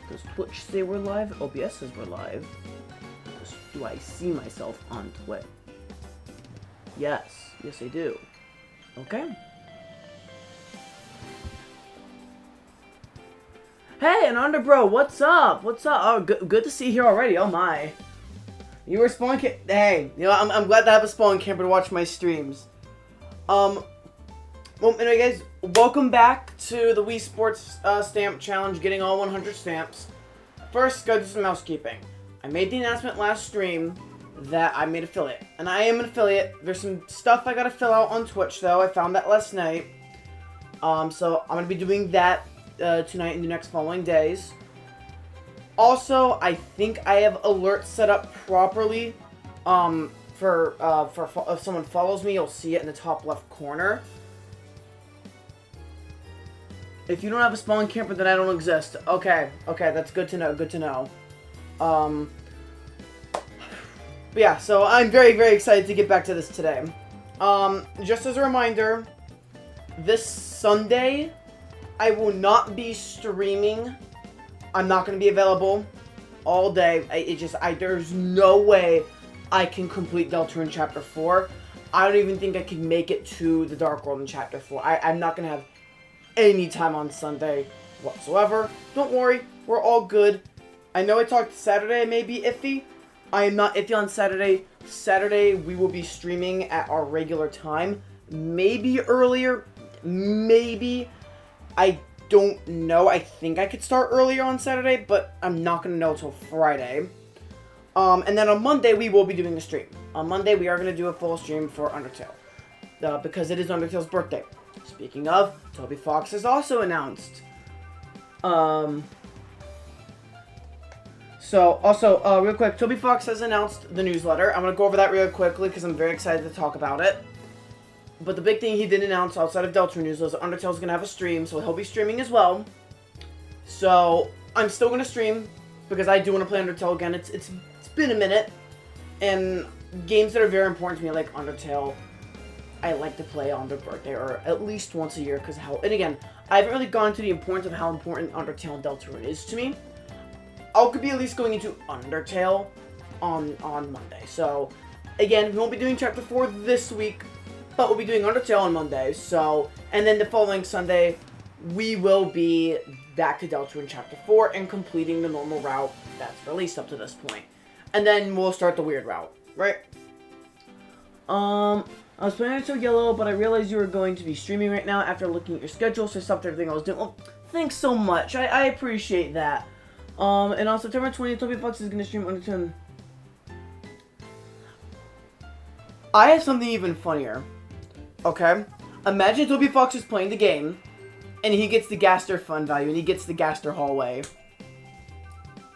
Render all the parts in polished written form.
Does Twitch say we're live? OBS says we're live. Do I see myself on Twitch? Yes. Yes, I do. Okay. Hey, Ananda bro, what's up? What's up? Oh, good to see you here already. Oh my. You were spawn Hey, you know, I'm glad to have a spawn camper to watch my streams. Well, anyway, guys, welcome back to the Wii Sports stamp challenge, getting all 100 stamps. First, go do some housekeeping. I made the announcement last stream that I made affiliate, and I am an affiliate. There's some stuff I gotta fill out on Twitch, though. I found that last night. So I'm gonna be doing that tonight and the next following days. Also, I think I have alerts set up properly. For if someone follows me, you'll see it in the top left corner. If you don't have a spawn camper, then I don't exist. Okay, that's good to know. Good to know. But yeah, so I'm very, very excited to get back to this today. Just as a reminder, this Sunday, I will not be streaming. I'm not going to be available all day. There's no way I can complete Deltarune Chapter 4. I don't even think I can make it to the Dark World in Chapter 4. I'm not going to have any time on Sunday whatsoever. Don't worry, we're all good. I know I talked Saturday, I may be iffy. I am not iffy on Saturday. Saturday, we will be streaming at our regular time. Maybe earlier, maybe. I don't know. I think I could start earlier on Saturday, but I'm not going to know until Friday. And then on Monday, we will be doing a stream. On Monday, we are going to do a full stream for Undertale. Because it is Undertale's birthday. Speaking of, Toby Fox has also announced. Real quick, Toby Fox has announced the newsletter. I'm going to go over that real quickly because I'm very excited to talk about it. But the big thing he did announce outside of Deltarune News was Undertale's going to have a stream, so he'll be streaming as well. So, I'm still going to stream because I do want to play Undertale again. It's been a minute, and games that are very important to me, like Undertale, I like to play on their birthday, or at least once a year, because and again, I haven't really gone into the importance of how important Undertale and Deltarune is to me. I could be at least going into Undertale on Monday. So, again, we won't be doing Chapter 4 this week, but we'll be doing Undertale on Monday. So, and then the following Sunday, we will be back to Deltarune Chapter 4 and completing the normal route that's released up to this point. And then we'll start the weird route, right? I was planning to Yellow, but I realized you were going to be streaming right now after looking at your schedule, so I stopped everything I was doing. Well, thanks so much. I appreciate that. And on September 20th, Toby Fox is going to stream Undertale. I have something even funnier. Okay? Imagine Toby Fox is playing the game, and he gets the Gaster fun value, and he gets the Gaster hallway.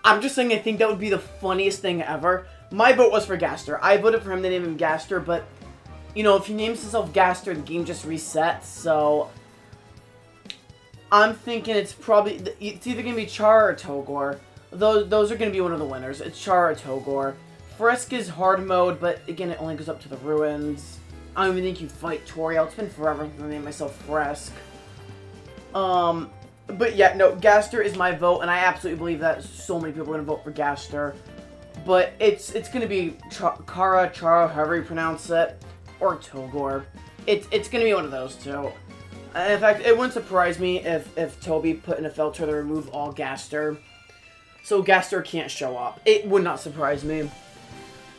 I'm just saying I think that would be the funniest thing ever. My vote was for Gaster. I voted for him to name him Gaster, but, you know, if he names himself Gaster, the game just resets, so I'm thinking it's either going to be Char or Togor. Those are going to be one of the winners. It's Char or Togor. Frisk is hard mode, but again, it only goes up to the ruins. I don't even think you fight Toriel. It's been forever since I named myself Frisk. But yeah, no, Gaster is my vote, and I absolutely believe that so many people are going to vote for Gaster. But it's going to be Chara, however you pronounce it, or Togor. It's going to be one of those two. In fact, it wouldn't surprise me if Toby put in a filter to remove all Gaster, so Gaster can't show up. It would not surprise me.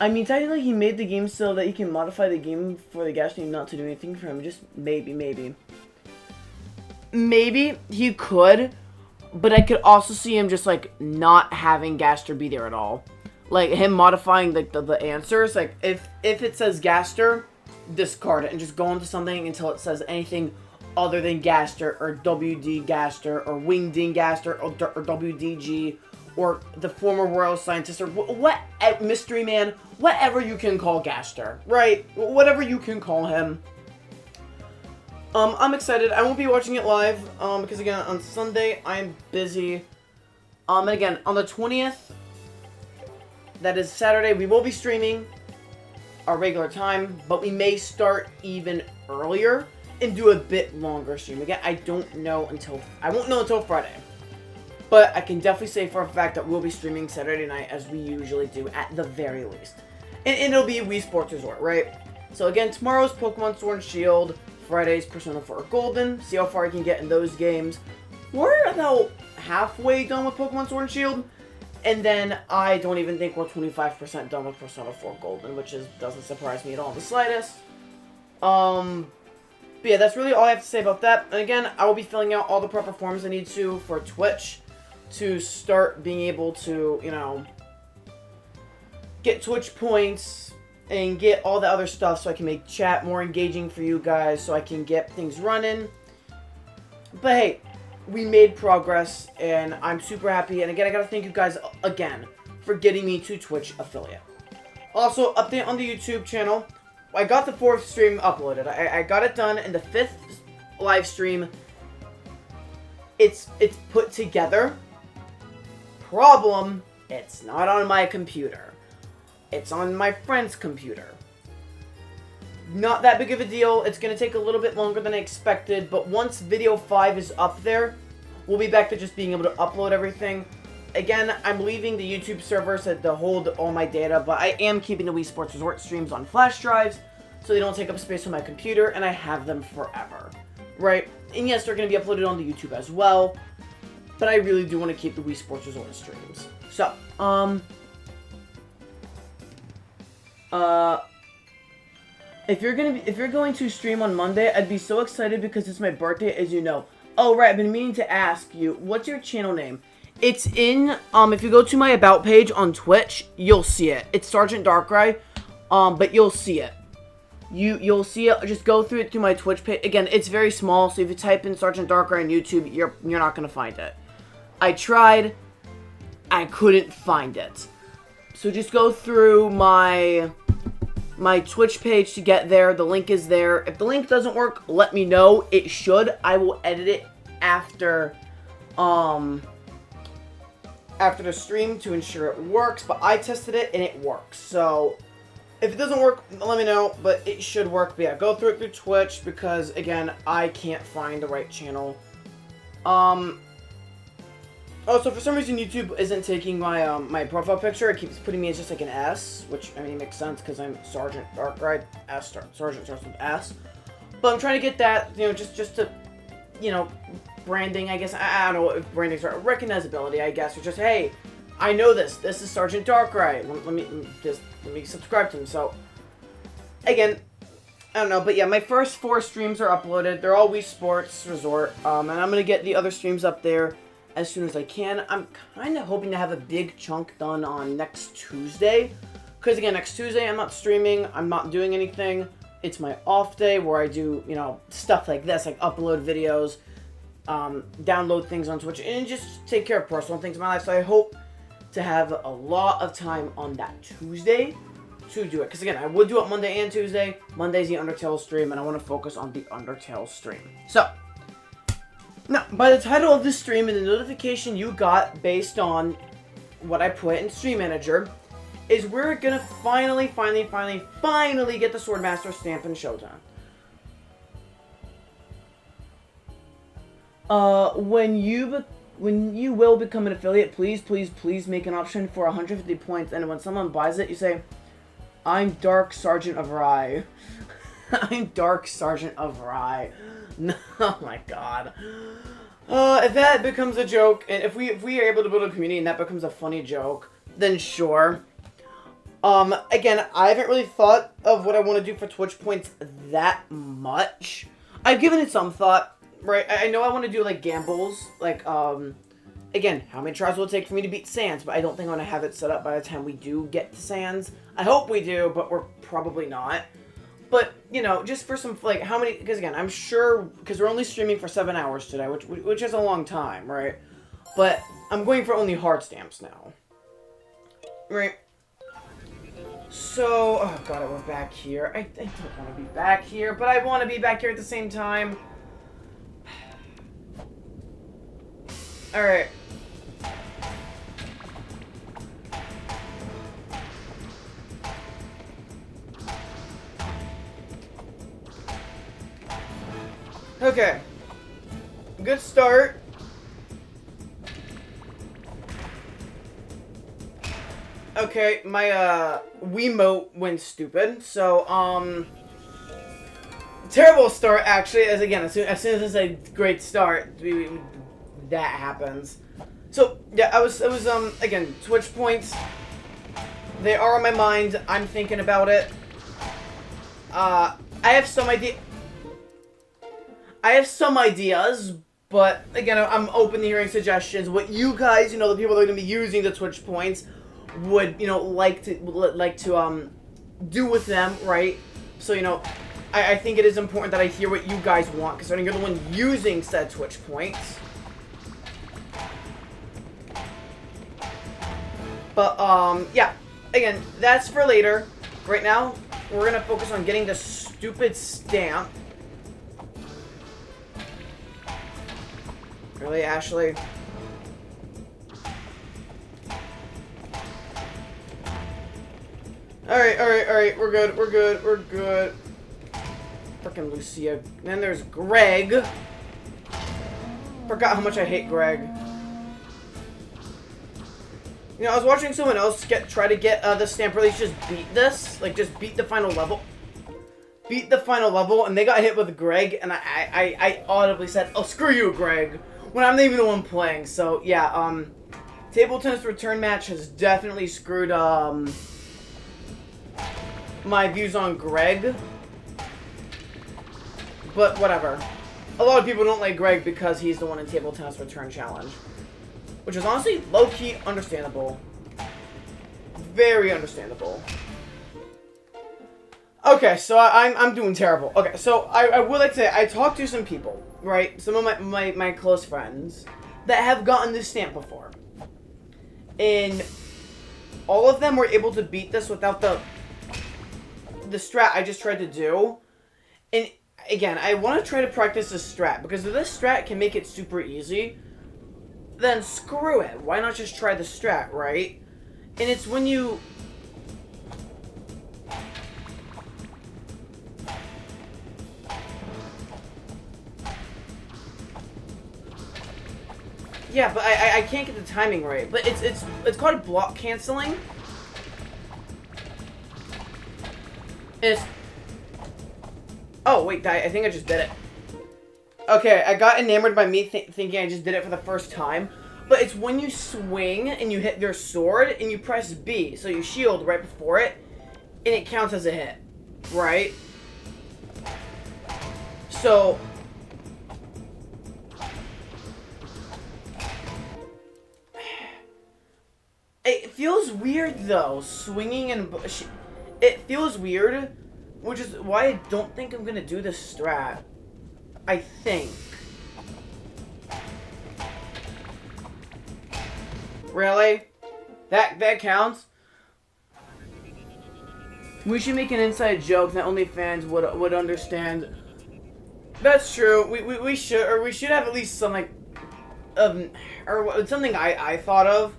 I mean, technically he made the game so that he can modify the game for the Gaster not to do anything for him. Just maybe. Maybe he could, but I could also see him just, like, not having Gaster be there at all. Like, him modifying the answers. Like, if it says Gaster, discard it and just go into something until it says anything other than Gaster, or WD Gaster, or Wingding Gaster, or WDG, or the former royal scientist, or what mystery man, whatever you can call Gaster, right? Whatever you can call him. I'm excited. I won't be watching it live, because again, on Sunday, I'm busy. And again, on the 20th, that is Saturday, we will be streaming our regular time, but we may start even earlier and do a bit longer stream. Again, I won't know until Friday. But I can definitely say for a fact that we'll be streaming Saturday night as we usually do at the very least. And it'll be Wii Sports Resort, right? So again, tomorrow's Pokemon Sword and Shield, Friday's Persona 4 Golden. See how far you can get in those games. We're about halfway done with Pokemon Sword and Shield. And then I don't even think we're 25% done with Persona 4 Golden, which doesn't surprise me at all in the slightest. But yeah, that's really all I have to say about that. And again, I will be filling out all the proper forms I need to for Twitch to start being able to, you know, get Twitch points and get all the other stuff so I can make chat more engaging for you guys, so I can get things running. But hey, we made progress, and I'm super happy. And again, I gotta thank you guys again for getting me to Twitch affiliate. Also, update on the YouTube channel. I got the 4th stream uploaded. I got it done, and the 5th live stream, it's put together. Problem, it's not on my computer. It's on my friend's computer. Not that big of a deal. It's going to take a little bit longer than I expected, but once video 5 is up there, we'll be back to just being able to upload everything. Again, I'm leaving the YouTube server to hold all my data, but I am keeping the Wii Sports Resort streams on flash drives, so they don't take up space on my computer, and I have them forever. Right? And yes, they're going to be uploaded on the YouTube as well, but I really do want to keep the Wii Sports Resort streams. So, if you're going to stream on Monday, I'd be so excited because it's my birthday, as you know. Oh, right, I've been meaning to ask you, what's your channel name? It's in, if you go to my About page on Twitch, you'll see it. It's Sergeant Darkrai, but you'll see it. You'll see it. Just go through it through my Twitch page. Again, it's very small, so if you type in Sergeant Darkrai on YouTube, you're not going to find it. I tried. I couldn't find it. So just go through my Twitch page to get there. The link is there. If the link doesn't work, let me know. It should. I will edit it after the stream to ensure it works. But I tested it and it works. So if it doesn't work, let me know. But it should work. But yeah, go through it through Twitch because again, I can't find the right channel. Also, for some reason, YouTube isn't taking my my profile picture. It keeps putting me as just like an S, which, I mean, makes sense because I'm Sergeant Darkrai. Sergeant starts with S. But I'm trying to get that, you know, just to, you know, branding, I guess. I don't know if branding's right. Recognizability, I guess. Or just, hey, I know this. This is Sergeant Darkrai. Let me subscribe to him. So, again, I don't know. But yeah, my first 4 streams are uploaded. They're all Wii Sports Resort. And I'm going to get the other streams up there as soon as I can. I'm kind of hoping to have a big chunk done on next Tuesday. Because again, next Tuesday I'm not streaming. I'm not doing anything. It's my off day where I do, you know, stuff like this. Like upload videos, download things on Twitch, and just take care of personal things in my life. So I hope to have a lot of time on that Tuesday to do it. Because again, I would do it Monday and Tuesday. Monday's the Undertale stream, and I want to focus on the Undertale stream. So, now, by the title of this stream and the notification you got based on what I put in Stream Manager, is we're gonna finally get the Swordmaster stamp in Showtime. When you will become an affiliate, please make an option for 150 points, and when someone buys it, you say, I'm Dark Sergeant of Rye. I'm Dark Sergeant of Rye. Oh my god. If that becomes a joke, and if we are able to build a community and that becomes a funny joke, then sure. Again, I haven't really thought of what I want to do for Twitch points that much. I've given it some thought, right? I know I want to do, like, gambles, like, again, how many tries will it take for me to beat Sans, but I don't think I'm going to have it set up by the time we do get to Sans. I hope we do, but we're probably not. But, you know, just for some, like, how many, because again, I'm sure, because we're only streaming for 7 hours today, which is a long time, right? But I'm going for only hard stamps now. Right? So, oh god, we're back here. I don't want to be back here, but I want to be back here at the same time. Alright. Okay. Good start. Okay, my Wiimote went stupid. So terrible start actually. As again, as soon as it's a great start, that happens. So yeah, I was again, Twitch points. They are on my mind. I'm thinking about it. I have some idea. I have some ideas, but again, I'm open to hearing suggestions. What you guys, the people that are going to be using the Twitch points, would like to do with them, right? So I think it is important that I hear what you guys want, considering you're the one using said Twitch points. But yeah, again, that's for later. Right now, we're gonna focus on getting the stupid stamp. Really, Ashley? Alright, we're good. Frickin' Lucia. Then there's Greg. Forgot how much I hate Greg. I was watching someone else try to get the stamp release, just beat this. Like, just beat the final level. Beat the final level, and they got hit with Greg, and I audibly said, "Oh, screw you, Greg," when I'm not even the one playing. So, yeah, table tennis return match has definitely screwed, my views on Greg. But, whatever. A lot of people don't like Greg because he's the one in table tennis return challenge. Which is honestly low-key understandable. Very understandable. Okay, so I'm doing terrible. Okay, so I would like to say, I talked to some people, right? Some of my close friends that have gotten this stamp before. And all of them were able to beat this without the strat I just tried to do. And again, I want to try to practice this strat, because if this strat can make it super easy, then screw it. Why not just try the strat, right? And it's when you... Yeah, but I can't get the timing right. But it's called block canceling. And it's... Oh, wait, I think I just did it. Okay, I got enamored by me thinking I just did it for the first time. But it's when you swing and you hit their sword and you press B. So you shield right before it. And it counts as a hit. Right? So... It feels weird, though. Swinging and... It feels weird. Which is why I don't think I'm going to do this strat. I think. Really? That counts? We should make an inside joke that only fans would understand. That's true. We should have at least some, like, or something I thought of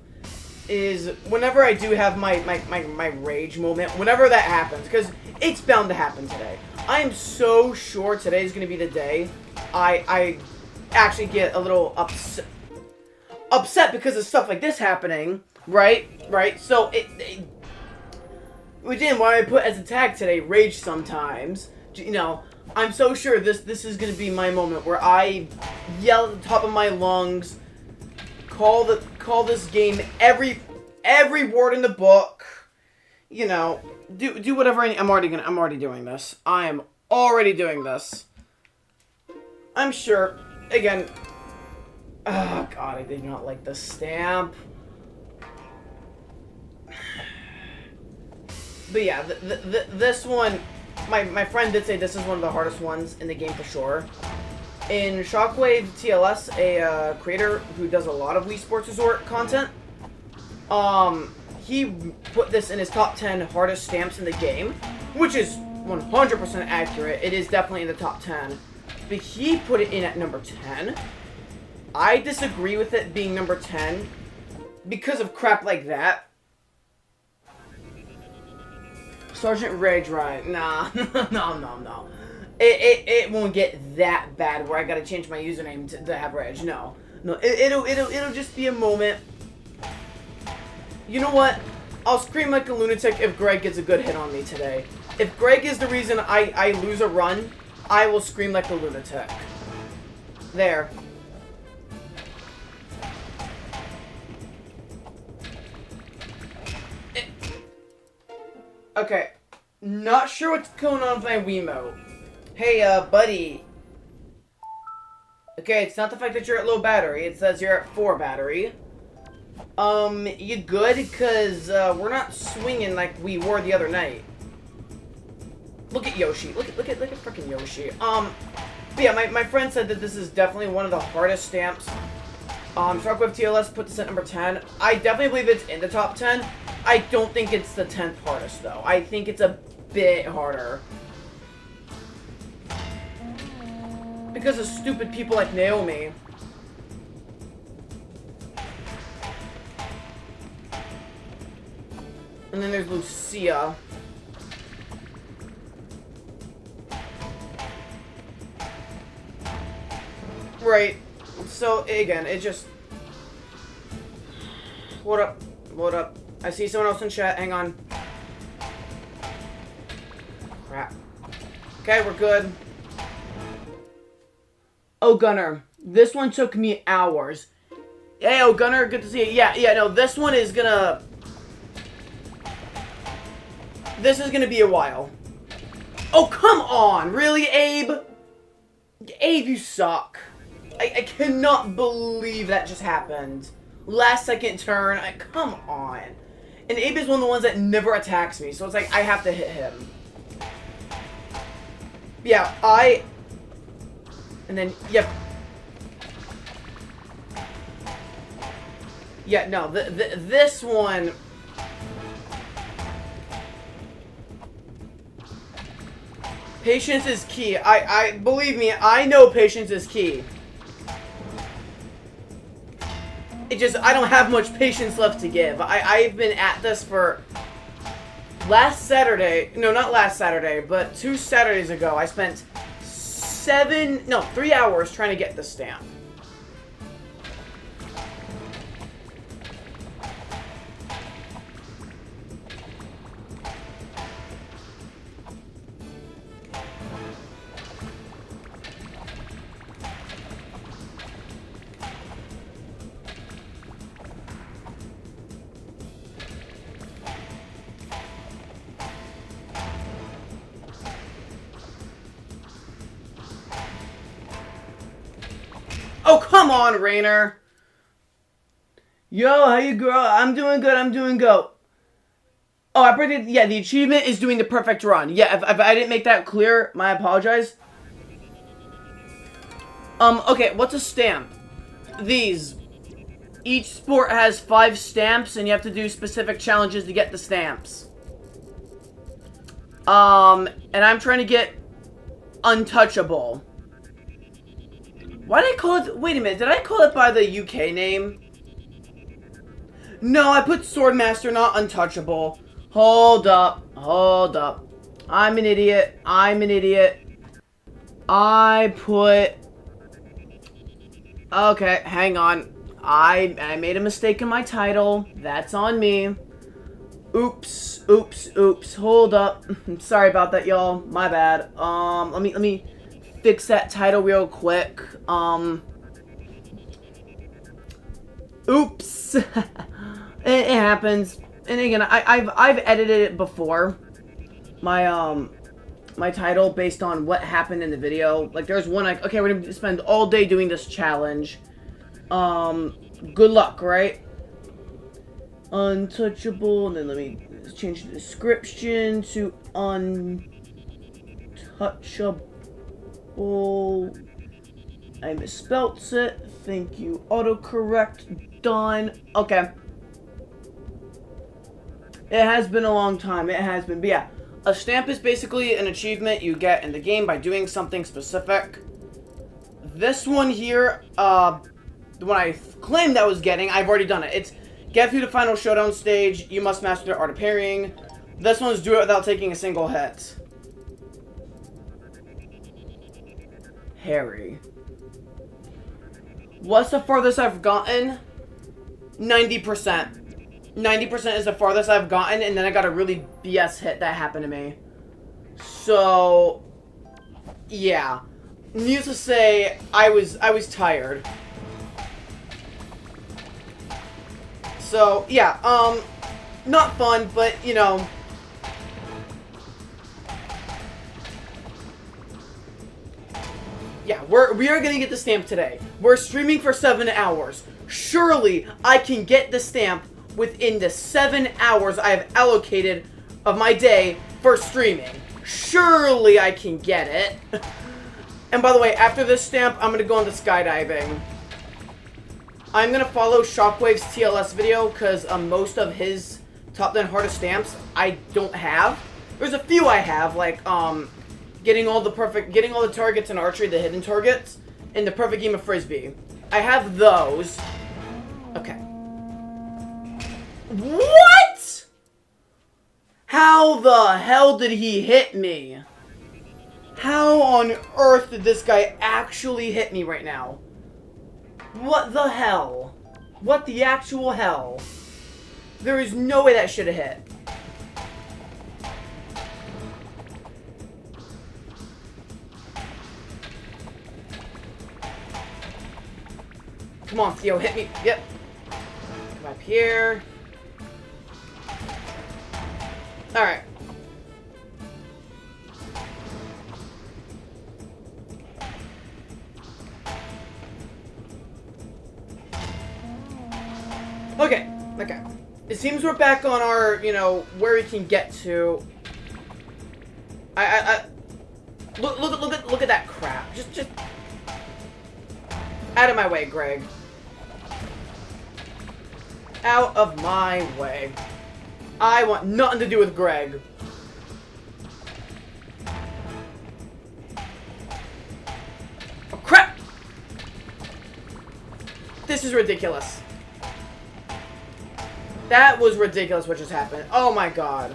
is whenever I do have my rage moment, whenever that happens, because it's bound to happen today. I am so sure today is going to be the day I actually get a little upset because of stuff like this happening, right? So we didn't want to put as a tag today, rage sometimes. I'm so sure this is going to be my moment where I yell at the top of my lungs, call this game every word in the book. Do whatever I'm already doing this. I am already doing this. I'm sure. Again. Oh god, I did not like the stamp. But yeah, this one, my friend did say this is one of the hardest ones in the game for sure. In Shockwave TLS, a creator who does a lot of Wii Sports Resort content, he put this in his top 10 hardest stamps in the game, which is 100% accurate. It is definitely in the top 10. But he put it in at number 10. I disagree with it being number 10 because of crap like that. Sergeant Rage, right? Nah, no. It won't get that bad where I gotta change my username to have Rage. No. It'll just be a moment. You know what? I'll scream like a lunatic if Greg gets a good hit on me today. If Greg is the reason I lose a run, I will scream like a lunatic. There. Okay. Not sure what's going on with my Wiimote. Hey, buddy. Okay, it's not the fact that you're at low battery. It says you're at 4 battery. You good? Because, we're not swinging like we were the other night. Look at Yoshi. Look at freaking Yoshi. But yeah, my friend said that this is definitely one of the hardest stamps. Sharkwave TLS put this at number 10. I definitely believe it's in the top 10. I don't think it's the 10th hardest, though. I think it's a bit harder. Because of stupid people like Naomi. And then there's Lucia. Right. So, again, it just... What up? What up? I see someone else in chat. Hang on. Crap. Okay, we're good. Oh, Gunner. This one took me hours. Hey, oh, Gunner, good to see you. Yeah, no, this one is gonna... This is gonna be a while. Oh, come on! Really, Abe? Abe, you suck. I cannot believe that just happened. Last second turn. Come on. And Abe is one of the ones that never attacks me, so it's like I have to hit him. Yeah, and then, yep. Yeah, no, this one... Patience is key. Believe me, I know patience is key. It just, I don't have much patience left to give. I've been at this for... Last Saturday, no, not last Saturday, but 2 Saturdays ago, I spent 3 hours trying to get the stamp. Oh, come on, Rainer. Yo, how you, girl? I'm doing good. I'm doing good. Oh, I predicted, yeah, the achievement is doing the perfect run. Yeah, if I didn't make that clear, I apologize. Okay, what's a stamp? These. Each sport has 5 stamps, and you have to do specific challenges to get the stamps. And I'm trying to get untouchable. Why did I call it... Wait a minute, did I call it by the UK name? No, I put Swordmaster, not Untouchable. Hold up. Hold up. I'm an idiot. I'm an idiot. I put... Okay, hang on. I made a mistake in my title. That's on me. Oops. Oops. Oops. Hold up. Sorry about that, y'all. My bad. Let me fix that title real quick. Oops. It happens. And again, I've edited it before. My my title based on what happened in the video. Like there's one like, okay, we're gonna spend all day doing this challenge. Good luck, right? Untouchable, and then let me change the description to untouchable. I misspelt it. Thank you. Autocorrect. Done. Okay. It has been a long time. It has been. But yeah. A stamp is basically an achievement you get in the game by doing something specific. This one here, the one I claimed I was getting, I've already done it. It's get through the final showdown stage. You must master the art of parrying. This one's do it without taking a single hit. Harry. What's the farthest I've gotten? 90%. 90% is the farthest I've gotten, and then I got a really BS hit that happened to me. So, yeah. Needless to say, I was tired. So, yeah, not fun, but, you know. Yeah, we are gonna get the stamp today. We're streaming for 7 hours. Surely, I can get the stamp within the 7 hours I have allocated of my day for streaming. Surely I can get it. And by the way, after this stamp, I'm gonna go into skydiving. I'm gonna follow Shockwave's TLS video, because most of his top 10 hardest stamps I don't have. There's a few I have, like, getting all the targets in archery, the hidden targets, in the perfect game of Frisbee. I have those. Okay. What? How the hell did he hit me? How on earth did this guy actually hit me right now? What the hell? What the actual hell? There is no way that should have hit. Come on, Theo, hit me. Yep. Come up here. Alright. Okay. Okay. It seems we're back on our, you know, where we can get to. Look at that crap. Just out of my way, Greg. Out of my way. I want nothing to do with Greg. Oh, crap! This is ridiculous. That was ridiculous what just happened. Oh my god.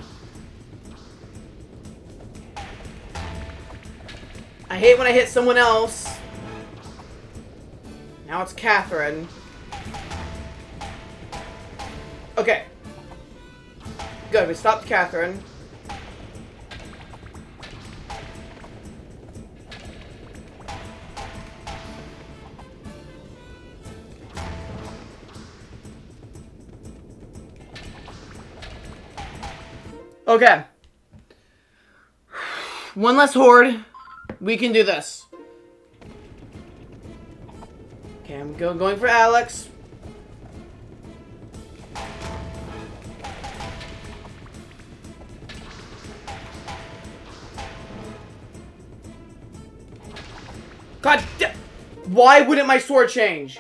I hate when I hit someone else. Now it's Catherine. Okay. Good, we stopped Catherine. Okay. One less horde. We can do this. Okay, I'm going for Alex. God damn! Why wouldn't my sword change?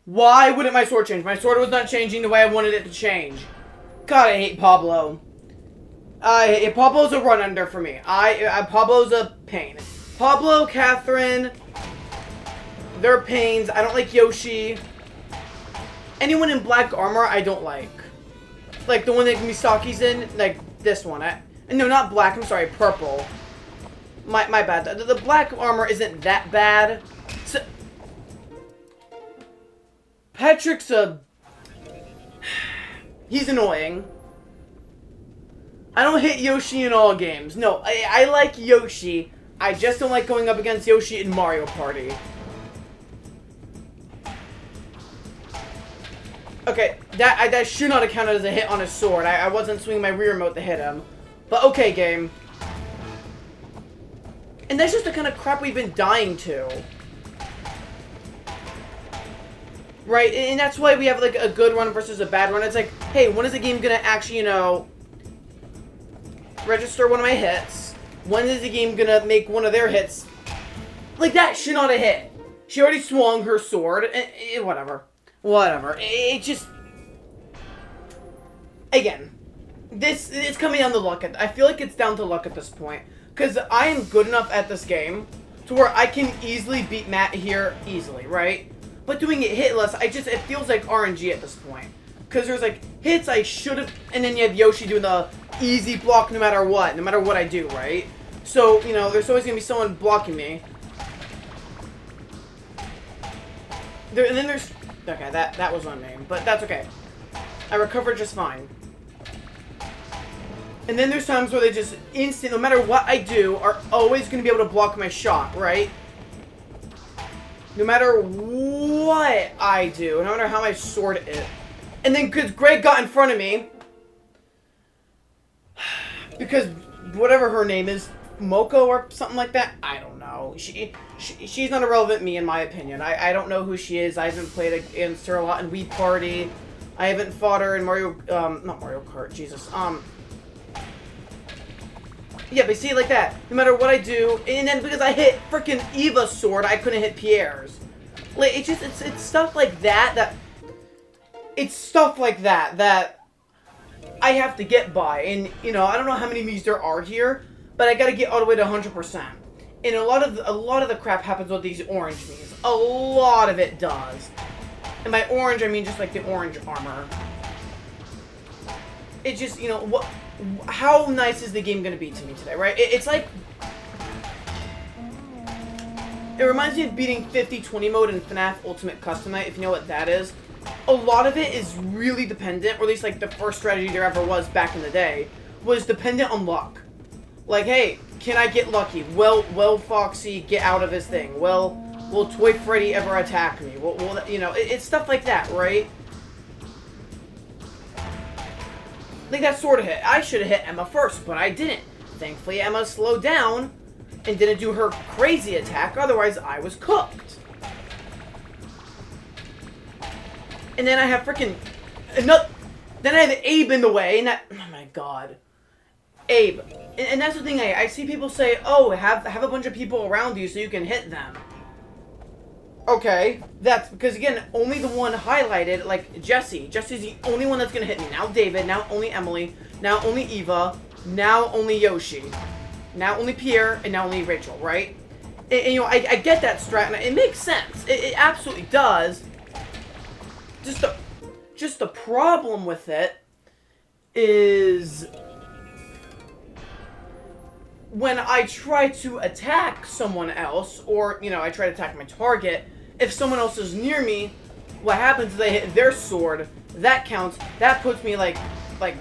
Why wouldn't my sword change? My sword was not changing the way I wanted it to change. God, I hate Pablo. Pablo's a run under for me. Pablo's a pain. Pablo, Catherine, they're pains. I don't like Yoshi. Anyone in black armor, I don't like. Like the one that Misaki's in, like this one. No, not black. I'm sorry, purple. My bad. The black armor isn't that bad. So, Patrick's he's annoying. I don't hit Yoshi in all games. No, I like Yoshi. I just don't like going up against Yoshi in Mario Party. Okay, that should not have counted as a hit on his sword. I wasn't swinging my rear remote to hit him. But okay, game. And that's just the kind of crap we've been dying to. Right? And that's why we have, like, a good run versus a bad run. It's like, hey, when is the game gonna actually, you know, register one of my hits? When is the game gonna make one of their hits? Like, that should not have hit. She already swung her sword. Whatever. Whatever. It just... Again. It's coming down to luck. I feel like it's down to luck at this point. Because I am good enough at this game to where I can easily beat Matt here easily, right? But doing it hitless, it feels like RNG at this point. Because there's like hits I should have, and then you have Yoshi doing the easy block no matter what I do, right? So, you know, there's always going to be someone blocking me. And then there's, okay, that was on name, but that's okay. I recover just fine. And then there's times where they just no matter what I do, are always going to be able to block my shot, right? No matter what I do, no matter how my sword is. And then because Greg got in front of me, because whatever her name is, Moko or something like that, I don't know. She's not a relevant me in my opinion. I don't know who she is. I haven't played against her a lot in Wii Party. I haven't fought her in Mario, not Mario Kart, Jesus. Yeah, but see, like that. No matter what I do, and then because I hit freaking Eva's sword, I couldn't hit Pierre's. Like, it's stuff like that it's stuff like that I have to get by. And, you know, I don't know how many Miis there are here, but I gotta get all the way to 100%. And a lot of the crap happens with these orange Miis. A lot of it does. And by orange, I mean just like the orange armor. It just, you know, how nice is the game going to be to me today, right? It's like... It reminds me of beating 50-20 mode in FNAF Ultimate Custom Night, if you know what that is. A lot of it is really dependent, or at least like the first strategy there ever was back in the day, was dependent on luck. Like, hey, can I get lucky? Will Foxy get out of his thing? Will Toy Freddy ever attack me? Will you know, it's stuff like that, right? Like that sort of hit. I should have hit Emma first, but I didn't. Thankfully, Emma slowed down and didn't do her crazy attack, otherwise I was cooked. And then I have freaking... Then I have Abe in the way, and that... Oh my god. Abe. And that's the thing, I see people say, oh, have a bunch of people around you so you can hit them. Okay, that's because, again, only the one highlighted, like Jessie. Jessie's the only one that's going to hit me. Now David, now only Emily, now only Eva, now only Yoshi, now only Pierre, and now only Rachel, right? And you know, I get that strat, and it makes sense. It absolutely does. Just the problem with it is... when I try to attack someone else, or, you know, I try to attack my target, if someone else is near me, what happens is they hit their sword, that counts, that puts me like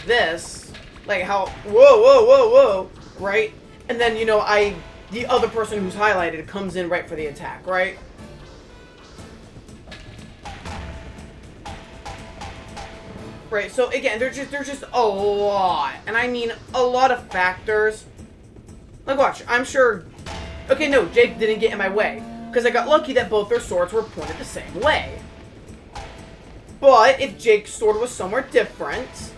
this, like how, whoa, right? And then, you know, the other person who's highlighted comes in right for the attack, right? Right, so again, there's just a lot, and I mean a lot of factors. Like, watch, I'm sure... Okay, no, Jake didn't get in my way. Because I got lucky that both their swords were pointed the same way. But, if Jake's sword was somewhere different...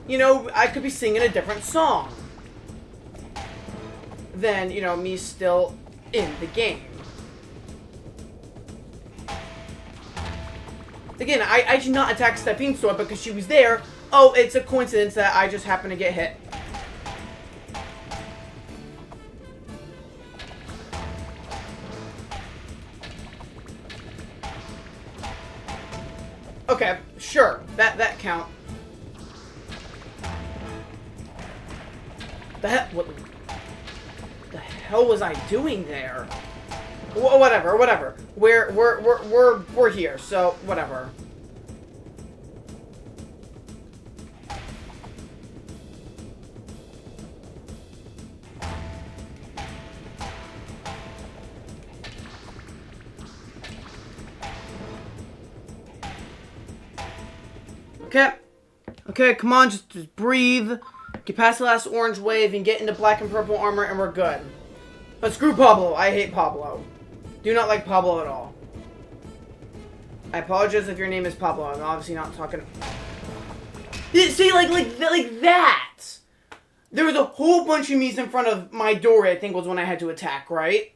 You know, I could be singing a different song. Then, you know, me still in the game. Again, I did not attack Stephane's sword because she was there. Oh, it's a coincidence that I just happened to get hit. Okay, sure. That count. What the hell was I doing there? Whatever. We're here, so whatever. Okay, come on, just breathe. Get past the last orange wave and get into black and purple armor and we're good. But screw Pablo. I hate Pablo. Do not like Pablo at all. I apologize if your name is Pablo. I'm obviously not talking... See, like that! There was a whole bunch of Miis in front of my door, I think was when I had to attack, right?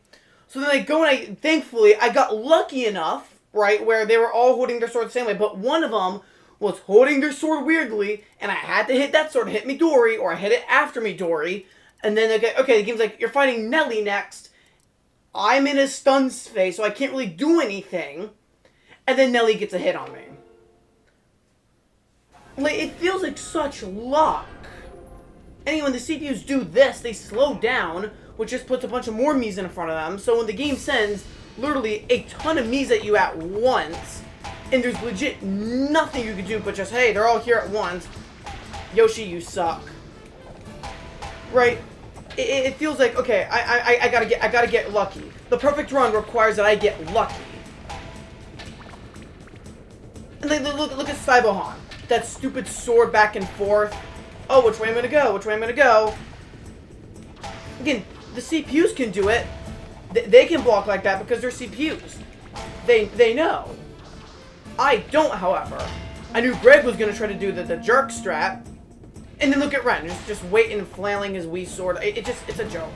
So then I go and thankfully, I got lucky enough, right, where they were all holding their sword the same way, but one of them was holding their sword weirdly, and I had to hit that sword to hit Midori, or I hit it after Midori, and then okay, the game's like, you're fighting Nelly next. I'm in a stun phase, so I can't really do anything, and then Nelly gets a hit on me. Like, it feels like such luck. And when the CPUs do this, they slow down, which just puts a bunch of more Miis in front of them, so when the game sends literally a ton of Miis at you at once, And there's legit nothing you can do but just, hey, they're all here at once. Yoshi, you suck. Right? It feels like, okay, I gotta get lucky. The perfect run requires that I get lucky. And then look at Cyberhan. That stupid sword back and forth. Oh, which way I'm gonna go? Which way I'm gonna go? Again, the CPUs can do it. They can block like that because they're CPUs. They know. I don't, however. I knew Greg was gonna try to do the jerk strat. And then look at Ren, just waiting, flailing his Wii sword. It's a joke.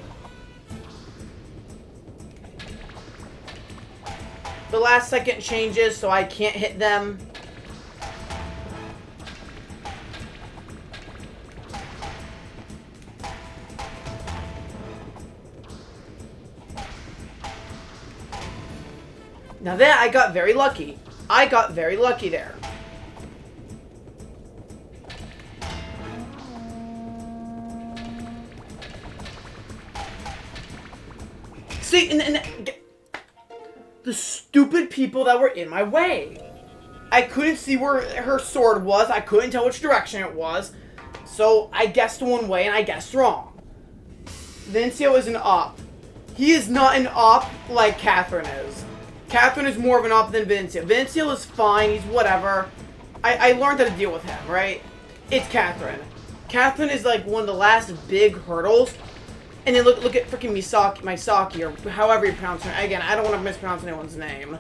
The last second changes, so I can't hit them. Now that I got very lucky. I got very lucky there. See, and the stupid people that were in my way. I couldn't see where her sword was. I couldn't tell which direction it was. So I guessed one way and I guessed wrong. Vincio is an op. He is not an op like Catherine is. Catherine is more of an op than Vincio. Vincio is fine. He's whatever. I learned how to deal with him, right? It's Catherine. Catherine is like one of the last big hurdles. And then look at freaking Misaki, or however you pronounce her. Again, I don't want to mispronounce anyone's name.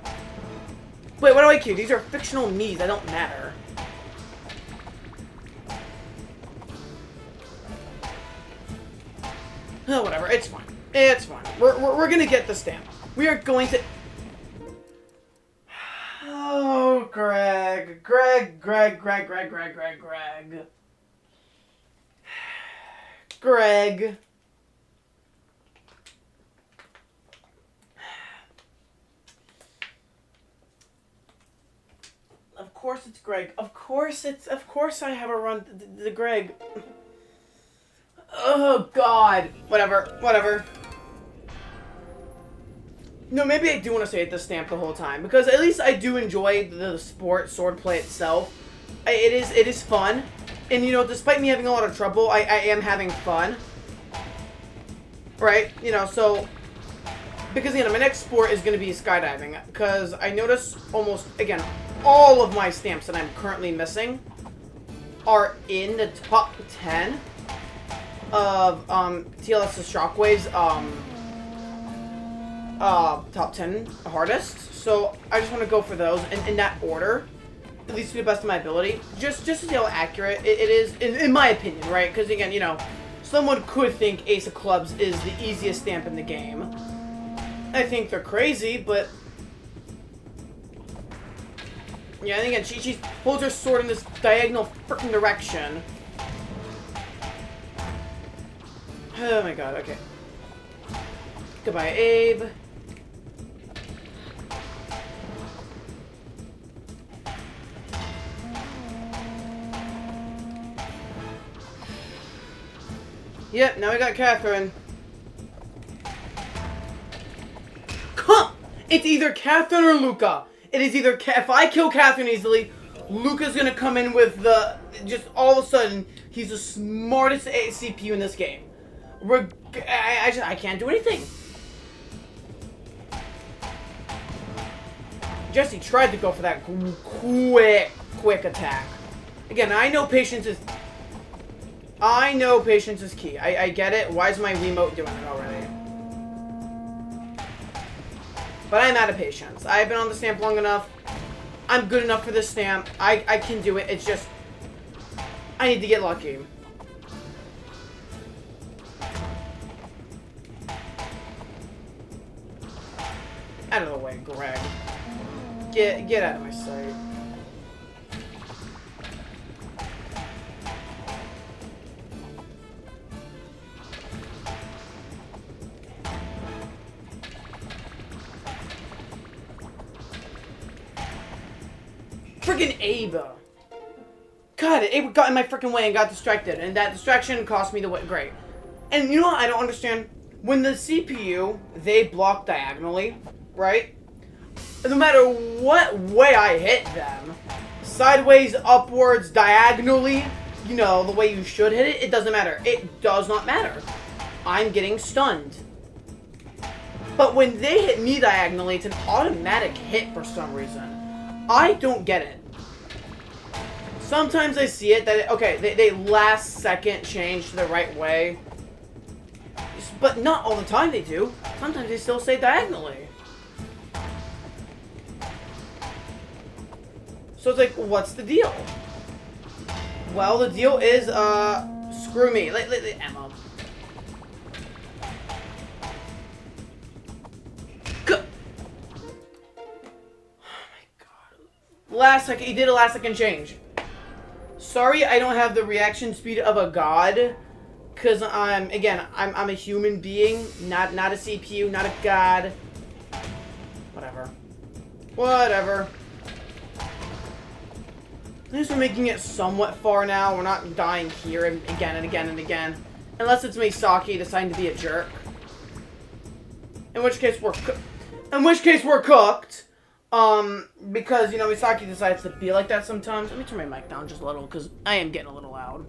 Wait, what do I care? These are fictional me's. That don't matter. Oh, whatever. It's fine. It's fine. We're gonna get the stamp. We are going to... Oh, Greg. Greg. Of course it's Greg. Of course I have a run the Greg. Oh, God. Whatever. No, maybe I do want to stay at the stamp the whole time, because at least I do enjoy the swordplay itself. It is fun. And, you know, despite me having a lot of trouble, I am having fun. Right? You know, so... Because, you know, my next sport is going to be skydiving. Because I notice almost, again, all of my stamps that I'm currently missing are in the top 10 of TLS's Shockwave's top 10 hardest. So I just want to go for those in that order, at least to the best of my ability, just to see how accurate it is, in my opinion, right? Because again, you know, someone could think Ace of Clubs is the easiest stamp in the game. I think they're crazy, but yeah, and again, she holds her sword in this diagonal freaking direction. Oh my god, okay. Goodbye, Abe. Yep, now we got Catherine. Huh! It's either Catherine or Luca. It is either if I kill Catherine easily, Luca's gonna come in with the... Just all of a sudden, he's the smartest CPU in this game. I can't do anything. Jesse tried to go for that quick attack. Again, I know patience is key. I get it. Why is my Wiimote doing it already? But I'm out of patience. I've been on the stamp long enough. I'm good enough for this stamp. I can do it. It's just... I need to get lucky. Out of the way, Greg. Get out of my sight. Friggin' Abe. God, Abe got in my freaking way and got distracted, and that distraction cost me the way. Great. And you know what I don't understand? When the CPU, they block diagonally, right? no matter what way I hit them, sideways, upwards, diagonally, you know, the way you should hit it, it doesn't matter. It does not matter. I'm getting stunned. But when they hit me diagonally, it's an automatic hit for some reason. I don't get it. Sometimes I see it that, okay, they last second change to the right way. But not all the time they do. Sometimes they still say diagonally. So it's like, what's the deal? Well, the deal is, screw me. Emma. Last second, he did a last second change. Sorry, I don't have the reaction speed of a god, because I'm a human being, not a CPU, not a god. Whatever. At least we're making it somewhat far now. We're not dying here again and again and again, unless it's Misaki deciding to be a jerk. In which case we're cooked. Because, you know, Misaki decides to be like that sometimes. Let me turn my mic down just a little, because I am getting a little loud.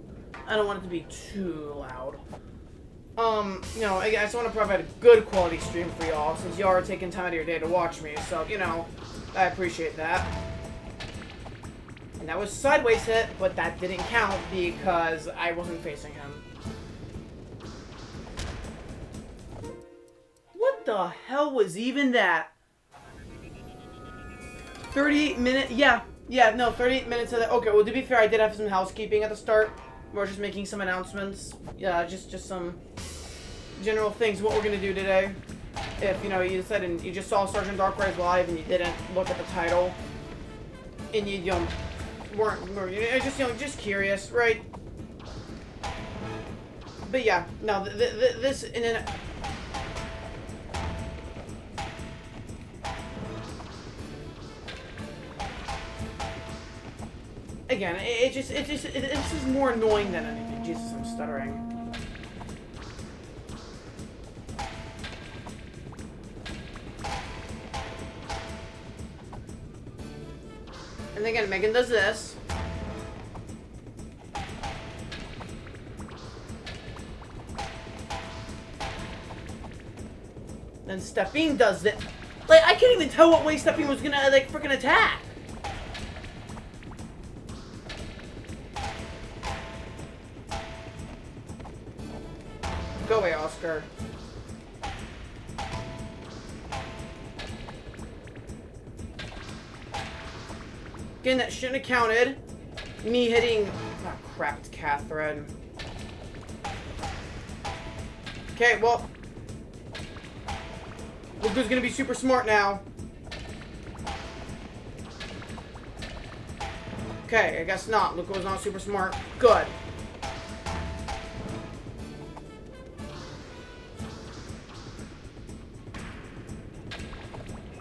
I don't want it to be too loud. You know, I just want to provide a good quality stream for y'all, since y'all are taking time out of your day to watch me, so, you know, I appreciate that. And that was sideways hit, but that didn't count because I wasn't facing him. What the hell was even that? 38 minutes, yeah, no, 38 minutes of that. Okay, well, to be fair, I did have some housekeeping at the start. We're just making some announcements. Yeah, just some general things, what we're going to do today. If, you know, you said, and you just saw Sergeant Darkrise live and you didn't look at the title, and you know, weren't just, you know, just curious, right? But yeah, no, this, and then... Again, this is more annoying than anything. Jesus, I'm stuttering. And again, Megan does this. Then Stephine does it. Like, I can't even tell what way Stephine was gonna, like, freaking attack. Go away, Oscar. Again, that shouldn't have counted. Me hitting... Oh, crap, it's Catherine. Okay, well... Luca's gonna be super smart now. Okay, I guess not. Luca was not super smart. Good.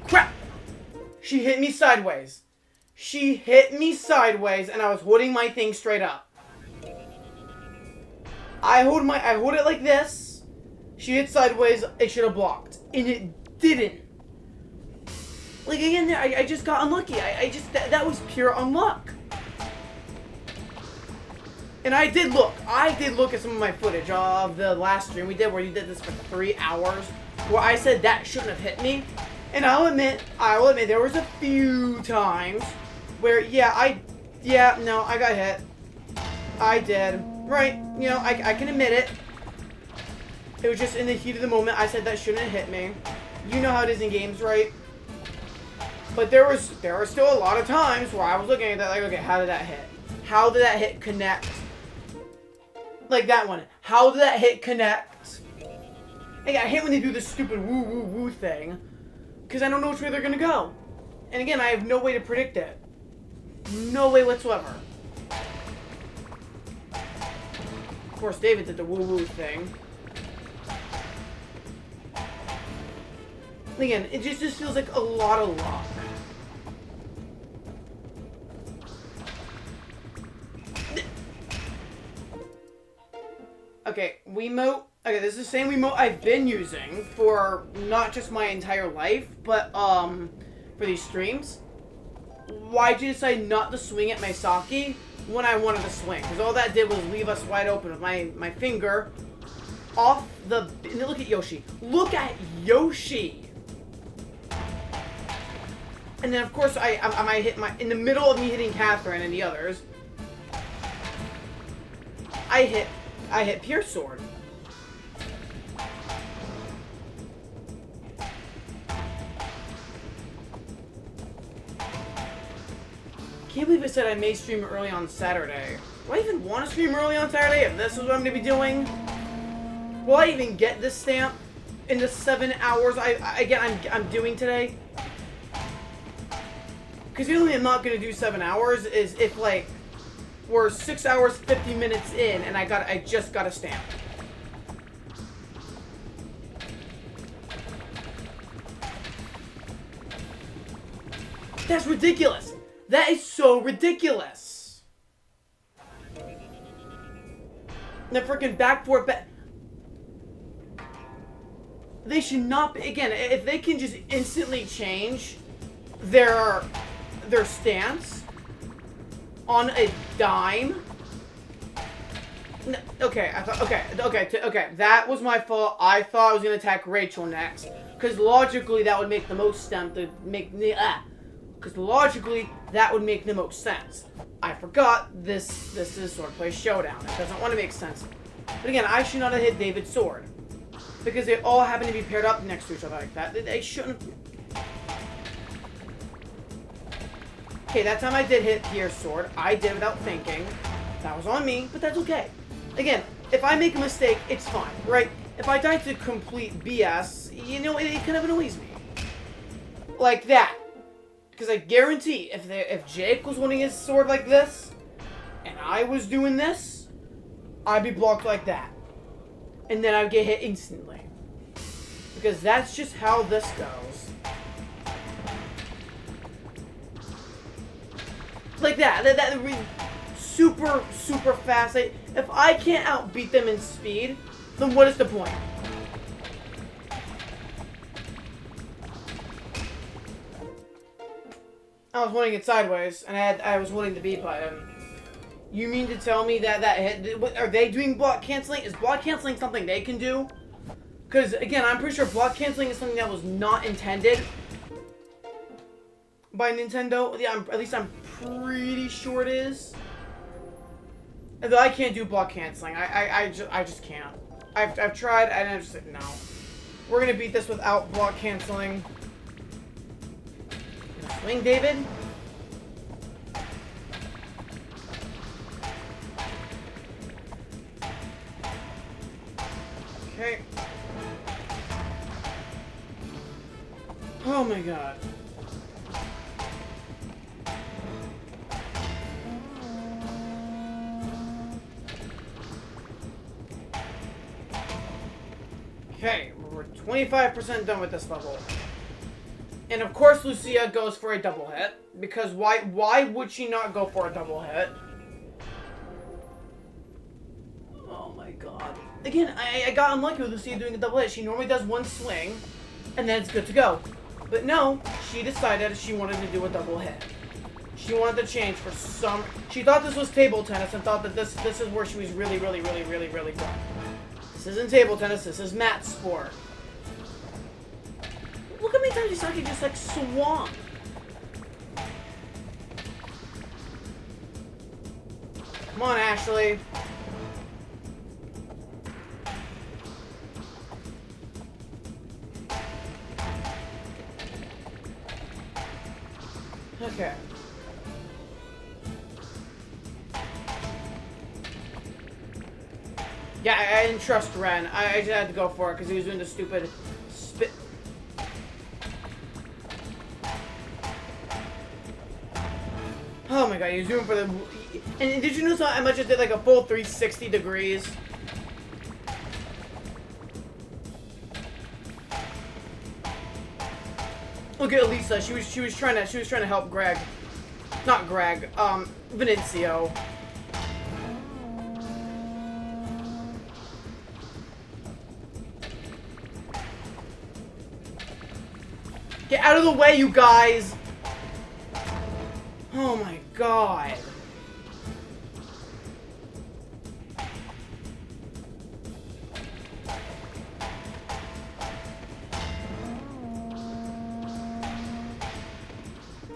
Crap! She hit me sideways. She hit me sideways, and I was holding my thing straight up. I hold it like this. She hit sideways. It should have blocked, and it didn't. Like again, there, I just got unlucky. That was pure unluck. And I did look at some of my footage of the last stream we did, where you did this for 3 hours, where I said that shouldn't have hit me. And I will admit, there was a few times where, I got hit. I did. Right, you know, I can admit it. It was just in the heat of the moment, I said that shouldn't have hit me. You know how it is in games, right? But there were still a lot of times where I was looking at that like, okay, how did that hit? How did that hit connect? Like that one. How did that hit connect? I hate when they do this stupid woo woo woo thing. Because I don't know which way they're going to go. And again, I have no way to predict it. No way whatsoever. Of course, David did the woo-woo thing. Again, it just feels like a lot of luck. Okay, Wiimote. Okay, this is the same Wiimote I've been using for not just my entire life, but, for for these streams, why'd you decide not to swing at my sake when I wanted to swing? Because all that did was leave us wide open with my finger off the... And look at Yoshi. Look at Yoshi! And then, of course, I might hit my... In the middle of me hitting Catherine and the others, I hit Pierce Sword. Can't believe it said I may stream early on Saturday. Do I even want to stream early on Saturday if this is what I'm going to be doing? Will I even get this stamp in the 7 hours I'm doing today? Because the only way I'm not going to do 7 hours is if, like, we're 6 hours, 50 minutes in, and I just got a stamp. That's ridiculous. That is so ridiculous. The freaking backboard they should not be, again, if they can just instantly change their stance on a dime. No, okay, okay, that was my fault. I thought I was gonna attack Rachel next, because logically that would make the most sense to make because logically that would make the most sense. I forgot this is Swordplay Showdown. It doesn't want to make sense. But again, I should not have hit David's sword, because they all happen to be paired up next to each other like that. They shouldn't. Okay, that time I did hit Pierce's sword. I did without thinking. That was on me, but that's okay. Again, if I make a mistake, it's fine, right? If I die to complete BS, you know, it kind of annoys me. Like that. Because I guarantee, if Jake was winning his sword like this, and I was doing this, I'd be blocked like that. And then I'd get hit instantly. Because that's just how this goes. Like that super, super fast. If I can't outbeat them in speed, then what is the point? I was holding it sideways, and I was holding the B button. You mean to tell me that are they doing block canceling? Is block canceling something they can do? Because again, I'm pretty sure block canceling is something that was not intended by Nintendo. Yeah, at least I'm pretty sure it is. Though I can't do block canceling. I just can't. I've tried, and I just said no. We're gonna beat this without block canceling. Swing, David. Okay. Oh my god. Okay, we're 25% done with this level. And of course Lucia goes for a double hit, because why would she not go for a double hit? Oh my god. Again, I got unlucky with Lucia doing a double hit. She normally does one swing, and then it's good to go. But no, she decided she wanted to do a double hit. She wanted to change for some... She thought this was table tennis and thought that this is where she was really good. This isn't table tennis, this is mat sport. Look how many times Yusaki just like swung. Come on, Ashley. Okay. Yeah, I didn't trust Ren. I just had to go for it because he was doing the stupid spit. Oh my god, he was doing for the... And did you notice how much it did like a full 360 degrees? Look at Elisa. She was trying to help Greg. Not Greg. Venancio. Get out of the way, you guys! Oh my god.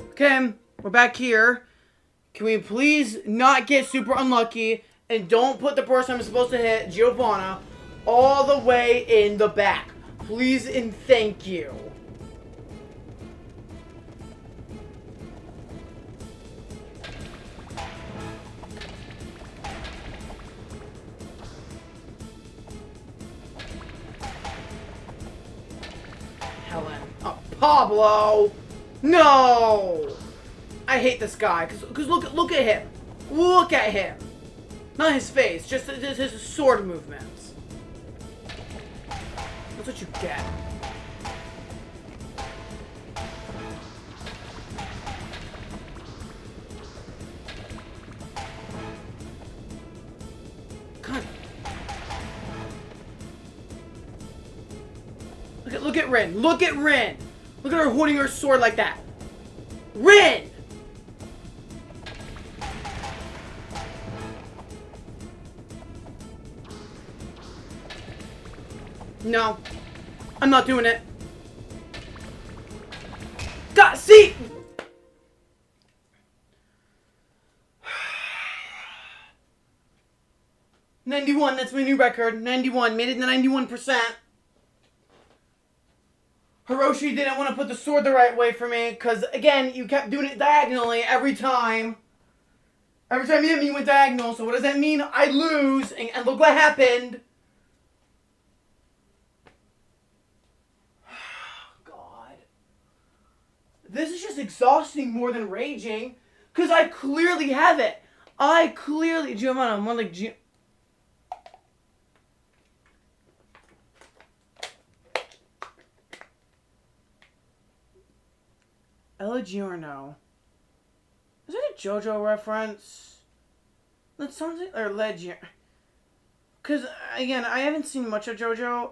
Okay, we're back here. Can we please not get super unlucky and don't put the person I'm supposed to hit, Giovanna, all the way in the back? Please and thank you. Helen. Oh, Pablo! No! I hate this guy, cause look at him. Look at him. Not his face, just his sword movements. That's what you get. God. Look at Rin. Look at Rin. Look at her holding her sword like that. Rin! No. I'm not doing it. God, see! $91, that's my new record. 91, made it to 91%. Hiroshi didn't want to put the sword the right way for me, because, again, you kept doing it diagonally every time. Every time you hit me, you went diagonal, so what does that mean? I lose, and look what happened. God. This is just exhausting more than raging, because I clearly have it. Giovanna, more like El Giorno. Is that a JoJo reference? That sounds like, or Legend. Because, again, I haven't seen much of JoJo,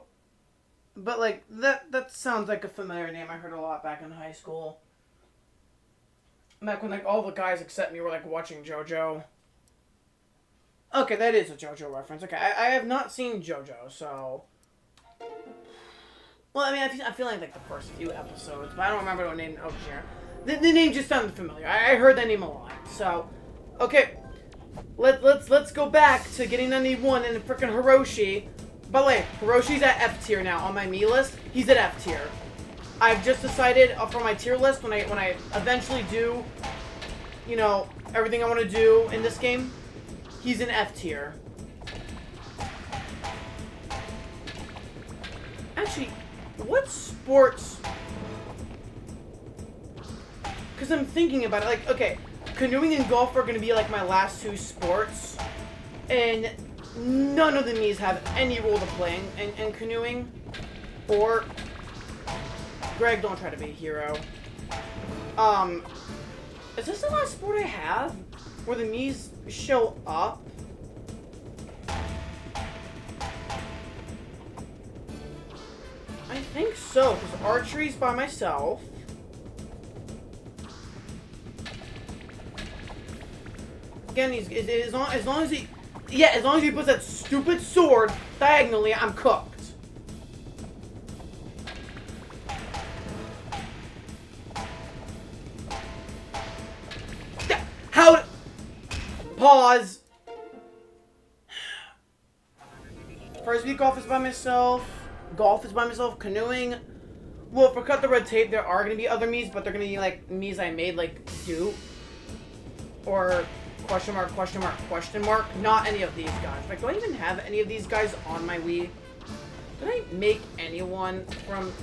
but, like, that sounds like a familiar name I heard a lot back in high school. Back when, like, all the guys except me were, like, watching JoJo. Okay, that is a JoJo reference. Okay, I have not seen JoJo, so... Well, I mean, I feel like the first few episodes, but I don't remember what name. Oh, sure. The name just sounded familiar. I heard that name a lot. So, okay, let's go back to getting 91 and freaking Hiroshi. By the way, Hiroshi's at F tier now on my me list. He's at F tier. I've just decided for my tier list when I eventually do, you know, everything I want to do in this game. He's in F tier. Actually. What sports? Because I'm thinking about it. Like, okay, canoeing and golf are going to be like my last two sports. And none of the Miis have any role to play in canoeing. Or, Greg, don't try to be a hero. Is this the last sport I have? Where the Miis show up? I think so, because archery's by myself. Again, as long as he puts that stupid sword diagonally, I'm cooked. How? Pause. First week off is by myself. Golf is by myself. Canoeing. Well, if we cut the red tape, there are going to be other Miis, but they're going to be like Miis I made, like do. Or question mark, question mark, question mark. Not any of these guys. Like, do I even have any of these guys on my Wii? Did I make anyone from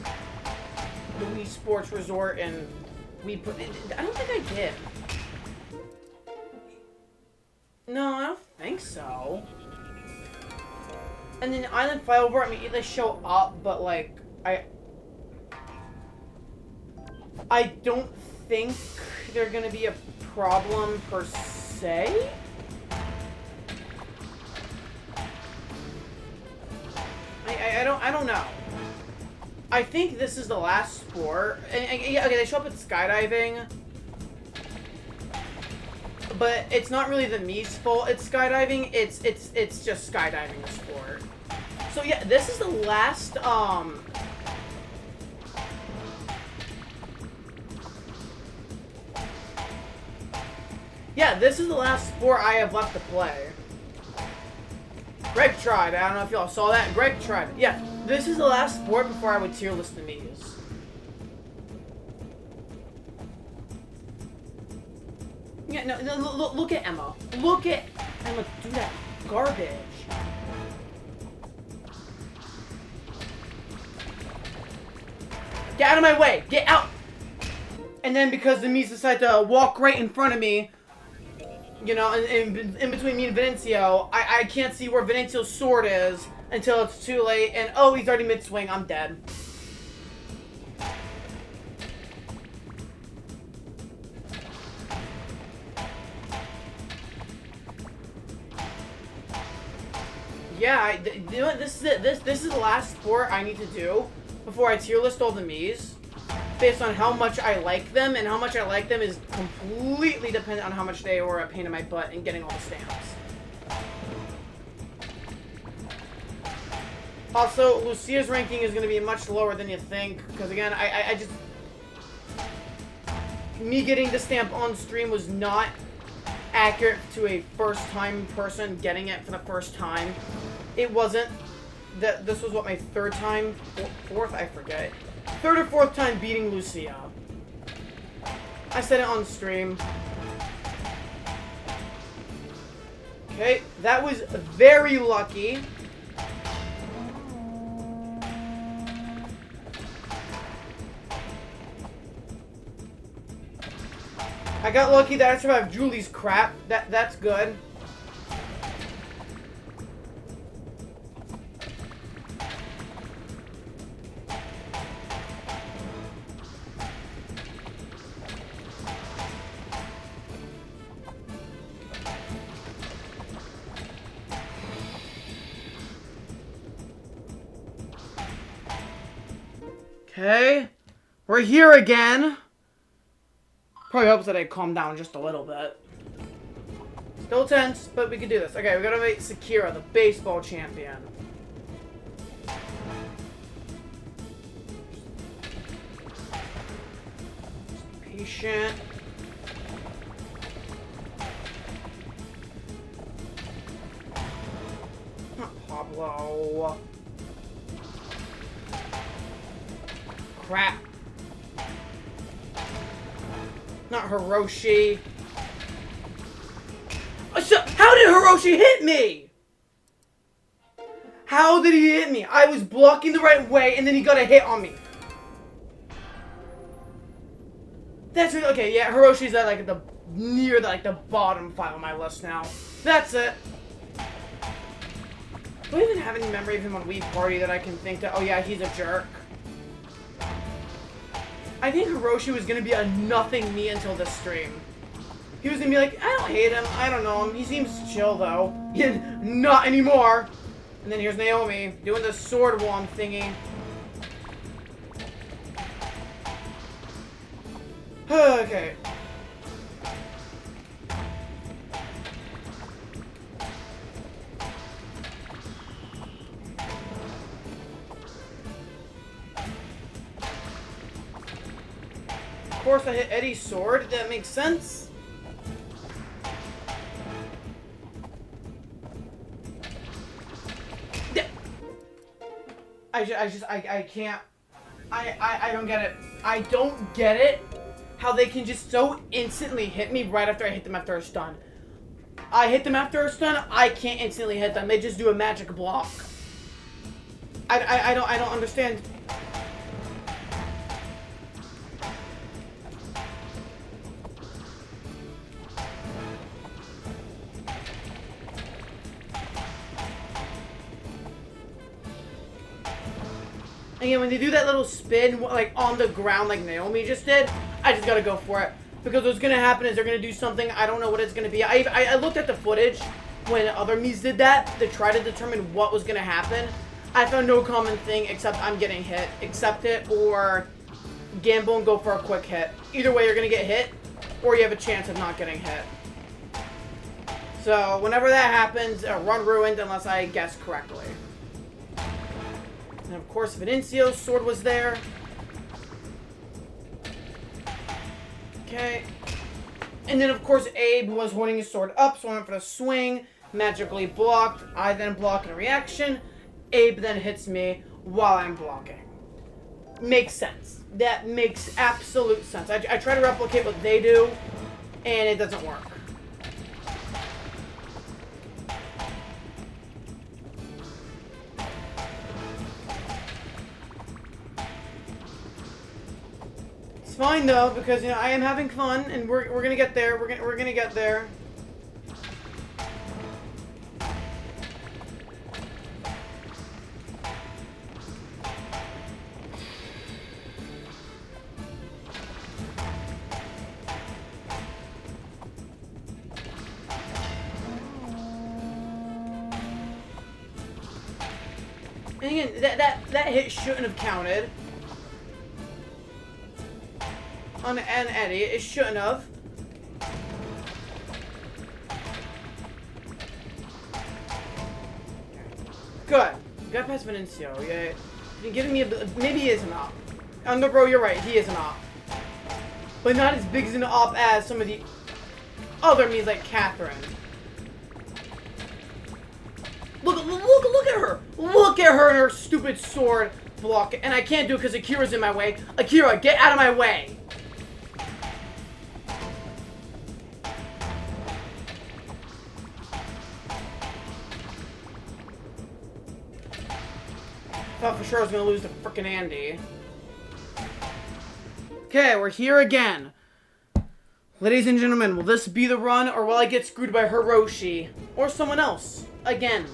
the Wii Sports Resort and Wii put? I don't think I did. No, I don't think so. And then Island Flyover, I mean, they show up, but, like, I don't think they're gonna be a problem, per se. I don't know. I think this is the last sport. And, yeah, okay, they show up at skydiving. But it's not really the Mii's fault. It's skydiving. It's just skydiving the sport. So yeah, this is the last yeah, this is the last sport I have left to play. Greg tried. I don't know if y'all saw that. Greg tried. Yeah, this is the last sport before I would tier list the Mii's. Yeah, no, look at Emma. Look at Emma do that garbage. Get out of my way! Get out! And then because the Mii's decide to walk right in front of me, you know, in between me and Venancio, I can't see where Venancio's sword is until it's too late, and oh, he's already mid-swing, I'm dead. Yeah, you know what, this is it. This is the last sport I need to do before I tier list all the Mii's, based on how much I like them, and how much I like them is completely dependent on how much they were a pain in my butt in getting all the stamps. Also, Lucia's ranking is going to be much lower than you think, because again, I just... Me getting the stamp on stream was not accurate to a first-time person getting it for the first time. It wasn't. This was, what, my third time? Fourth? I forget. Third or fourth time beating Lucia. I said it on stream. Okay, that was very lucky. I got lucky that I survived Julie's crap. That's good. Okay, we're here again. Probably hopes that I calm down just a little bit. Still tense, but we can do this. Okay, we gotta make Sakura the baseball champion. Patient. Not Pablo. Crap. Not Hiroshi. So, how did Hiroshi hit me? How did he hit me? I was blocking the right way, and then he got a hit on me. That's it. Okay, yeah, Hiroshi's at like near the bottom 5 on my list now. That's it. Do I even have any memory of him on Wii Party that I can think that? Oh yeah, he's a jerk. I think Hiroshi was gonna be a nothing me until this stream. He was gonna be like, I don't hate him, I don't know him, he seems chill though. Yeah, not anymore. And then here's Naomi doing the sword wand thingy. Okay. Of course I hit Eddie's sword, that makes sense. I can't, I don't get it. I don't get it, how they can just so instantly hit me right after I hit them after a stun. I hit them after a stun, I can't instantly hit them, they just do a magic block. I don't understand. Again, when they do that little spin, like, on the ground like Naomi just did, I just gotta go for it. Because what's gonna happen is they're gonna do something, I don't know what it's gonna be. I looked at the footage when other Mii's did that to try to determine what was gonna happen. I found no common thing except I'm getting hit. Accept it or gamble and go for a quick hit. Either way, you're going to get hit or you have a chance of not getting hit. So, whenever that happens, a run ruined unless I guess correctly. And of course, Vincio's sword was there. Okay. And then, of course, Abe was holding his sword up, so I went for the swing. Magically blocked. I then block in a reaction. Abe then hits me while I'm blocking. Makes sense. That makes absolute sense. I try to replicate what they do, and it doesn't work. It's fine though, because I am having fun, and we're gonna get there. We're gonna get there. And again, that hit shouldn't have counted. On an Eddie, it shouldn't have. Good. Got past Venancio, yeah. You're giving me maybe he is an op. No, bro, you're right, he is an op. But not as big as an op as some of the other memes like Catherine. Look at her! Look at her and her stupid sword block. And I can't do it because Akira's in my way. Akira, get out of my way! Thought for sure I was gonna lose to frickin' Andy. Okay, we're here again. Ladies and gentlemen, will this be the run or will I get screwed by Hiroshi? Or someone else? Again.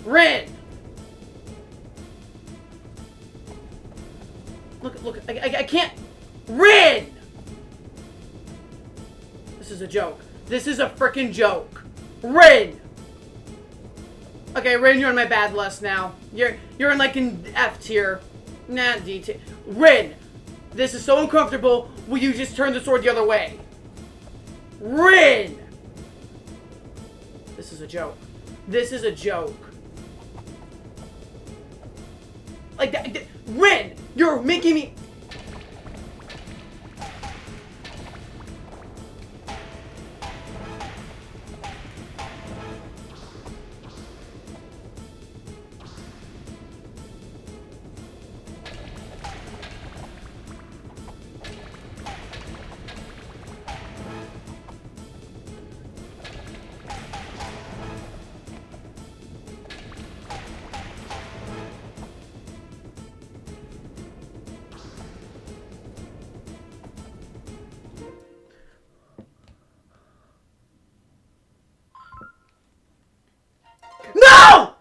Red! Look, I can't... Red! This is a joke. This is a frickin' joke. Rin! Okay, Rin, you're on my bad list now. You're in like an F tier. Nah, D tier. Rin! This is so uncomfortable. Will you just turn the sword the other way? Rin! This is a joke. This is a joke. Like that, Rin! You're making me... No!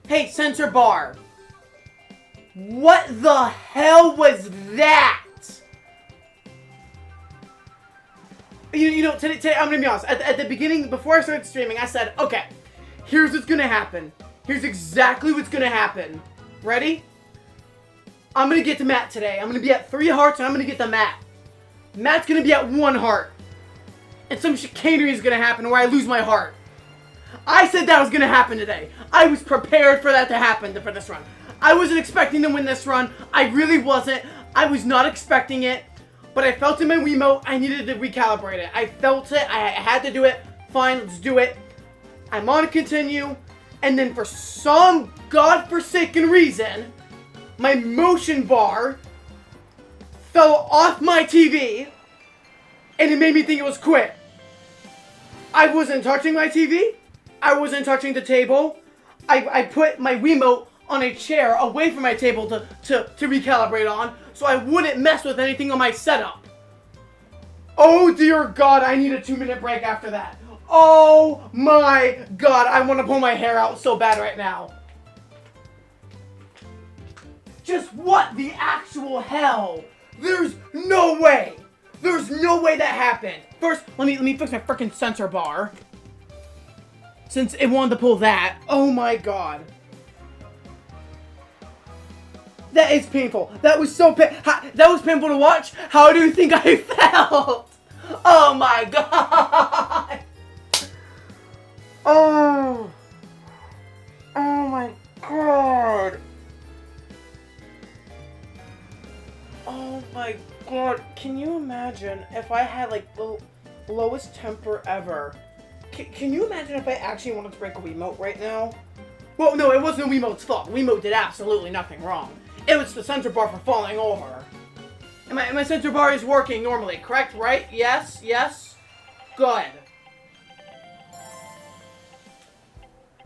Hey, censor bar. What the hell was that? You know, today I'm gonna be honest. At the beginning, before I started streaming, I said, okay, here's what's gonna happen. Here's exactly what's gonna happen. Ready? I'm gonna get to Matt today. I'm gonna be at 3 hearts and I'm gonna get to Matt. Matt's gonna be at 1 heart. And some chicanery is gonna happen where I lose my heart. I said that was gonna happen today. I was prepared for that to happen for this run. I wasn't expecting to win this run. I really wasn't. I was not expecting it. But I felt in my Wiimote, I needed to recalibrate it. I felt it, I had to do it. Fine, let's do it. I'm on continue, and then for some godforsaken reason, my motion bar fell off my TV, and it made me think it was quit. I wasn't touching my TV. I wasn't touching the table. I put my Wiimote on a chair away from my table to recalibrate on, so I wouldn't mess with anything on my setup. Oh dear God, I need a 2-minute break after that. Oh my God, I want to pull my hair out so bad right now. Just what the actual hell? There's no way. There's no way that happened. First, let me fix my freaking sensor bar. Since it wanted to pull that. Oh my God. That is painful. That was so that was painful to watch. How do you think I felt? Oh my God. Oh. Oh my God. Oh my God. Can you imagine if I had like the lowest temper ever? Can you imagine if I actually wanted to break a Wiimote right now? Well, no, it wasn't Wiimote's fault. Wiimote did absolutely nothing wrong. It was the sensor bar for falling over. And my sensor bar is working normally, correct? Right? Yes? Yes? Good.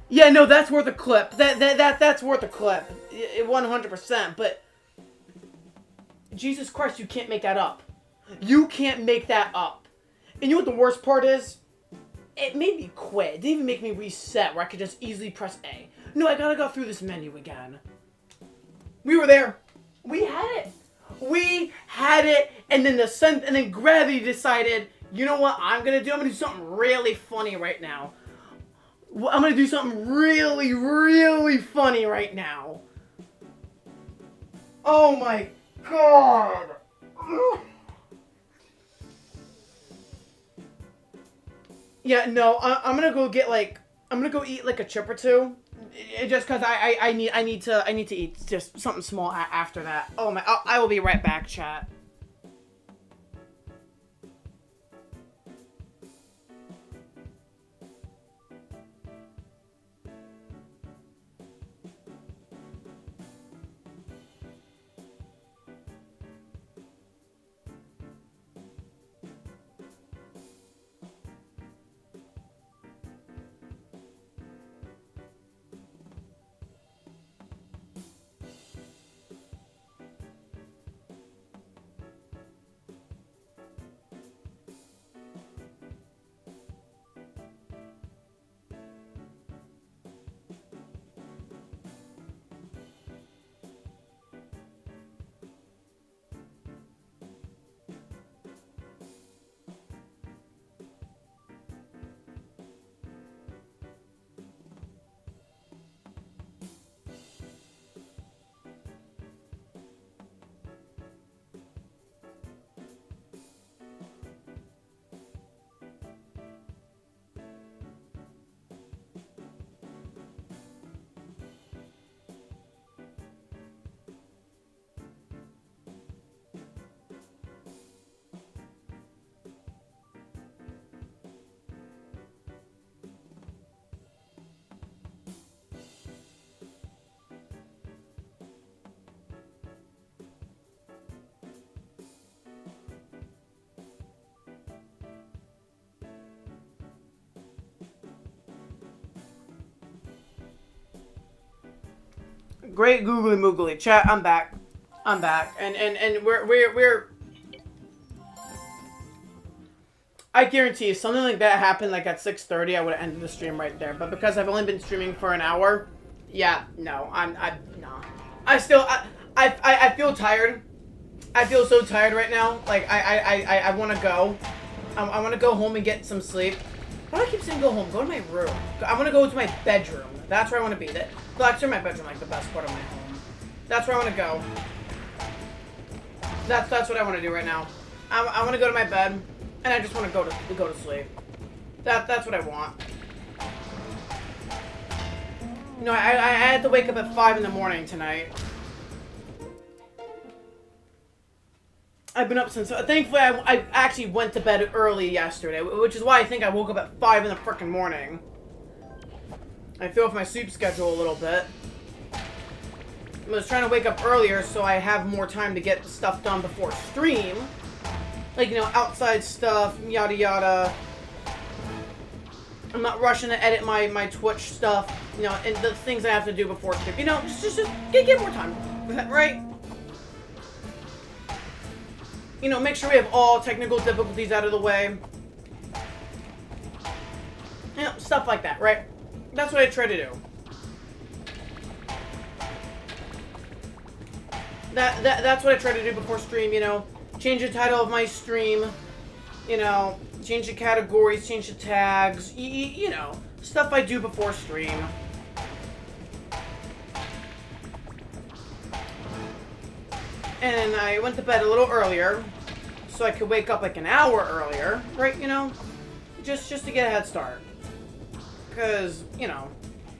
Yeah, no, that's worth a clip. That's worth a clip. 100%. But Jesus Christ, you can't make that up. You can't make that up. And you know what the worst part is? It made me quit. It didn't even make me reset where I could just easily press A. No, I gotta go through this menu again. We were there. We had it. We had it, and then gravity decided, you know what I'm gonna do? I'm gonna do something really funny right now. I'm gonna do something really, really funny right now. Oh my God. Yeah, no, I'm gonna go get I'm gonna go eat like a chip or two, just cause I need to eat just something small after that. Oh my, I will be right back, chat. Great googly moogly chat. I'm back. I'm back, and we're. I guarantee you, something like that happened like at 6:30, I would have ended the stream right there. But because I've only been streaming for an hour, yeah, no, no. I feel tired. I feel so tired right now. Like I want to go. I want to go home and get some sleep. Why do I keep saying go home? Go to my room. I want to go to my bedroom. That's where I want to be. Well, actually, my bedroom like the best part of my home. That's where I want to go. That's what I want to do right now. I want to go to my bed, and I just want to go to sleep. That's what I want. You know, I had to wake up at 5 in the morning tonight. I've been up since. Thankfully, I actually went to bed early yesterday, which is why I think I woke up at 5 in the frickin' morning. I threw off my sleep schedule a little bit. I was trying to wake up earlier so I have more time to get stuff done before stream. Like, you know, outside stuff, yada yada. I'm not rushing to edit my Twitch stuff, you know, and the things I have to do before stream. You know, just get more time, right? You know, make sure we have all technical difficulties out of the way. You know, stuff like that, right? That's what I try to do. That's what I try to do before stream, you know. Change the title of my stream, you know, change the categories, change the tags, you know, stuff I do before stream. And I went to bed a little earlier, so I could wake up like an hour earlier, right, you know, just to get a head start. Because, you know,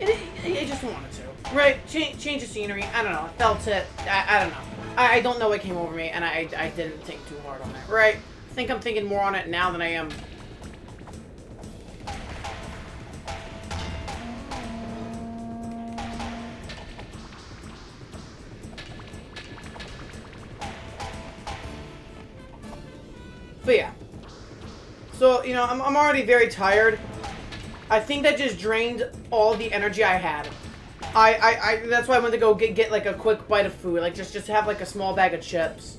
I just wanted to, right? Change the scenery, I don't know, I felt it, I don't know. I don't know what came over me, and I didn't think too hard on it, right? I think I'm thinking more on it now than I am. But yeah. So, you know, I'm already very tired. I think that just drained all the energy I had. That's why I went to go get like a quick bite of food. Like, just have like a small bag of chips.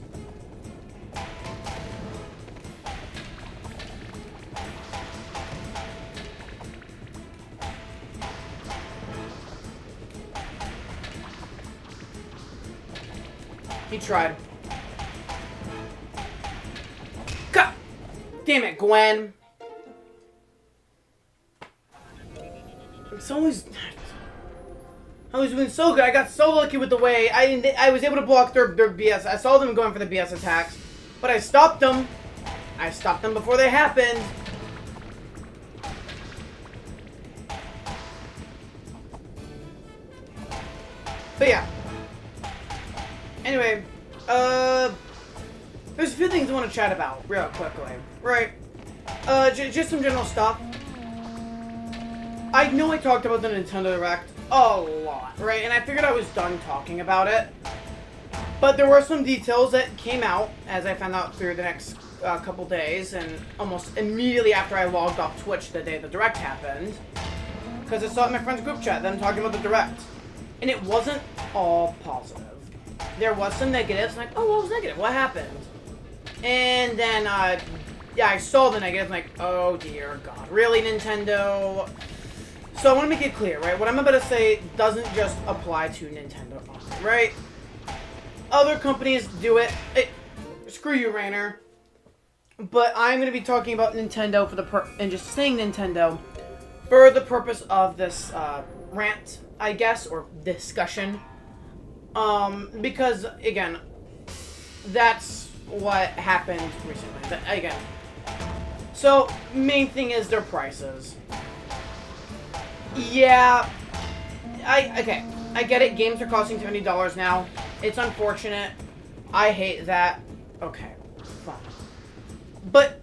He tried. God damn it, Gwen. I was doing so good. I got so lucky with the way I was able to block their BS. I saw them going for the BS attacks, but I stopped them. I stopped them before they happened. But yeah. Anyway, there's a few things I want to chat about real quickly, right? Just some general stuff. I know I talked about the Nintendo Direct a lot, right? And I figured I was done talking about it. But there were some details that came out, as I found out through the next couple days, and almost immediately after I logged off Twitch the day the Direct happened. Because I saw it in my friend's group chat, them talking about the Direct. And it wasn't all positive. There was some negatives, like, oh, what was negative? What happened? And then, yeah, I saw the negatives, like, oh dear God, really, Nintendo? So I want to make it clear, right? What I'm about to say doesn't just apply to Nintendo, right? Other companies do it. Screw you, Rainer. But I'm going to be talking about Nintendo and just saying Nintendo for the purpose of this rant, I guess, or discussion. Because again, that's what happened recently. Again, so main thing is their prices. Yeah, okay, I get it. Games are costing $70 now. It's unfortunate. I hate that. Okay, fine. But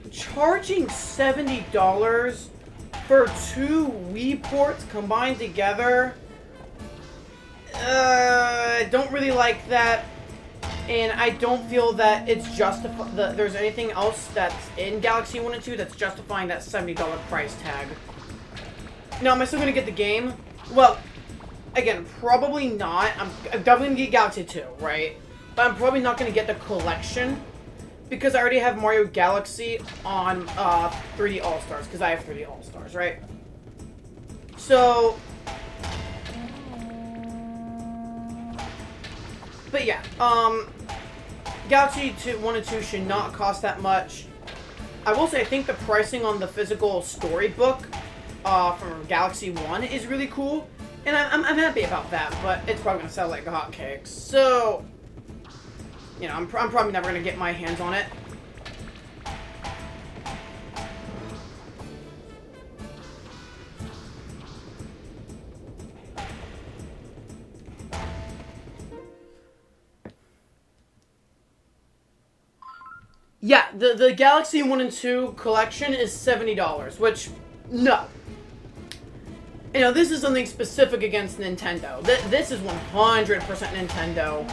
charging $70 for 2 Wii ports combined together, I don't really like that. And I don't feel that it's there's anything else that's in Galaxy 1 and 2 that's justifying that $70 price tag. Now, am I still going to get the game? Well, again, probably not. I'm definitely going to get Galaxy 2, right? But I'm probably not going to get the collection because I already have Mario Galaxy on 3D All-Stars because I have 3D All-Stars, right? So, but yeah, Galaxy 1 and 2 should not cost that much. I will say I think the pricing on the physical storybook from Galaxy 1 is really cool, and I'm happy about that, but it's probably going to sell like hotcakes, so, you know, I'm probably never going to get my hands on it. Yeah, the Galaxy 1 and 2 collection is $70, which, no. You know, this is something specific against Nintendo. This is 100% Nintendo.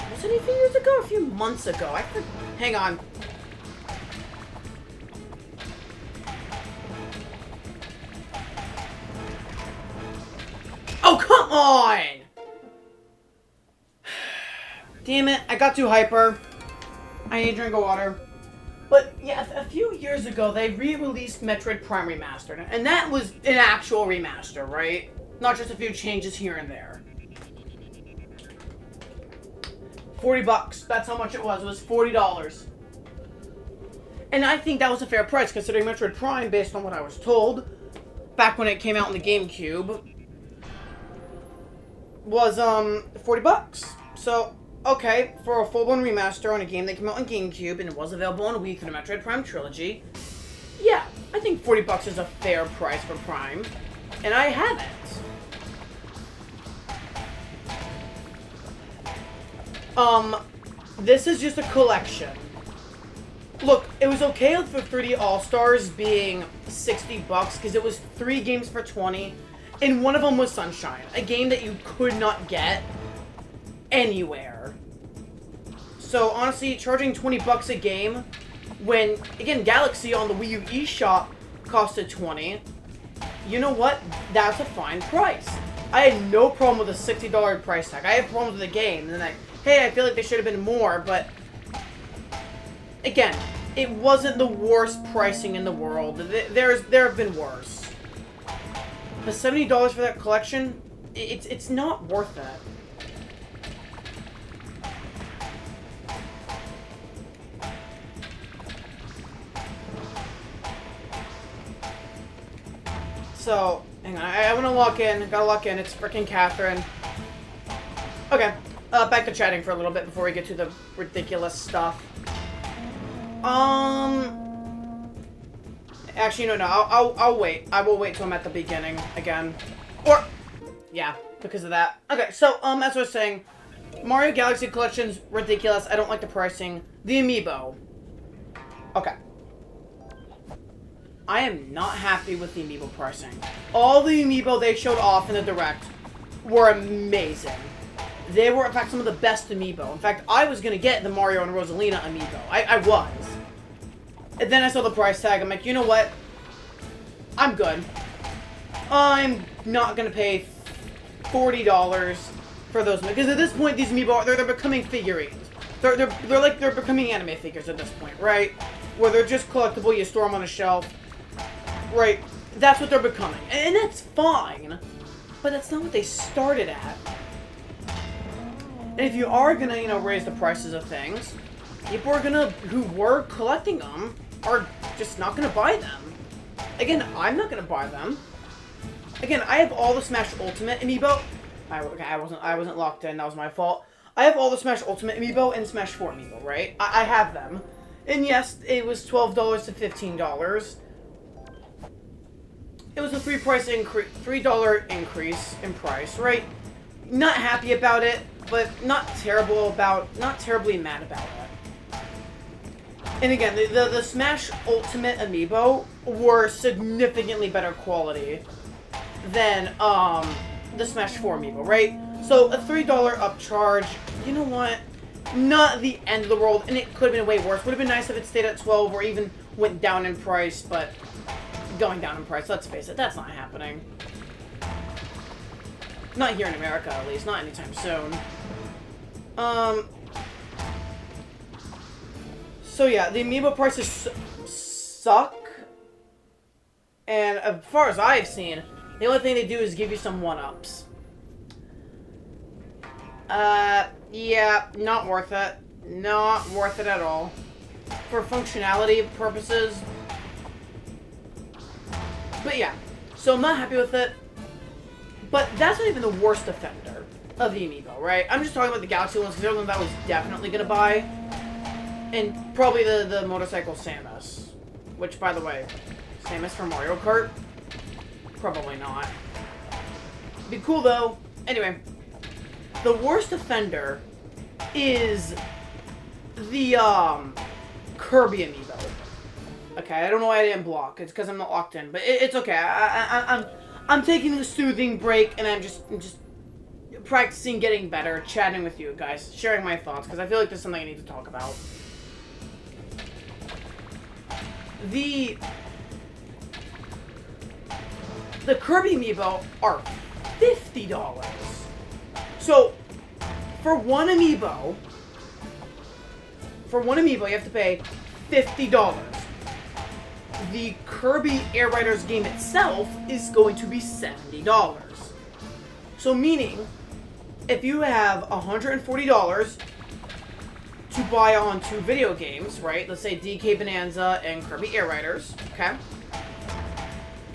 Was it a few years ago? A few months ago? Hang on. Oh, come on! Damn it, I got too hyper. I need a drink of water. But, yeah, a few years ago, they re-released Metroid Prime Remastered. And that was an actual remaster, right? Not just a few changes here and there. $40. That's how much it was. It was $40. And I think that was a fair price, considering Metroid Prime, based on what I was told, back when it came out in the GameCube, was, $40. So, okay, for a full-blown remaster on a game that came out on GameCube and it was available on Wii through the Metroid Prime trilogy, yeah, I think $40 is a fair price for Prime, and I have it. This is just a collection. Look, it was okay for 3D All-Stars being $60 because it was 3 games for $20, and one of them was Sunshine, a game that you could not get anywhere. So honestly, charging $20 a game when, again, Galaxy on the Wii U eShop costed $20, you know what? That's a fine price. I had no problem with a $60 price tag. I had problems with the game, and hey, I feel like they should have been more, but again, it wasn't the worst pricing in the world. There have been worse. But $70 for that collection, it's not worth it. So, hang on, I want to lock in. Gotta lock in. It's freaking Catherine. Okay, back to chatting for a little bit before we get to the ridiculous stuff. Actually, no, I'll wait. I will wait till I'm at the beginning again. Or, yeah, because of that. Okay, so, as I was saying, Mario Galaxy Collection's ridiculous. I don't like the pricing. The Amiibo. Okay. I am not happy with the Amiibo pricing. All the Amiibo they showed off in the Direct were amazing. They were, in fact, some of the best Amiibo. In fact, I was going to get the Mario and Rosalina Amiibo. I was. And then I saw the price tag. I'm like, you know what? I'm good. I'm not going to pay $40 for those. Because at this point, these Amiibo, they're becoming figurines. They're becoming anime figures at this point, right? Where they're just collectible, you store them on a shelf. Right, that's what they're becoming. And that's fine. But that's not what they started at. And if you are gonna, you know, raise the prices of things, people who were collecting them are just not gonna buy them. Again, I'm not gonna buy them. Again, I have all the Smash Ultimate Amiibo. Okay, I wasn't locked in, that was my fault. I have all the Smash Ultimate Amiibo and Smash 4 Amiibo, right? I have them. And yes, it was $12 to $15. It was a $3 increase in price, right? Not happy about it, but not terribly mad about it. And again, the Smash Ultimate Amiibo were significantly better quality than the Smash 4 Amiibo, right? So a $3 upcharge, you know what? Not the end of the world, and it could have been way worse. Would have been nice if it stayed at 12 or even went down in price, but going down in price, let's face it, that's not happening. Not here in America, at least. Not anytime soon. So yeah, the Amiibo prices suck. And as far as I've seen, the only thing they do is give you some one-ups. Yeah, not worth it. Not worth it at all. For functionality purposes. But yeah, so I'm not happy with it. But that's not even the worst offender of the Amiibo, right? I'm just talking about the Galaxy ones, because they're the ones that I was definitely going to buy. And probably the motorcycle Samus. Which, by the way, Samus for Mario Kart? Probably not. Be cool, though. Anyway, the worst offender is the Kirby Amiibo. Okay, I don't know why I didn't block. It's because I'm not locked in, but it's okay. I'm taking the soothing break, and I'm just practicing getting better, chatting with you guys, sharing my thoughts, because I feel like there's something I need to talk about. The Kirby amiibo are $50. So, for one amiibo, you have to pay $50. The Kirby Air Riders game itself is going to be $70. So meaning, if you have $140 to buy on 2 video games, right? Let's say DK Bonanza and Kirby Air Riders, okay?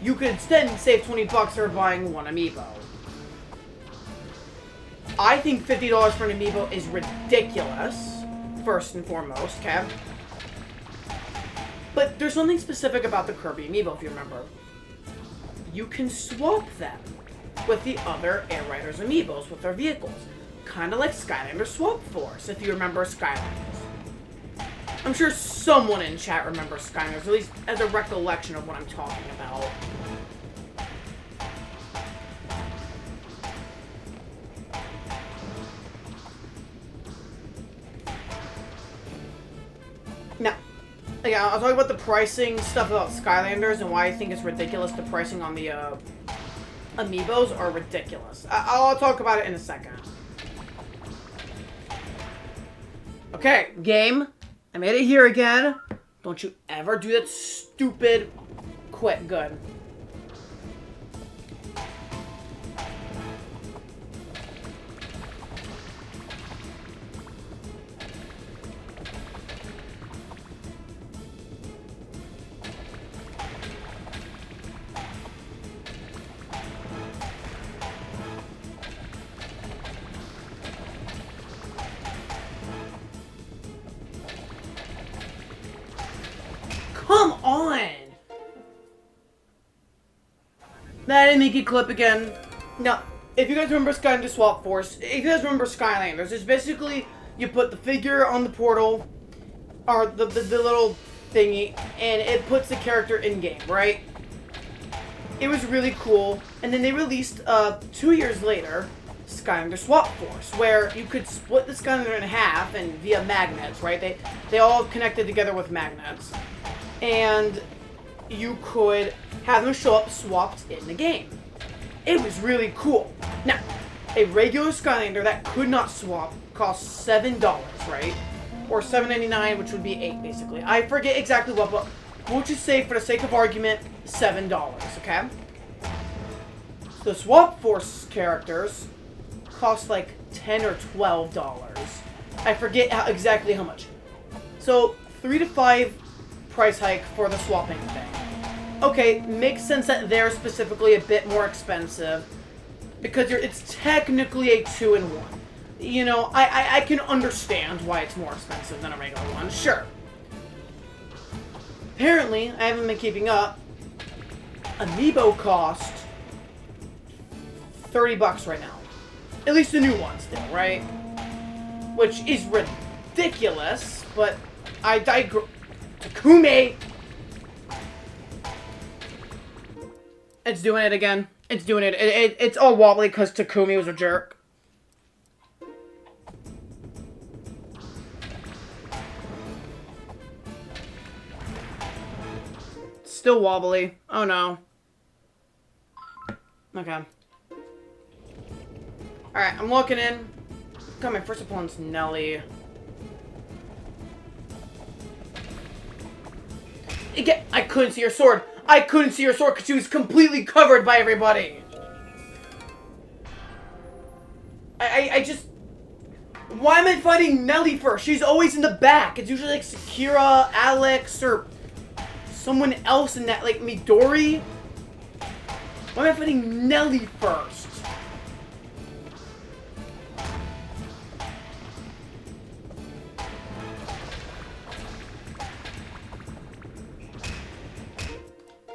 You could instead save $20 for buying one amiibo. I think $50 for an amiibo is ridiculous, first and foremost, okay? But there's something specific about the Kirby amiibo, if you remember. You can swap them with the other Air Riders amiibos with their vehicles. Kind of like Skylander Swap Force, if you remember Skylanders. I'm sure someone in chat remembers Skylanders, at least as a recollection of what I'm talking about. Now, yeah, I'll talk about the pricing stuff about Skylanders and why I think it's ridiculous. The pricing on the amiibos are ridiculous. I'll talk about it in a second. Okay, game. I made it here again. Don't you ever do that stupid quit. Good. Come on! That didn't make it clip again. Now, if you guys remember Skylander Swap Force, if you guys remember Skylanders, it's basically you put the figure on the portal, or the little thingy, and it puts the character in-game, right? It was really cool. And then they released, 2 years later, Skylander Swap Force, where you could split the Skylander in half and via magnets, right? They all connected together with magnets. And you could have them show up swapped in the game. It was really cool. Now, a regular Skylander that could not swap costs $7, right? Or $7.99, which would be $8, basically. I forget exactly what, but we'll just say, for the sake of argument, $7, okay? The Swap Force characters cost like $10 or $12. I forget exactly how much. So, 3 to 5 price hike for the swapping thing. Okay, makes sense that they're specifically a bit more expensive because it's technically a 2-in-1. You know, I can understand why it's more expensive than a regular one, sure. Apparently, I haven't been keeping up. Amiibo cost $30 right now. At least the new ones still, right? Which is ridiculous, but I digress. Takumi! It's doing it again. It's doing it. It's all wobbly because Takumi was a jerk. Still wobbly. Oh no. Okay. Alright, I'm looking in. Got my first opponent's Nelly. I couldn't see her sword. I couldn't see her sword because she was completely covered by everybody. I just... Why am I fighting Nelly first? She's always in the back. It's usually like Sakura, Alex, or someone else in that, like Midori. Why am I fighting Nelly first?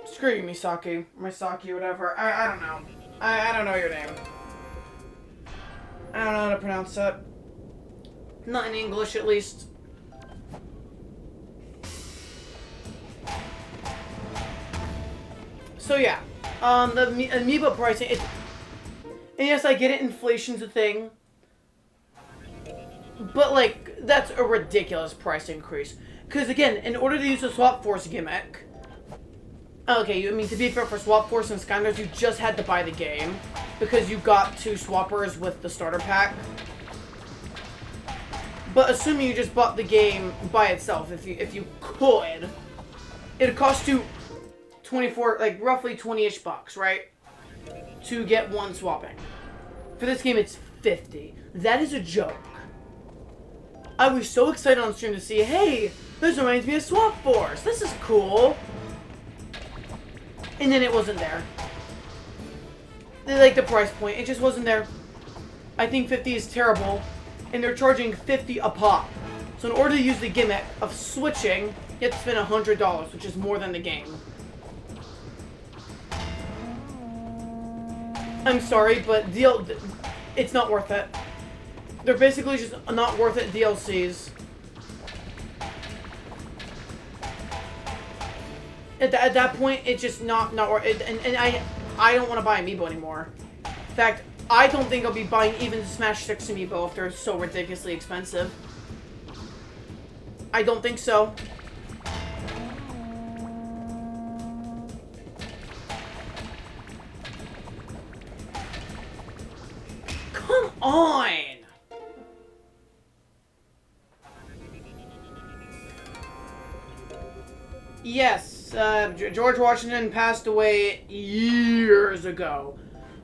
Screw you, Misaki, whatever. I don't know. I don't know your name. I don't know how to pronounce it. Not in English, at least. So yeah, the amiibo pricing. And yes, I get it. Inflation's a thing, but like that's a ridiculous price increase. Because again, in order to use the Swap Force gimmick, okay, I mean to be fair, for Swap Force and Skylanders, you just had to buy the game because you got 2 swappers with the starter pack. But assuming you just bought the game by itself, if you could, it'd cost you 24, like roughly 20-ish bucks, right? To get 1 swapping. For this game, it's 50. That is a joke. I was so excited on stream to see, hey, this reminds me of Swap Force. This is cool. And then it wasn't there. Like the price point, it just wasn't there. I think 50 is terrible. And they're charging 50 a pop. So in order to use the gimmick of switching, you have to spend $100, which is more than the game. I'm sorry, but it's not worth it. They're basically just not worth it DLCs. At that point, it's just not worth it. And I don't want to buy Amiibo anymore. In fact, I don't think I'll be buying even the Smash 6 Amiibo if they're so ridiculously expensive. I don't think so. Come on! Yes, George Washington passed away years ago.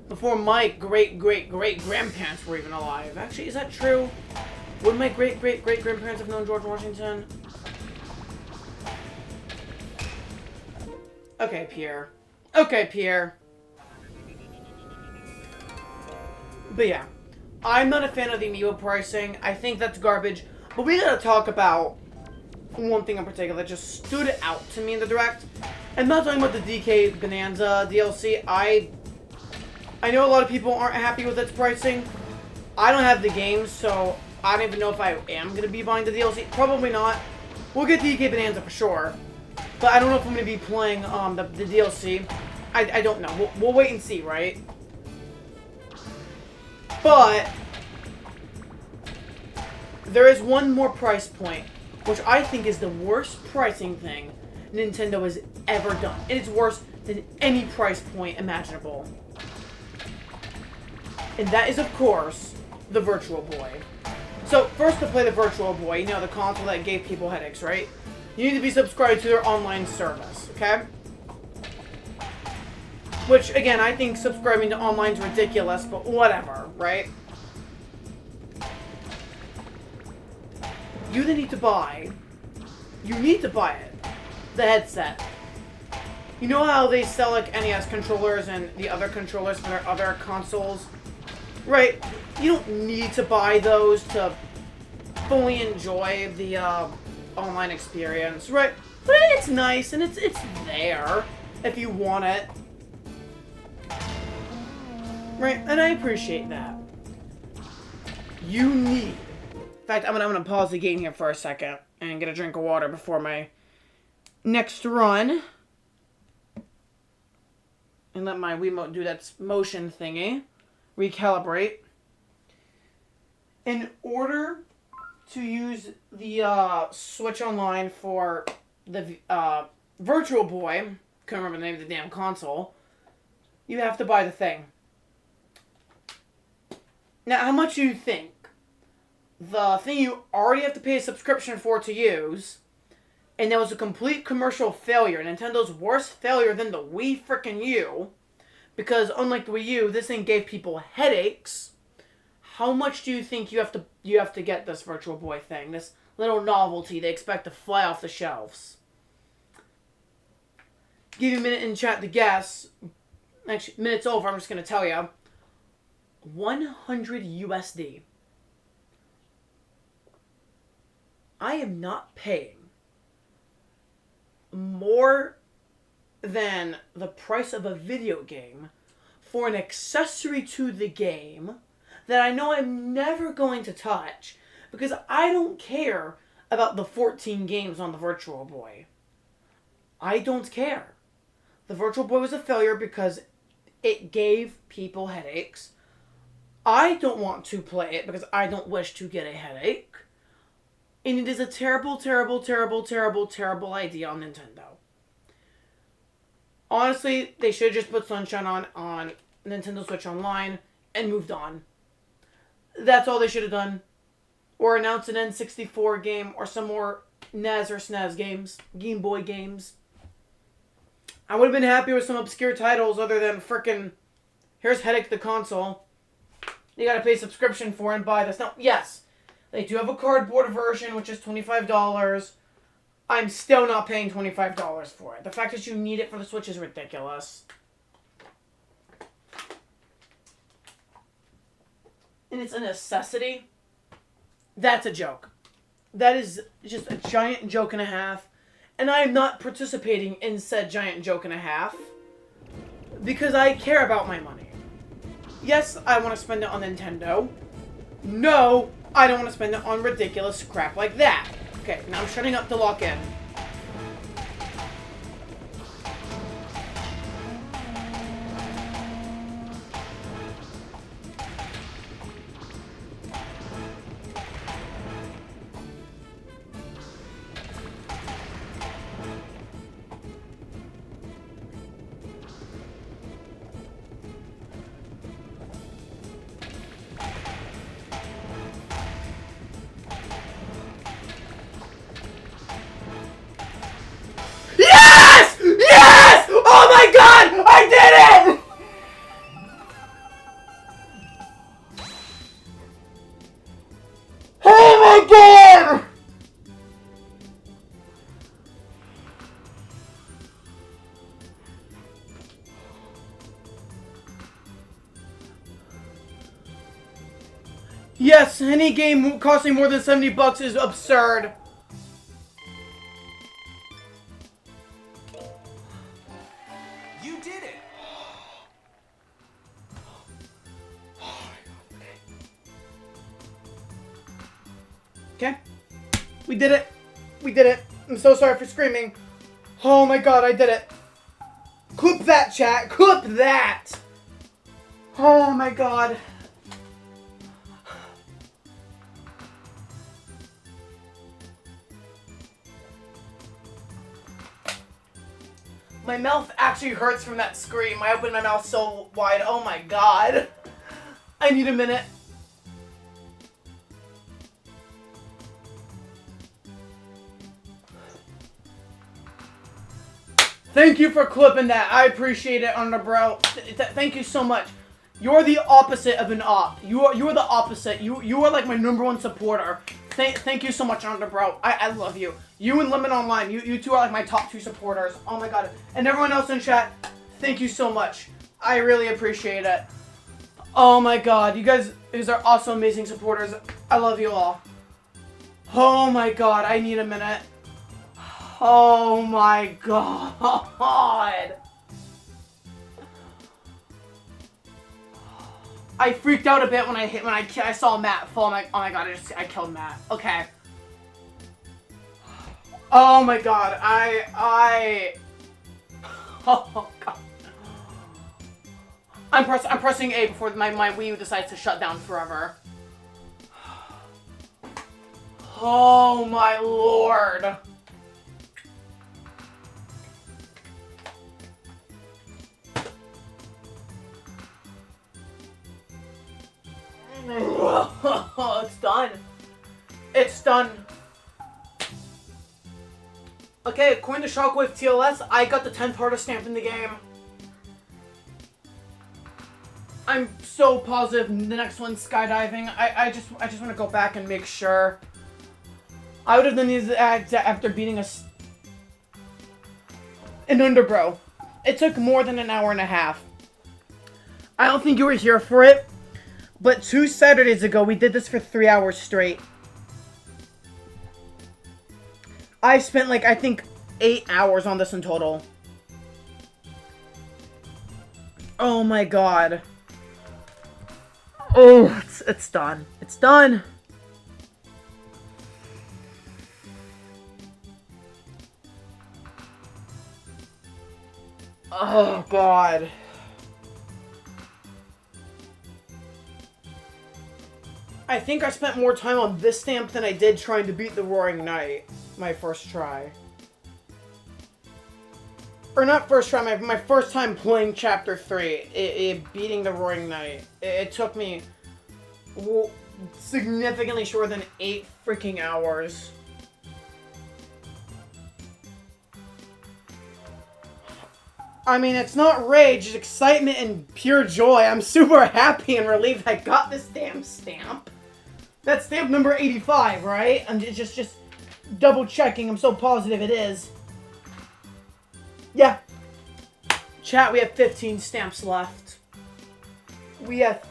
Before my great-great-great-grandparents were even alive. Actually, is that true? Would my great-great-great-grandparents have known George Washington? Okay, Pierre. Okay, Pierre. But yeah. I'm not a fan of the Amiibo pricing. I think that's garbage. But we gotta talk about one thing in particular that just stood out to me in the Direct. I'm not talking about the DK Bonanza DLC. I know a lot of people aren't happy with its pricing. I don't have the game, so I don't even know if I am going to be buying the DLC. Probably not. We'll get DK Bonanza for sure. But I don't know if I'm going to be playing the DLC. I don't know. We'll wait and see, right? But there is one more price point, which I think is the worst pricing thing Nintendo has ever done. It is worse than any price point imaginable. And that is, of course, the Virtual Boy. So, first to play the Virtual Boy, you know, the console that gave people headaches, right? You need to be subscribed to their online service, okay? Which, again, I think subscribing to online is ridiculous, but whatever, right? You need to buy it, the headset. You know how they sell, like, NES controllers and the other controllers for their other consoles? Right, you don't need to buy those to fully enjoy the online experience, right? But it's nice and it's there if you want it, right? And I appreciate that. You need. In fact, I'm gonna pause the game here for a second and get a drink of water before my next run, and let my Wiimote do that motion thingy. Recalibrate. In order to use the Switch Online for the Virtual Boy, couldn't remember the name of the damn console, you have to buy the thing. Now, how much do you think the thing you already have to pay a subscription for to use, and that was a complete commercial failure, Nintendo's worst failure than the Wii frickin' U, because unlike the Wii U, this thing gave people headaches. How much do you think you have to get this Virtual Boy thing? This little novelty they expect to fly off the shelves. Give you a minute in chat to guess. Actually, minute's over, I'm just going to tell you. 100 USD. I am not paying more than the price of a video game for an accessory to the game that I know I'm never going to touch because I don't care about the 14 games on the Virtual Boy. I don't care. The Virtual Boy was a failure because it gave people headaches. I don't want to play it because I don't wish to get a headache. And it is a terrible, terrible, terrible, terrible, terrible idea on Nintendo. Honestly, they should have just put Sunshine on Nintendo Switch Online and moved on. That's all they should have done. Or announce an N64 game or some more NES or SNES games. Game Boy games. I would have been happy with some obscure titles other than frickin' here's Headache the console. You gotta pay subscription for and buy this. Now, yes, they do have a cardboard version, which is $25. I'm still not paying $25 for it. The fact that you need it for the Switch is ridiculous. And it's a necessity. That's a joke. That is just a giant joke and a half. And I am not participating in said giant joke and a half. Because I care about my money. Yes, I want to spend it on Nintendo. No, I don't want to spend it on ridiculous crap like that. Okay, now I'm shutting up to lock in. Yes! Yes! Oh my god! I did it! Oh my god! Yes, any game costing more than $70 is absurd. Okay. We did it. We did it. I'm so sorry for screaming. Oh my god, I did it. Clip that, chat. Clip that. Oh my god. My mouth actually hurts from that scream. I opened my mouth so wide. Oh my god. I need a minute. Thank you for clipping that. I appreciate it, Underbrow. Thank you so much. You're the opposite of an op. You are the opposite. You are like my #1 supporter. Thank you so much, Underbrow. I love you. You and Lemon Online. You two are like my top 2 supporters. Oh my god. And everyone else in chat, thank you so much. I really appreciate it. Oh my god. You guys are also amazing supporters. I love you all. Oh my god. I need a minute. Oh my god. I freaked out a bit when I saw Matt fall. I'm like, oh my god, I killed Matt. Okay. Oh my god, oh god. I'm pressing A before my Wii U decides to shut down forever. Oh my lord. It's done. It's done. Okay, according to Shockwave TLS, I got the 10th hardest stamp in the game. I'm so positive the next one's skydiving. I just want to go back and make sure. I would have done these after beating an Underbro. It took more than an hour and a half. I don't think you were here for it. But 2 Saturdays ago, we did this for 3 hours straight. I spent, like, I think 8 hours on this in total. Oh my god. Oh, it's done. It's done. Oh, God. I think I spent more time on this stamp than I did trying to beat the Roaring Knight. My first try. Or not first try, my first time playing Chapter 3. Beating the Roaring Knight. It took me significantly shorter than 8 freaking hours. I mean, it's not rage, it's excitement and pure joy. I'm super happy and relieved I got this damn stamp. That's stamp number 85, right? I'm just double checking. I'm so positive it is. Yeah. Chat, we have 15 stamps left. We have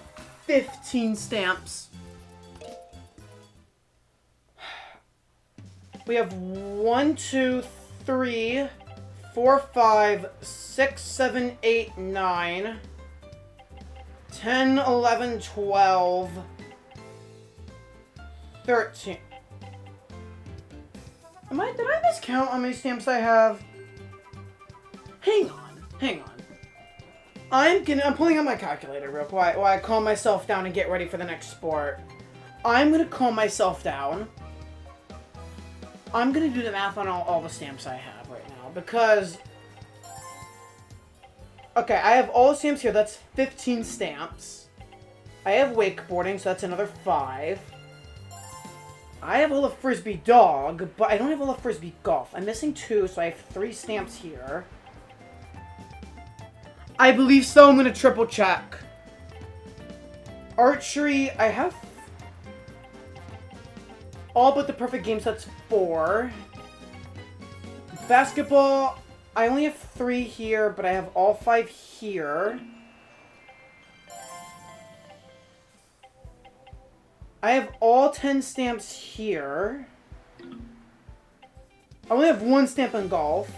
15 stamps. We have 1, 2, 3, 4, 5, 6, 7, 8, 9, 10, 11, 12, 13. Did I miscount how many stamps I have? Hang on. I'm pulling out my calculator real quick while I calm myself down and get ready for the next sport. I'm gonna calm myself down. I'm gonna do the math on all the stamps I have right now because... Okay, I have all the stamps here. That's 15 stamps. I have wakeboarding, so that's another 5. I have all the Frisbee dog, but I don't have all the Frisbee golf. I'm missing 2, so I have 3 stamps here. I believe so. I'm going to triple check. Archery, I have all but the perfect game, so that's 4. Basketball, I only have 3 here, but I have all 5 here. I have all 10 stamps here. I only have 1 stamp in golf.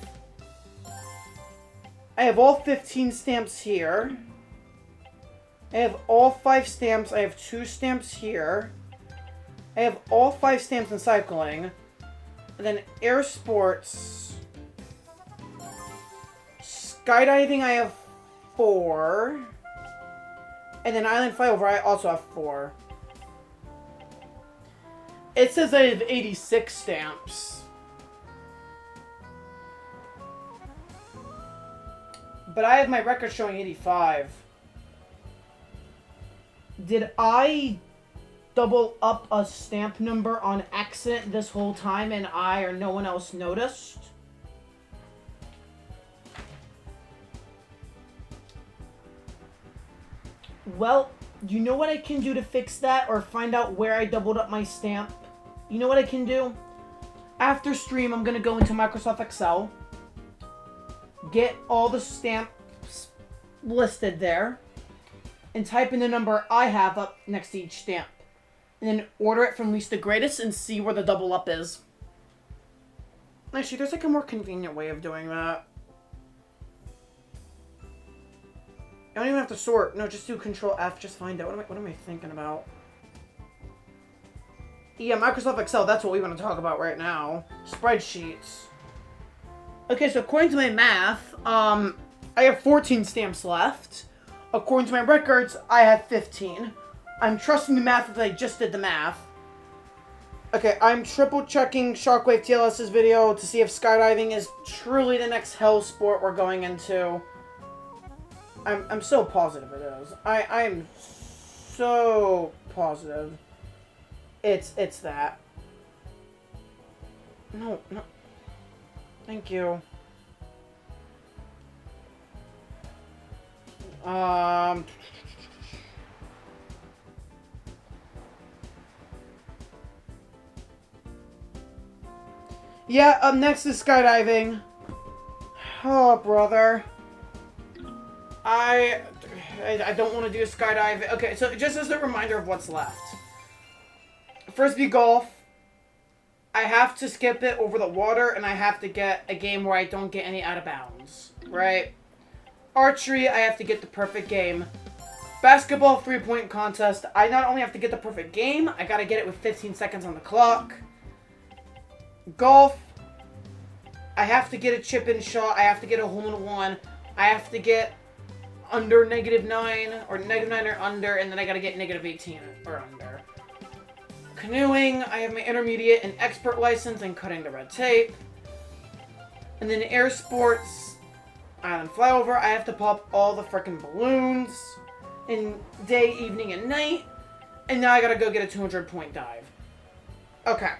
I have all 15 stamps here. I have all 5 stamps. I have 2 stamps here. I have all 5 stamps in cycling. And then air sports. Skydiving, I have 4. And then island flyover, I also have 4. It says I have 86 stamps. But I have my record showing 85. Did I double up a stamp number on accident this whole time and I or no one else noticed? Well, you know what I can do to fix that or find out where I doubled up my stamp? You know what I can do? After stream, I'm going to go into Microsoft Excel. Get all the stamps listed there. And type in the number I have up next to each stamp. And then order it from least to greatest and see where the double up is. Actually, there's like a more convenient way of doing that. I don't even have to sort. No, just do Control F. Just find out. What am I thinking about? Yeah, Microsoft Excel. That's what we want to talk about right now. Spreadsheets. Okay, so according to my math, I have 14 stamps left. According to my records, I have 15. I'm trusting the math that I just did the math. Okay, I'm triple checking Shockwave TLS's video to see if skydiving is truly the next hell sport we're going into. I'm so positive it is. I am so positive. It's that. No. Thank you. Yeah, up next is skydiving. Oh, brother. I don't want to do skydiving. Okay, so just as a reminder of what's left. Frisbee golf. I have to skip it over the water, and I have to get a game where I don't get any out of bounds. Right? Archery, I have to get the perfect game. Basketball 3-point contest. I not only have to get the perfect game, I gotta get it with 15 seconds on the clock. Golf. I have to get a chip-in shot. I have to get a hole-in-one. I have to get under -9 or -9 or under, and then I gotta get -18 or under. Canoeing, I have my intermediate and expert license in cutting the red tape. And then air sports, island flyover, I have to pop all the frickin' balloons in day, evening, and night. And now I gotta go get a 200-point dive. Okay.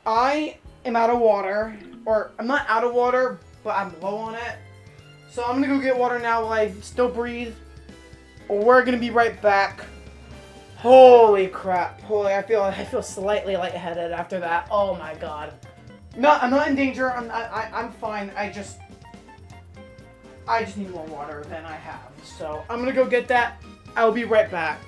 I am out of water. Or, I'm not out of water, but I'm low on it. So I'm gonna go get water now while I still breathe. We're gonna be right back. Holy crap. Holy, I feel slightly lightheaded after that. Oh my god. No, I'm not in danger. I'm fine. I just need more water than I have. So I'm gonna go get that. I'll be right back.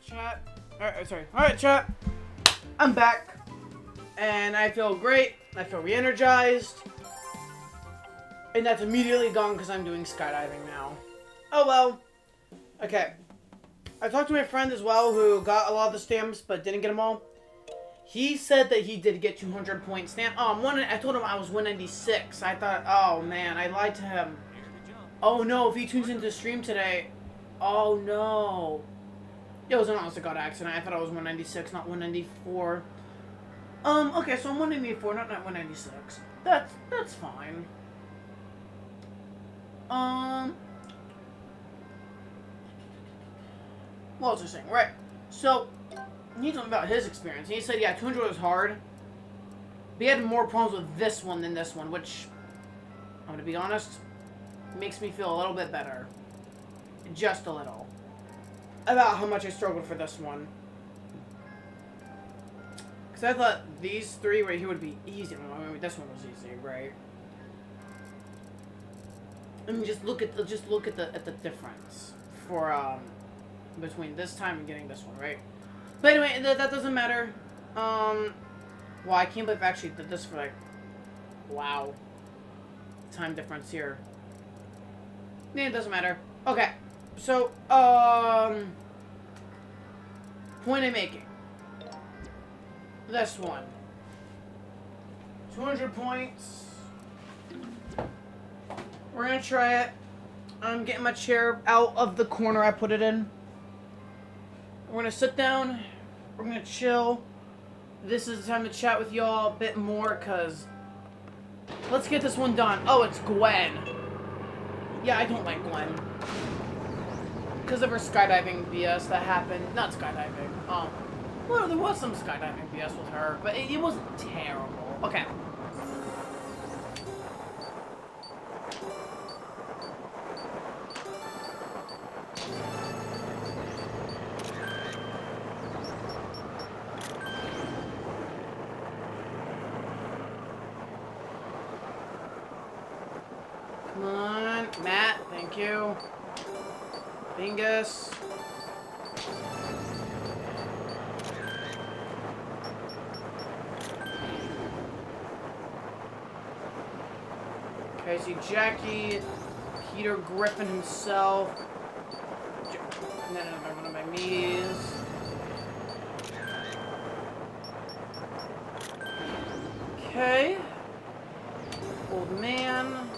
Chat. Alright, chat. I'm back. And I feel great. I feel re-energized. And that's immediately gone because I'm doing skydiving now. Oh well. Okay. I talked to my friend as well who got a lot of the stamps but didn't get them all. He said that he did get 200-point stamp. Oh, I told him I was 196. I thought, oh man, I lied to him. Oh no, if he tunes into the stream today. Oh no. It was an honest to God accident. I thought I was 196, not 194. Okay, so I'm 194, not 196. That's fine. What was I saying? Right. So, he told me about his experience. He said, yeah, 200 was hard. But he had more problems with this one than this one, which, I'm gonna be honest, makes me feel a little bit better. Just a little. About how much I struggled for this one. Because I thought these three right here would be easy. I mean, this one was easy, right? And just look at the difference for between this time and getting this one, right? But anyway, that doesn't matter. Well, I can't believe I actually did this for like, wow, time difference here. Yeah, it doesn't matter. Okay, so point I'm making. This one. 200 points. We're gonna try it. I'm getting my chair out of the corner I put it in. We're gonna sit down. We're gonna chill. This is the time to chat with y'all a bit more, cause let's get this one done. Oh, it's Gwen. Yeah, I don't like Gwen. Because of her skydiving BS that happened. Not skydiving. Well, there was some skydiving BS with her, but it wasn't terrible. Okay. Come on, Matt, thank you. Bingus. Okay, see Jackie, Peter Griffin himself, and then another one of my Mies. Okay. Old man.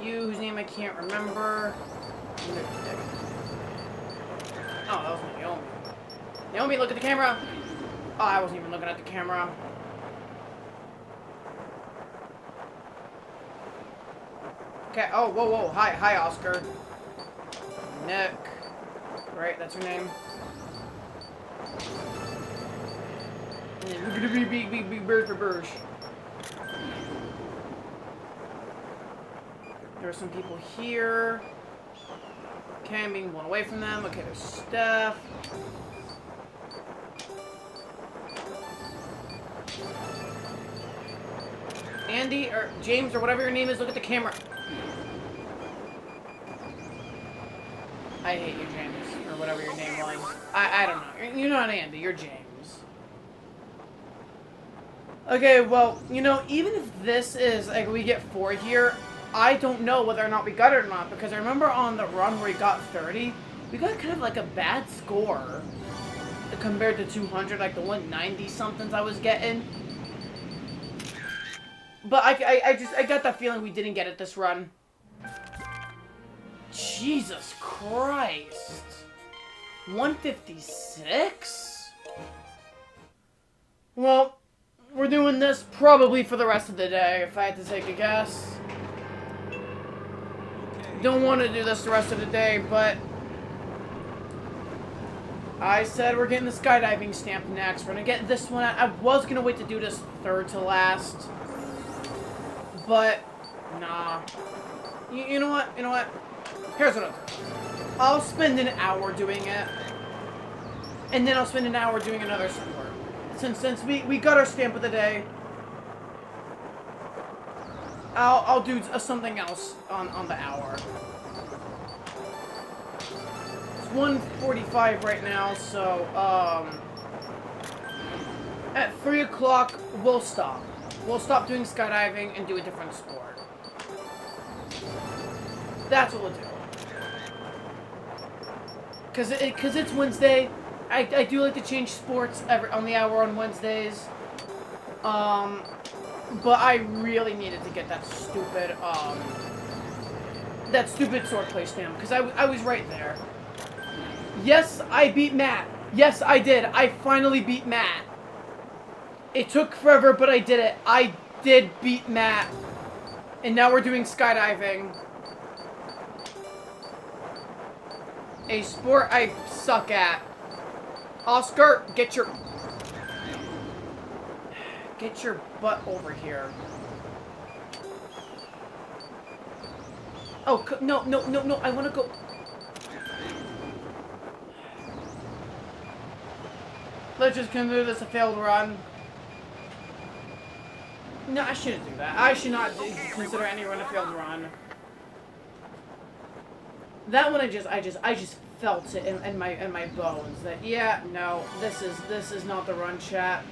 You, whose name I can't remember. Oh, that was Naomi. Naomi, look at the camera! Oh, I wasn't even looking at the camera. Okay, oh, whoa, whoa, hi, Oscar. Nick. Right, that's her name. Burge. There are some people here. Okay, I'm being blown away from them. Okay, there's Steph. Andy, or James, or whatever your name is, look at the camera. I hate you, James, or whatever your name was. I don't know. You're not Andy, you're James. Okay, well, you know, even if this is, like, we get 4 here, I don't know whether or not we got it or not, because I remember on the run where we got 30, we got kind of like a bad score compared to 200, like the 190-somethings I was getting. But I got that feeling we didn't get it this run. Jesus Christ. 156? Well, we're doing this probably for the rest of the day, if I had to take a guess. Don't want to do this the rest of the day, but I said we're getting the skydiving stamp next. We're going to get this one. I was going to wait to do this third to last, but nah. You know what? You know what? Here's what I'll do. I'll spend an hour doing it, and then I'll spend an hour doing another sport. Since we got our stamp of the day, I'll do something else on the hour. It's 1:45 right now, so at 3 o'clock we'll stop. We'll stop doing skydiving and do a different sport. That's what we'll do. Cause it's Wednesday. I do like to change sports on the hour on Wednesdays. But I really needed to get that stupid swordplay stamp, because I was right there. Yes, I beat Matt. Yes, I did. I finally beat Matt. It took forever, but I did it. I did beat Matt. And now we're doing skydiving. A sport I suck at. Oscar, get your butt over here. Oh, no, I want to go. Let's just consider this a failed run. No, I shouldn't do that. I should not consider any run a failed run. That one I just felt it in my bones that yeah, no, this is not the run, chat.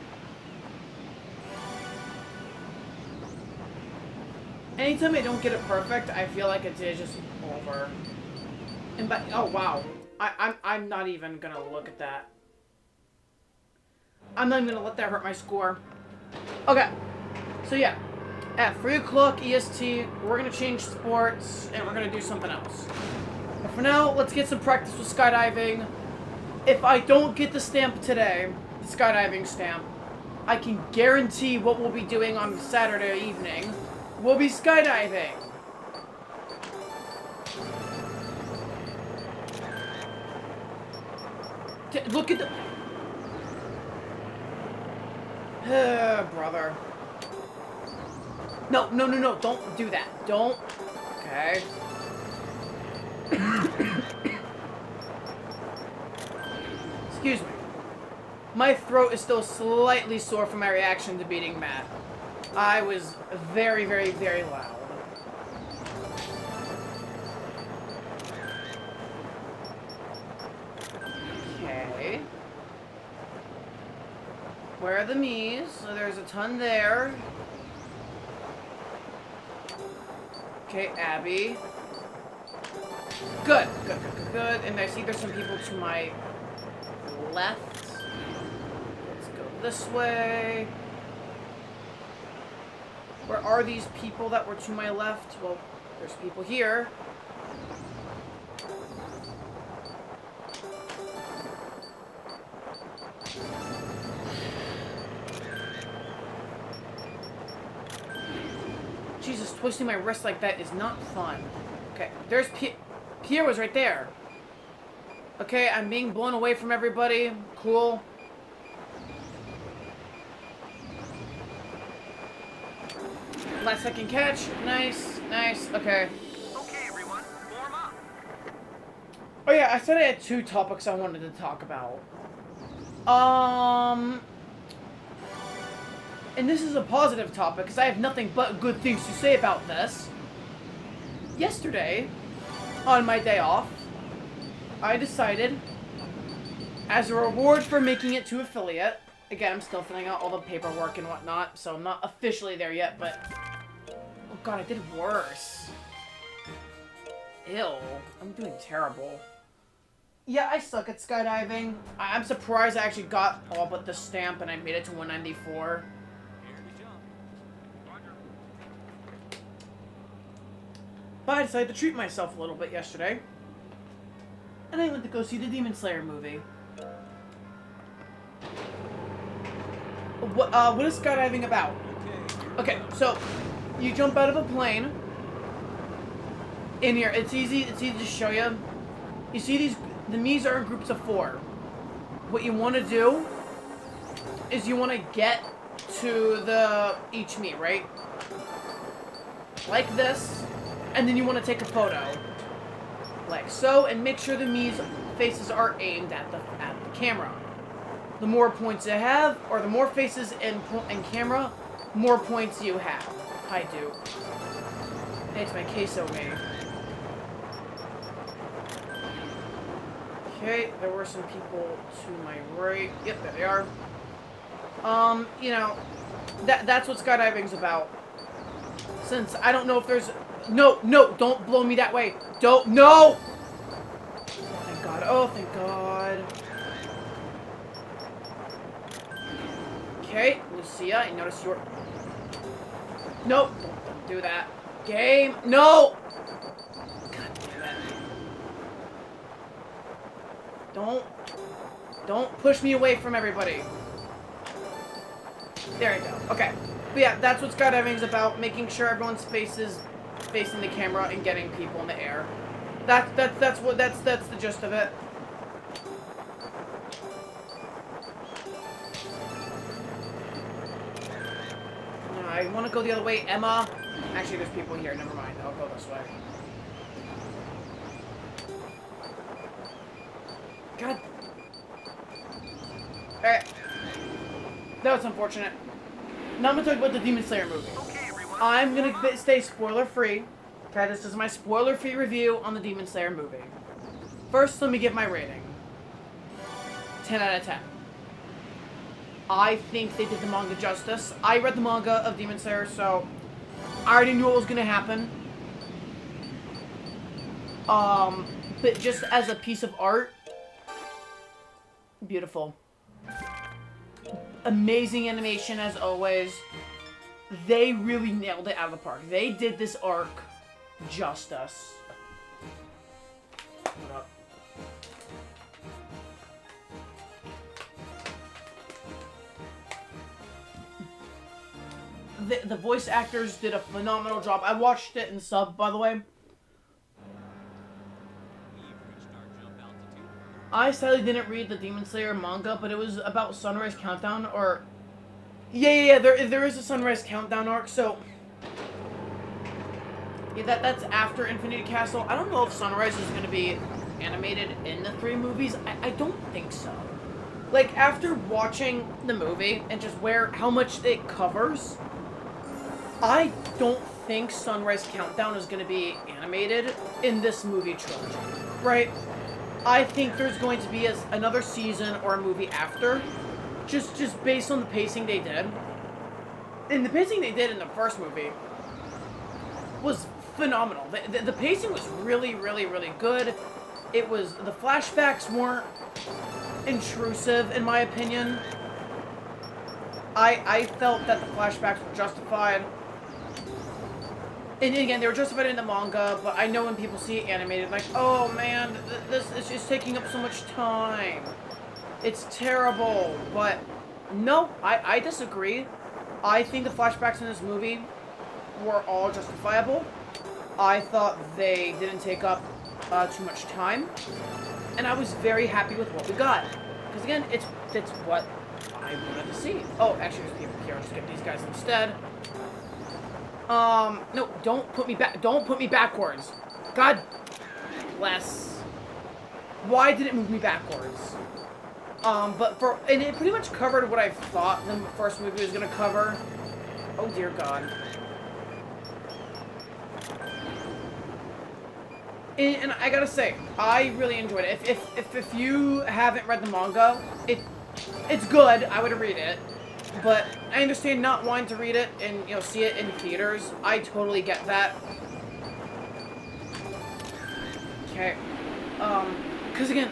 Anytime I don't get it perfect, I feel like it's just over. And but oh wow, I'm not even gonna look at that. I'm not even gonna let that hurt my score. Okay, so yeah, at 3 o'clock EST, we're gonna change sports and we're gonna do something else. But for now, let's get some practice with skydiving. If I don't get the stamp today, the skydiving stamp, I can guarantee what we'll be doing on Saturday evening will be skydiving. Look at the... brother. No, no, no, no, don't do that. Don't. Okay. Excuse me. My throat is still slightly sore from my reaction to beating Matt. I was very, very, very loud. Okay. Where are the Mii's? So there's a ton there. Okay, Abby. Good, good, good, good, good. And I see there's some people to my left. Let's go this way. Where are these people that were to my left? Well, there's people here. Jesus, twisting my wrist like that is not fun. Okay, there's Pierre was right there. Okay, I'm being blown away from everybody. Cool. Last second catch. Nice, nice. Okay. Okay, everyone, form up. Oh yeah, I said I had 2 topics I wanted to talk about. And this is a positive topic because I have nothing but good things to say about this. Yesterday, on my day off, I decided, as a reward for making it to affiliate, again, I'm still filling out all the paperwork and whatnot, so I'm not officially there yet, but... Oh god, I did worse. Ew. I'm doing terrible. Yeah, I suck at skydiving. I'm surprised I actually got all but the stamp and I made it to 194. But I decided to treat myself a little bit yesterday. And I went to go see the Demon Slayer movie. What is skydiving about? Okay, so you jump out of a plane. In here, it's easy to show you. You see these, the Mii's are in groups of 4. What you want to do is you want to get to each Mii, right? Like this. And then you want to take a photo, like so, and make sure the Mii's faces are aimed at the camera. The more points you have, or the more faces in camera, more points you have. I do. It's my queso made. Okay, there were some people to my right. Yep, there they are. You know, that's what skydiving's about. Since I don't know if there's... No, no, don't blow me that way. Don't, no! Oh, thank God. Oh, thank God. Okay, Lucia, I notice you're... Nope, don't do that. Game, no! God damn it. Don't push me away from everybody. There you go. Okay. But yeah, that's what skydiving is about. Making sure everyone's face is facing the camera and getting people in the air. That's the gist of it. I want to go the other way, Emma. Actually, there's people here. Never mind. I'll go this way. God. Alright. That was unfortunate. Now I'm going to talk about the Demon Slayer movie. Okay, everyone. I'm going to stay spoiler-free. Okay, this is my spoiler-free review on the Demon Slayer movie. First, let me give my rating. 10 out of 10. I think they did the manga justice. I read the manga of Demon Slayer, so I already knew what was going to happen. But just as a piece of art, beautiful. Amazing animation as always. They really nailed it out of the park. They did this arc justice. What up? The voice actors did a phenomenal job. I watched it in sub, by the way. I sadly didn't read the Demon Slayer manga, but it was about Sunrise Countdown, or... Yeah, there is a Sunrise Countdown arc, so... Yeah, that's after Infinity Castle. I don't know if Sunrise is going to be animated in the 3 movies. I don't think so. Like, after watching the movie, and just how much it covers... I don't think Sunrise Countdown is going to be animated in this movie trilogy, right? I think there's going to be another season or a movie after, just based on the pacing they did. And the pacing they did in the first movie was phenomenal. The pacing was really, really, really good. It was, the flashbacks weren't intrusive, in my opinion. I felt that the flashbacks were justified. And again, they were justified in the manga, but I know when people see it animated, like, oh man, this is just taking up so much time. It's terrible. But no, I disagree. I think the flashbacks in this movie were all justifiable. I thought they didn't take up too much time. And I was very happy with what we got. Because again, it's what I wanted to see. Oh, actually, there's people here. I'll just get these guys instead. No, don't put me back. Don't put me backwards. God bless. Why did it move me backwards? And it pretty much covered what I thought the first movie was gonna cover. Oh dear God. And I gotta say, I really enjoyed it. If you haven't read the manga, it's good. I would read it. But I understand not wanting to read it and, you know, see it in theaters. I totally get that. Okay. Because again,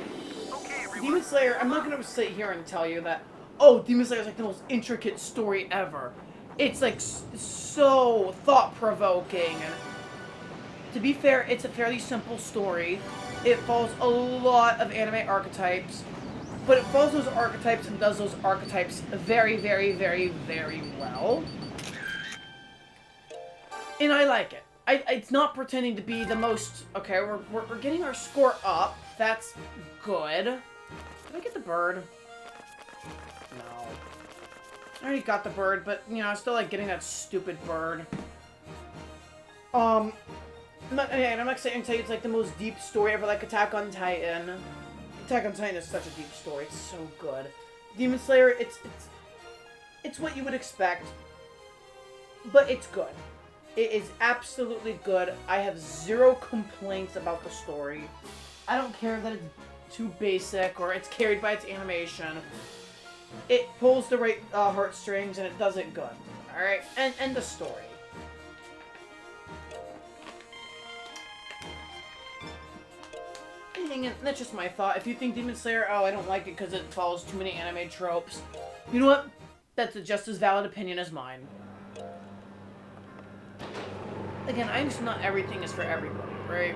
Demon Slayer, I'm not going to sit here and tell you that, oh, Demon Slayer is like the most intricate story ever. It's like so thought-provoking. And to be fair, it's a fairly simple story. It follows a lot of anime archetypes. But it follows those archetypes and does those archetypes very, very, very, very well. And I like it. It's not pretending to be the most... Okay, we're getting our score up. That's good. Did I get the bird? No. I already got the bird, but, you know, I still like getting that stupid bird. I'm not saying it's like the most deep story ever, like Attack on Titan. Attack on Titan is such a deep story. It's so good. Demon Slayer, it's what you would expect, but it's good. It is absolutely good. I have zero complaints about the story. I don't care that it's too basic or it's carried by its animation. It pulls the right heartstrings and it does it good. All right, and the story. And that's just my thought. If you think Demon Slayer, oh, I don't like it because it follows too many anime tropes, you know what? That's a just as valid opinion as mine. Again, I understand not everything is for everybody, right?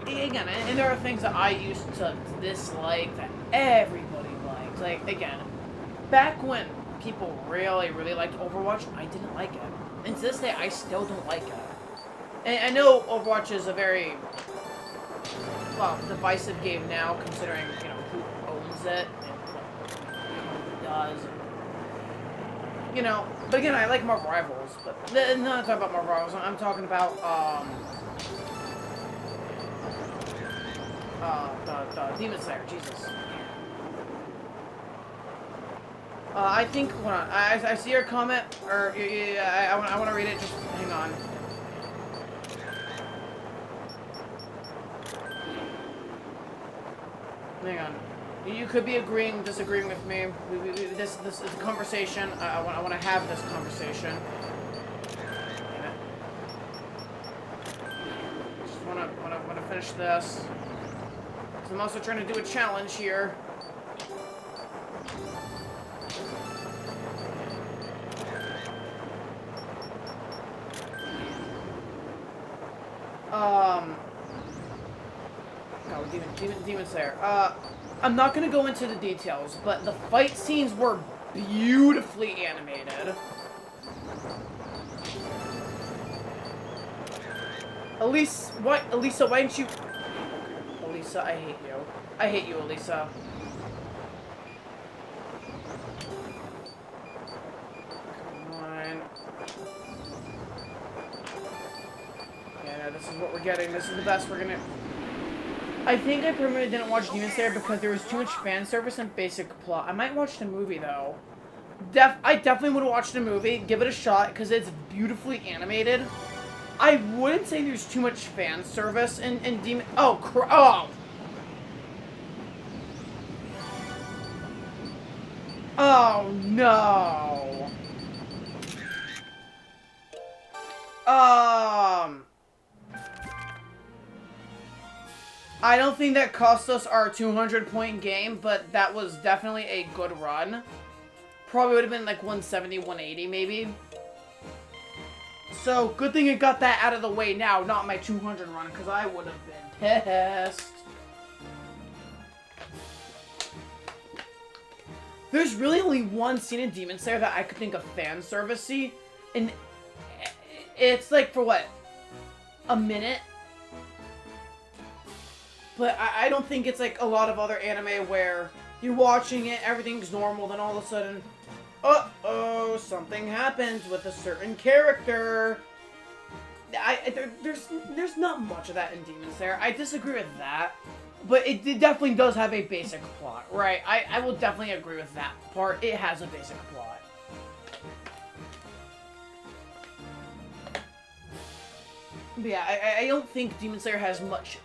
Again, and there are things that I used to dislike that everybody liked. Like, again, back when people really, really liked Overwatch, I didn't like it. And to this day, I still don't like it. And I know Overwatch is a very... well, divisive game now, considering, you know, who owns it and what does. You know, but again, I like Marvel Rivals, but I'm not talking about Marvel Rivals. I'm talking about the Demon Slayer. Jesus. I think. Hold on. I see your comment, or I want to read it. Just hang on. Hang on. You could be agreeing, disagreeing with me. This is a conversation. I want to have this conversation. Damn it. Just want to finish this. So I'm also trying to do a challenge here. No, Demon Slayer. I'm not gonna go into the details, but the fight scenes were beautifully animated. Elisa, why didn't you... Elisa, I hate you. I hate you, Elisa. Come on. Yeah, this is what we're getting. This is the best we're gonna... I think I permanently didn't watch Demon Slayer because there was too much fan service and basic plot. I might watch the movie, though. I definitely would watch the movie, give it a shot, because it's beautifully animated. I wouldn't say there's too much fan service in Demon... Oh, oh! Oh, no! I don't think that cost us our 200-point game, but that was definitely a good run. Probably would have been like 170, 180 maybe. So, good thing I got that out of the way now, not my 200 run, because I would have been pissed. There's really only one scene in Demon Slayer that I could think of fan service-y, and it's like, for what? A minute? But I don't think it's like a lot of other anime where you're watching it, everything's normal, then all of a sudden, uh-oh, something happens with a certain character. There's not much of that in Demon Slayer. I disagree with that. But it definitely does have a basic plot, right? I will definitely agree with that part. It has a basic plot. But yeah, I don't think Demon Slayer has much...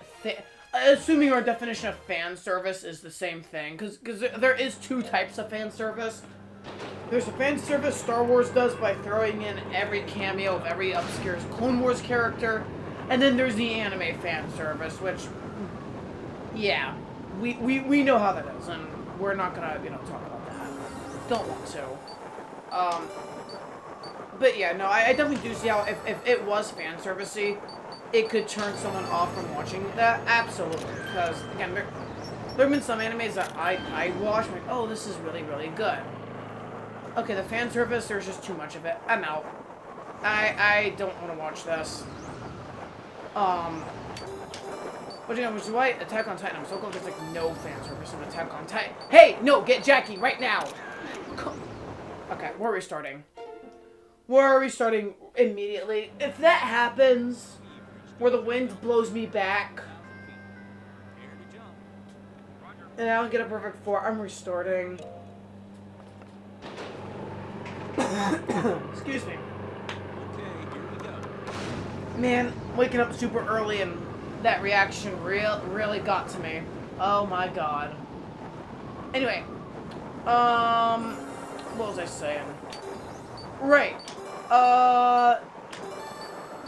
Assuming our definition of fan service is the same thing, because there is two types of fan service. There's a fan service Star Wars does by throwing in every cameo of every obscure Clone Wars character, and then there's the anime fan service, which, yeah, we know how that is, and we're not gonna, talk about that. Don't want to. But yeah, no, I definitely do see how if it was fan servicey, it could turn someone off from watching that. Absolutely, because again, there have been some animes that I watch, like, oh, this is really, really good. Okay, the fan service, there's just too much of it. I'm out. I don't want to watch this. But which is why Attack on Titan, I'm so glad there's like no fan service in Attack on Titan. Hey, no, get Jackie right now. Okay, where are we starting? Where are we starting immediately? If that happens, where the wind blows me back, and I don't get a perfect 4, I'm restarting. Excuse me. Man, waking up super early and that reaction really got to me. Oh my god. Anyway, what was I saying? Right.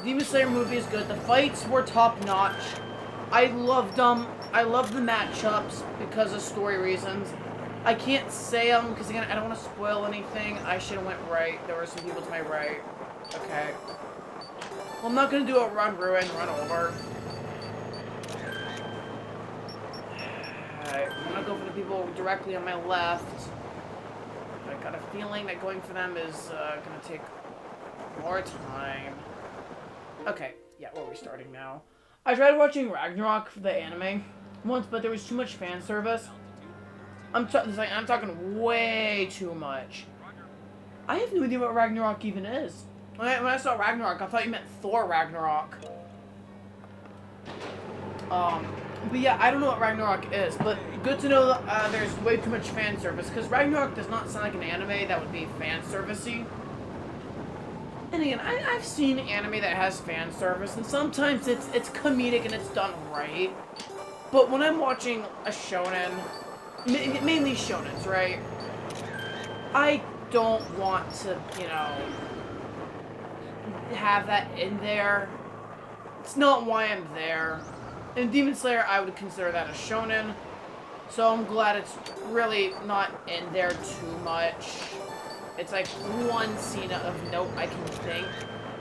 Demon Slayer movie is good. The fights were top notch. I loved them. I love the matchups because of story reasons. I can't say them because again I don't want to spoil anything. I should have went right. There were some people to my right. Okay. Well, I'm not gonna do a run ruin, run over. Alright, I'm gonna go for the people directly on my left. I got a feeling that going for them is gonna take more time. Okay, yeah, where are we starting now? I tried watching Ragnarok, the anime, once, but there was too much fan service. I'm talking way too much. I have no idea what Ragnarok even is. When I saw Ragnarok, I thought you meant Thor Ragnarok. But yeah, I don't know what Ragnarok is, but good to know there's way too much fan service, because Ragnarok does not sound like an anime that would be fan servicey. And again, I've seen anime that has fan service, and sometimes it's comedic and it's done right. But when I'm watching a shonen, mainly shonens, right? I don't want to, have that in there. It's not why I'm there. In Demon Slayer, I would consider that a shonen. So I'm glad it's really not in there too much. It's like one scene of note I can think.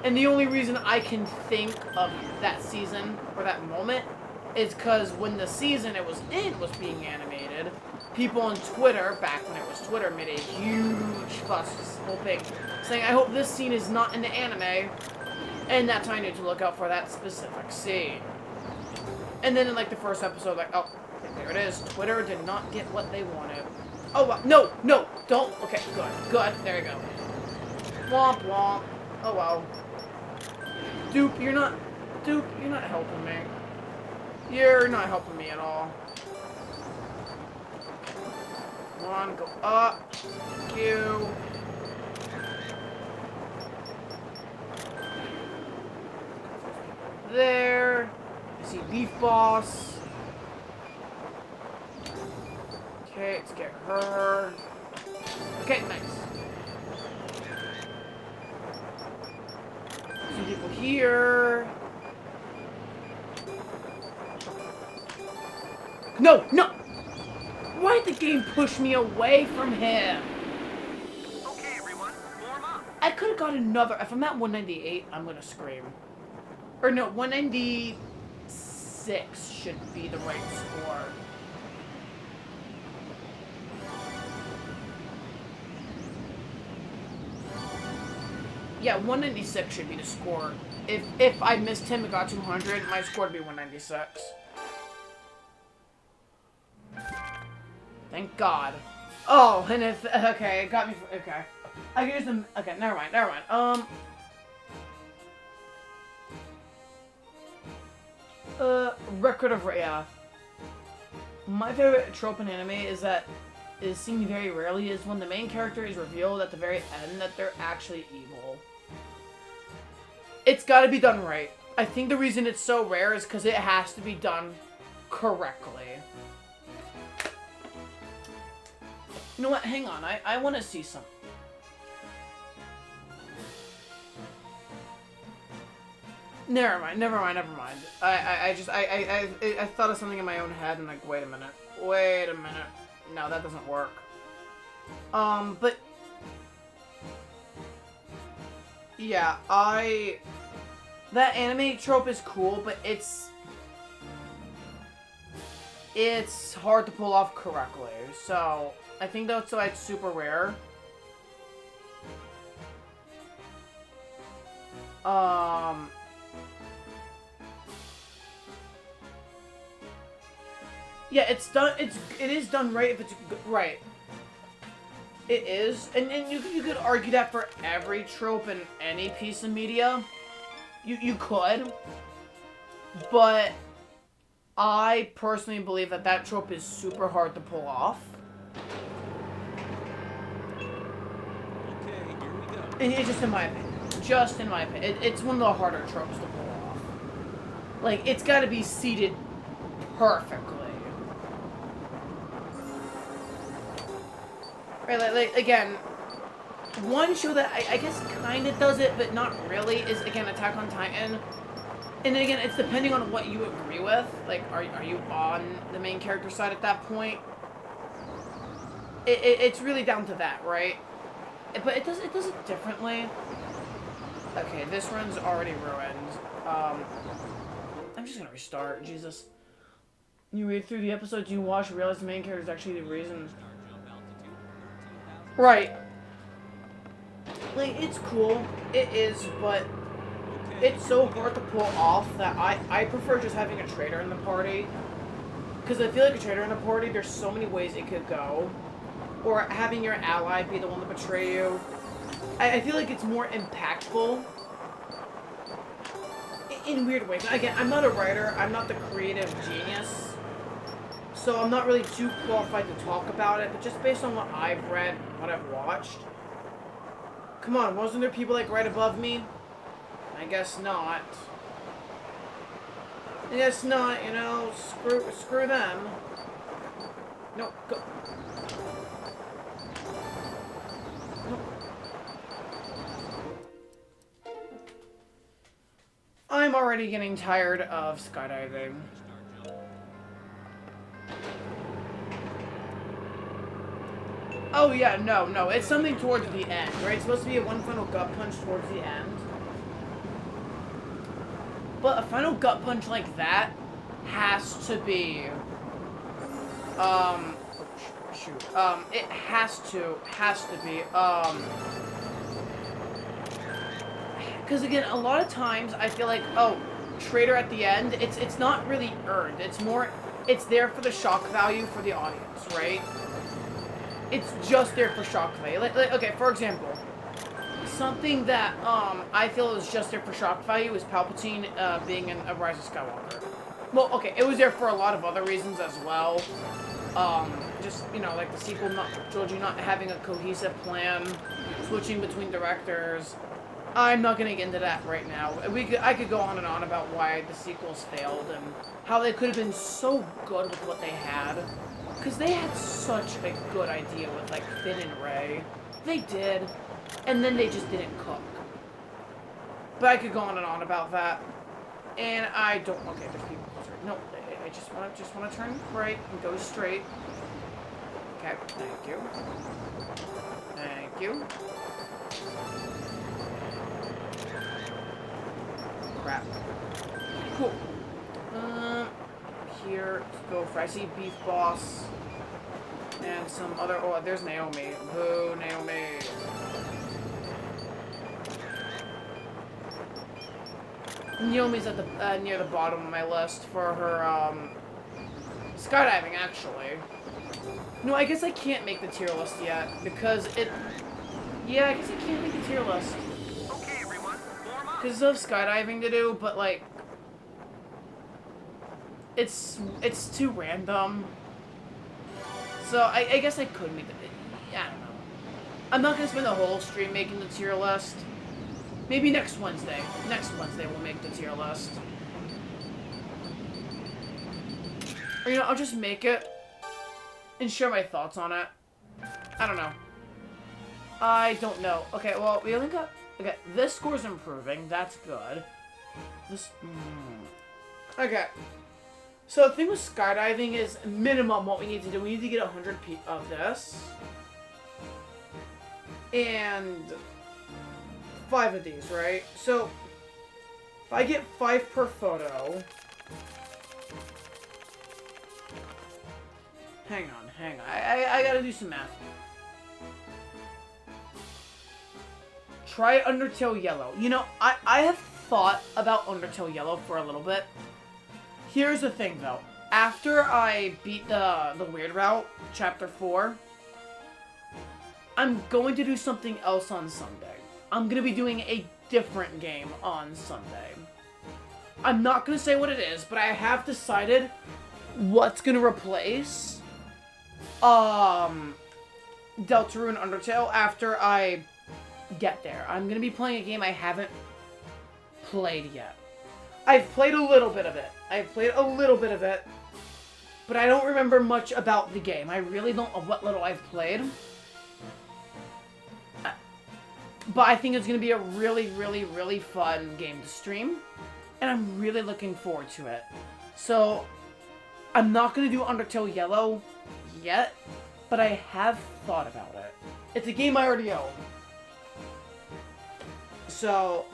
And the only reason I can think of that season or that moment is because when the season it was being animated, people on Twitter, back when it was Twitter, made a huge fuss, this whole thing, saying, I hope this scene is not in the anime. And that's why I need to look out for that specific scene. And then in like the first episode, like, oh, there it is. Twitter did not get what they wanted. Oh, well, no, don't. Okay, good, there you go. Womp womp. Oh well. Dupe, you're not helping me. You're not helping me at all. Come on, go up. Thank you. There. I see Beef Boss. Okay, let's get her. Okay, nice. Some people here. No! Why did the game push me away from him? Okay, everyone, warm up. I could have got another. If I'm at 198, I'm gonna scream. Or no, 196 should be the right score. Yeah, 196 should be the score. If I missed him and got 200, my score would be 196. Thank God. Oh, and if okay, it got me. Okay, I can use them. Okay, never mind. Record of yeah. My favorite trope in anime is seen very rarely is when the main character is revealed at the very end that they're actually evil. It's got to be done right. I think the reason it's so rare is because it has to be done correctly. You know what? Hang on. I want to see some. Never mind. I thought of something in my own head and like, wait a minute. No, that doesn't work. But yeah, that anime trope is cool, but it's hard to pull off correctly. So I think that's why it's super rare. Yeah, it is done right if it's right. It is, and you could argue that for every trope in any piece of media. You could, but I personally believe that trope is super hard to pull off. Okay, here we go. And it's just in my opinion. It's one of the harder tropes to pull off. Like, it's got to be seated perfectly. Right, like again, one show that I guess kind of does it, but not really, is, again, Attack on Titan. And then again, it's depending on what you agree with. Like, are you on the main character side at that point? It's really down to that, right? But it does it differently. Okay, this run's already ruined. I'm just gonna restart. Jesus. You read through the episodes you watch, realize the main character is actually the reason. Right. Like, it's cool. It is, but it's so hard to pull off that I prefer just having a traitor in the party. Because I feel like a traitor in the party, there's so many ways it could go. Or having your ally be the one to betray you. I feel like it's more impactful. In weird ways. Again, I'm not a writer. I'm not the creative genius. So I'm not really too qualified to talk about it. But just based on what I've read, what I've watched. Come on, wasn't there people like right above me? I guess not. And it's not, you know, screw them. No, go. No. I'm already getting tired of skydiving. Oh yeah, no, it's something towards the end, right? It's supposed to be a one final gut punch towards the end. But a final gut punch like that has to be, it has to be, because again, a lot of times I feel like, oh, traitor at the end, it's not really earned. It's more, it's there for the shock value for the audience, right? It's just there for shock value. Like, okay, for example, something that I feel is just there for shock value is Palpatine being in A Rise of Skywalker. Well, okay, it was there for a lot of other reasons as well. Just, you know, like the sequel, trilogy not having a cohesive plan, switching between directors. I'm not gonna get into that right now. I could go on and on about why the sequels failed and how they could have been so good with what they had. Because they had such a good idea with, like, Finn and Rey. They did. And then they just didn't cook. But I could go on and on about that. And I don't... Okay, there's people closer. No, I just want to turn right and go straight. Okay, thank you. Thank you. Crap. Cool. Here, let's go for... I see Beef Boss. And some other... Oh, there's Naomi. Boo, Naomi. Naomi's at the near the bottom of my list for her skydiving, actually. No, I guess I can't make the tier list yet because it. Yeah, I guess I can't make the tier list. Okay, everyone, warm up. Because of skydiving to do, but like, it's too random. So I guess I could make the. Yeah, I don't know. I'm not gonna spend the whole stream making the tier list. Maybe next Wednesday. Next Wednesday we'll make the tier list. Or, you know, I'll just make it and share my thoughts on it. I don't know. I don't know. Okay, well, we only got... Okay, this score's improving. That's good. This... Okay. So the thing with skydiving is minimum what we need to do. We need to get 100 of this. And... 5 of these, right? So, if I get 5 per photo... Hang on. I gotta do some math. Try Undertale Yellow. You know, I have thought about Undertale Yellow for a little bit. Here's the thing, though. After I beat the Weird Route, Chapter 4, I'm going to do something else on Sunday. I'm gonna be doing a different game on Sunday. I'm not gonna say what it is, but I have decided what's gonna replace Deltarune Undertale after I get there. I'm gonna be playing a game I haven't played yet. I've played a little bit of it. But I don't remember much about the game. I really don't of what little I've played. But I think it's going to be a really, really, really fun game to stream. And I'm really looking forward to it. So, I'm not going to do Undertale Yellow yet. But I have thought about it. It's a game I already own. So...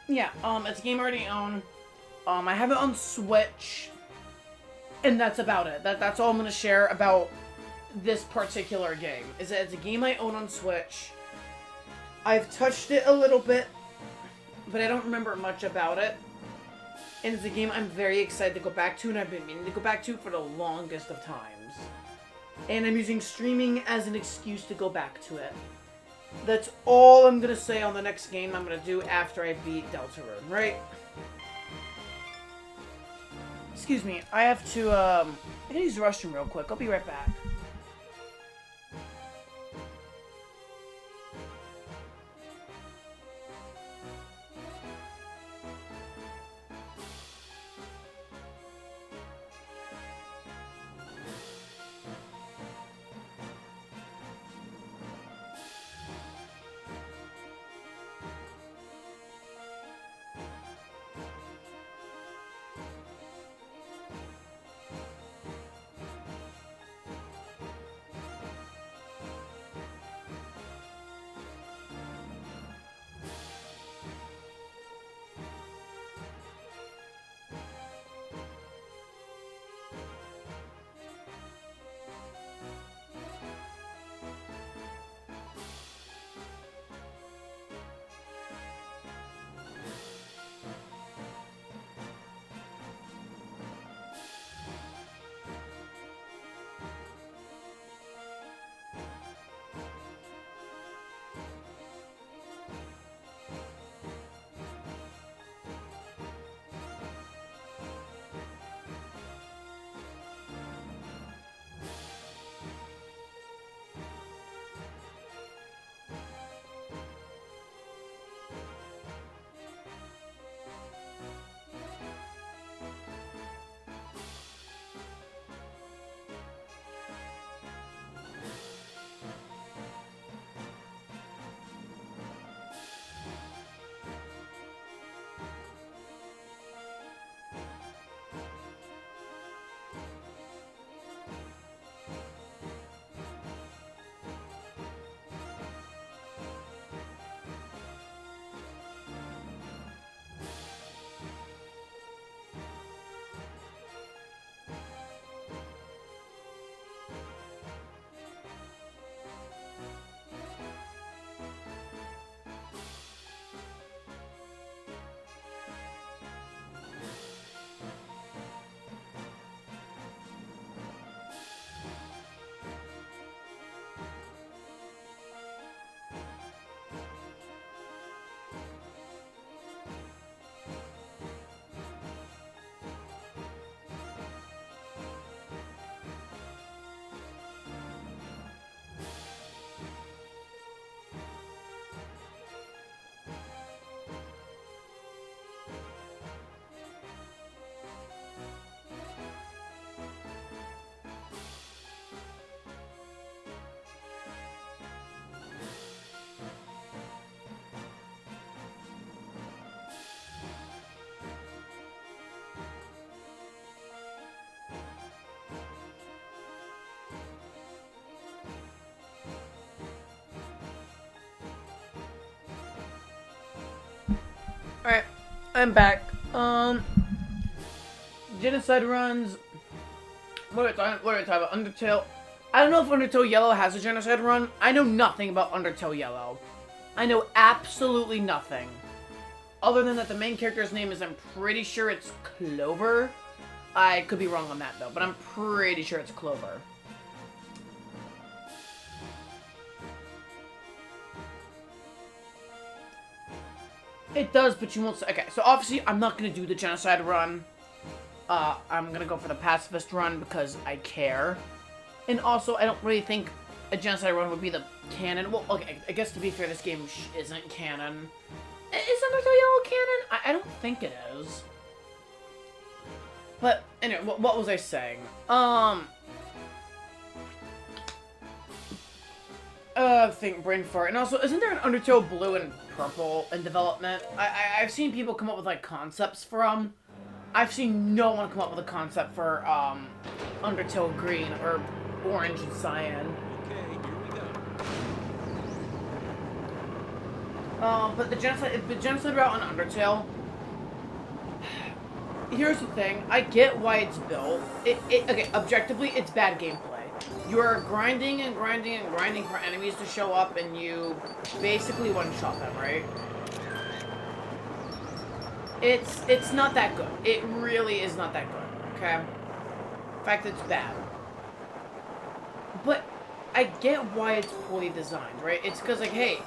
yeah, it's a game I already own. I have it on Switch. And that's about it. That's all I'm going to share about this particular game. Is that it's a game I own on Switch. I've touched it a little bit, but I don't remember much about it. And it's a game I'm very excited to go back to, and I've been meaning to go back to for the longest of times. And I'm using streaming as an excuse to go back to it. That's all I'm going to say on the next game I'm going to do after I beat Deltarune, right? Excuse me, I have to, I gotta use the restroom real quick. I'll be right back. Alright, I'm back. Genocide runs. What are we talking about? Undertale. I don't know if Undertale Yellow has a genocide run. I know nothing about Undertale Yellow. I know absolutely nothing. Other than that the main character's name is, I'm pretty sure it's Clover. I could be wrong on that though, but I'm pretty sure it's Clover. It does, but you won't say. Okay, so obviously I'm not going to do the genocide run. I'm going to go for the pacifist run because I care. And also, I don't really think a genocide run would be the canon. Well, okay, I guess to be fair, this game isn't canon. Is Undertale Yellow canon? I don't think it is. But, anyway, what was I saying? Think brain fart. And also, isn't there an Undertale Blue and Purple in development? I've seen people come up with, like, concepts for them. I've seen no one come up with a concept for, Undertale Green or Orange and Cyan. Okay, here we go. But the genocide route on Undertale, here's the thing, I get why it's built. Okay, objectively, it's bad gameplay. You are grinding and grinding and grinding for enemies to show up, and you basically one-shot them, right? It's not that good. It really is not that good, okay? In fact, it's bad. But I get why it's poorly designed, right? It's because, like, hey,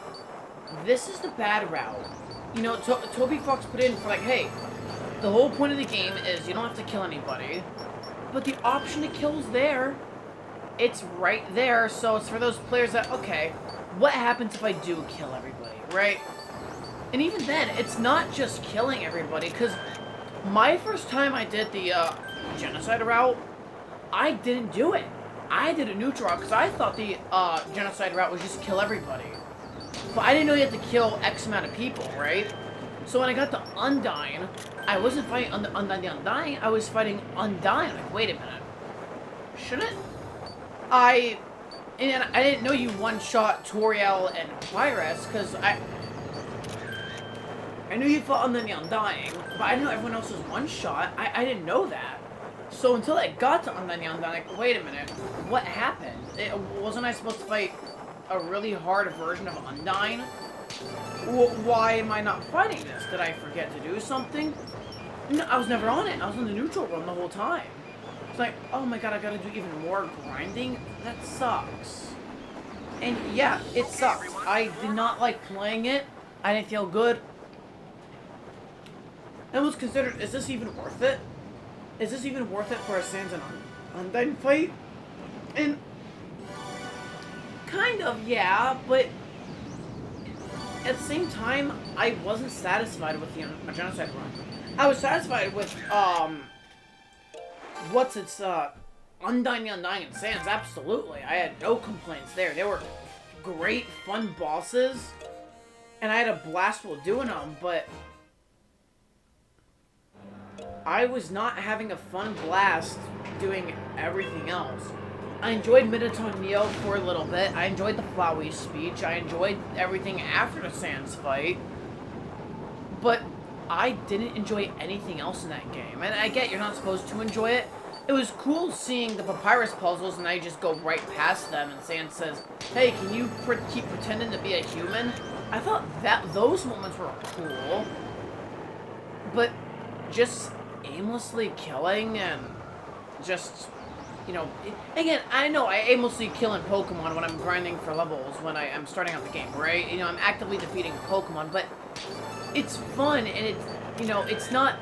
this is the bad route. You know, Toby Fox put in for, like, hey, the whole point of the game is you don't have to kill anybody, but the option to kill is there. It's right there, so it's for those players that, okay, what happens if I do kill everybody, right? And even then, it's not just killing everybody, because my first time I did the genocide route, I didn't do it. I did a neutral route, because I thought the genocide route was just kill everybody. But I didn't know you had to kill X amount of people, right? So when I got to Undyne, I wasn't fighting Undyne, I was fighting Undyne. Like, wait a minute. Shouldn't I didn't know you one-shot Toriel and Virus, because I knew you fought on the Undying, but I didn't know everyone else was one-shot. I didn't know that. So until I got to Undying, I'm like, wait a minute, what happened? Wasn't I supposed to fight a really hard version of Undyne? Why am I not fighting this? Did I forget to do something? No, I was never on it. I was in the neutral run the whole time. It's like, oh my god, I gotta do even more grinding? That sucks. And yeah, it sucks. I did not like playing it. I didn't feel good. I was considered, is this even worth it? Is this even worth it for a Sans and Undyne fight? And kind of, yeah, but at the same time, I wasn't satisfied with the genocide run. I was satisfied with, Undyne, and Sans, absolutely. I had no complaints there. They were great, fun bosses, and I had a blast while doing them, but I was not having a fun blast doing everything else. I enjoyed Minotaur Neo for a little bit. I enjoyed the Flowey speech. I enjoyed everything after the Sans fight. But I didn't enjoy anything else in that game. And I get you're not supposed to enjoy it. It was cool seeing the papyrus puzzles and I just go right past them and Sans says, hey, can you keep pretending to be a human? I thought that those moments were cool. But just aimlessly killing and just, you know, again, I know I aimlessly killing Pokemon when I'm grinding for levels when I am starting out the game, right? You know, I'm actively defeating Pokemon, but it's fun and it's, you know, it's not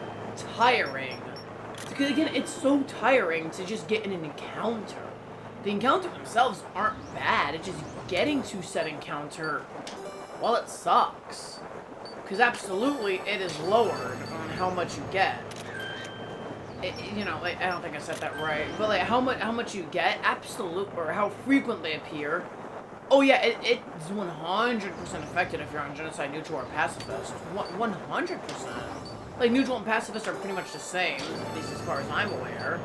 tiring. Because again, it's so tiring to just get in an encounter. The encounters themselves aren't bad, it's just getting to said encounter, well, it sucks. Because absolutely, it is lowered on how much you get. You know, like, I don't think I said that right, but like how much you get, absolute, or how frequent they appear. Oh yeah, it's 100% affected if you're on Genocide, Neutral, or Pacifist. 100%. Like, Neutral and Pacifist are pretty much the same, at least as far as I'm aware.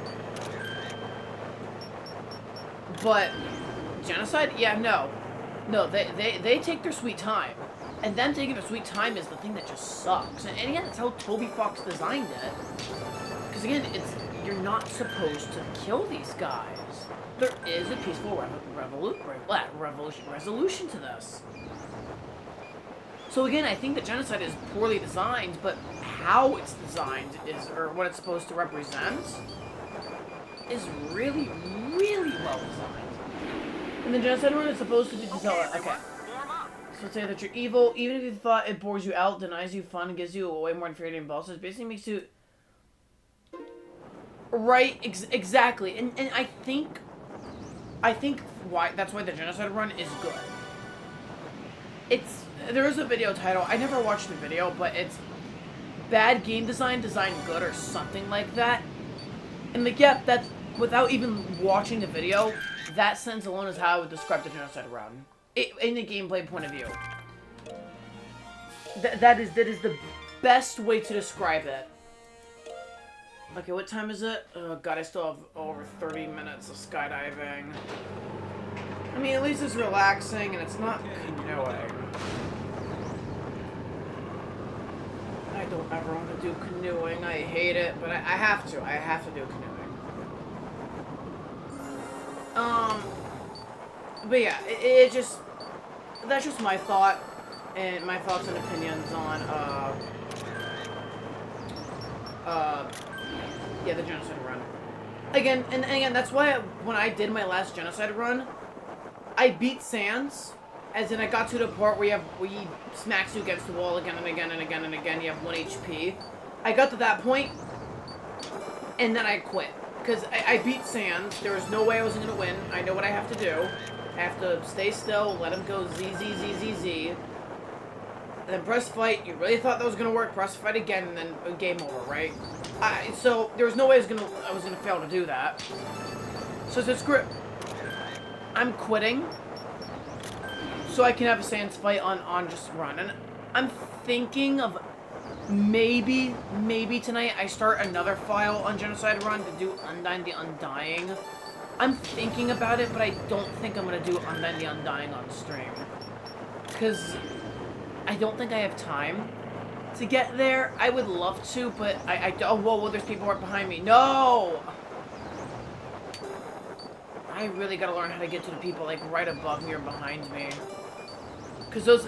But Genocide, yeah, no, they take their sweet time. And them taking their sweet time is the thing that just sucks. And again, that's how Toby Fox designed it. Because again, you're not supposed to kill these guys. There is a peaceful resolution to this. So again, I think that genocide is poorly designed, but how it's designed or what it's supposed to represent, is really, really well designed. And the genocide run is supposed to be designed. Okay. So say that you're evil, even if you thought it bores you out, denies you fun, gives you way more infuriating bosses, basically makes you... Right, exactly. And I think that's why the genocide run is good. There is a video title, I never watched the video, but it's bad game design, design good, or something like that. And like, yeah, that's, without even watching the video, that sentence alone is how I would describe the genocide run. In a gameplay point of view. That is the best way to describe it. Okay, what time is it? Oh god, I still have over 30 minutes of skydiving. I mean, at least it's relaxing and it's not canoeing. I don't ever want to do canoeing. I hate it, but I have to. I have to do canoeing. But yeah, that's just my thought, and my thoughts and opinions on, yeah, the genocide run. Again, and again, that's why when I did my last genocide run, I beat Sans, as in I got to the part where he smacks you against the wall again and again and again and again, you have 1 HP. I got to that point, and then I quit. Because I beat Sans, there was no way I was going to win, I know what I have to do. I have to stay still, let him go Z, Z, Z, Z, Z. And then press fight, you really thought that was going to work, press fight again, and then game over, right? So, there was no way I was going to fail to do that. So I said, screw it. I'm quitting. So I can have a Sans fight on just run. And I'm thinking of maybe tonight I start another file on Genocide Run to do Undying the Undying. I'm thinking about it, but I don't think I'm going to do Undying the Undying on stream. Because I don't think I have time to get there. I would love to, but oh, whoa, there's people right behind me. No! I really got to learn how to get to the people, like, right above me or behind me. Because those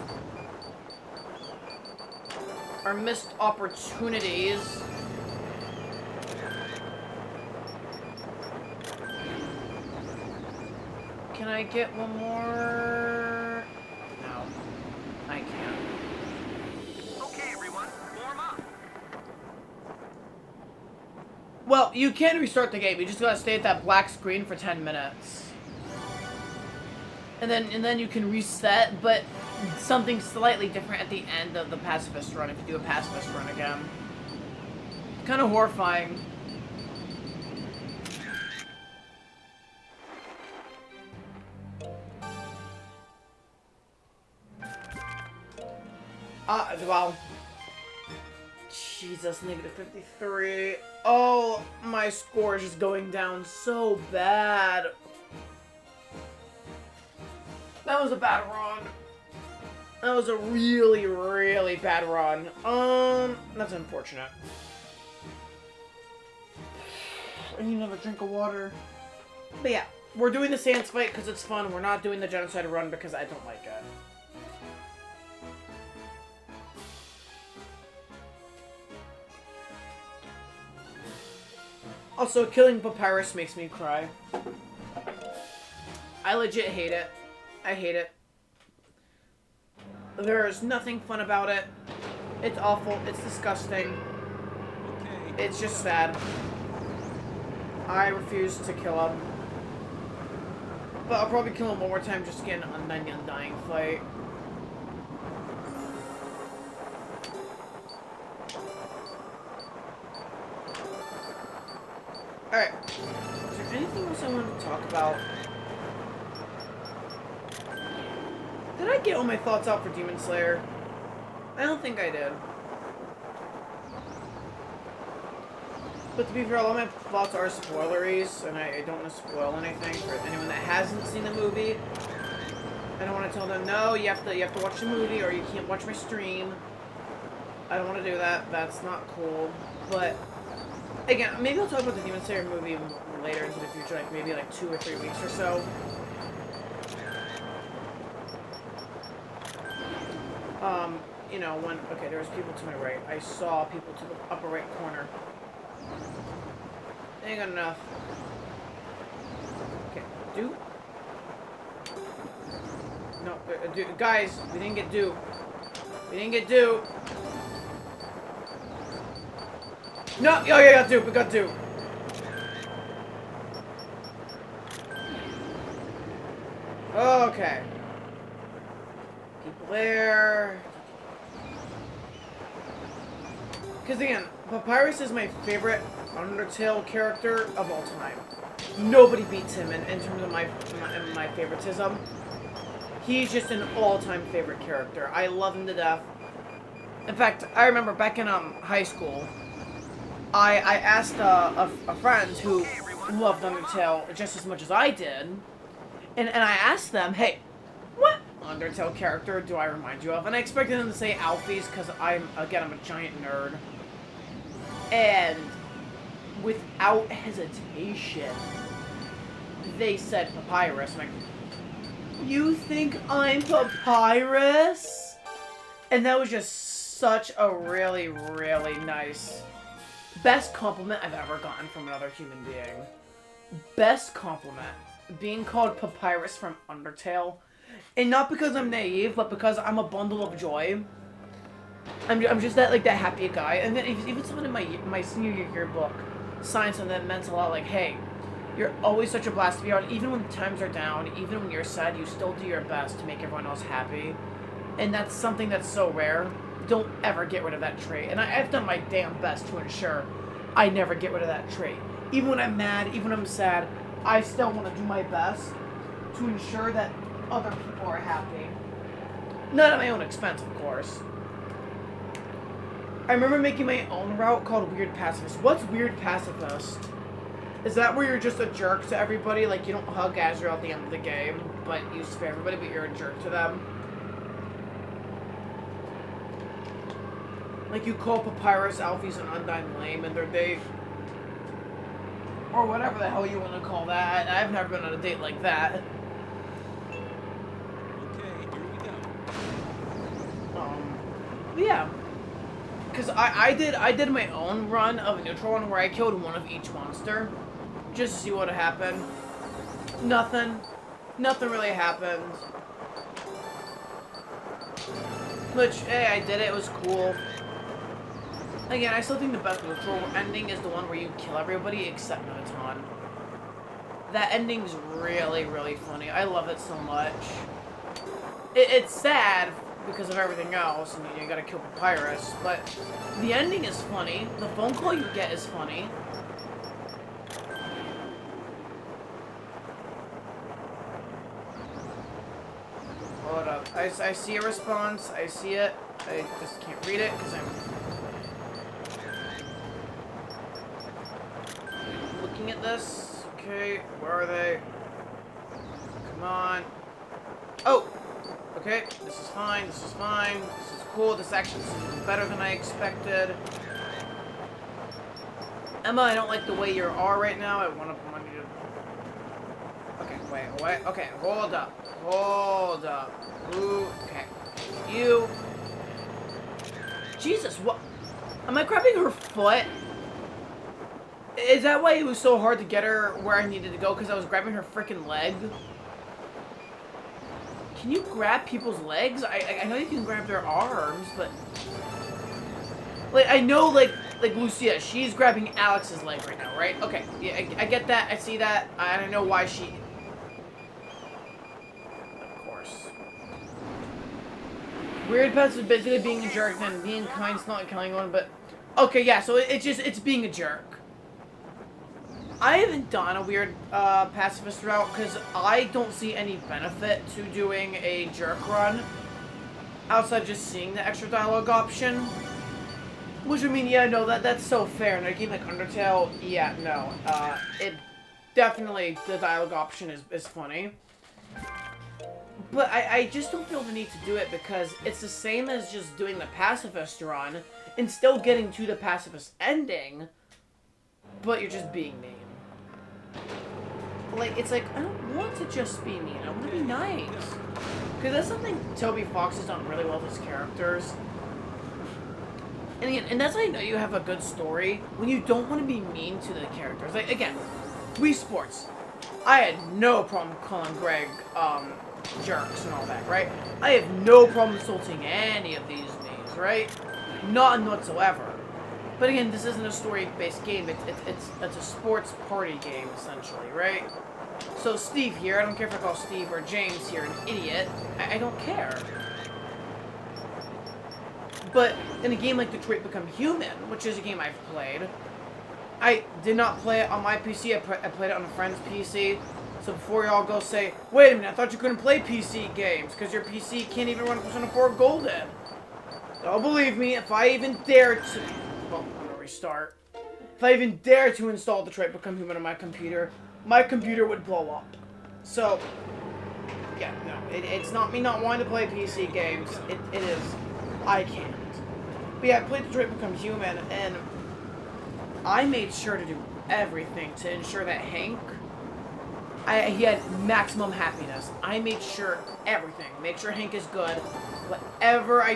are missed opportunities. Can I get one more? No, I can't. Okay, everyone, warm up. Well, you can restart the game. You just gotta stay at that black screen for 10 minutes. And then you can reset, but something slightly different at the end of the pacifist run if you do a pacifist run again. Kind of horrifying. Well. Jesus, -53. Oh, my score is just going down so bad. That was a bad run. That was a really, really bad run. That's unfortunate. I need another drink of water. But yeah, we're doing the Sans fight because it's fun. We're not doing the Genocide run because I don't like it. Also, killing Papyrus makes me cry. I legit hate it. I hate it. There's nothing fun about it. It's awful. It's disgusting. Okay. It's just sad. I refuse to kill him. But I'll probably kill him one more time just to get an Undying fight. Alright. Is there anything else I wanted to talk about? Did I get all my thoughts out for Demon Slayer? I don't think I did. But to be fair, all my thoughts are spoileries, and I don't want to spoil anything for anyone that hasn't seen the movie. I don't want to tell them, no, you have to watch the movie or you can't watch my stream. I don't want to do that. That's not cool. But again, maybe I'll talk about the Demon Slayer movie later into the future, like maybe like 2 or 3 weeks or so. You know, when, okay, there was people to my right. I saw people to the upper right corner. Ain't got enough. Okay, do. No, guys, we didn't get do. We didn't get do. No, oh yeah, got do, we got do. Okay. People there. Because again, Papyrus is my favorite Undertale character of all time. Nobody beats him in terms of my favoritism. He's just an all-time favorite character. I love him to death. In fact, I remember back in high school, I asked a friend who loved Undertale just as much as I did, and I asked them, hey, what Undertale character do I remind you of? And I expected them to say Alphys, because I'm a giant nerd. And without hesitation, they said Papyrus. I'm like, you think I'm Papyrus? And that was just such a really, really nice, best compliment I've ever gotten from another human being. Best compliment. Being called Papyrus from Undertale. And not because I'm naive, but because I'm a bundle of joy. I'm just that, like, that happy guy. And then even someone in my senior year yearbook signed something that meant a lot, like, hey, you're always such a blast to be on. Even when times are down, even when you're sad, you still do your best to make everyone else happy. And that's something that's so rare. Don't ever get rid of that trait. And I've done my damn best to ensure I never get rid of that trait. Even when I'm mad, even when I'm sad, I still want to do my best to ensure that other people are happy. Not at my own expense, of course. I remember making my own route called Weird Pacifist. What's Weird Pacifist? Is that where you're just a jerk to everybody? Like, you don't hug Azrael at the end of the game, but you spare everybody, but you're a jerk to them? Like, you call Papyrus, Alphys, and Undyne lame, and they... Or whatever the hell you want to call that. I've never been on a date like that. Okay, here we go. Yeah. Because I did my own run of a neutral one where I killed one of each monster. Just to see what happened. Nothing. Nothing really happened. Which, hey, I did it. It was cool. Again, I still think the best neutral ending is the one where you kill everybody except Notan. That ending's really, really funny. I love it so much. It's sad because of everything else, and you gotta kill Papyrus, but the ending is funny. The phone call you get is funny. Hold up. I see a response. I see it. I just can't read it because I'm looking at this. Okay, where are they? Come on. Oh! Okay, this is fine, this is fine, this is cool, this actually is better than I expected. Emma, I don't like the way you are right now, I want you to... Okay, wait, okay, hold up. Ooh, okay. You... Jesus, what? Am I grabbing her foot? Is that why it was so hard to get her where I needed to go, because I was grabbing her freaking leg? Can you grab people's legs? I know you can grab their arms, but... Like, I know, like Lucia, she's grabbing Alex's leg right now, right? Okay, yeah, I get that, I see that, I know why she... Of course. Weird Pets is basically being a jerk, and being kind is not killing one, but... Okay, yeah, so it's being a jerk. I haven't done a weird pacifist route because I don't see any benefit to doing a jerk run outside just seeing the extra dialogue option. Which, I mean, yeah, no, that's so fair. In a game like Undertale, yeah, no. It definitely, the dialogue option is funny. But I just don't feel the need to do it because it's the same as just doing the pacifist run and still getting to the pacifist ending, but you're just being mean. Like, it's like, I don't want to just be mean. I want to be nice. Because that's something Toby Fox has done really well with his characters. And again, and that's how you know you have a good story, when you don't want to be mean to the characters. Like, again, Wii Sports. I had no problem calling Greg, jerks and all that, right? I have no problem insulting any of these names, right? None whatsoever. But again, this isn't a story-based game. It's a sports party game, essentially, right? So Steve here, I don't care if I call Steve or James here an idiot. I don't care. But in a game like Detroit Become Human, which is a game I've played, I did not play it on my PC. I played it on a friend's PC. So before y'all go say, wait a minute, I thought you couldn't play PC games because your PC can't even run Persona 4 Golden. Don't believe me, if I even dare to... Well, I'm gonna restart. If I even dare to install Detroit Become Human on my computer would blow up. So, yeah, no, it's not me not wanting to play PC games. It is, I can't. But yeah, I played Detroit Become Human, and I made sure to do everything to ensure that Hank... he had maximum happiness. I made sure everything. Make sure Hank is good. Whatever I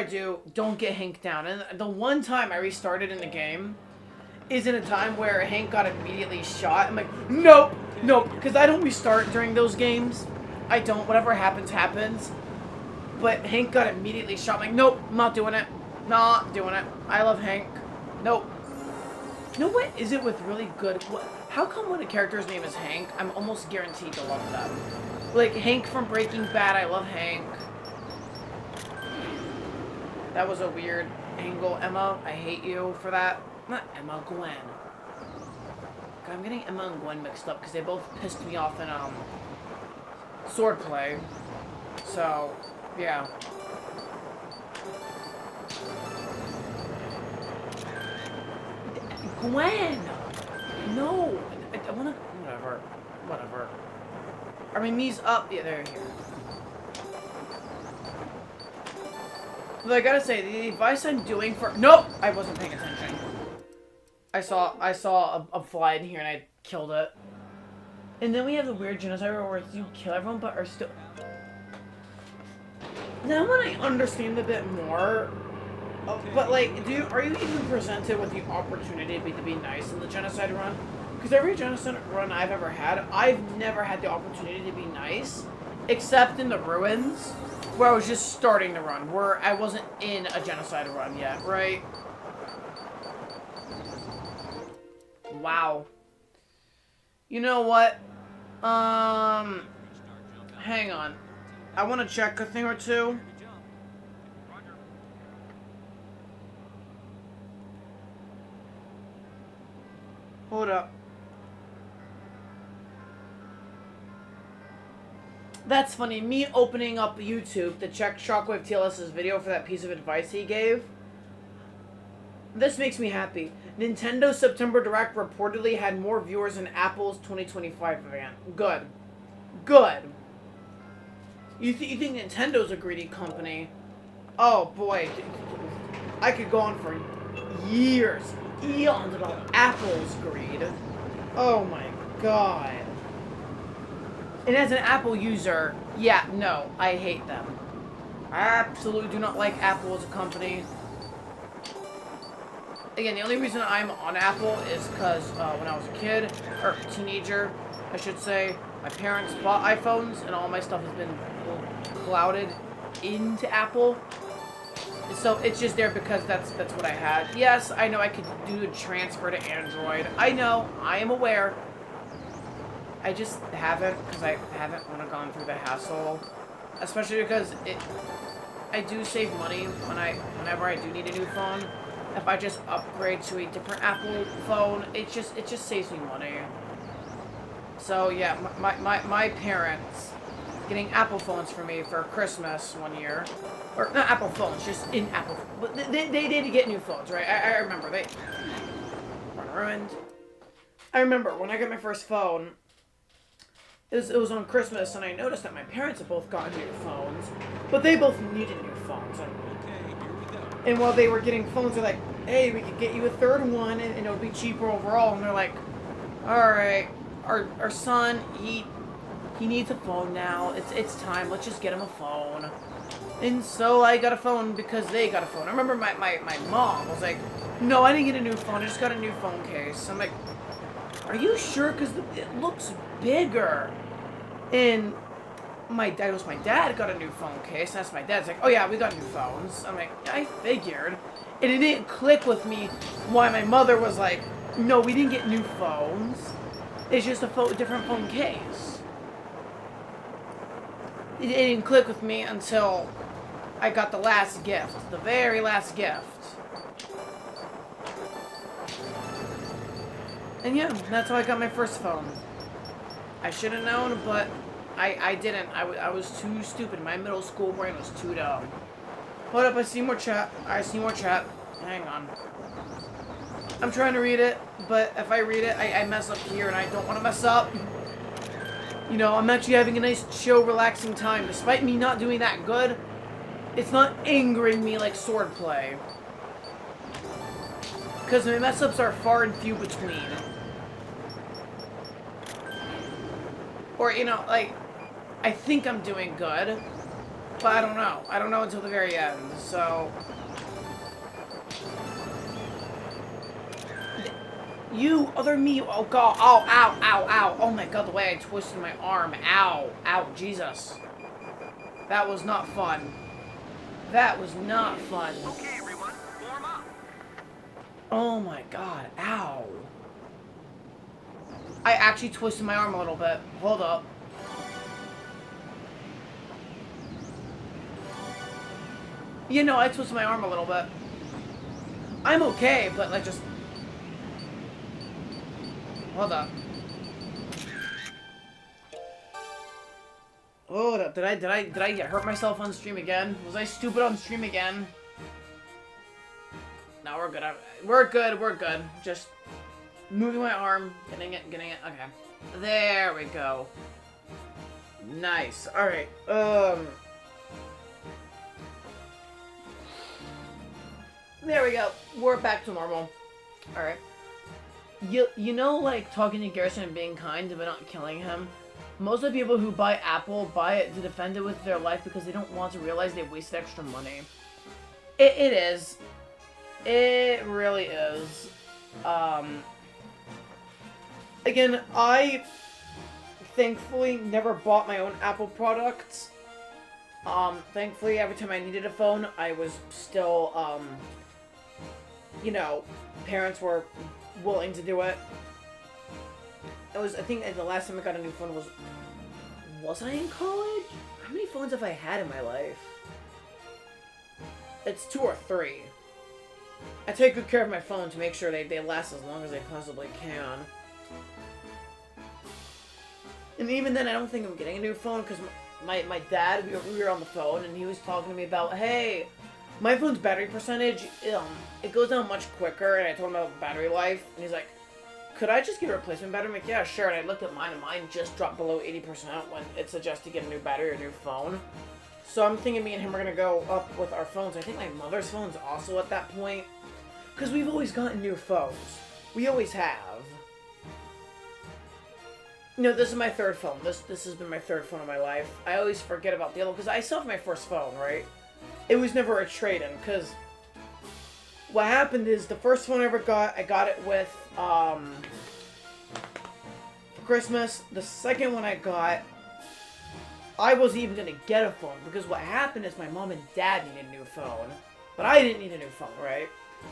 do, don't get Hank down. And the one time I restarted in the game is in a time where Hank got immediately shot. I'm like, nope, because I don't restart during those games. I don't. Whatever happens, happens. But Hank got immediately shot. I'm like, nope, I'm not doing it. Not doing it. I love Hank. Nope. You know what is it with really good... How come when a character's name is Hank, I'm almost guaranteed to love them? Like, Hank from Breaking Bad, I love Hank. That was a weird angle, Emma. I hate you for that. Not Emma, Gwen. God, I'm getting Emma and Gwen mixed up because they both pissed me off in, Swordplay. So, yeah. Gwen! No! I wanna... Whatever. I mean, Mii's up. Yeah, they're here. But I gotta say, the advice I'm doing for... Nope! I wasn't paying attention. I saw a fly in here and I killed it. And then we have the weird genocide where you kill everyone but are still... Now when I understand a bit more... but like, are you even presented with the opportunity to be nice in the genocide run? Because every genocide run I've ever had, I've never had the opportunity to be nice, except in the ruins, where I was just starting the run, where I wasn't in a genocide run yet, right? Wow. You know what? Hang on. I want to check a thing or two. Hold up. That's funny. Me opening up YouTube to check Shockwave TLS's video for that piece of advice he gave. This makes me happy. Nintendo's September Direct reportedly had more viewers than Apple's 2025 event. Good. Good. You think Nintendo's a greedy company? Oh boy. I could go on for years. Eons about Apple's greed. Oh my god. And as an Apple user, yeah, no, I hate them. I absolutely do not like Apple as a company. Again, the only reason I'm on Apple is because when I was a kid, or teenager, I should say, my parents bought iPhones and all my stuff has been clouded into Apple. So it's just there because that's what I had. Yes, I know I could do a transfer to Android. I know, I am aware. I just haven't, because I haven't want to gone through the hassle. Especially because I do save money whenever I do need a new phone. If I just upgrade to a different Apple phone, it just saves me money. So yeah, my parents getting Apple phones for me for Christmas one year. Or, not Apple phones, just in Apple. But they did get new phones, right? I remember, they were ruined. I remember, when I got my first phone, it was on Christmas, and I noticed that my parents had both gotten new phones, but they both needed new phones. Okay, here we go. And while they were getting phones, they're like, hey, we could get you a third one, and it'll be cheaper overall. And they're like, alright, our son, he needs a phone now. It's time. Let's just get him a phone. And so I got a phone because they got a phone. I remember my mom was like, no, I didn't get a new phone. I just got a new phone case. I'm like, are you sure? Because it looks bigger. And my dad got a new phone case. That's my dad's like, oh yeah, we got new phones. I'm like, I figured. And it didn't click with me why my mother was like, no, we didn't get new phones. It's just a different phone case. It didn't click with me until I got the last gift. The very last gift. And yeah, that's how I got my first phone. I should have known, but I didn't. I was too stupid. My middle school brain was too dumb. Hold up, I see more chat. Hang on. I'm trying to read it, but if I read it, I mess up here, and I don't want to mess up. You know, I'm actually having a nice, chill, relaxing time. Despite me not doing that good, it's not angering me like swordplay. Because my mess-ups are far and few between. Or, you know, like, I think I'm doing good, but I don't know. I don't know until the very end, so... You, other me, oh god, oh, ow, ow, ow. Oh my god, the way I twisted my arm. Ow, ow, Jesus. That was not fun. That was not fun. Okay, everyone, form up. Oh my god, ow. I actually twisted my arm a little bit. Hold up. You know, I twisted my arm a little bit. I'm okay, but like just... Hold up. Hold up. Did I get hurt myself on stream again? Was I stupid on stream again? No, we're good. We're good. Just moving my arm, getting it. Okay. There we go. Nice. Alright. There we go. We're back to normal. Alright. You know, like, talking to Garrison and being kind but not killing him? Most of the people who buy Apple buy it to defend it with their life because they don't want to realize they wasted extra money. It is. It really is. Again, I thankfully never bought my own Apple products. Thankfully, every time I needed a phone, I was still, you know, parents were willing to do it. I think the last time I got a new phone was I in college? How many phones have I had in my life? It's 2 or 3. I take good care of my phone to make sure they last as long as they possibly can. And even then, I don't think I'm getting a new phone because my dad, we were on the phone and he was talking to me about, hey, my phone's battery percentage, it goes down much quicker, and I told him about battery life, and he's like, could I just get a replacement battery? I'm like, yeah, sure, and I looked at mine, and mine just dropped below 80% when it suggests to get a new battery or a new phone. So I'm thinking me and him are gonna go up with our phones. I think my mother's phone's also at that point, because we've always gotten new phones. We always have. No, this is my third phone. This has been my third phone in my life. I always forget about the other, because I still have my first phone, right? It was never a trade-in, because what happened is the first phone I ever got, I got it with, for Christmas. The second one I got, I wasn't even going to get a phone, because what happened is my mom and dad needed a new phone, but I didn't need a new phone, right?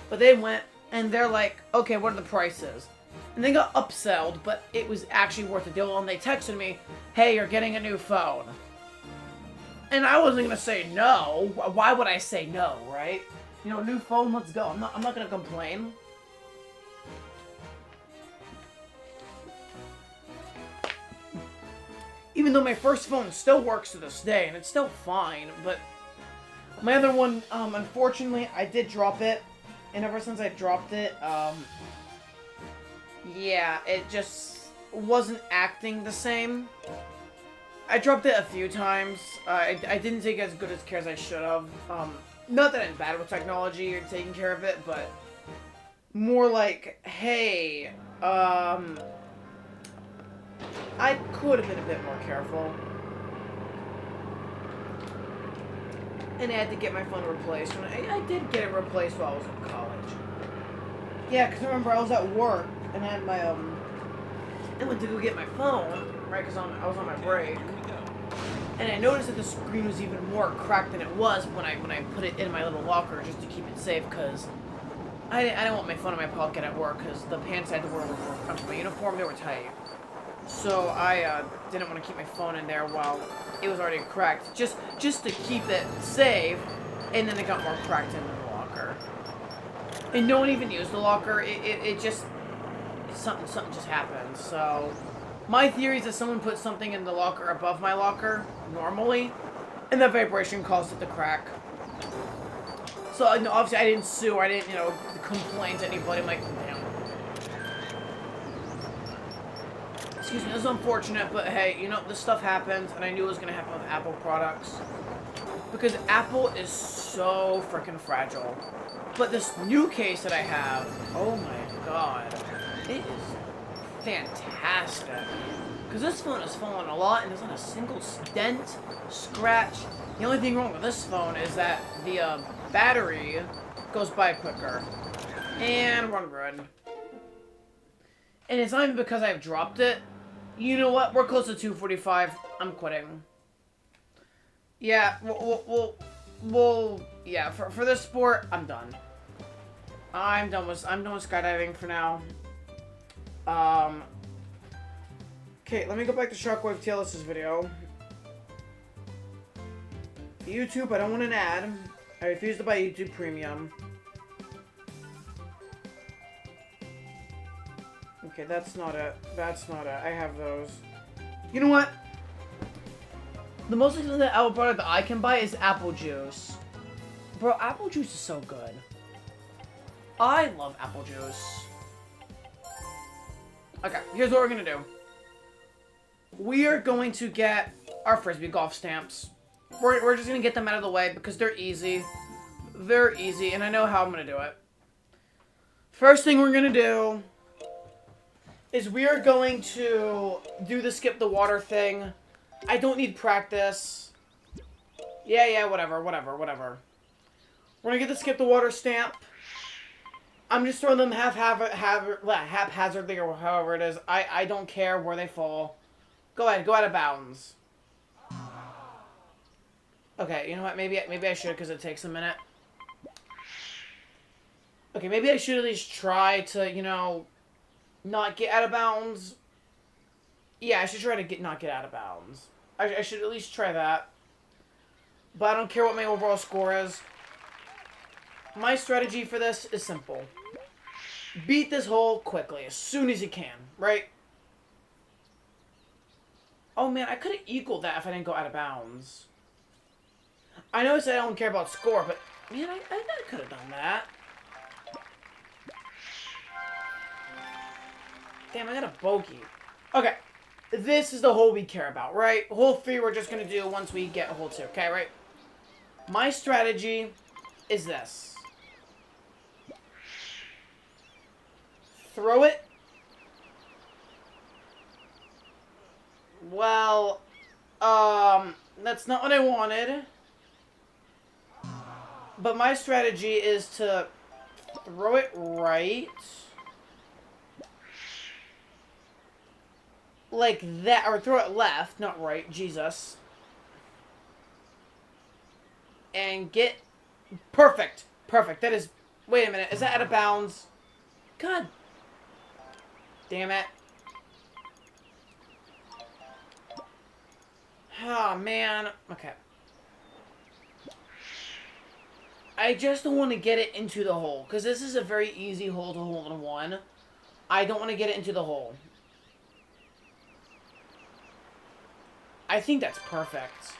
But they went, and they're like, okay, what are the prices? And they got upselled, but it was actually worth the deal, and they texted me, hey, you're getting a new phone. And I wasn't gonna say no. Why would I say no, right? You know, new phone, let's go. I'm not gonna complain. Even though my first phone still works to this day, and it's still fine, but my other one, unfortunately, I did drop it, and ever since I dropped it, yeah, it just, wasn't acting the same. I dropped it a few times. I didn't take as good as care as I should have. Not that I'm bad with technology or taking care of it, but more like, hey, I could have been a bit more careful. And I had to get my phone replaced. And I did get it replaced while I was in college. Yeah, because remember, I was at work and I had my, I went to go get my phone, right, because I was on my break. And I noticed that the screen was even more cracked than it was when I put it in my little locker just to keep it safe, because I didn't want my phone in my pocket at work, because the pants I had to wear were my uniform, they were tight. So I didn't want to keep my phone in there while it was already cracked, just to keep it safe, and then it got more cracked in the locker. And no one even used the locker, it just, something just happened, so... My theory is that someone put something in the locker above my locker, normally, and the vibration caused it to crack. So, obviously, I didn't sue, I didn't, complain to anybody. I'm like, damn. Excuse me, this is unfortunate, but hey, this stuff happens, and I knew it was going to happen with Apple products. Because Apple is so freaking fragile. But this new case that I have, oh my god, it is fantastic. Because this phone has fallen a lot and there's not a single dent, scratch. The only thing wrong with this phone is that the battery goes by quicker. And we're good. And it's not even because I've dropped it. You know what? We're close to 245. I'm quitting. Yeah, yeah, for this sport, I'm done. I'm done with skydiving for now. Okay, let me go back to Shockwave TLS's video. YouTube, I don't want an ad. I refuse to buy YouTube Premium. Okay, that's not it. That's not it. I have those. You know what? The most expensive Apple product that I can buy is apple juice. Bro, apple juice is so good. I love apple juice. Okay, here's what we're gonna do. We are going to get our Frisbee golf stamps. We're just gonna get them out of the way because they're easy. They're easy, and I know how I'm gonna do it. First thing we're gonna do is we are going to do the skip the water thing. I don't need practice. Yeah, whatever. We're gonna get the skip the water stamp. I'm just throwing them haphazardly or however it is. I don't care where they fall. Go ahead, go out of bounds. Okay, you know what? Maybe I should because it takes a minute. Okay, maybe I should at least try to, not get out of bounds. Yeah, I should try to not get out of bounds. I should at least try that. But I don't care what my overall score is. My strategy for this is simple. Beat this hole quickly, as soon as you can, right? Oh man, I could have equaled that if I didn't go out of bounds. I know I said I don't care about score, but man, I could have done that. Damn, I got a bogey. Okay, this is the hole we care about, right? Hole 3 we're just going to do once we get hole 2, okay, right? My strategy is this. Throw it. Well, that's not what I wanted. But my strategy is to throw it right. Like that, or throw it left, not right, Jesus. And get... Perfect. Perfect. That is... Wait a minute, is that out of bounds? God. Damn it. Oh, man. Okay. I just don't want to get it into the hole, because this is a very easy hole to hold in one. I don't want to get it into the hole. I think that's perfect.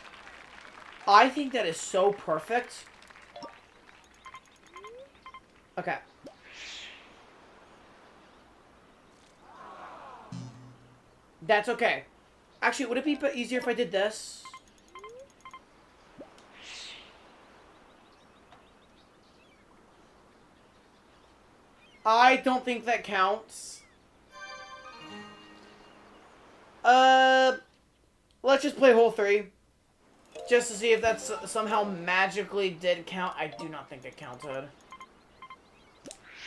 I think that is so perfect. Okay. That's okay. Actually, would it be easier if I did this? I don't think that counts. Let's just play hole 3. Just to see if that somehow magically did count. I do not think it counted.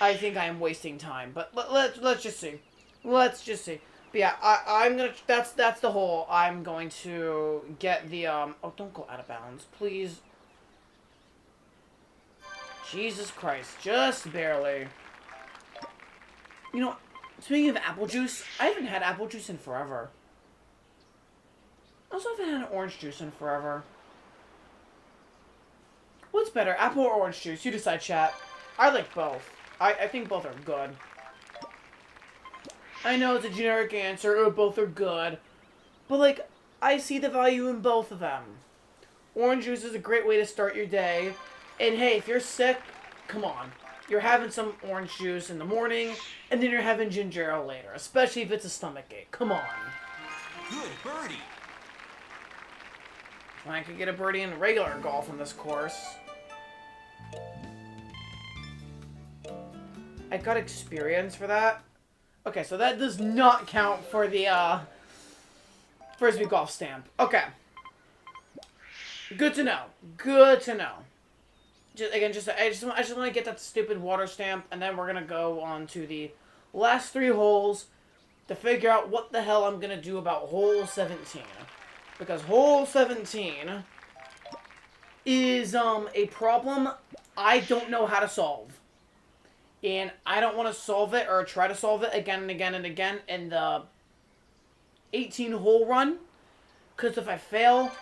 I think I am wasting time, but let's just see. Let's just see. But yeah, I'm gonna. That's the hole. I'm going to get the Oh, don't go out of bounds, please. Jesus Christ, just barely. You know, speaking of apple juice, I haven't had apple juice in forever. I also haven't had an orange juice in forever. What's better, apple or orange juice? You decide, chat. I like both. I think both are good. I know it's a generic answer, or both are good. But, like, I see the value in both of them. Orange juice is a great way to start your day. And hey, if you're sick, come on. You're having some orange juice in the morning, and then you're having ginger ale later. Especially if it's a stomachache. Come on. Good birdie. I could get a birdie in regular golf in this course. I got experience for that. Okay, so that does not count for the, Frisbee golf stamp. Okay. Good to know. Good to know. I just want to get that stupid water stamp, and then we're going to go on to the last 3 holes to figure out what the hell I'm going to do about hole 17. Because hole 17 is, a problem I don't know how to solve. And I don't want to solve it or try to solve it again and again and again in the 18-hole run. Because if I fail,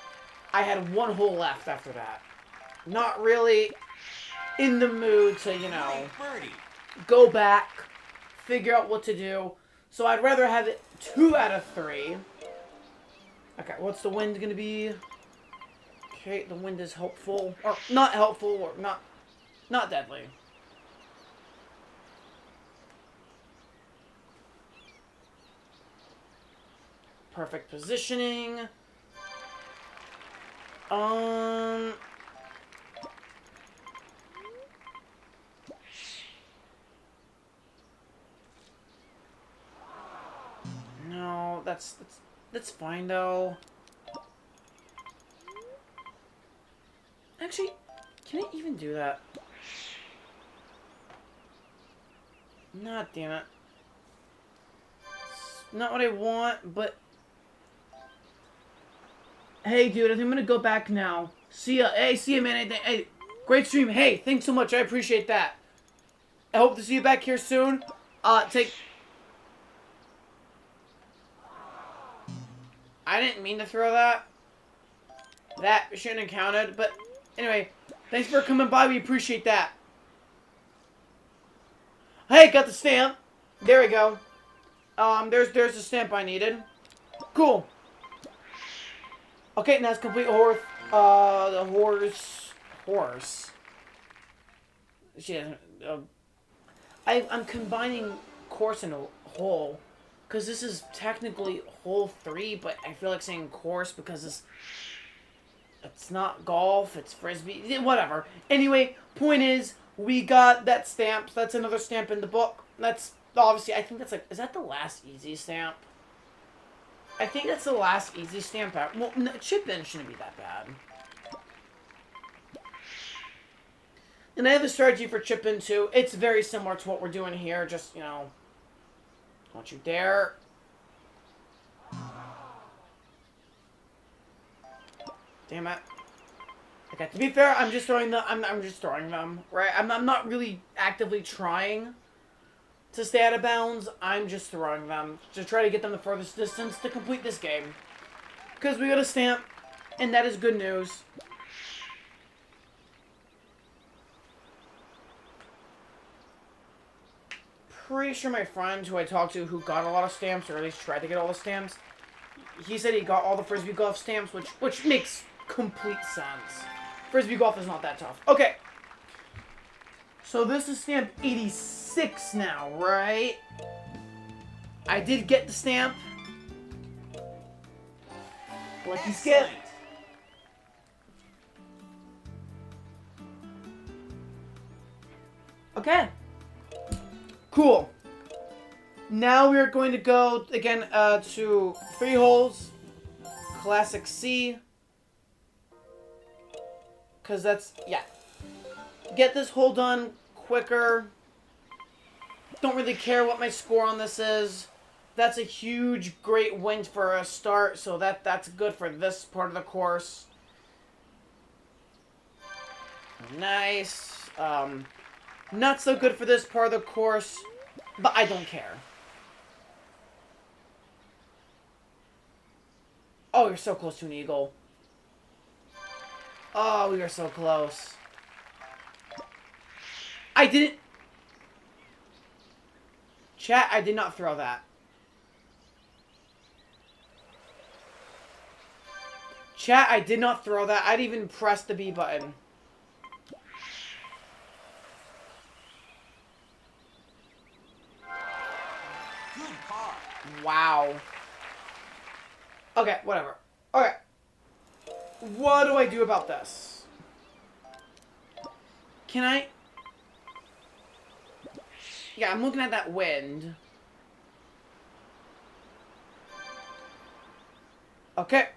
I had 1 hole left after that. Not really in the mood to, you know, go back, figure out what to do. So I'd rather have it 2 out of 3. Okay, what's the wind going to be? Okay, the wind is helpful. Or not helpful, or not deadly. Perfect positioning. No, that's fine though. Actually, can I even do that? Nah, damn it. It's not what I want, but hey, dude, I think I'm gonna go back now. See ya. Hey, see ya, man. Hey, great stream. Hey, thanks so much. I appreciate that. I hope to see you back here soon. I didn't mean to throw that. That shouldn't have counted. But anyway, thanks for coming by. We appreciate that. Hey, got the stamp. There we go. There's the stamp I needed. Cool. Okay, now it's complete the horse. Yeah, I'm combining course and hole, because this is technically hole 3, but I feel like saying course because it's not golf, it's frisbee, whatever. Anyway, point is, we got that stamp. That's another stamp in the book. That's obviously, I think that's like, is that the last easy stamp? I think that's the last easy stamp out. Well, no, chip in shouldn't be that bad. And I have a strategy for chip in too. It's very similar to what we're doing here. Just, you know, don't you dare. Damn it. Okay, to be fair, I'm just throwing I'm just throwing them, right? I'm not really actively trying to stay out of bounds. I'm just throwing them to try to get them the furthest distance to complete this game. Because we got a stamp, and that is good news. Pretty sure my friend who I talked to who got a lot of stamps, or at least tried to get all the stamps, he said he got all the Frisbee Golf stamps, which makes complete sense. Frisbee Golf is not that tough. Okay. So this is stamp 86 now, right? I did get the stamp. Lucky skip. Excellent. Okay. Cool. Now we're going to go again to 3 holes. Classic C. Because that's, yeah. Get this hole done quicker. Don't really care what my score on this is. That's a huge, great win for a start, so that's good for this part of the course. Nice. Not so good for this part of the course, but I don't care. Oh, you're so close to an eagle. Oh, we were so close. I didn't... Chat, I did not throw that. Chat, I did not throw that. I'd even press the B button. Good par. Wow. Okay, whatever. Okay. What do I do about this? Can I... Yeah, I'm looking at that wind. Okay.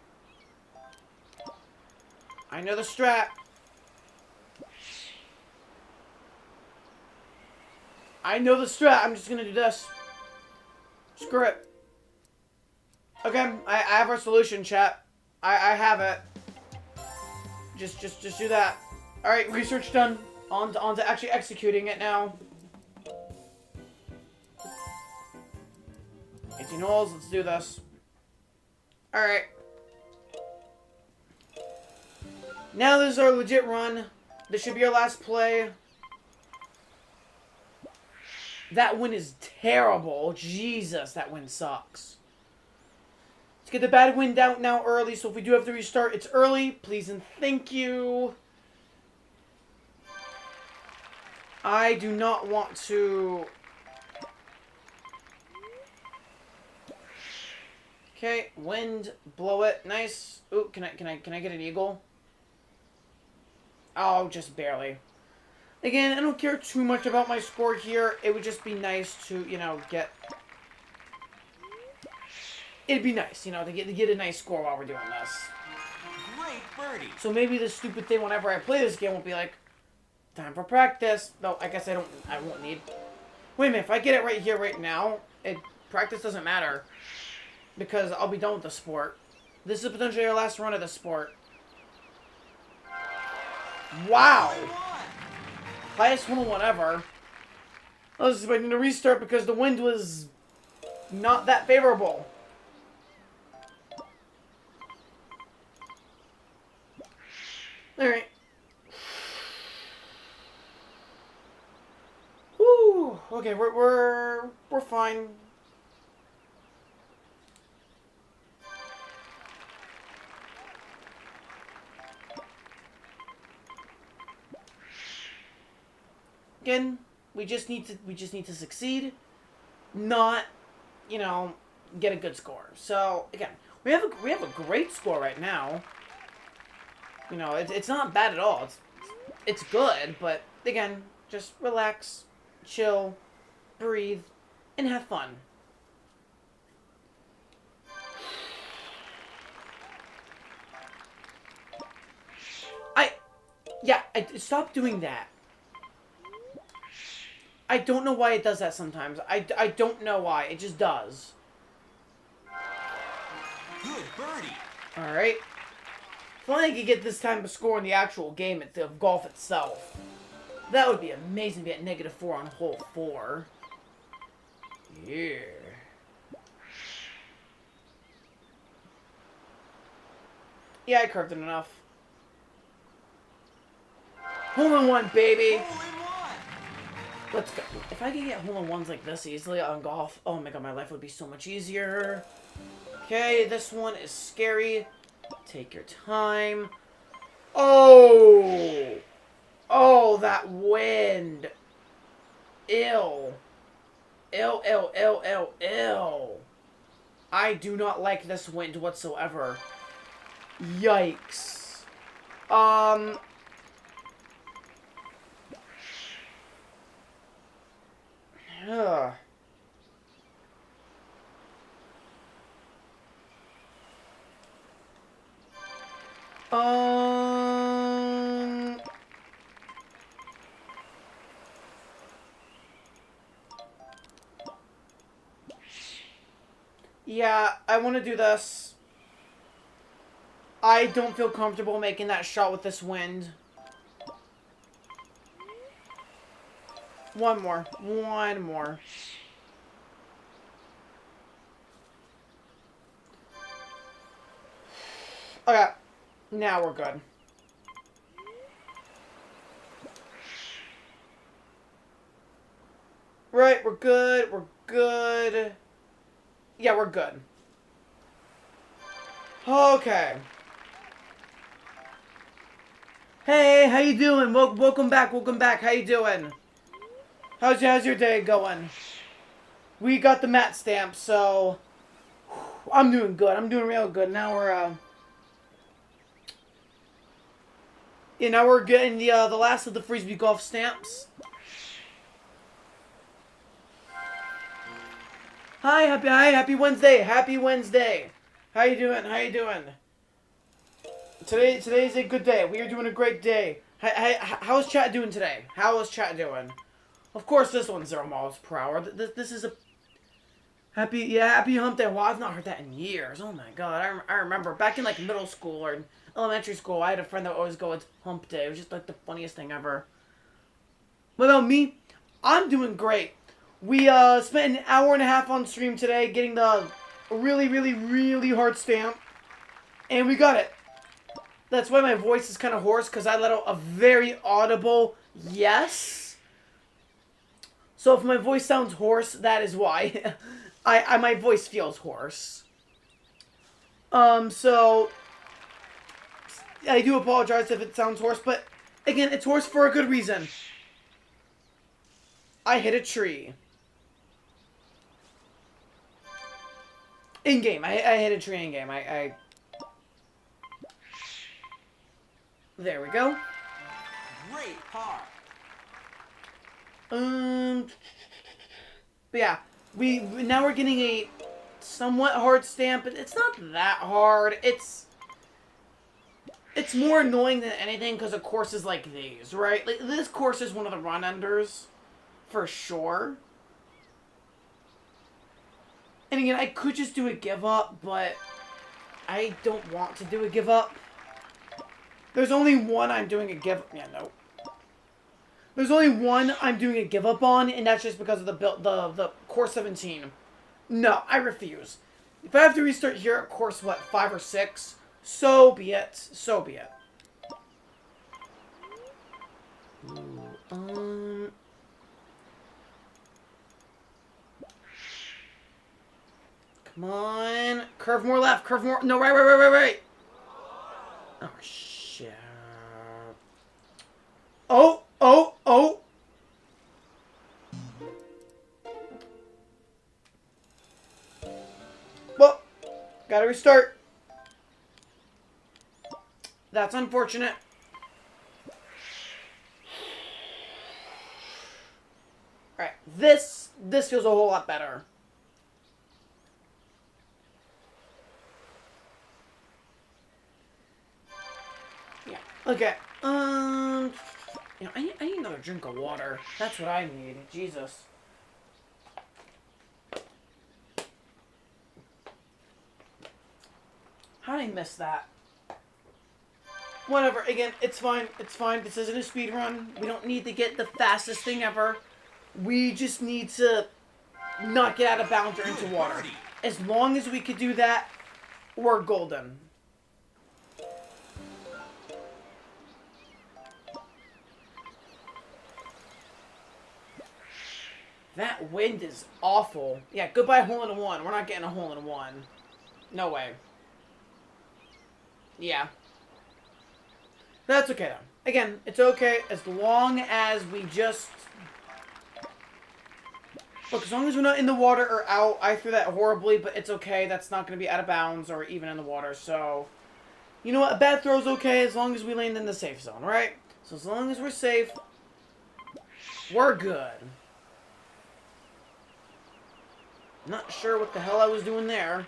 I know the strat. I know the strat. I'm just gonna do this. Screw it. Okay, I have our solution, chat. I have it. Just do that. Alright, research done. On to actually executing it now. 18 holes, let's do this. Alright. Now this is our legit run. This should be our last play. That win is terrible. Jesus, that win sucks. Let's get the bad wind out now early, so if we do have to restart, it's early. Please and thank you. I do not want to... Okay, wind, blow it, nice. Ooh, can I get an eagle? Oh, just barely. Again, I don't care too much about my score here. It would just be nice to, you know, get... It'd be nice, you know, to get a nice score while we're doing this. Great birdie. So maybe this stupid thing whenever I play this game will be like, time for practice. No, I guess I won't need... Wait a minute, if I get it right here, right now, practice doesn't matter. Because I'll be done with the sport. This is potentially our last run of the sport. Wow! Highest hole-in-one ever. I was expecting to restart because the wind was not that favorable. Alright. Whew. Okay, we're fine. Again, we just need to succeed, not, you know, get a good score. So again, we have a great score right now. You know, it's not bad at all. It's good, but again, just relax, chill, breathe, and have fun. Stop doing that. I don't know why it does that sometimes. I don't know why. It just does. Good birdie. Alright. If only I could get this time of score in the actual game of golf itself. That would be amazing to be at -4 on hole 4. Yeah. Yeah, I curved it enough. Hole-in-one, baby! Hole-in-one. Let's go. If I could get hole-in-ones like this easily on golf, oh my god, my life would be so much easier. Okay, this one is scary. Take your time. Oh! Oh, that wind. Ew. Ew, ew, ew, ew, ew. I do not like this wind whatsoever. Yikes. Ugh. Um. Yeah, I want to do this. I don't feel comfortable making that shot with this wind. One more. One more. Okay. Now we're good. Right, we're good. We're good. Yeah, we're good. Okay. Hey, how you doing? Welcome back. Welcome back. How you doing? How's your day going? We got the mat stamp, so I'm doing good. I'm doing real good. Now we're now we're getting the last of the frisbee golf stamps. Hi, happy Wednesday. Happy Wednesday. How you doing? How you doing? Today's a good day. We are doing a great day. How's chat doing today? How is chat doing? Of course, this one's 0 miles per hour. This is a happy hump day. Well, I've not heard that in years. Oh my god, I remember back in like middle school or elementary school, I had a friend that would always go, it's hump day. It was just like the funniest thing ever. What about me? I'm doing great. We spent an hour and a half on stream today getting the really hard stamp, and we got it. That's why my voice is kind of hoarse, because I let out a very audible yes. So if my voice sounds hoarse, that is why. My voice feels hoarse. So I do apologize if it sounds hoarse, but again, it's hoarse for a good reason. I hit a tree. In-game. I hit a tree in-game. There we go. Great par. But yeah, now we're getting a somewhat hard stamp, but it's not that hard. It's more annoying than anything because of courses like these, right? Like, this course is one of the run enders, for sure. And again, I could just do a give up, but I don't want to do a give up. There's only one I'm doing a give. Yeah, no. There's only one I'm doing a give up on, and that's just because of the course 17. No, I refuse. If I have to restart here at course 5 or 6, so be it. So be it. Ooh, come on, curve more left, curve more. No, right. Oh shit. Oh. Well, gotta restart. That's unfortunate. Alright, this feels a whole lot better. Yeah, okay. I need another drink of water. That's what I need. Jesus. How did I miss that? Whatever. Again, it's fine. It's fine. This isn't a speed run. We don't need to get the fastest thing ever. We just need to not get out of bounds or into water. As long as we could do that, we're golden. That wind is awful. Yeah, goodbye hole-in-one. We're not getting a hole-in-one. No way. Yeah. That's okay, though. Again, it's okay as long as we just... Look, as long as we're not in the water or out. I threw that horribly, but it's okay. That's not going to be out of bounds or even in the water, so... You know what? A bad throw's okay as long as we land in the safe zone, right? So as long as we're safe, we're good. Not sure what the hell I was doing there.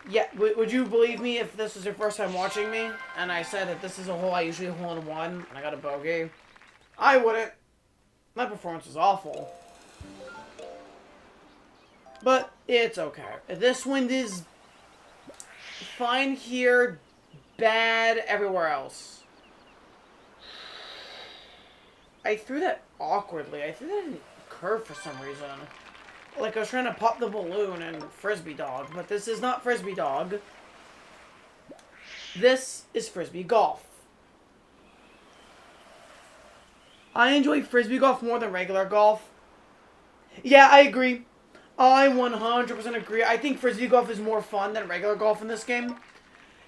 Yeah, would you believe me if this is your first time watching me, and I said that this is a hole I usually hole in one, and I got a bogey? I wouldn't. My performance was awful. But it's okay. This wind is fine here, bad everywhere else. I threw that awkwardly. I threw that in curve for some reason. Like I was trying to pop the balloon and Frisbee Dog, but this is not Frisbee Dog. This is Frisbee Golf. I enjoy Frisbee Golf more than regular golf. Yeah, I agree. I 100% agree. I think Frisbee Golf is more fun than regular golf in this game.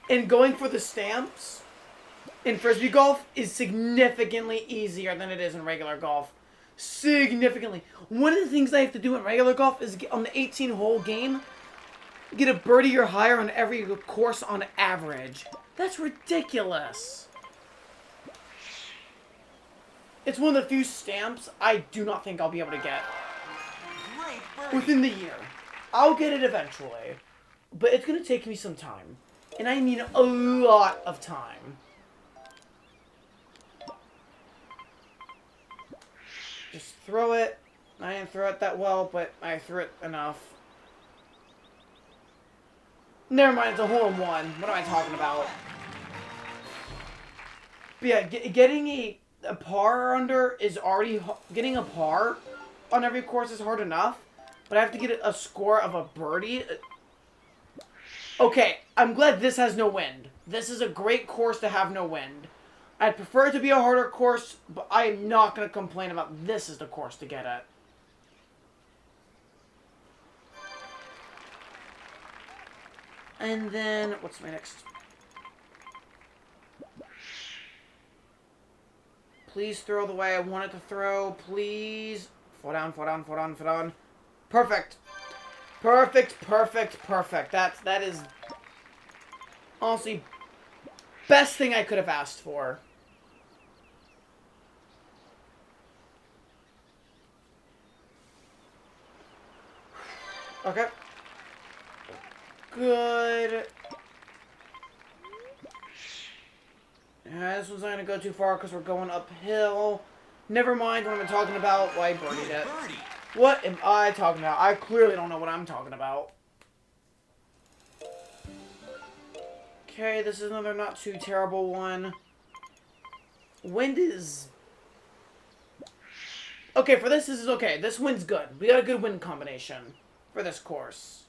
And going for the stamps in Frisbee Golf is significantly easier than it is in regular golf. Significantly. One of the things I have to do in regular golf is get on the 18-hole game, get a birdie or higher on every course on average. That's ridiculous. It's one of the few stamps I do not think I'll be able to get within the year. I'll get it eventually, but it's going to take me some time. And I mean a lot of time. Just throw it. I didn't throw it that well, but I threw it enough. Never mind, it's a hole-in-one. What am I talking about? But yeah, getting a par under is already... Getting a par on every course is hard enough. But I have to get a score of a birdie. Okay, I'm glad this has no wind. This is a great course to have no wind. I'd prefer it to be a harder course, but I am not going to complain about this as the course to get it. And then, what's my next? Please throw the way I want it to throw. Please. Fall down, fall down, fall down, fall down. Perfect. Perfect, perfect, perfect. That is honestly best thing I could have asked for. Okay. Good. Yeah, this one's not gonna go too far because we're going uphill. Never mind what I'm talking about. Why I birdied it. What am I talking about? I clearly don't know what I'm talking about. Okay, this is another not too terrible one. Wind is... Okay, for this is okay. This wind's good. We got a good wind combination for this course.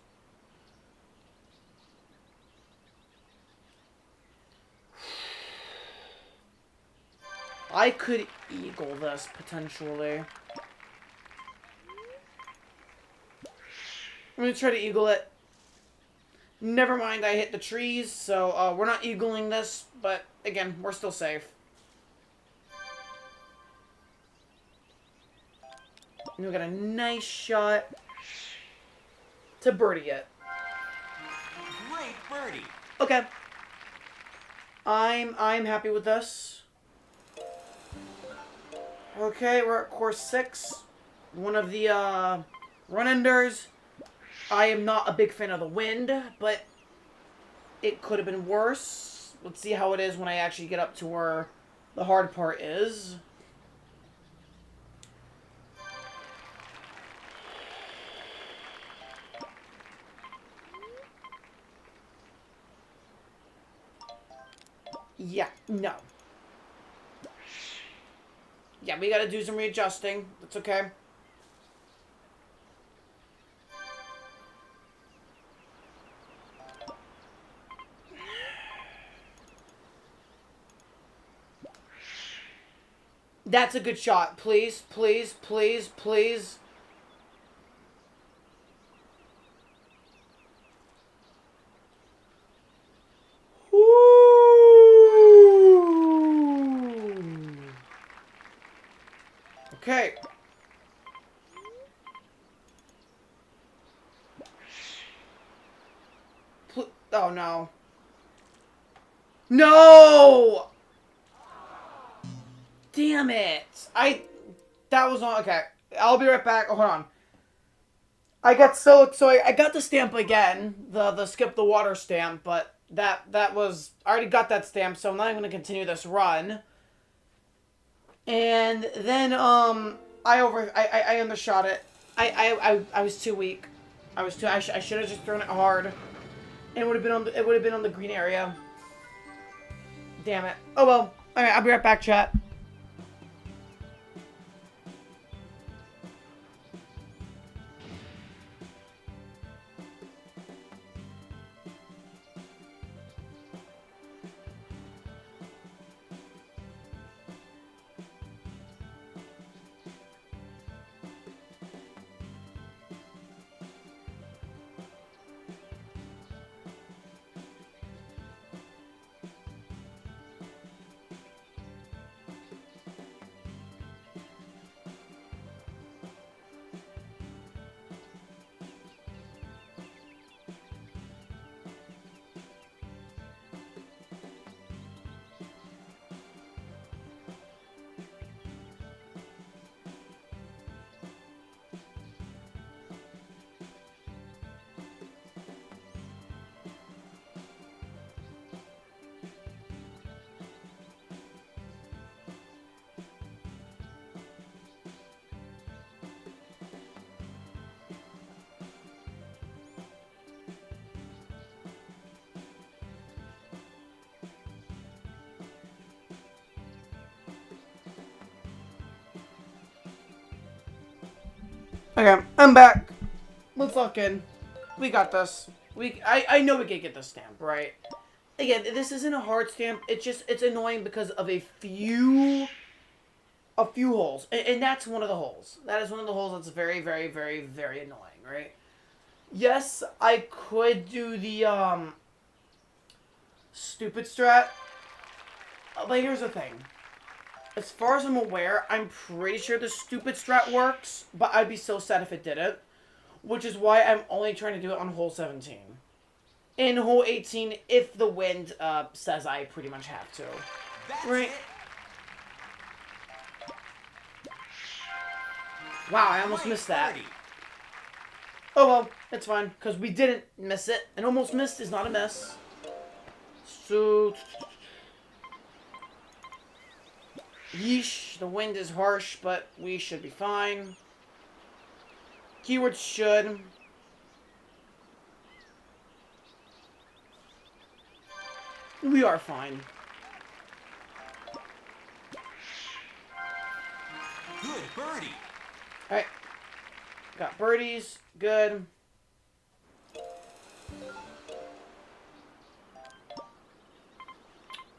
I could eagle this, potentially. I'm going to try to eagle it. Never mind, I hit the trees, so we're not eagling this, but again, we're still safe. And we got a nice shot to birdie it. Great birdie. Okay. I'm happy with this. Okay, we're at course 6. One of the run-enders. I am not a big fan of the wind, but it could have been worse. Let's see how it is when I actually get up to where the hard part is. Yeah, no. Yeah, we gotta do some readjusting. That's okay. That's a good shot. Please, please, please, please. Okay. Oh, no. No! Damn it. That was on. Okay. I'll be right back. Oh, hold on. I got I got the stamp again, the skip the water stamp, but that was, I already got that stamp, so I'm not even gonna continue this run. And then I undershot it. I was too weak. I should have just thrown it hard. And it would have been on the green area. Damn it. Oh well. Alright, I'll be right back, chat. Okay, I'm back. Let's lock in. We got this. I know we can get this stamp, right? Again, this isn't a hard stamp. It's annoying because of a few holes. And that's one of the holes. That is one of the holes that's very, very, very, very annoying, right? Yes, I could do the, stupid strat. But here's the thing. As far as I'm aware, I'm pretty sure the stupid strat works, but I'd be so sad if it didn't. Which is why I'm only trying to do it on hole 17. In hole 18, if the wind says I pretty much have to. That's right? It. Wow, I almost Great missed that. birdie. Oh well, it's fine, because we didn't miss it. And almost missed is not a miss. So... Yeesh, the wind is harsh, but we should be fine. Keyword should. We are fine. Good birdie. Alright. Got birdies. Good.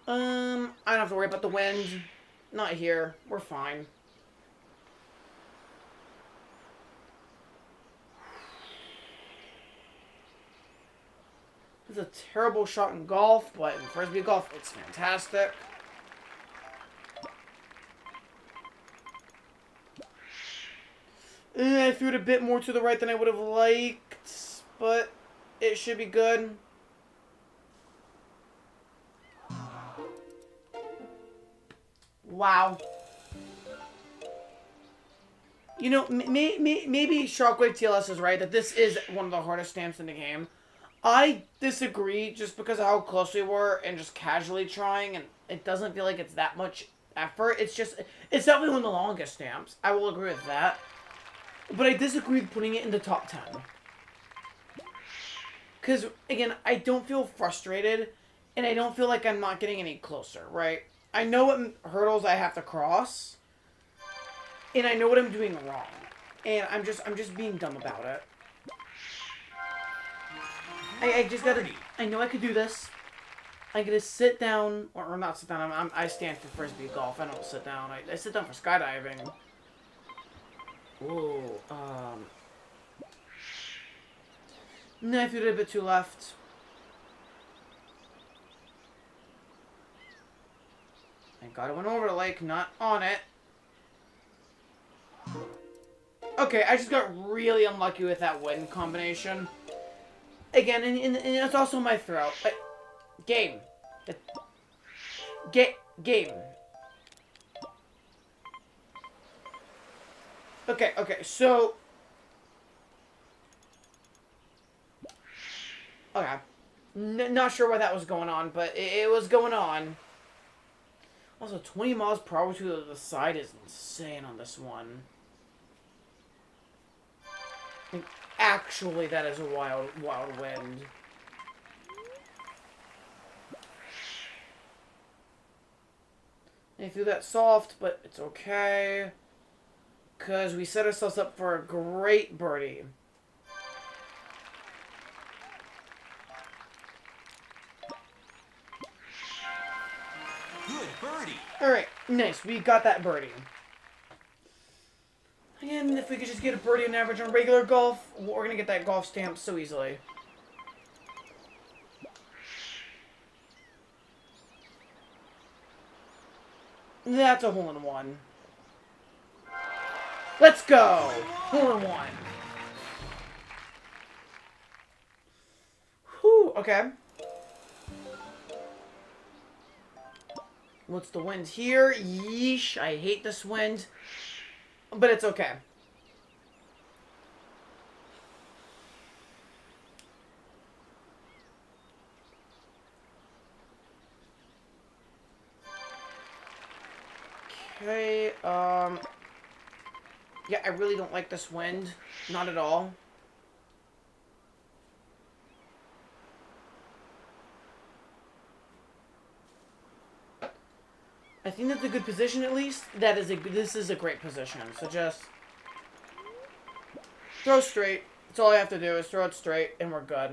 I don't have to worry about the wind. Not here. We're fine. It's a terrible shot in golf, but in Frisbee golf, it's fantastic. I threw it a bit more to the right than I would have liked, but it should be good. Wow. You know, maybe Shockwave TLS is right that this is one of the hardest stamps in the game. I disagree just because of how close we were and just casually trying, and it doesn't feel like it's that much effort. It's definitely one of the longest stamps. I will agree with that. But I disagree with putting it in the top 10. Because, again, I don't feel frustrated, and I don't feel like I'm not getting any closer, right? I know what hurdles I have to cross, and I know what I'm doing wrong, and I'm just being dumb about it. I just gotta. I know I could do this. I gotta sit down, or not sit down. I stand for Frisbee golf. I don't sit down. I sit down for skydiving. Ooh, no, I threw it a bit too left. Thank God it went over the lake, not on it. Okay, I just got really unlucky with that wind combination. Again, and it's also my throw. But, game. Game. Okay, so... Okay. Not sure why that was going on, but it was going on. Also, 20 miles per hour to the side is insane on this one. Actually, that is a wild wind. I feel that soft, but it's okay. Because we set ourselves up for a great birdie. Good birdie. Alright, nice. We got that birdie. And if we could just get a birdie on average on regular golf, we're going to get that golf stamp so easily. That's a hole-in-one. Let's go! Hole-in-one. Whew, okay. What's the wind here? Yeesh, I hate this wind. But it's okay. Okay, yeah, I really don't like this wind. Not at all. I think that's a good position, at least. This is a great position. So just throw straight. That's all I have to do is throw it straight, and we're good.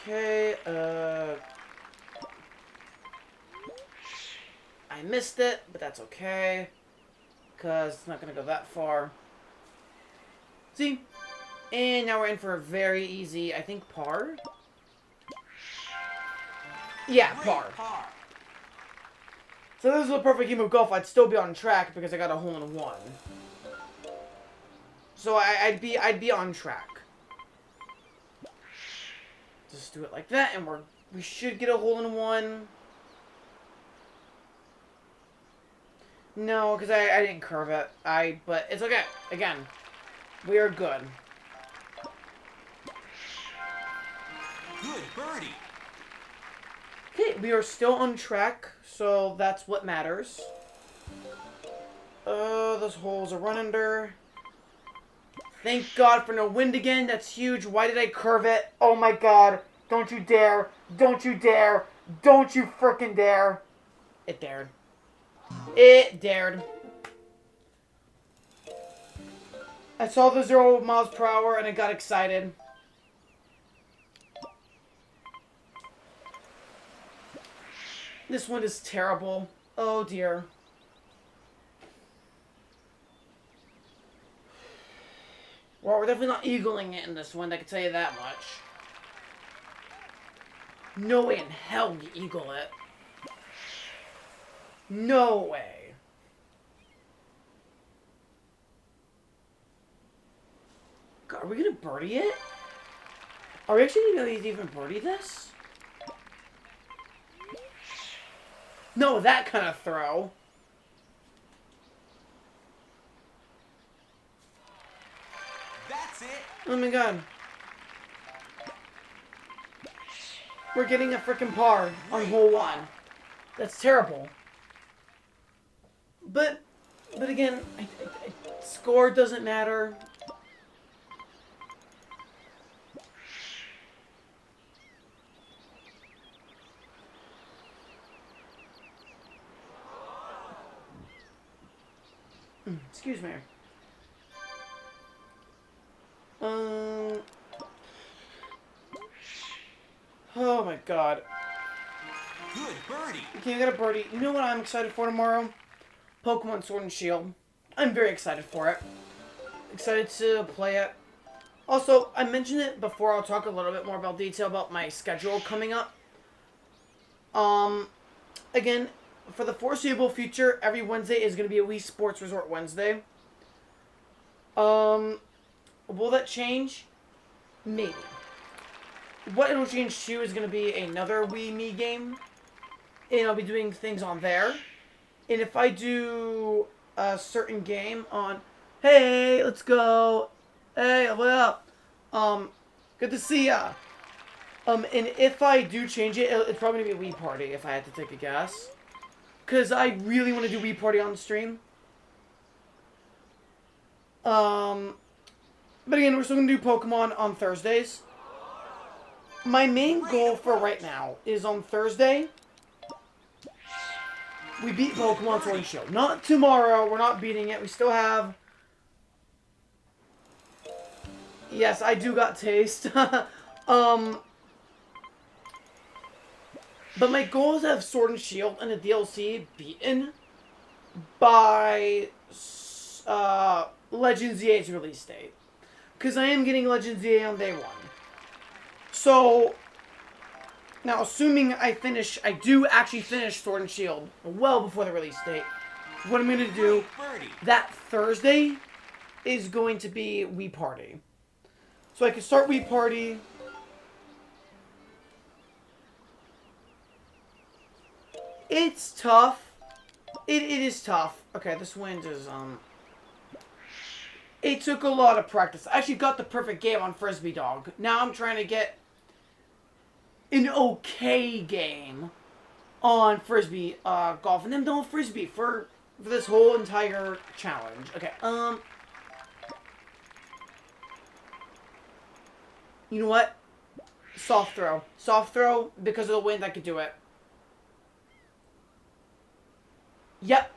Okay, I missed it, but that's okay. Because it's not going to go that far. See? And now we're in for a very easy, I think, par? Yeah, par. So this is a perfect game of golf. I'd still be on track because I got a hole-in-one. So I'd be on track. Just do it like that, and we should get a hole-in-one. No, because I didn't curve it. But it's okay. Again, we are good. Good birdie. Okay, we are still on track, so that's what matters. Those holes are run under. Thank God for no wind again. That's huge. Why did I curve it? Oh my God. Don't you dare. Don't you dare. Don't you frickin' dare. It dared. It dared. I saw the 0 miles per hour and I got excited. This one is terrible. Oh dear. Well, we're definitely not eagling it in this one, I can tell you that much. No way in hell you eagle it. No way. God, are we gonna birdie it? Are we actually gonna even birdie this? No, that kind of throw. That's it. Oh my God. We're getting a freaking par on hole 1. That's terrible. But again, score doesn't matter. Excuse me. Oh my God. Good birdie. Okay, I got a birdie. You know what I'm excited for tomorrow? Pokemon Sword and Shield. I'm very excited for it. Excited to play it. Also, I mentioned it before. I'll talk a little bit more about detail about my schedule coming up. Again, for the foreseeable future, every Wednesday is going to be a Wii Sports Resort Wednesday. Will that change? Maybe. what it'll change to is going to be another Wii Me game. And I'll be doing things on there. And if I do a certain game on, hey, let's go. Hey, what up? Good to see ya. And if I do change it, it's probably going to be a Wii Party if I had to take a guess. Because I really want to do Wii Party on the stream. But again, we're still going to do Pokemon on Thursdays. My main goal for right now is on Thursday, we beat Pokemon Sword and Shield. Not tomorrow, we're not beating it. We still have... Yes, I do got taste. But my goal is to have Sword and Shield and the DLC beaten by Legends EA's release date. Because I am getting Legends EA on day 1. So, now assuming I do actually finish Sword and Shield well before the release date, what I'm going to do that Thursday is going to be Wii Party. So I can start Wii Party. It's tough. It is tough. Okay, this wind is, It took a lot of practice. I actually got the perfect game on Frisbee Dog. Now I'm trying to get an okay game on Frisbee Golf. And then don't Frisbee for this whole entire challenge. Okay, you know what? Soft throw. Soft throw, because of the wind, I could do it. Yep.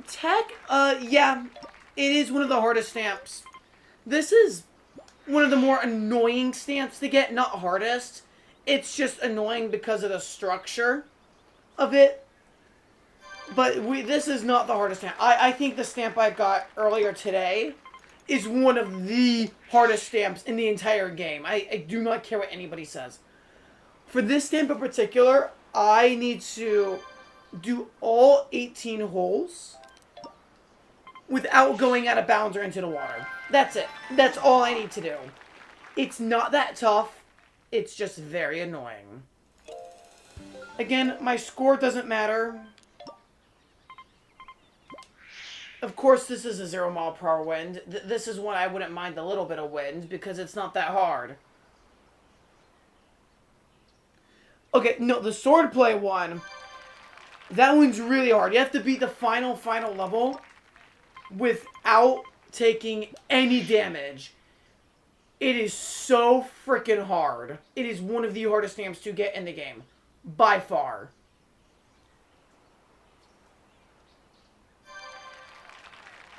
Tech, yeah. It is one of the hardest stamps. This is one of the more annoying stamps to get. Not hardest. It's just annoying because of the structure of it. But this is not the hardest stamp. I think the stamp I got earlier today is one of the hardest stamps in the entire game. I do not care what anybody says. For this stamp in particular, I need to do all 18 holes without going out of bounds or into the water. That's it. That's all I need to do. It's not that tough. It's just very annoying. Again, my score doesn't matter. Of course, this is a 0 mile per hour wind. This is one I wouldn't mind a little bit of wind because it's not that hard. Okay, no, the swordplay one, that one's really hard. You have to beat the final level without taking any damage. It is so freaking hard. It is one of the hardest stamps to get in the game. By far.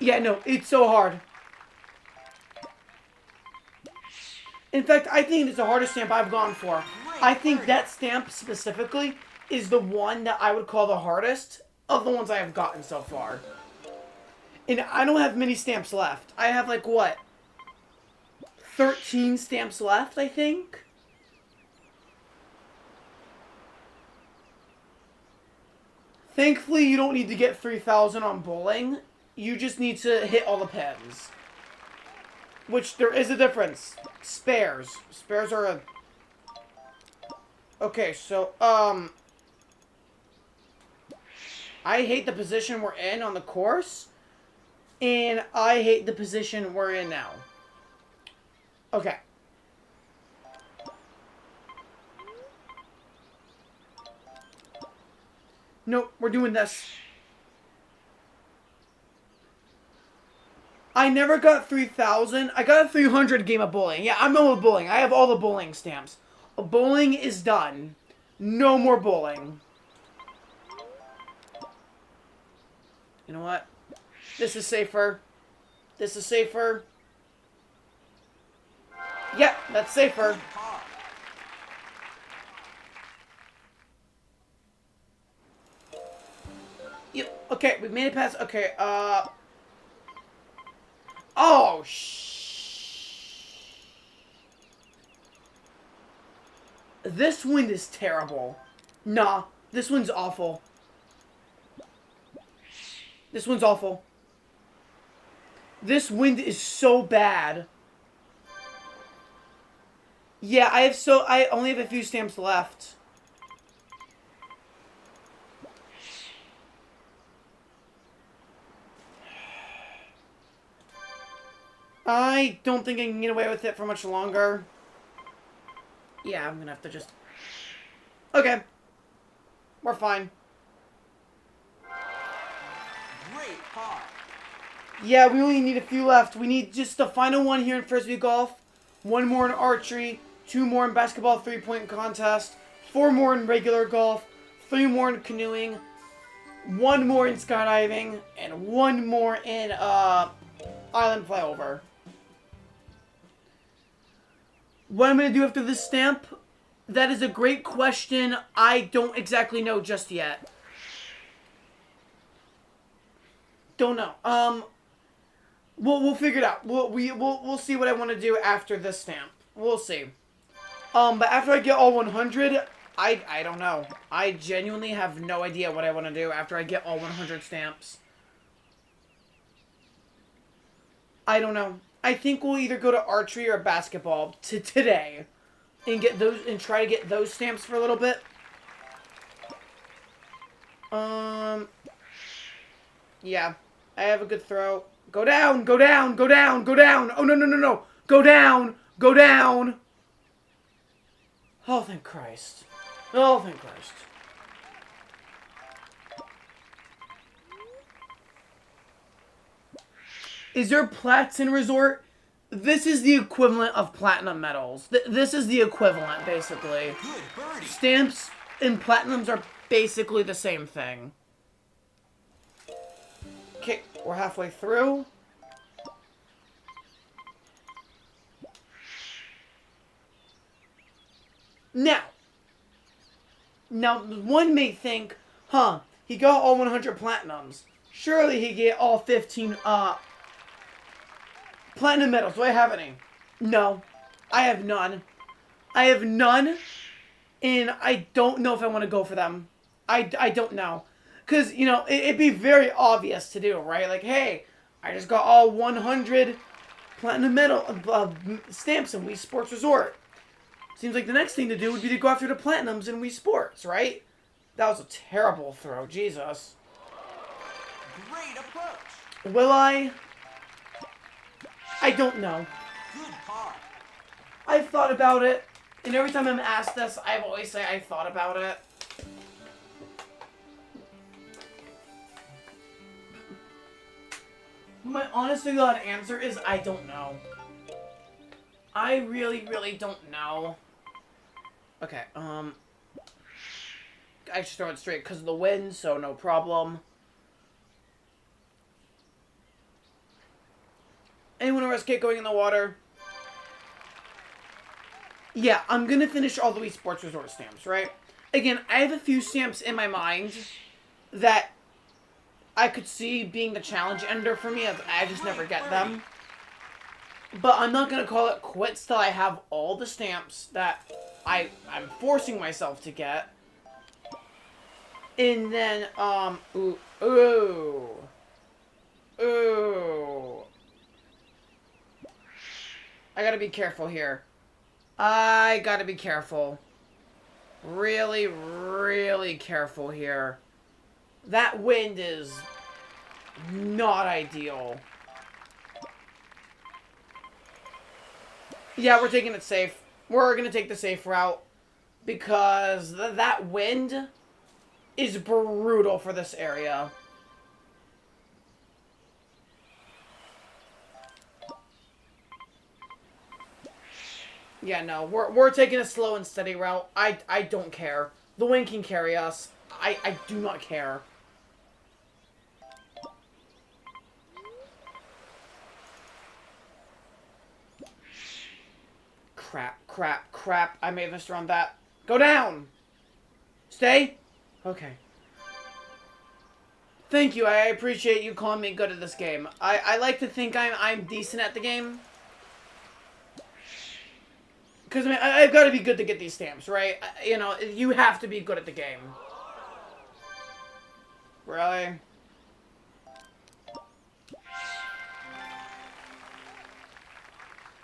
Yeah, no, it's so hard. In fact, I think it's the hardest stamp I've gone for. I think that stamp specifically is the one that I would call the hardest of the ones I have gotten so far. And I don't have many stamps left. I have like, what? 13 stamps left, I think? Thankfully, you don't need to get 3,000 on bowling. You just need to hit all the pins. Which, there is a difference. Spares. Spares are a... Okay, so, I hate the position we're in on the course. And I hate the position we're in now. Okay. Nope, we're doing this. I never got 3,000. I got a 300 game of bowling. Yeah, I'm done with bowling. I have all the bowling stamps. Bowling is done. No more bowling. You know what? This is safer. This is safer. Yep, that's safer. Yep, okay, we made it past. Okay, oh, this wind is terrible. Nah, this one's awful. This one's awful. This wind is so bad. Yeah, I only have a few stamps left. I don't think I can get away with it for much longer. Yeah, I'm gonna have to just... Okay. We're fine. Great par. Yeah, we only need a few left. We need just the final one here in Frisbee Golf. One more in archery. 2 more in basketball 3-point contest. 4 more in regular golf. 3 more in canoeing. 1 more in skydiving. And 1 more in, island flyover. What I'm going to do after this stamp, that is a great question. I don't exactly know just yet. Don't know. We'll figure it out. We'll see what I want to do after this stamp. We'll see. But after I get all 100, I don't know. I genuinely have no idea what I want to do after I get all 100 stamps. I don't know. I think we'll either go to archery or basketball today and get those and try to get those stamps for a little bit. Yeah. I have a good throw. Go down, go down, go down, go down. Oh, no, no, no, no. Go down, go down. Oh, thank Christ. Oh, thank Christ. Is there plats in Resort? This is the equivalent of platinum medals. This is the equivalent, basically. Good birdie. Stamps and platinums are basically the same thing. Okay, we're halfway through. Now, one may think, huh, he got all 100 platinums. Surely he get all 15, platinum medals. Do I have any? No. I have none. I have none, and I don't know if I want to go for them. I don't know. Because, you know, it'd be very obvious to do, right? Like, hey, I just got all 100 platinum medal stamps in Wii Sports Resort. Seems like the next thing to do would be to go after the platinums in Wii Sports, right? That was a terrible throw. Jesus. Great approach. Will I? I don't know. Good par. I've thought about it, and every time I'm asked this, I always say I thought about it. My honest to God answer is I don't know. I really, really don't know. Okay, I just throw it straight because of the wind, so no problem. Anyone risk it going in the water? Yeah, I'm gonna finish all the Wii Sports Resort stamps, right? Again, I have a few stamps in my mind that I could see being the challenge ender for me. I just never get them. But I'm not gonna call it quits till I have all the stamps that I'm forcing myself to get. And then, ooh. I gotta be careful here. I gotta be careful. Really, really careful here. That wind is not ideal. Yeah, we're taking it safe. We're gonna take the safe route. Because that wind is brutal for this area. Yeah, no, we're taking a slow and steady route. I don't care. The wind can carry us. I do not care. Crap, crap, crap. I may have missed around that. Go down! Stay? Okay. Thank you. I appreciate you calling me good at this game. I like to think I'm decent at the game. Because, I mean, I've got to be good to get these stamps, right? You know, you have to be good at the game. Really?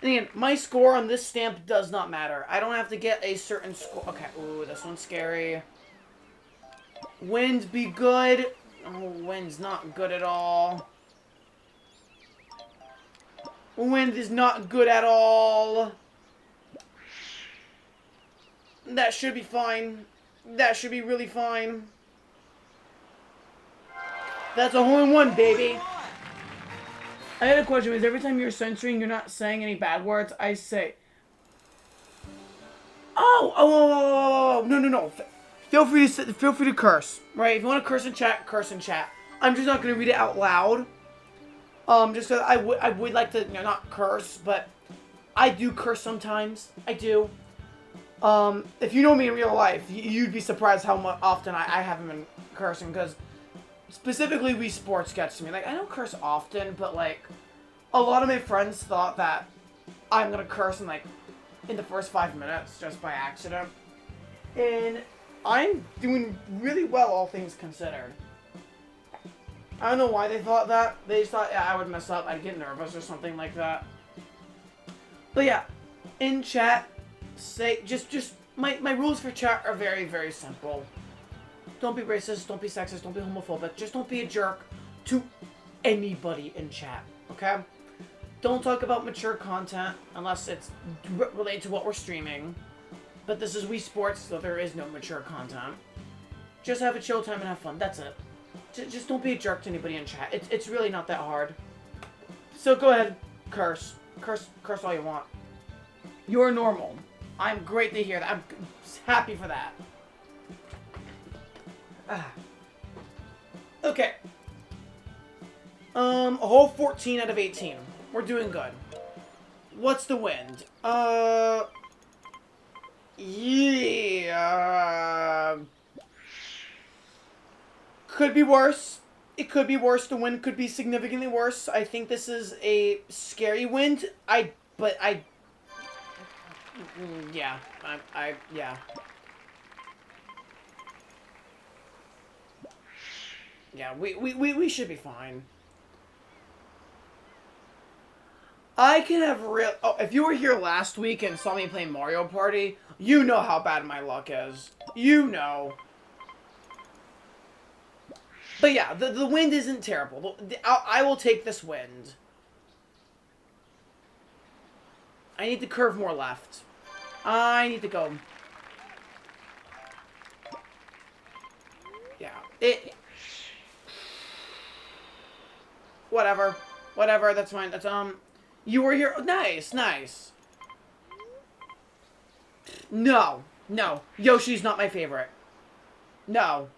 And again, my score on this stamp does not matter. I don't have to get a certain score. Okay, ooh, this one's scary. Wind be good. Oh, wind's not good at all. Wind is not good at all. That should be fine. That should be really fine. That's a hole-in-one, baby. I had a question, because every time you're censoring, you're not saying any bad words. I say... Oh, no. Feel free to curse, right? If you want to curse in chat, curse in chat. I'm just not going to read it out loud. Just because I would like to, you know, not curse, but I do curse sometimes. I do. If you know me in real life, you'd be surprised how often I haven't been cursing, because specifically Wii Sports gets to me. Like, I don't curse often, but, like, a lot of my friends thought that I'm gonna curse in the first 5 minutes, just by accident. And I'm doing really well, all things considered. I don't know why they thought that. They just thought, yeah, I would mess up, I'd get nervous or something like that. But yeah, in chat, say, my rules for chat are very, very simple. Don't be racist, don't be sexist, don't be homophobic. Just don't be a jerk to anybody in chat, okay? Don't talk about mature content unless it's related to what we're streaming. But this is Wii Sports, so there is no mature content. Just have a chill time and have fun, that's it. Just don't be a jerk to anybody in chat. It's really not that hard. So go ahead, curse. Curse all you want. You're normal. I'm great to hear that. I'm happy for that. Okay. A hole 14 out of 18. We're doing good. What's the wind? Yeah. Could be worse. It could be worse. The wind could be significantly worse. I think this is a scary wind. Yeah. Yeah. Yeah, we should be fine. I can have real... Oh, if you were here last week and saw me play Mario Party, you know how bad my luck is. You know. But yeah, the wind isn't terrible. I will take this wind. I need to curve more left. I need to go... Yeah. Whatever. Whatever, that's fine. That's, you were here... Nice. No. Yoshi's not my favorite. No.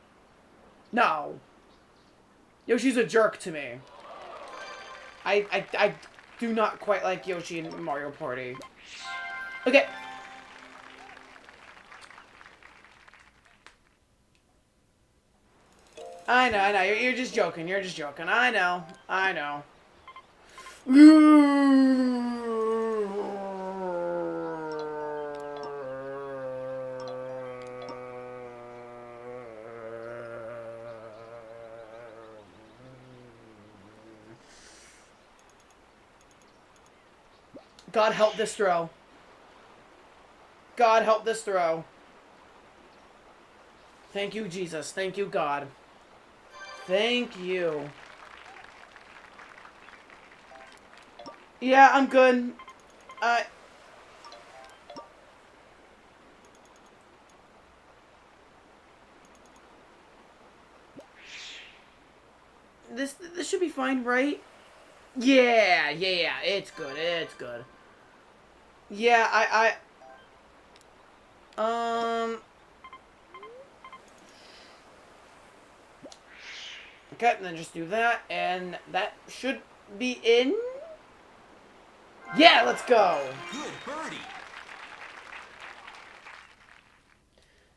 Yoshi's a jerk to me. I do not quite like Yoshi in Mario Party. Okay. I know. You're just joking. I know. God help this throw. God help this throw. Thank you, Jesus. Thank you, God. Thank you. Yeah, I'm good. This should be fine, right? Yeah, it's good. Yeah, okay, and then just do that, and that should be in. Yeah, let's go. Good birdie.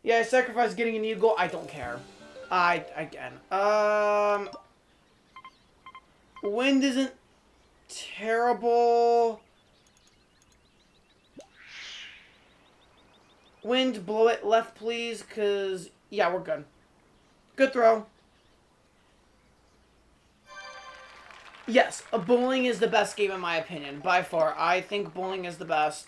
Yeah, I sacrificed getting an eagle. I don't care. Again. Wind isn't terrible. Wind, blow it left, please, because, yeah, we're good. Good throw. Yes, bowling is the best game in my opinion, by far. I think bowling is the best.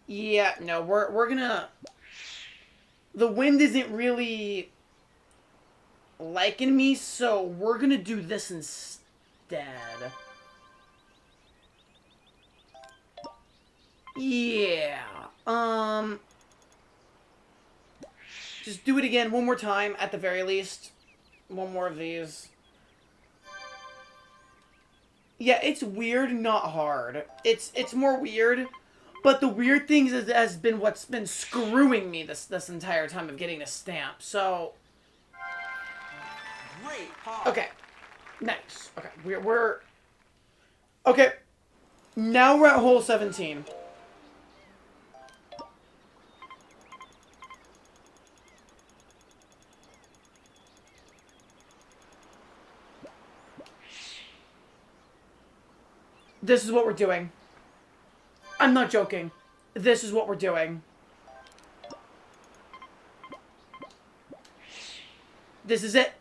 Yeah, no, we're gonna... The wind isn't really liking me, so we're gonna do this instead. Yeah, just do it again one more time, at the very least. One more of these. Yeah, it's weird, not hard. It's more weird, but the weird things has been what's been screwing me this entire time of getting this stamp. So, Great par. okay, nice. Okay, we're okay. Now we're at hole 17. This is what we're doing. I'm not joking. This is what we're doing. This is it.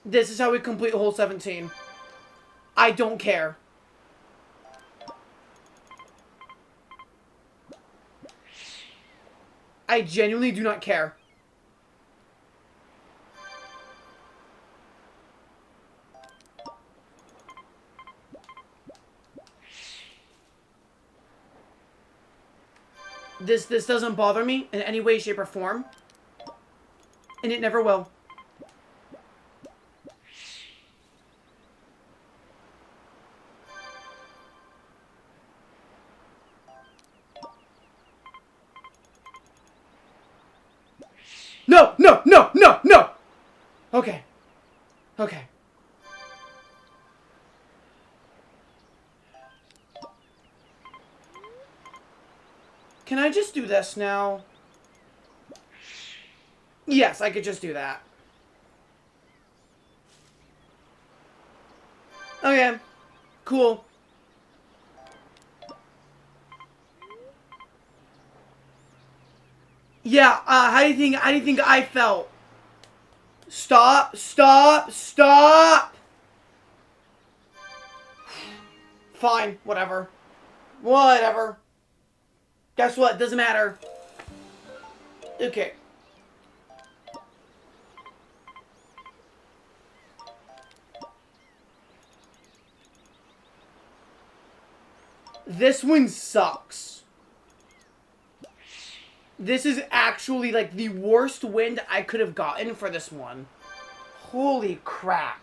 This is how we complete hole 17. I don't care. I genuinely do not care. This doesn't bother me in any way, shape, or form. And it never will. No, no, no, no, no! Okay. Okay. Can I just do this now? Yes, I could just do that. Okay. Cool. Yeah, how do you think I felt? Stop, stop, stop! Fine, whatever. Whatever. Guess what? Doesn't matter. Okay. This one sucks. This is actually like the worst wind I could have gotten for this one. Holy crap.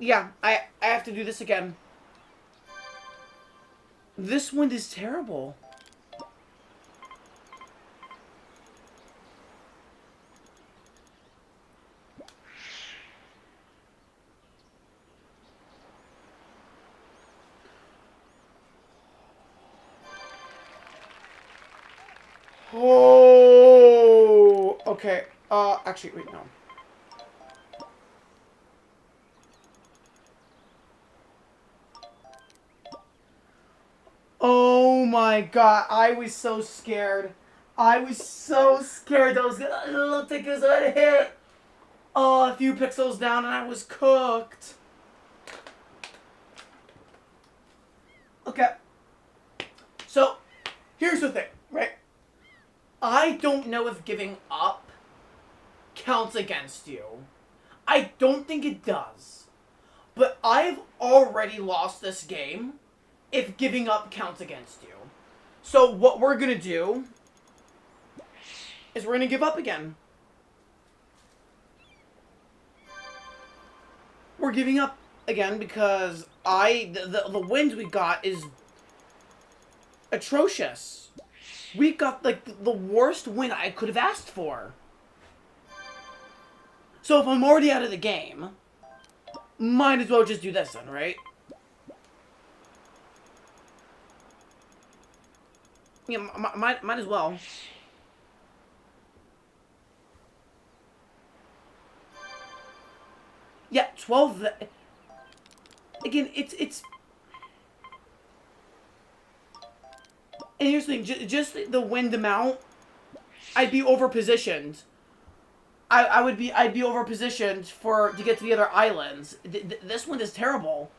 Yeah, I have to do this again. This wind is terrible. Oh, okay. Actually, wait, no. Oh my god, I was so scared. I was so scared that it looked like it was gonna hit. Oh, a few pixels down and I was cooked. Okay. So, here's the thing, right? I don't know if giving up counts against you. I don't think it does. But I've already lost this game if giving up counts against you. So what we're going to do is we're going to give up again. We're giving up again because the wind we got is atrocious. We got like the worst win I could have asked for. So if I'm already out of the game, might as well just do this then, right? Yeah, might as well. Yeah, 12. Again, it's. And here's the thing, just the wind amount, I'd be over-positioned. I'd be over-positioned to get to the other islands. This wind is terrible.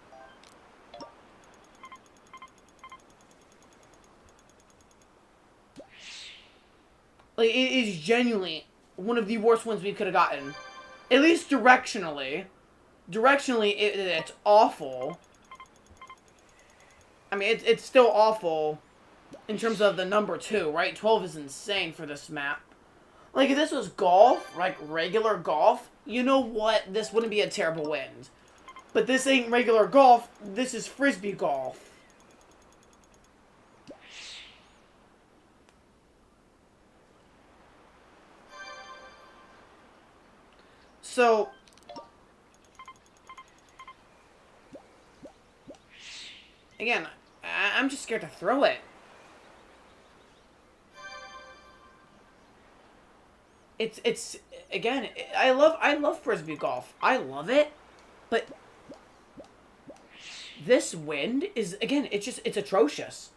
Like, it is genuinely one of the worst ones we could have gotten. At least directionally. Directionally, it's awful. I mean, it's still awful in terms of the number 2, right? 12 is insane for this map. Like, if this was golf, like regular golf, you know what? This wouldn't be a terrible wind. But this ain't regular golf. This is frisbee golf. So, again, I'm just scared to throw it. It's again, I love frisbee golf. I love it, but this wind is, again, it's atrocious.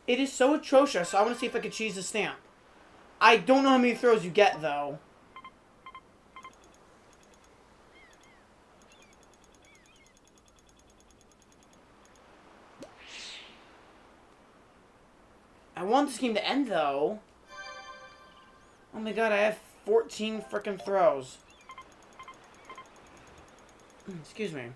It is so atrocious. So I want to see if I can cheese the stamp. I don't know how many throws you get though. I want this game to end, though. Oh my god, I have 14 frickin' throws. Excuse me.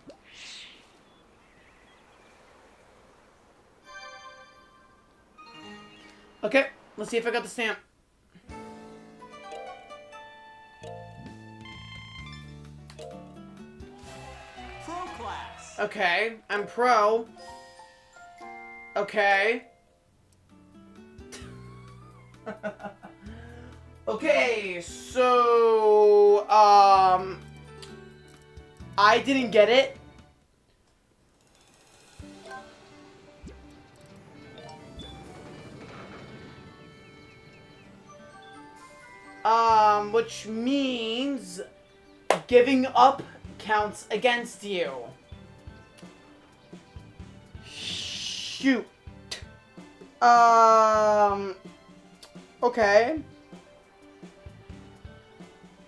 Okay, let's see if I got the stamp. Pro class. Okay, I'm pro. Okay. Okay, so, I didn't get it. Which means giving up counts against you. Shoot. Okay.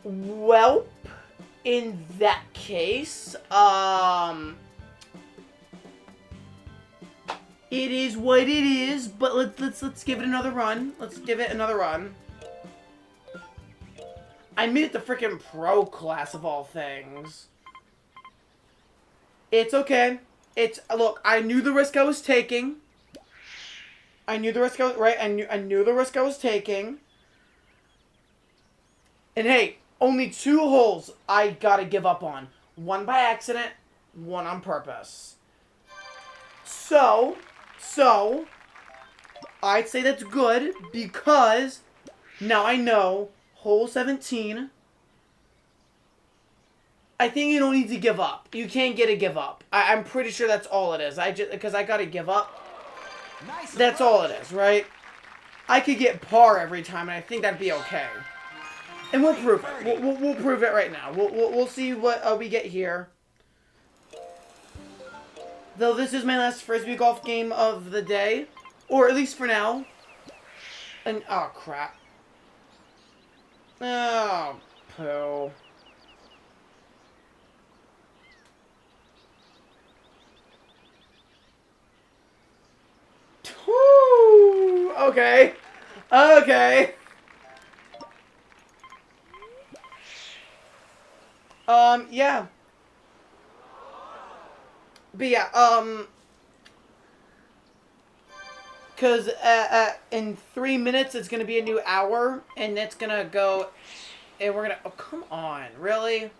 Well, in that case, it is what it is, but let's give it another run. Let's give it another run. I made it the freaking pro class of all things. It's okay. Look, I knew the risk I was taking. I knew the risk I was, right? I knew the risk I was taking. And hey, only 2 holes I gotta give up on. One by accident, one on purpose. So, I'd say that's good because now I know hole 17. I think you don't need to give up. You can't get a give up. I'm pretty sure that's all it is. Because I gotta give up. Nice That's all it is, right? I could get par every time, and I think that'd be okay. And we'll prove it. We'll prove it right now. We'll see what we get here. Though this is my last frisbee golf game of the day, or at least for now. And oh crap. Oh, poo. Woo! Okay. Okay. Yeah. But yeah, because in 3 minutes it's gonna be a new hour, and it's gonna go, and we're gonna, oh, come on, really?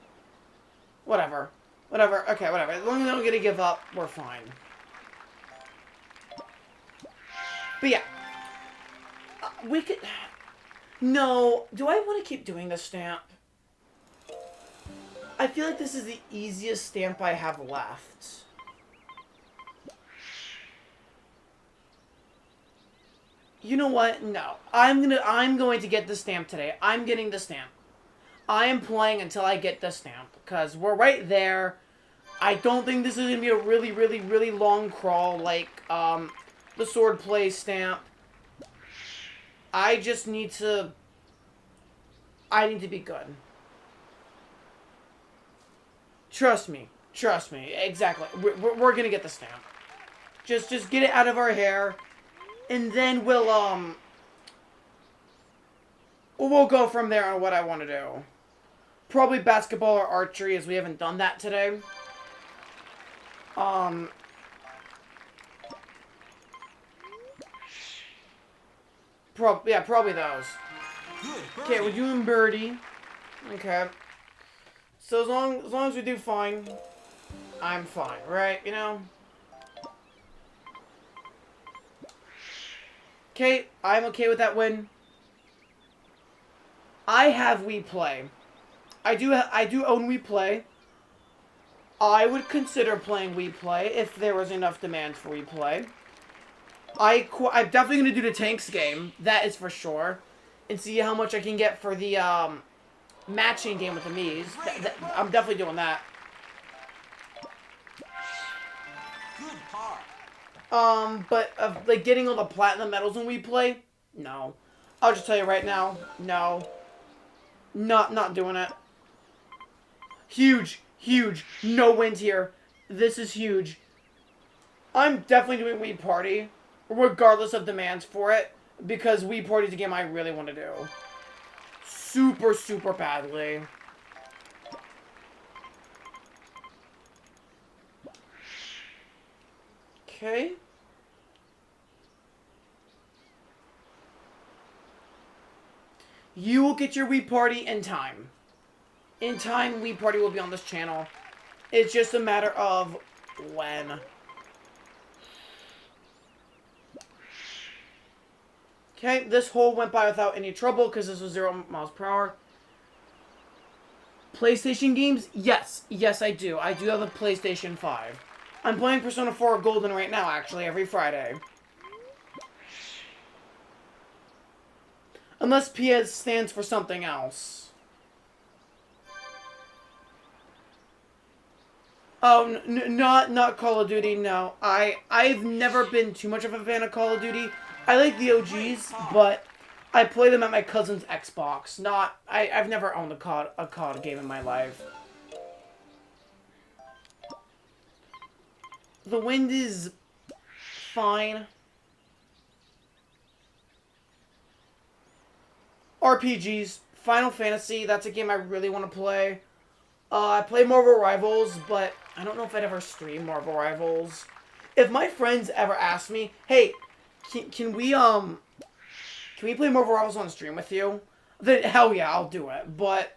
Whatever. Whatever, okay, whatever. As long as I don't get to give up, we're fine. But yeah. We could, no, do I want to keep doing this stamp? I feel like this is the easiest stamp I have left. You know what? No. I'm going to get the stamp today. I'm getting the stamp. I am playing until I get the stamp. Because we're right there. I don't think this is going to be a really, really, really long crawl like, the sword play stamp. I just need to... I need to be good. Trust me. Trust me. Exactly. We're gonna get the stamp. Just get it out of our hair. And then we'll go from there on what I want to do. Probably basketball or archery, as we haven't done that today. Probably those. Okay, we're doing birdie. Okay. So as long as we do fine, I'm fine, right? You know? Okay, I'm okay with that win. I have Wii Play. I do own Wii Play. I would consider playing Wii Play if there was enough demand for Wii Play. I'm definitely going to do the Tanks game. That is for sure. And see how much I can get for the matching game with the Mii's. I'm definitely doing that. Good par. But like getting all the platinum medals when we play, no. I'll just tell you right now, no. Not doing it. Huge no wins here. This is huge. I'm definitely doing Wii Party, regardless of demands for it, because Wii Party is a game I really want to do. Super badly. Okay. You will get your Wii Party in time. In time, Wii Party will be on this channel. It's just a matter of when. Okay, this hole went by without any trouble because this was 0 miles per hour. PlayStation games? Yes, I do. I do have a PlayStation 5. I'm playing Persona 4 Golden right now, actually, every Friday. Unless PS stands for something else. Oh, not Call of Duty, no. I've never been too much of a fan of Call of Duty. I like the OGs, but I play them at my cousin's Xbox. I've never owned a COD game in my life. The wind is fine. RPGs. Final Fantasy, that's a game I really want to play. I play Marvel Rivals, but I don't know if I'd ever stream Marvel Rivals. If my friends ever ask me, hey, can we play Marvel Rivals on stream with you? Then hell yeah, I'll do it. But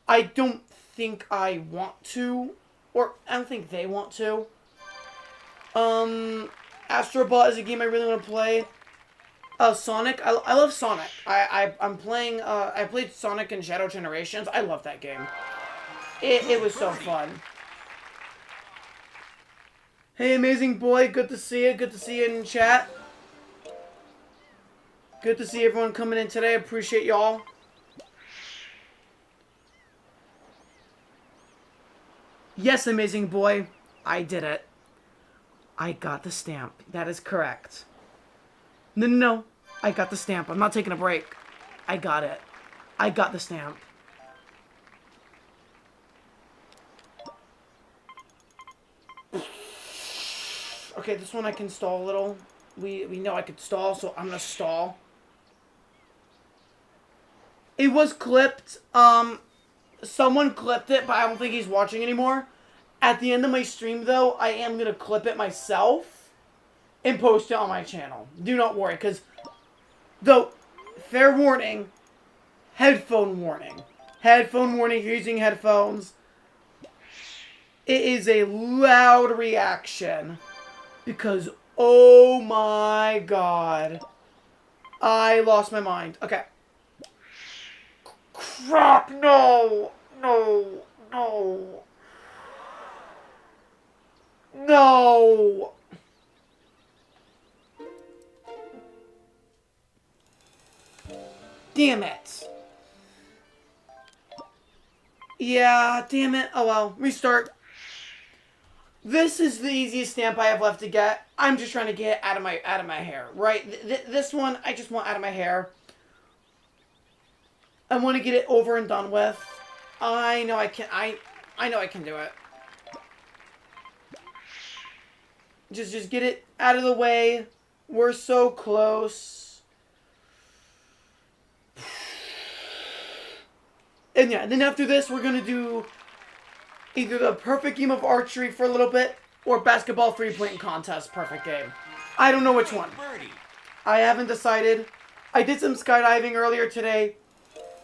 I don't think I want to, or I don't think they want to. Astrobot is a game I really want to play. Sonic, I love Sonic. I'm playing, I played Sonic and Shadow Generations. I love that game. It was so fun. Hey, amazing boy, good to see you. Good to see you in chat. Good to see everyone coming in today. Appreciate y'all. Yes, amazing boy. I did it. I got the stamp. That is correct. No. I got the stamp. I'm not taking a break. I got it. I got the stamp. Okay, this one I can stall a little. We know I could stall, so I'm gonna stall. It was clipped. Someone clipped it, but I don't think he's watching anymore. At the end of my stream, though, I am gonna clip it myself and post it on my channel. Do not worry, because, though, fair warning, headphone warning. Headphone warning if you're using headphones. It is a loud reaction. Because, oh my god. I lost my mind. Okay. Crap, no. No. Damn it. Yeah, damn it. Oh well. Restart. This is the easiest stamp I have left to get. I'm just trying to get it out of my hair, right? This one, I just want out of my hair. I want to get it over and done with. I know I can. I know I can do it. Just get it out of the way. We're so close. And yeah, then after this, we're gonna do either the perfect game of archery for a little bit or basketball 3-point contest perfect game. I don't know which one. I haven't decided. I did some skydiving earlier today.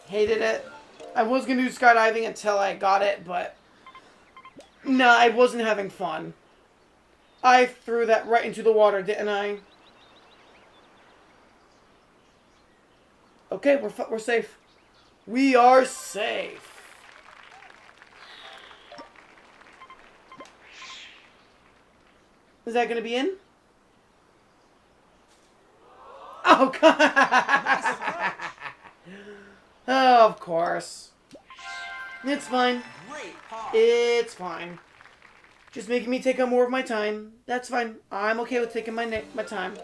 Hated it. I was going to do skydiving until I got it, but no, I wasn't having fun. I threw that right into the water, didn't I? Okay, we're safe. We are safe. Is that going to be in? Oh, God. Oh, of course. It's fine. It's fine. Just making me take up more of my time. That's fine. I'm okay with taking my time.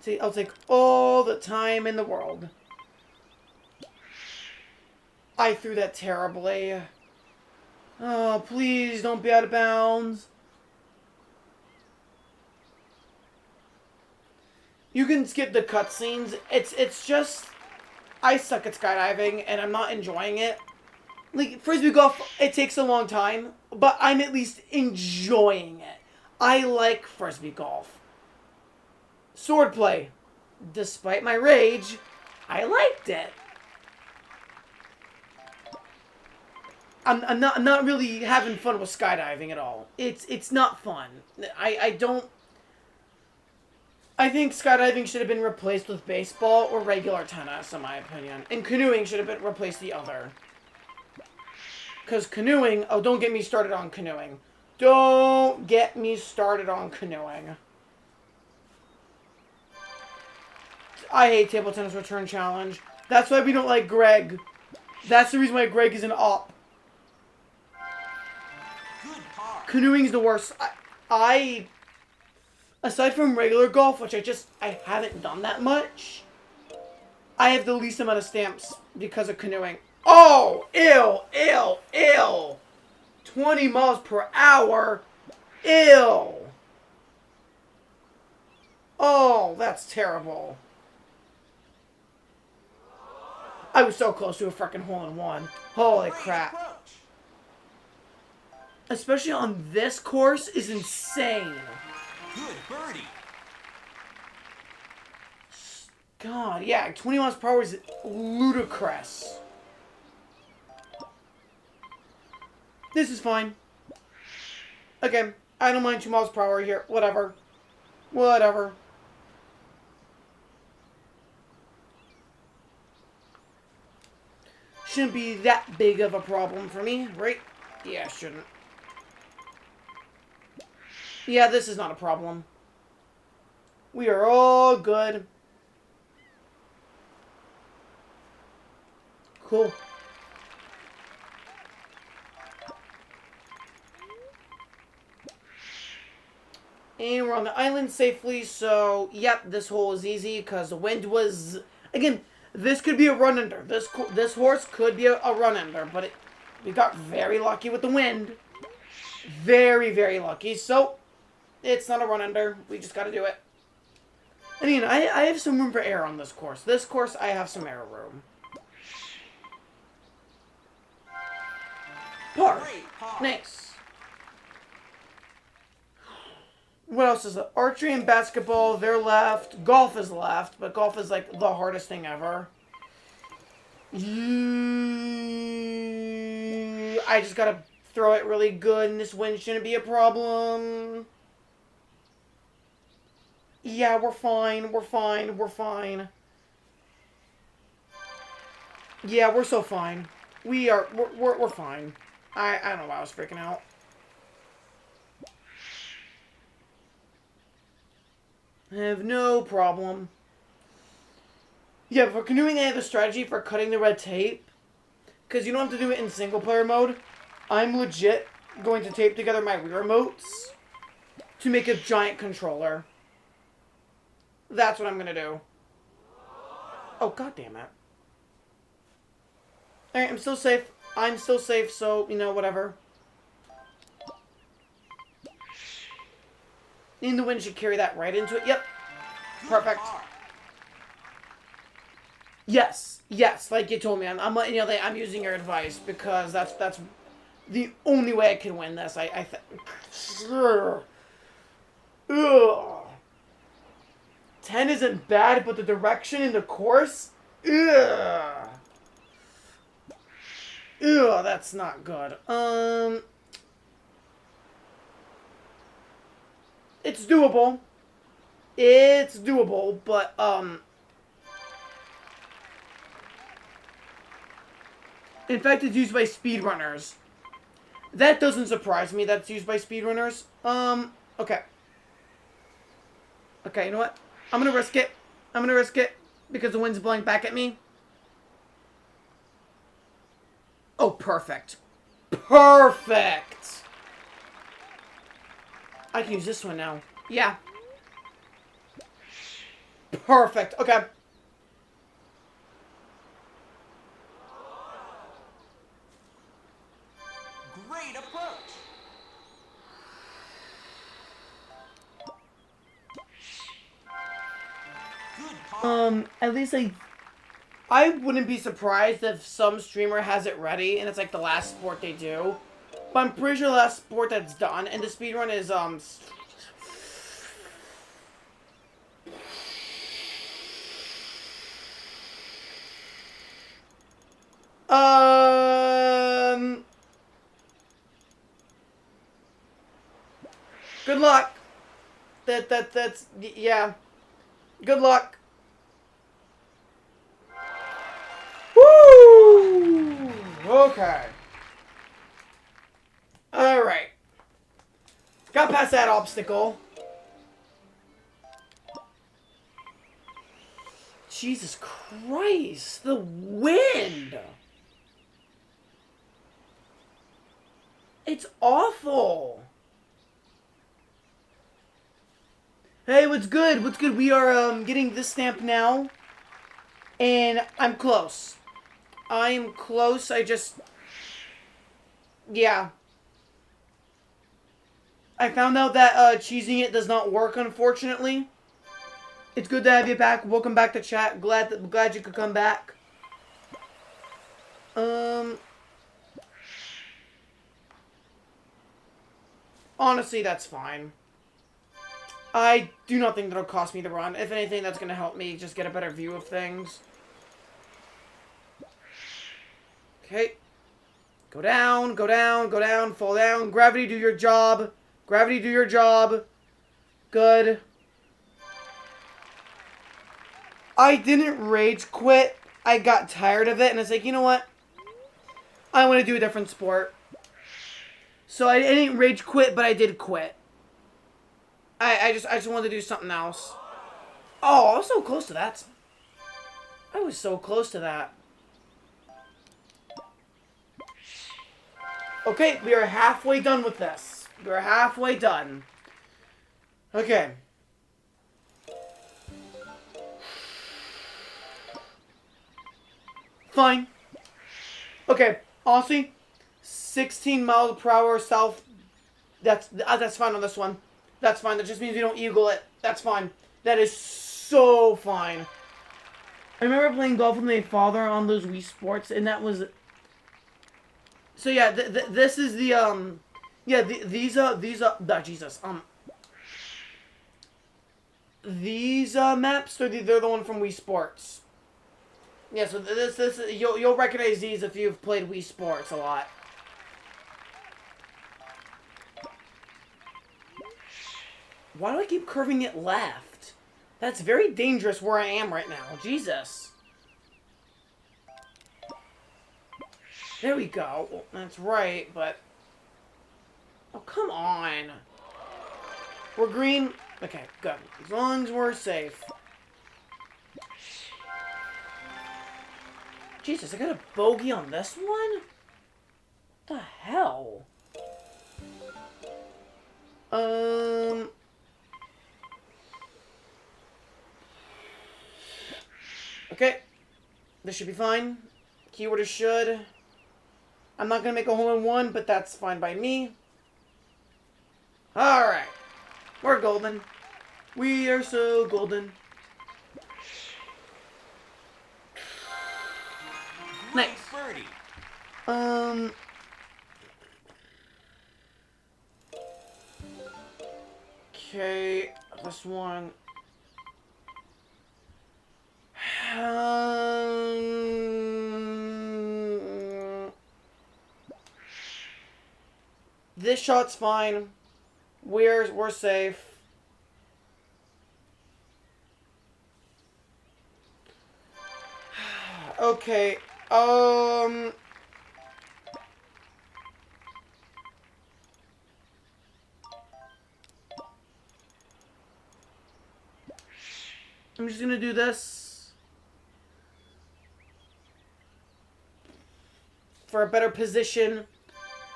See, I'll take all the time in the world. I threw that terribly. Oh, please don't be out of bounds. You can skip the cutscenes. It's just... I suck at skydiving, and I'm not enjoying it. Like, Frisbee golf, it takes a long time, but I'm at least enjoying it. I like Frisbee golf. Swordplay. Despite my rage, I liked it. I'm not really having fun with skydiving at all. It's not fun. I think skydiving should have been replaced with baseball or regular tennis, in my opinion. And canoeing should have been replaced the other. Because canoeing... Oh, don't get me started on canoeing. Don't get me started on canoeing. I hate Table Tennis Return Challenge. That's why we don't like Greg. That's the reason why Greg is an op. Canoeing's the worst. Aside from regular golf, which I haven't done that much, I have the least amount of stamps because of canoeing. Oh, ew. 20 miles per hour. Ew. Oh, that's terrible. I was so close to a freaking hole-in-one. Holy crap. Especially on this course is insane. Good birdie. God, yeah, 20 miles per hour is ludicrous. This is fine. Okay, I don't mind 2 miles per hour here. Whatever. Whatever. Shouldn't be that big of a problem for me, right? Yeah, shouldn't. Yeah, this is not a problem. We are all good. Cool. And we're on the island safely, so, yep, this hole is easy, because the wind was... Again, this could be a run-ender. This horse could be a run-ender, but we got very lucky with the wind. Very, very lucky, so... It's not a run-under. We just gotta do it. I mean, I have some room for error on this course. This course, I have some error room. Par. Nice. What else is it? Archery and basketball, they're left. Golf is left, but golf is, like, the hardest thing ever. I just gotta throw it really good, and this wind shouldn't be a problem. Yeah, we're fine. We're fine. We're fine. Yeah, we're so fine. We're fine. I don't know why I was freaking out. I have no problem. Yeah, for canoeing, I have a strategy for cutting the red tape. Because you don't have to do it in single player mode. I'm legit going to tape together my Wii remotes to make a giant controller. That's what I'm going to do. Oh, god damn it. Alright, I'm still safe. I'm still safe, so, you know, whatever. And the wind should carry that right into it. Yep. Perfect. Yes. Yes, like you told me. I'm letting you know that I'm using your advice because that's the only way I can win this. Ugh. 10 isn't bad, but the direction in the course? Ugh. Ugh, that's not good. It's doable. It's doable, but, in fact, it's used by speedrunners. That doesn't surprise me that it's used by speedrunners. Okay. Okay, you know what? I'm gonna risk it. I'm gonna risk it because the wind's blowing back at me. Oh, perfect. Perfect! I can use this one now. Yeah. Perfect. Okay. Great approach. Good par. At least I wouldn't be surprised if some streamer has it ready and it's like the last sport they do. But I'm pretty sure the last sport that's done and the speedrun is, good luck. That's, yeah. Good luck. Woo! Okay. Alright. Got past that obstacle. Jesus Christ, the wind! It's awful! Hey, what's good? What's good? We are, getting this stamp now. And I'm close. I'm close, I just... Yeah. I found out that, cheesing it does not work, unfortunately. It's good to have you back. Welcome back to chat. Glad you could come back. Honestly, that's fine. I do not think that'll cost me the run. If anything, that's going to help me just get a better view of things. Okay. Go down, go down, go down, fall down. Gravity, do your job. Gravity, do your job. Good. I didn't rage quit. I got tired of it, and I was like, you know what? I want to do a different sport. So I didn't rage quit, but I did quit. I just wanted to do something else. Oh, I was so close to that. I was so close to that. Okay, we are halfway done with this. We're halfway done. Okay. Fine. Okay, honestly, 16 miles per hour south. That's fine on this one. That's fine. That just means we don't eagle it. That's fine. That is so fine. I remember playing golf with my father on those Wii Sports, and that was. So yeah, this is the yeah these oh, Jesus these maps they're the one from Wii Sports. Yeah, so this you'll recognize these if you've played Wii Sports a lot. Why do I keep curving it left? That's very dangerous where I am right now. Jesus. There we go. Well, that's right, but... Oh, come on. We're green. Okay, good. As long as we're safe. Jesus, I got a bogey on this one? What the hell? Okay. This should be fine. Keyword is should. I'm not going to make a hole-in-one, but that's fine by me. Alright. We're golden. We are so golden. Great Nice. birdie. Okay, this one. This shot's fine. We're safe. Okay. I'm just gonna do this for a better position.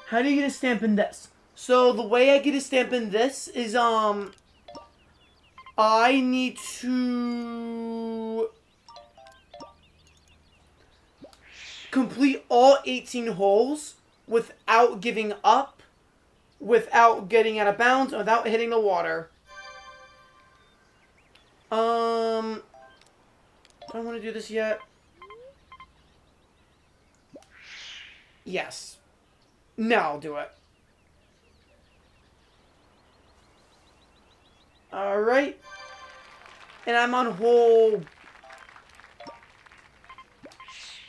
How do you get a stamp in this? So the way I get a stamp in this is I need to complete all 18 holes without giving up, without getting out of bounds, without hitting the water. Do I want to do this yet? Yes. Now I'll do it. Alright. And I'm on hole...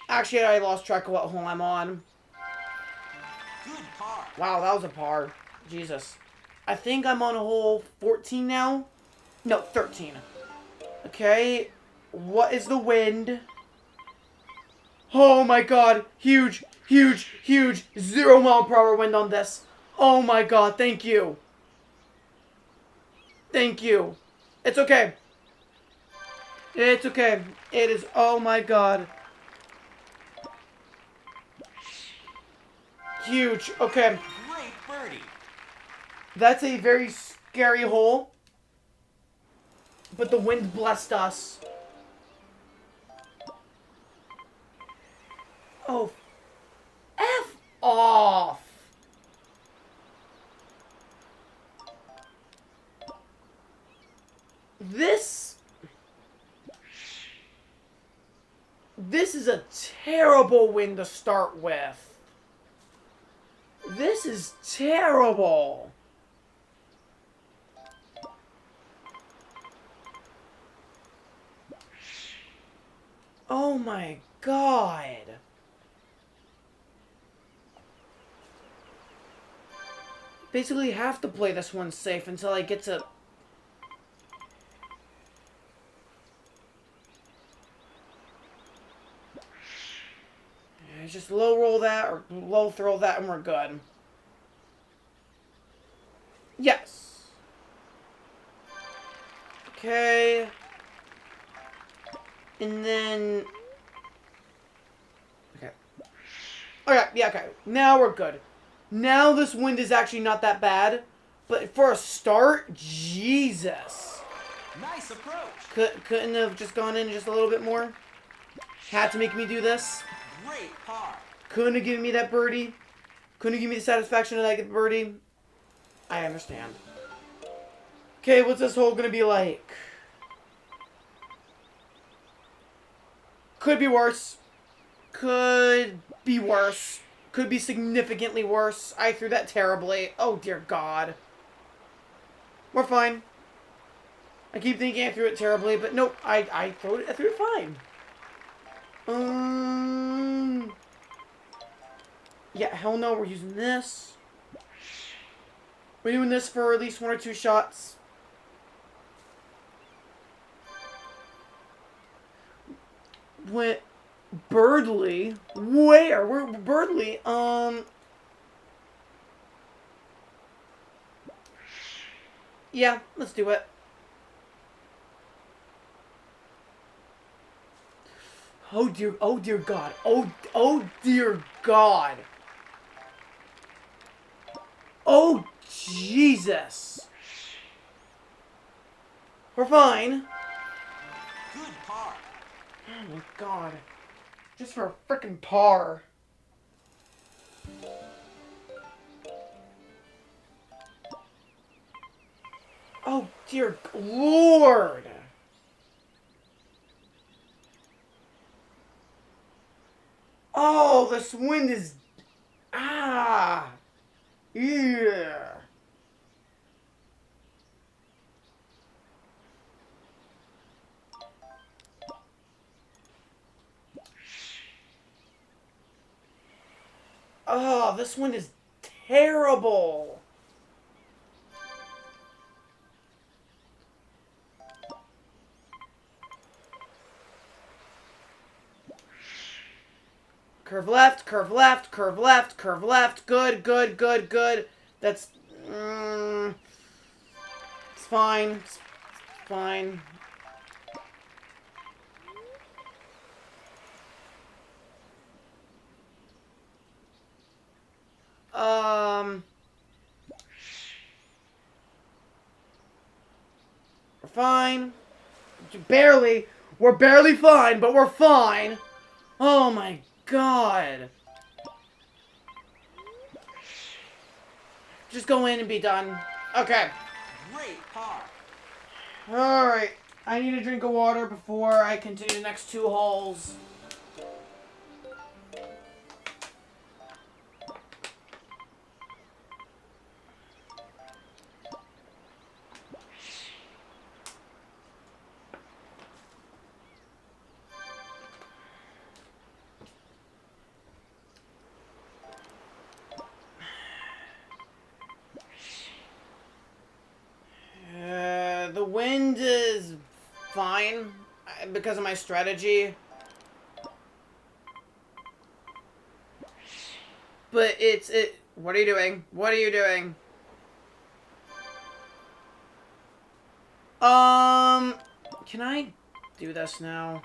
Actually, I lost track of what hole I'm on. Good par. Wow, that was a par. Jesus. I think I'm on hole 14 now. No, 13. Okay. What is the wind? Oh my god. Huge, huge, huge. 0 mile per hour wind on this. Oh my god. Thank you. Thank you. It's okay. It's okay. It is. Oh my god. Huge. Okay. Great birdie. That's a very scary hole. But the wind blessed us. Oh. F off. This is a terrible wind to start with. This is terrible. Oh my god. Basically have to play this one safe until I get to... Just low roll that or low throw that and we're good. Yes. Okay. And then... Okay. Okay, yeah, okay. Now we're good. Now this wind is actually not that bad. But for a start, Jesus. Nice approach. Couldn't have just gone in just a little bit more. Had to make me do this. Great par. Couldn't have given me that birdie. Couldn't have given me the satisfaction of that birdie. I understand. Okay, what's this hole gonna be like? Could be worse. Could be worse. Could be significantly worse. I threw that terribly. Oh dear God. We're fine. I keep thinking I threw it terribly, but nope. I threw it fine. Yeah, hell no, we're using this. We're doing this for at least 1 or 2 shots. Went Birdly. Where? We're Birdly. Yeah, let's do it. Oh dear God. Oh dear God. Oh Jesus. We're fine. Good par. Oh my God. Just for a frickin' par. Oh, dear Lord. Oh, this wind is... Ah. Yeah. Oh, this one is terrible. Curve left, curve left, curve left, curve left. Good, good, good, good. That's... it's fine. It's fine. We're fine. Barely. We're barely fine, but we're fine. Oh my god. Just go in and be done. Okay. Great par. Alright. I need a drink of water before I continue the next 2 holes. The wind is fine because of my strategy. But what are you doing? What are you doing? Can I do this now?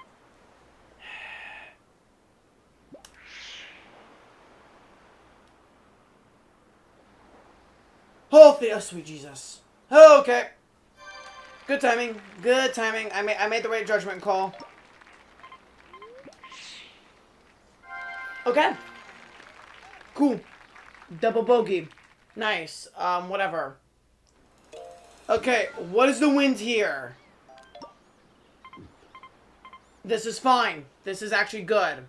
Oh, sweet Jesus. Okay. Good timing. Good timing. I made the right judgment call. Okay. Cool. Double bogey. Nice. Whatever. Okay, what is the wind here? This is fine. This is actually good.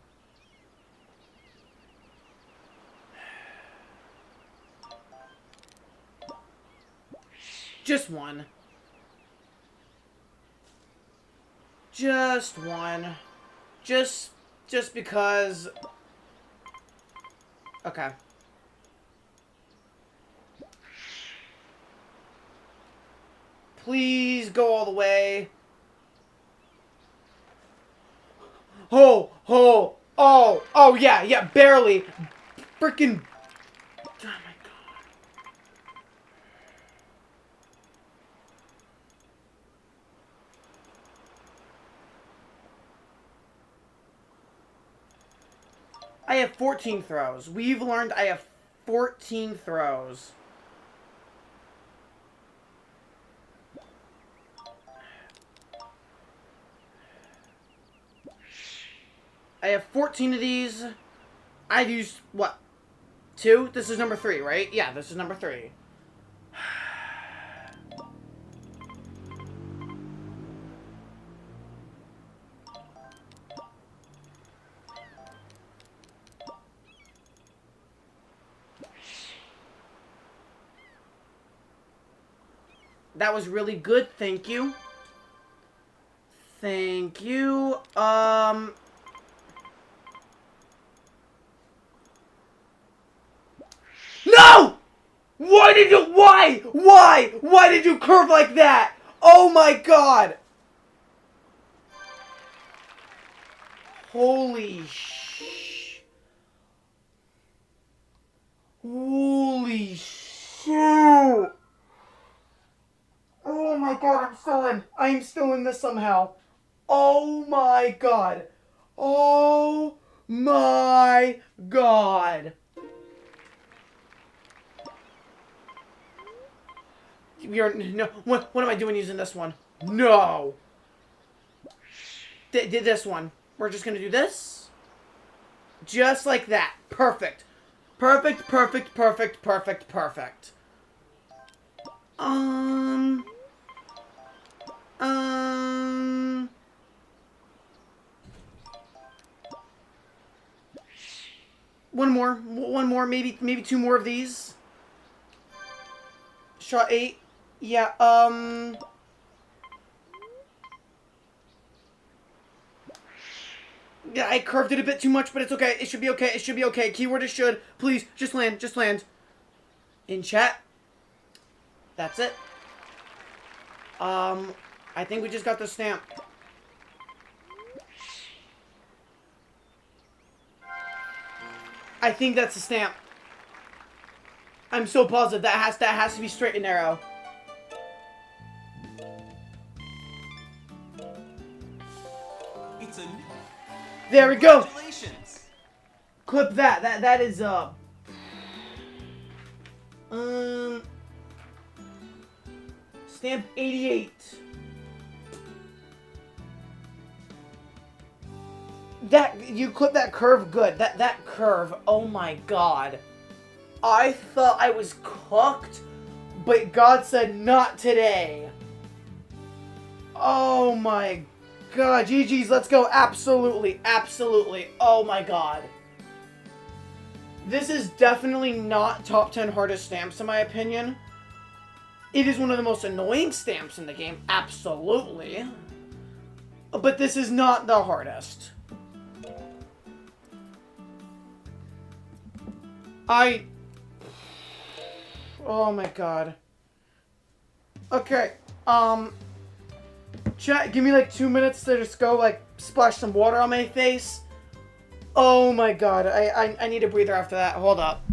Just one. Just one. Just because... Okay. Please go all the way. Oh, yeah, barely. Freaking... Oh my god. I have 14 throws. We've learned I have 14 throws. I have 14 of these. I've used, what, 2? This is number 3, right? Yeah, this is number 3. That was really good, thank you. Thank you. No! Why did you curve like that? Oh my god! Holy shit. Oh my god, I'm still in this somehow. Oh my god. Oh my god. No, what am I doing using this one? No. Did this one. We're just gonna do this. Just like that. Perfect. Perfect, perfect, perfect, perfect, perfect. One more, maybe two more of these. Shot 8. Yeah, yeah, I curved it a bit too much, but it's okay. It should be okay. It should be okay. Keyword is should. Please, just land. Just land. In chat. That's it. I think we just got the stamp. I think that's a stamp. I'm so positive that has to be straight and narrow. It's a... There we go. Congratulations. Clip that. That is stamp 88. That you clip that curve good. That curve. Oh my god. I thought I was cooked, but God said not today. Oh my god. GG's, let's go. Absolutely. Absolutely. Oh my god. This is definitely not top 10 hardest stamps in my opinion. It is one of the most annoying stamps in the game. Absolutely. But this is not the hardest. Oh my god. Okay, chat, give me like 2 minutes to just go like splash some water on my face. Oh my god, I need a breather after that. Hold up.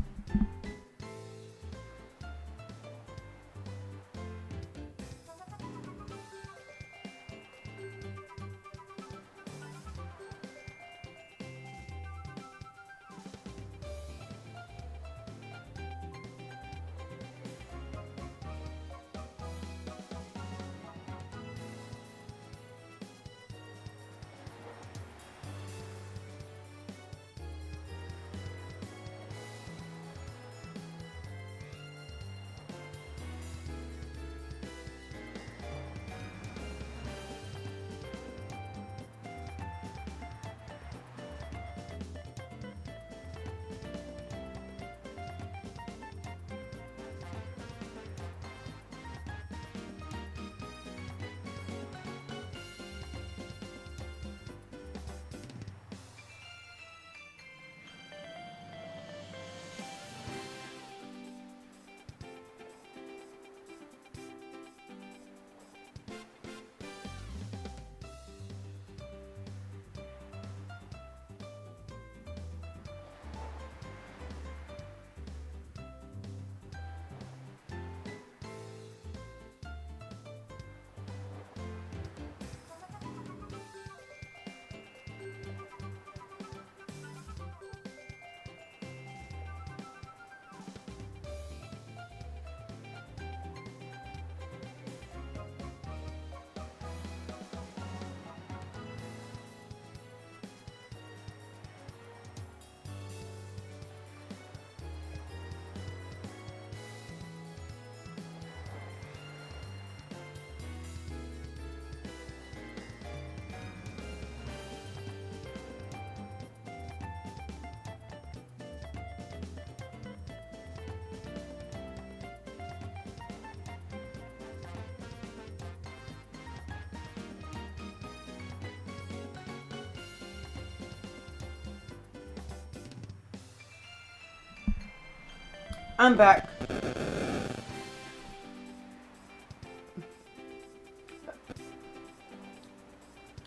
I'm back.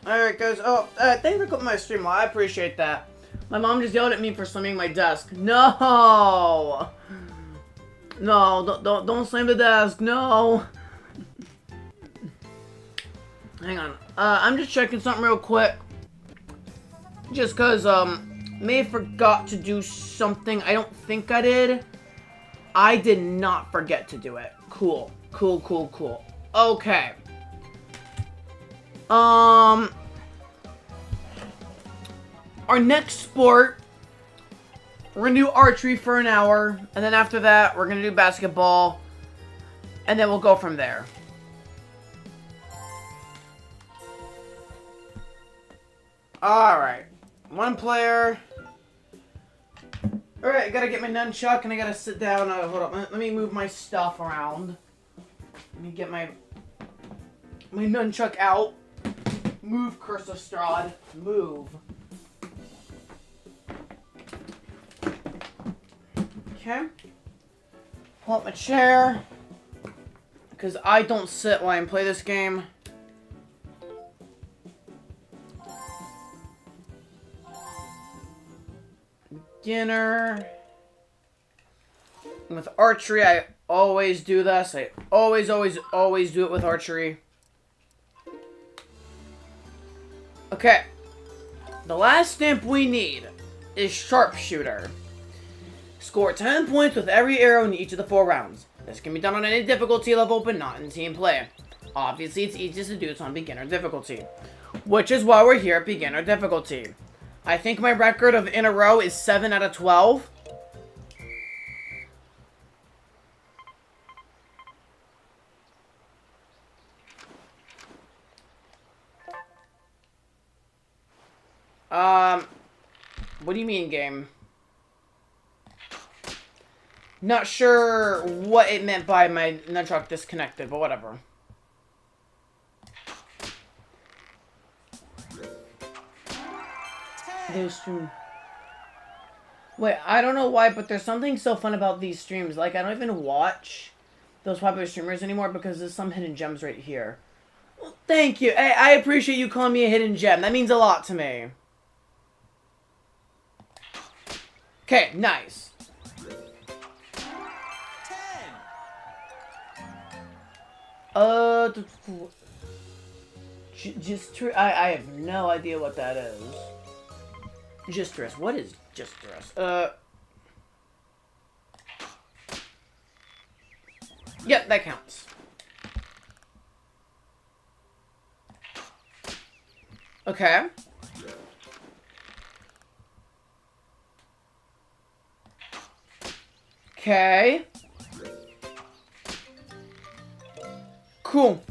Alright guys, thank you for clicking my stream. I appreciate that. My mom just yelled at me for slamming my desk. No! No, don't slam the desk, no! Hang on. I'm just checking something real quick. Just cause, may have forgot to do something. I don't think I did. I did not forget to do it. Cool. Cool, cool, cool. Okay. Our next sport We're gonna do archery for an hour, and then after that, we're gonna do basketball, and then we'll go from there. Alright. One player. Alright, I gotta get my nunchuck, and I gotta sit down. Hold up. Let me move my stuff around. Let me get my nunchuck out. Move, Curse of Strahd. Move. Okay. Pull up my chair. Because I don't sit while I play this game. Beginner. And with archery, I always do this. I always do it with archery. Okay. The last stamp we need is Sharpshooter. Score 10 points with every arrow in each of the 4 rounds. This can be done on any difficulty level, but not in team play. Obviously, it's easiest to do this on beginner difficulty. Which is why we're here at beginner difficulty. I think my record of in a row is 7 out of 12. What do you mean, game? Not sure what it meant by my nunchuck disconnected, but whatever. Those stream. Wait, I don't know why, but there's something so fun about these streams. Like, I don't even watch those popular streamers anymore because there's some hidden gems right here. Well, thank you. I appreciate you calling me a hidden gem. That means a lot to me. Okay, nice. 10. I have no idea what that is. Gistress. What is Gistress? Yep, that counts. Okay. Okay. Cool.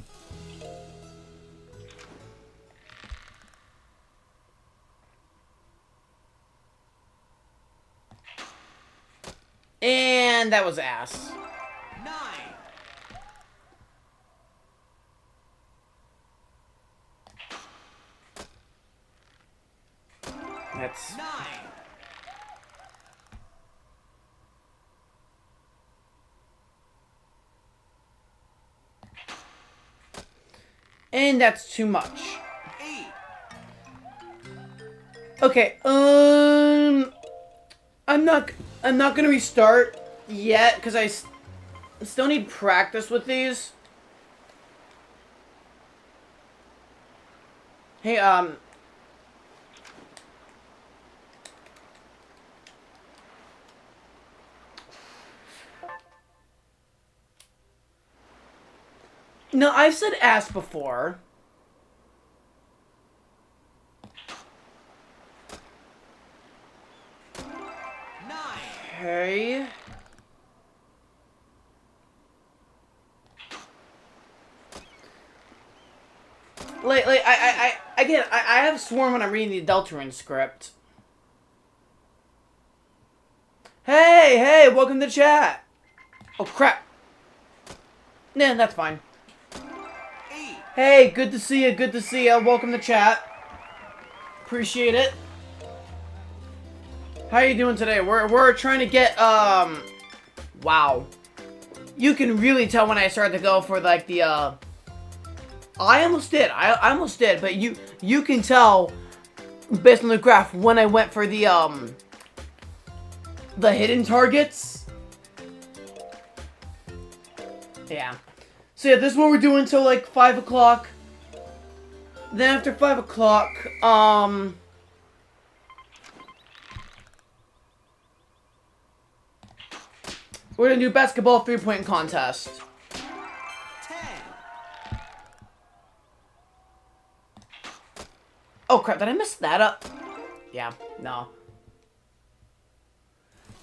And that was ass. 9. That's 9. and that's too much. 8. Okay, I'm not gonna restart yet because I still need practice with these. Hey, no, I've said ass before. Okay. Like, I have sworn when I'm reading the Deltarune script. Hey, welcome to chat. Oh, crap. Nah, that's fine. 8. Hey, good to see you, welcome to chat. Appreciate it. How you doing today? We're trying to get, wow. You can really tell when I started to go for, like, the, I almost did, but you can tell, based on the graph, when I went for the hidden targets. Yeah. So yeah, this is what we're doing until, like, 5 o'clock. Then after 5 o'clock, we're gonna do basketball 3-point contest. 10. Oh crap, did I mess that up? Yeah, no.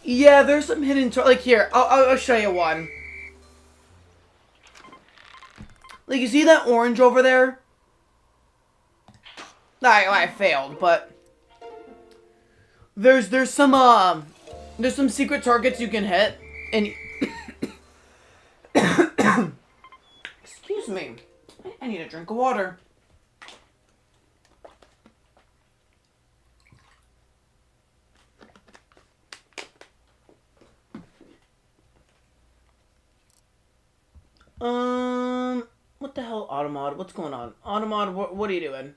Yeah, there's some hidden like here. I'll show you one. Like you see that orange over there? I failed, but there's some secret targets you can hit, and excuse me, I need a drink of water. What the hell, Automod? What's going on? Automod, what are you doing?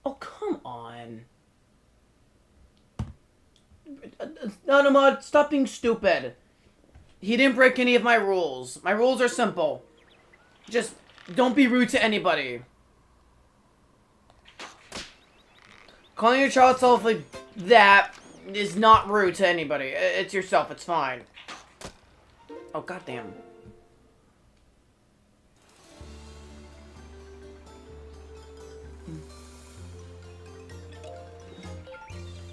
Oh, come on. Automod, stop being stupid. He didn't break any of my rules. My rules are simple. Just don't be rude to anybody. Calling your child self like that is not rude to anybody. It's yourself. It's fine. Oh, goddamn.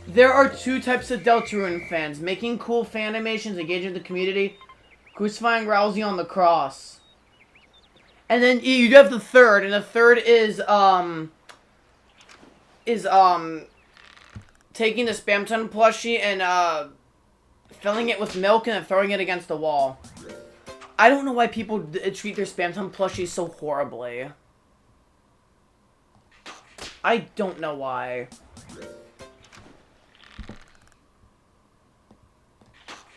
There are two types of Deltarune fans. Making cool fan animations, engaging the community, crucifying Rousey on the cross. And then you have the third, and the third is taking the Spamton plushie and, filling it with milk and then throwing it against the wall. I don't know why people treat their Spamton plushies so horribly. I don't know why.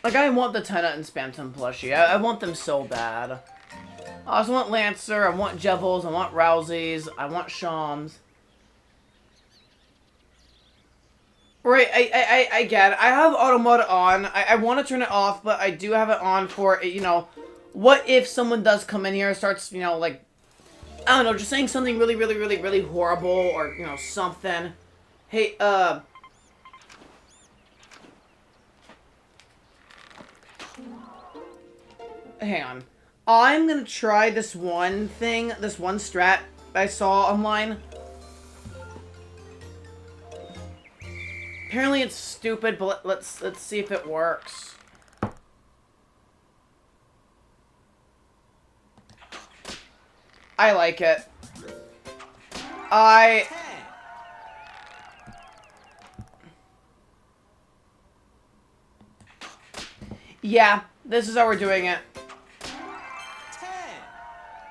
Like, I want the Tenna and Spamton plushie. I want them so bad. I also want Lancer, I want Jevils, I want Rouseys, I want Shams. Right, I get it. I have auto mode on. I want to turn it off, but I do have it on for, you know, what if someone does come in here and starts, you know, like, I don't know, just saying something really, really, really, really horrible or, you know, something. Hey, hang on. I'm gonna try this one thing, this one strat I saw online. Apparently it's stupid, but let's see if it works. I like it. Yeah, this is how we're doing it.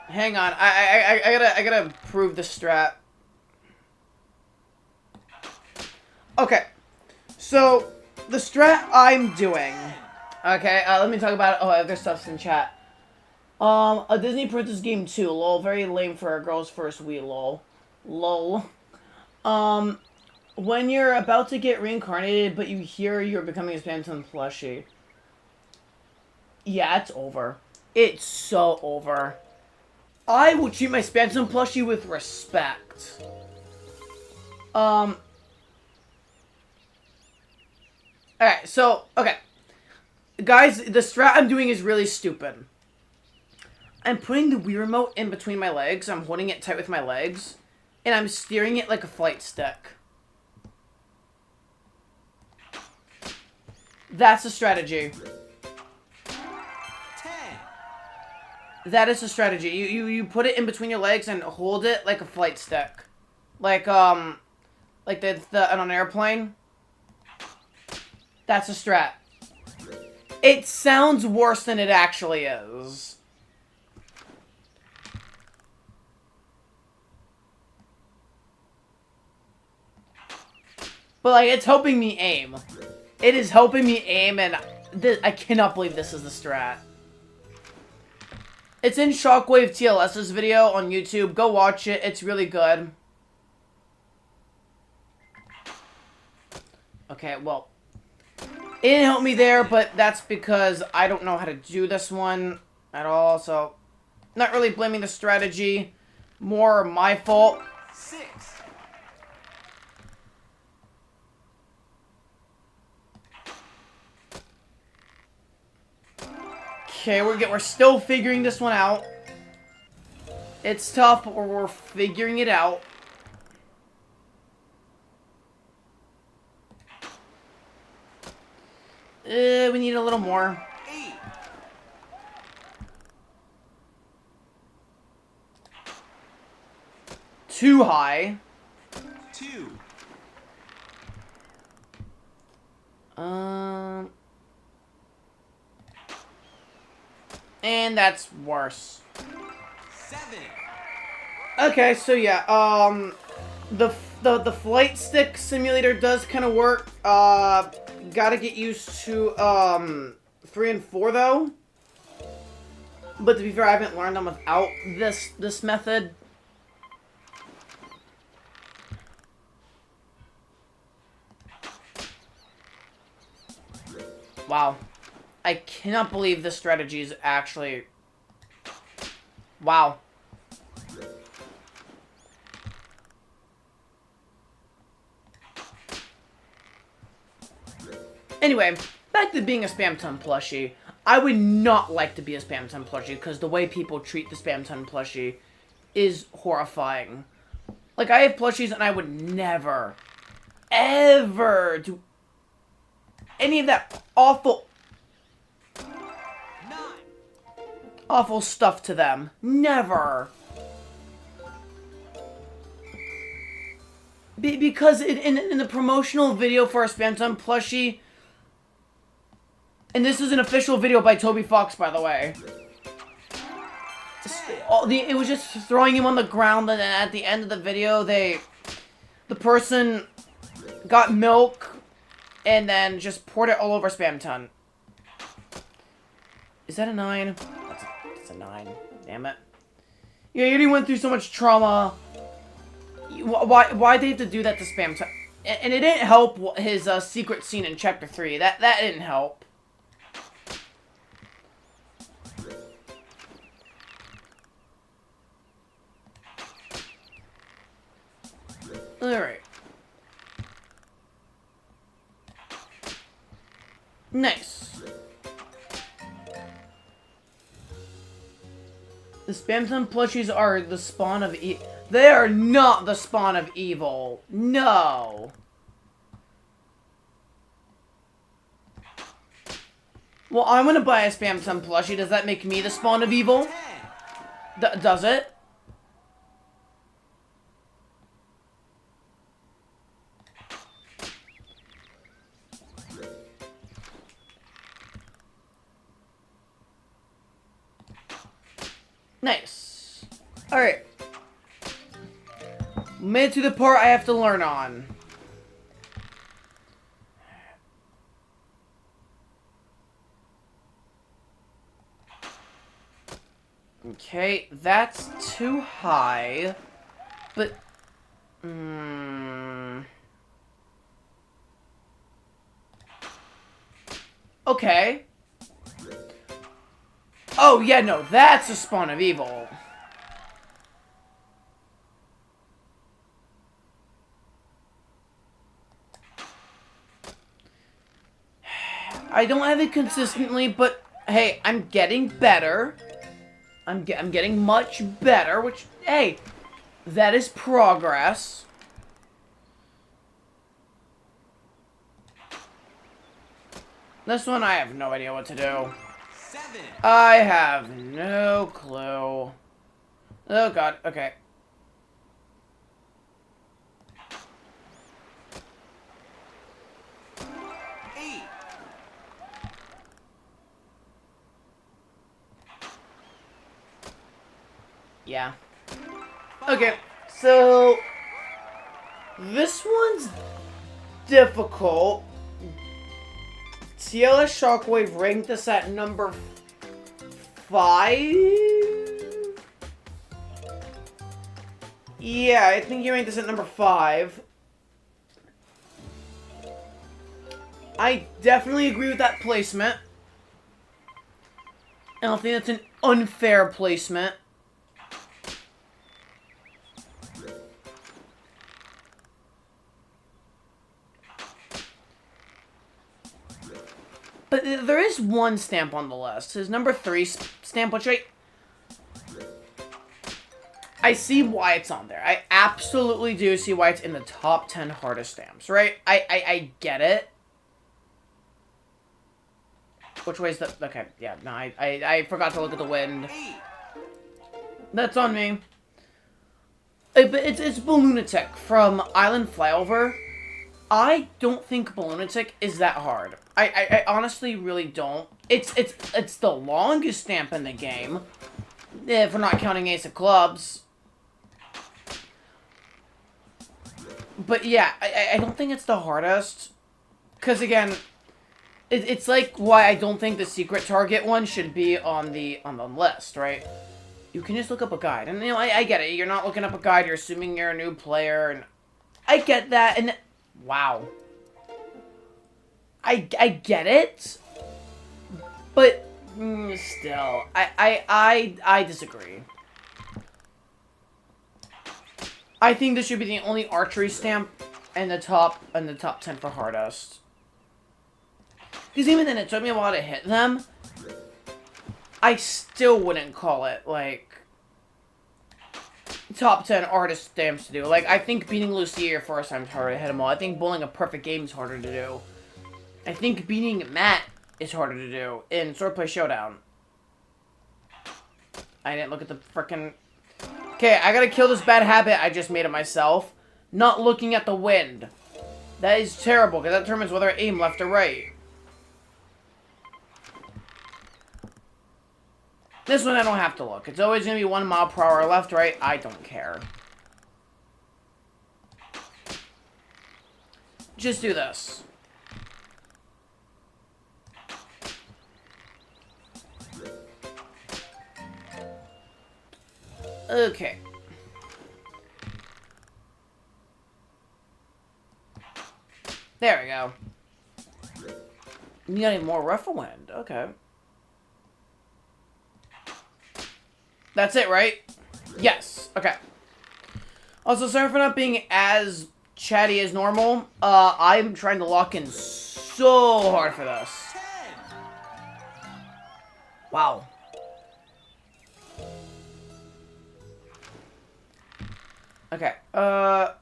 Hang on, I gotta prove the strat. Okay, so the strat I'm doing. Okay, let me talk about it. Oh, other stuff's in chat. A Disney Princess game 2. Lol, very lame for a girl's first Wii. Lol, lol. When you're about to get reincarnated, but you hear you're becoming a Spamton plushie. Yeah, it's over. It's so over. I will treat my Spamton plushie with respect. Alright, so, okay. Guys, the strat I'm doing is really stupid. I'm putting the Wii remote in between my legs, I'm holding it tight with my legs, and I'm steering it like a flight stick. That's the strategy. That is the strategy. You put it in between your legs and hold it like a flight stick. Like on an airplane. That's a strat. It sounds worse than it actually is. But, like, it's helping me aim. It is helping me aim, and I cannot believe this is the strat. It's in Shockwave TLS's video on YouTube. Go watch it. It's really good. Okay, well, it didn't help me there, but that's because I don't know how to do this one at all, so not really blaming the strategy. More my fault. 6. Okay, we're still figuring this one out. It's tough, but we're figuring it out. We need a little more. 8, Too high. 2, And that's worse. 7, Okay, so yeah, the flight stick simulator does kind of work. Gotta get used to 3 and 4 though. But to be fair, I haven't learned them without this method. Wow. I cannot believe this strategy is actually... Wow. Anyway, back to being a Spam Ton plushie. I would not like to be a Spam Ton plushie because the way people treat the Spam Ton plushie is horrifying. Like, I have plushies and I would never, ever do any of that awful... 9, awful stuff to them. Never. Because in the promotional video for a Spam Ton plushie, and this is an official video by Toby Fox, by the way, it was just throwing him on the ground, and then at the end of the video, the person got milk, and then just poured it all over Spam Ton. Is that a 9? That's a 9. Damn it. Yeah, he already went through so much trauma. Why they have to do that to Spam Ton? And it didn't help his secret scene in Chapter 3. That didn't help. Alright. Nice. The Spam Ton plushies are the spawn of They are not the spawn of evil. No. Well, I'm gonna buy a Spam Ton plushie. Does that make me the spawn of evil? 10, Does it? Nice. Alright. Made it to the part I have to learn on. Okay, that's too high. But... Okay. Oh, yeah, no, that's a spawn of evil. I don't have it consistently, but hey, I'm getting better. I'm getting much better, which, hey, that is progress. This one, I have no idea what to do. 7, I have no clue. Oh god, okay. eight, Yeah. Okay, so... This one's difficult. TLS Shockwave ranked us at number 5? Yeah, I think you ranked us at number 5. I definitely agree with that placement. I don't think that's an unfair placement. But there is one stamp on the list. His number 3 stamp, which I see why it's on there. I absolutely do see why it's in the top 10 hardest stamps, right? I get it. Which way's the... Okay, yeah, no, I forgot to look at the wind. 8. That's on me. But it's Balloonatic from Island Flyover. I don't think Balloonatic is that hard. I honestly really don't. It's the longest stamp in the game. If we're not counting Ace of Clubs. But yeah, I don't think it's the hardest. Because again, it's like why I don't think the secret target one should be on the list, right? You can just look up a guide. And, you know, I get it. You're not looking up a guide. You're assuming you're a new player. And I get that. And, wow. I get it. But, still. I disagree. I think this should be the only archery stamp in the top 10 for hardest. Because even then, it took me a while to hit them. I still wouldn't call it, like, top 10 artist stamps to do. Like, I think beating Lucia your first time is harder to hit them all. I think bowling a perfect game is harder to do. I think beating Matt is harder to do in Swordplay Showdown. I didn't look at the frickin'... Okay, I gotta kill this bad habit I just made of myself. Not looking at the wind. That is terrible, because that determines whether I aim left or right. This one I don't have to look. It's always going to be 1 mile per hour left, right? I don't care. Just do this. Okay. There we go. You got any more rough wind? Okay. That's it, right? Yes. Okay. Also, sorry for not being as chatty as normal. I'm trying to lock in so hard for this. 10. Wow. Okay. Oh,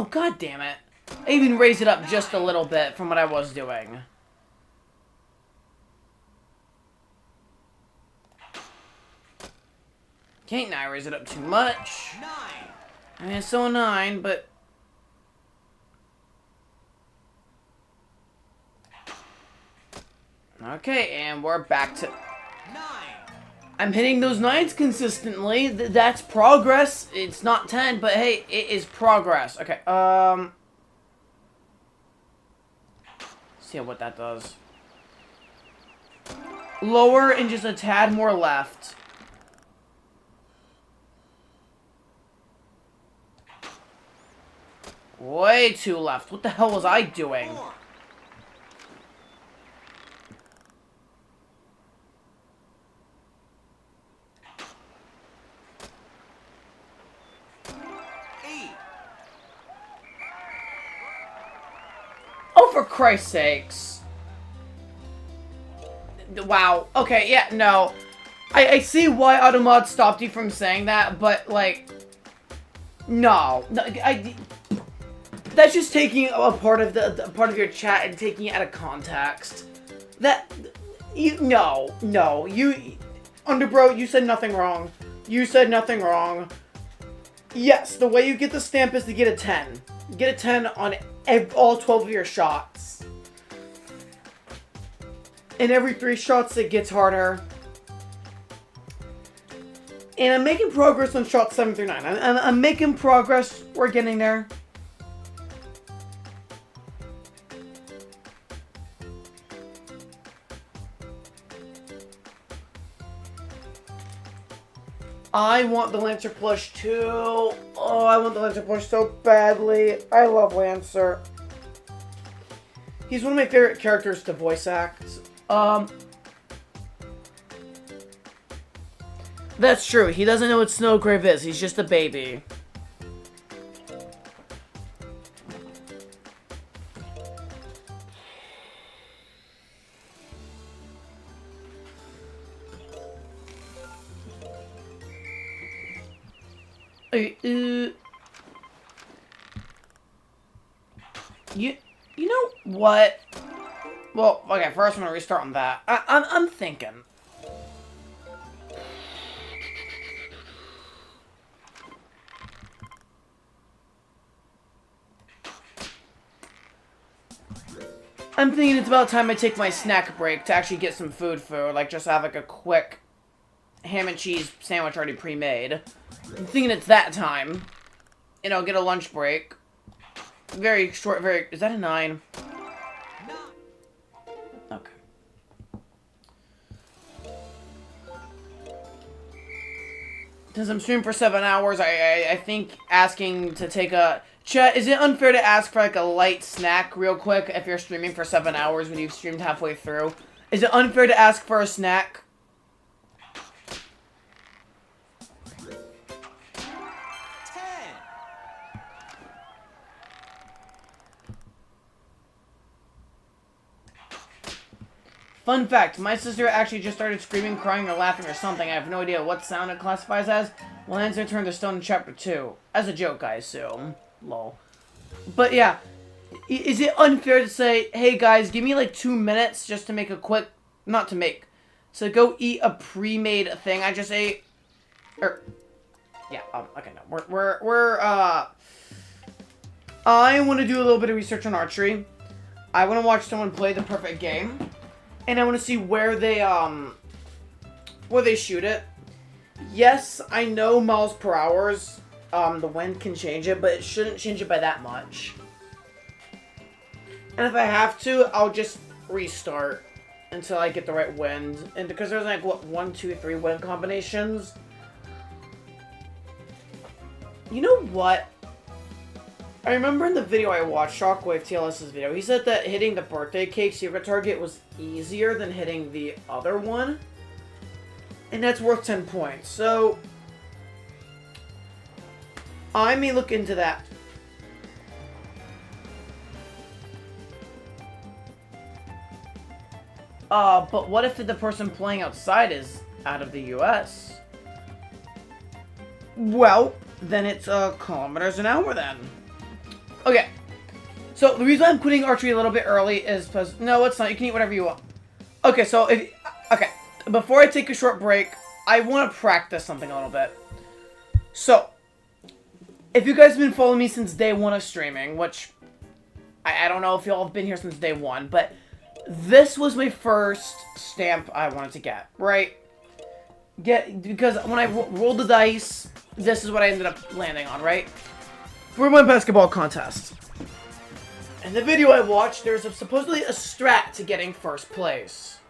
god damn it. I even raised it up just a little bit from what I was doing. Can't I raise it up too much? 9. I mean, it's still a 9, but... Okay, and we're back to... 9. I'm hitting those 9s consistently. That's progress. It's not 10, but hey, it is progress. Okay, see what that does. Lower and just a tad more left. Way too left. What the hell was I doing? 4. 8. Oh, for Christ's sakes. Wow. Okay, yeah, no. I see why Automod stopped you from saying that, but, like... No. That's just taking a part of the part of your chat and taking it out of context. No, Underbro, you said nothing wrong. You said nothing wrong. Yes, the way you get the stamp is to get a 10. Get a 10 on all 12 of your shots. And every 3 shots it gets harder. And I'm making progress on shots 7 through 9. I'm making progress. We're getting there. I want the Lancer plush too. Oh, I want the Lancer plush so badly. I love Lancer. He's one of my favorite characters to voice act. That's true. He doesn't know what Snowgrave is. He's just a baby. You know what? Well, okay, first I'm gonna restart on that. I'm thinking. I'm thinking it's about time I take my snack break to actually get some food, like just have like a quick ham and cheese sandwich already pre-made. I'm thinking it's that time. You know, get a lunch break. Very short, is that a 9? Okay. Since I'm streaming for 7 hours, I think asking to take a... Chat, is it unfair to ask for like a light snack real quick if you're streaming for 7 hours when you've streamed halfway through? Is it unfair to ask for a snack? 10. Fun fact, my sister actually just started screaming, crying, or laughing or something. I have no idea what sound it classifies as. Will answer Turn to Stone in Chapter 2. As a joke, I assume. Lol. But yeah, is it unfair to say, hey guys, give me like 2 minutes just to make a quick, not to make, so go eat a pre-made thing I just ate? Or, yeah, okay, no, I want to do a little bit of research on archery. I want to watch someone play the perfect game. And I want to see where they shoot it. Yes, I know miles per hour. The wind can change it, but it shouldn't change it by that much. And if I have to, I'll just restart until I get the right wind. And because there's like, what, 1, 2, 3 wind combinations? You know what? I remember in the video I watched, Shockwave TLS's video, he said that hitting the birthday cake secret target was easier than hitting the other one. And that's worth 10 points. So, I may look into that. But what if the person playing outside is out of the US? Well, then it's kilometers an hour then. Okay. So, the reason I'm quitting archery a little bit early is because... No, it's not. You can eat whatever you want. Okay, so if... Okay. Before I take a short break, I want to practice something a little bit. So, if you guys have been following me since day 1 of streaming, which... I don't know if y'all have been here since day 1, but... This was my first stamp I wanted to get, right? Because when I rolled the dice, this is what I ended up landing on, right? For my basketball contest. In the video I watched, there's supposedly a strat to getting first place.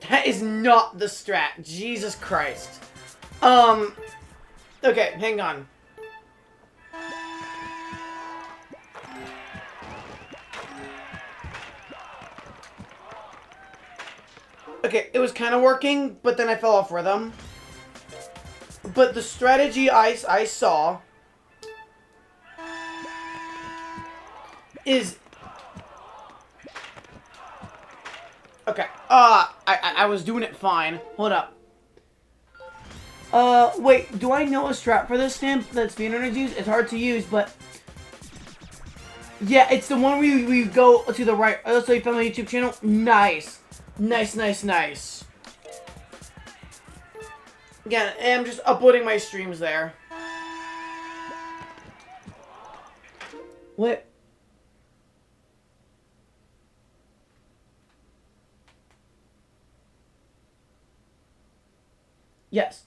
That is not the strat. Jesus Christ. Okay, hang on. Okay, it was kind of working, but then I fell off rhythm. But the strategy I saw is... Okay, I was doing it fine. Hold up. Wait, do I know a strat for this stamp that speedrunners use? It's hard to use, but... Yeah, it's the one where we go to the right. Oh, so you found my YouTube channel? Nice. Nice, nice, nice. Again, I'm just uploading my streams there. What? Yes.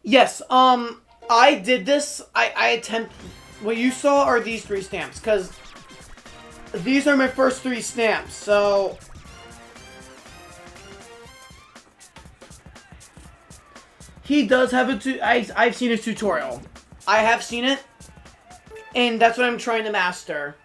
Yes, I did this. I attempt... What you saw are these 3 stamps, because... These are my first 3 stamps, so... He does have I've seen his tutorial. I have seen it, and that's what I'm trying to master.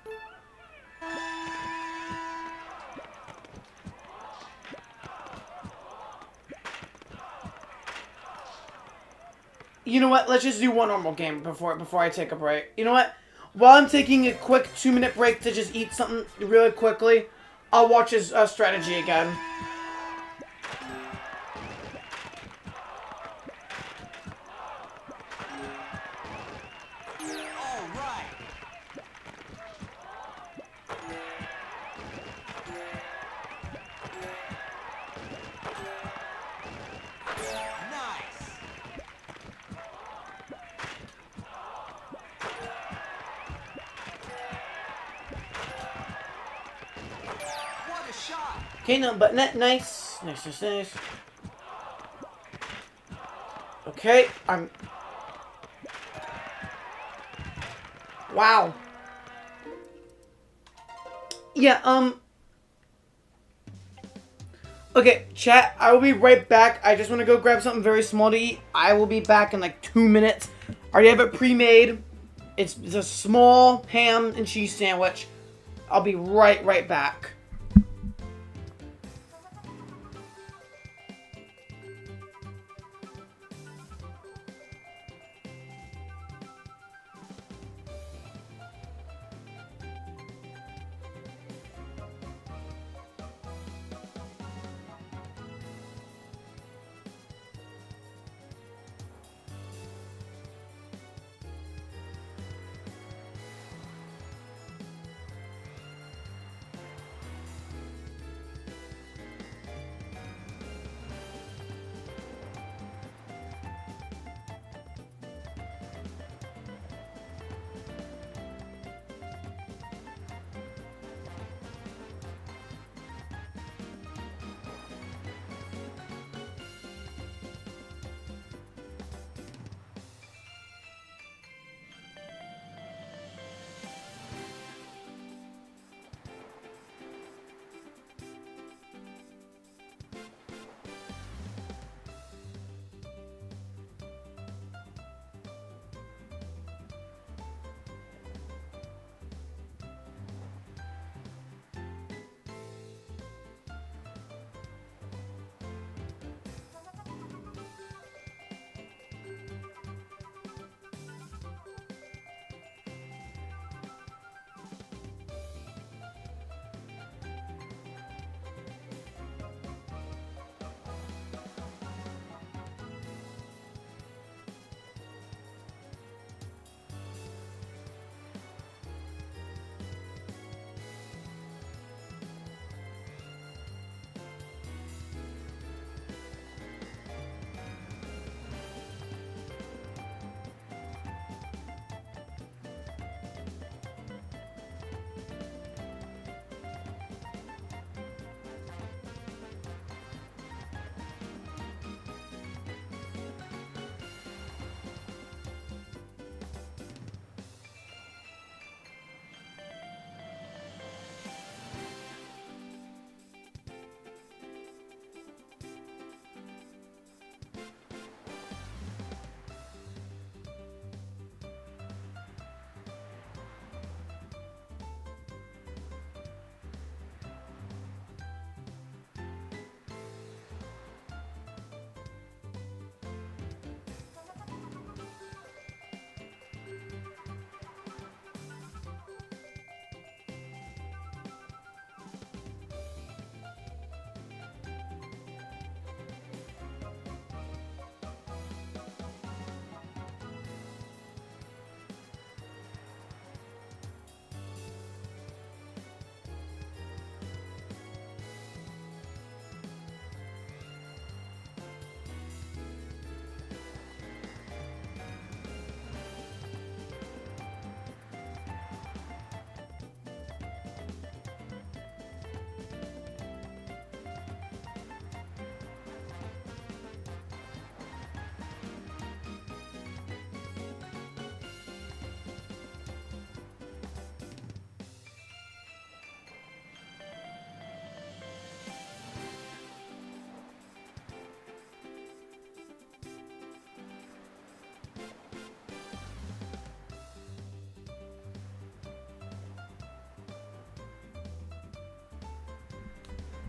You know what? Let's just do one normal game before I take a break. You know what? While I'm taking a quick 2-minute break to just eat something really quickly, I'll watch his strategy again. Nice. What a shot. Okay, no, but nice. Nice. Okay, Wow. Yeah, Okay, chat, I will be right back. I just want to go grab something very small to eat. I will be back in like 2 minutes. I already have it pre-made. It's a small ham and cheese sandwich. I'll be right back.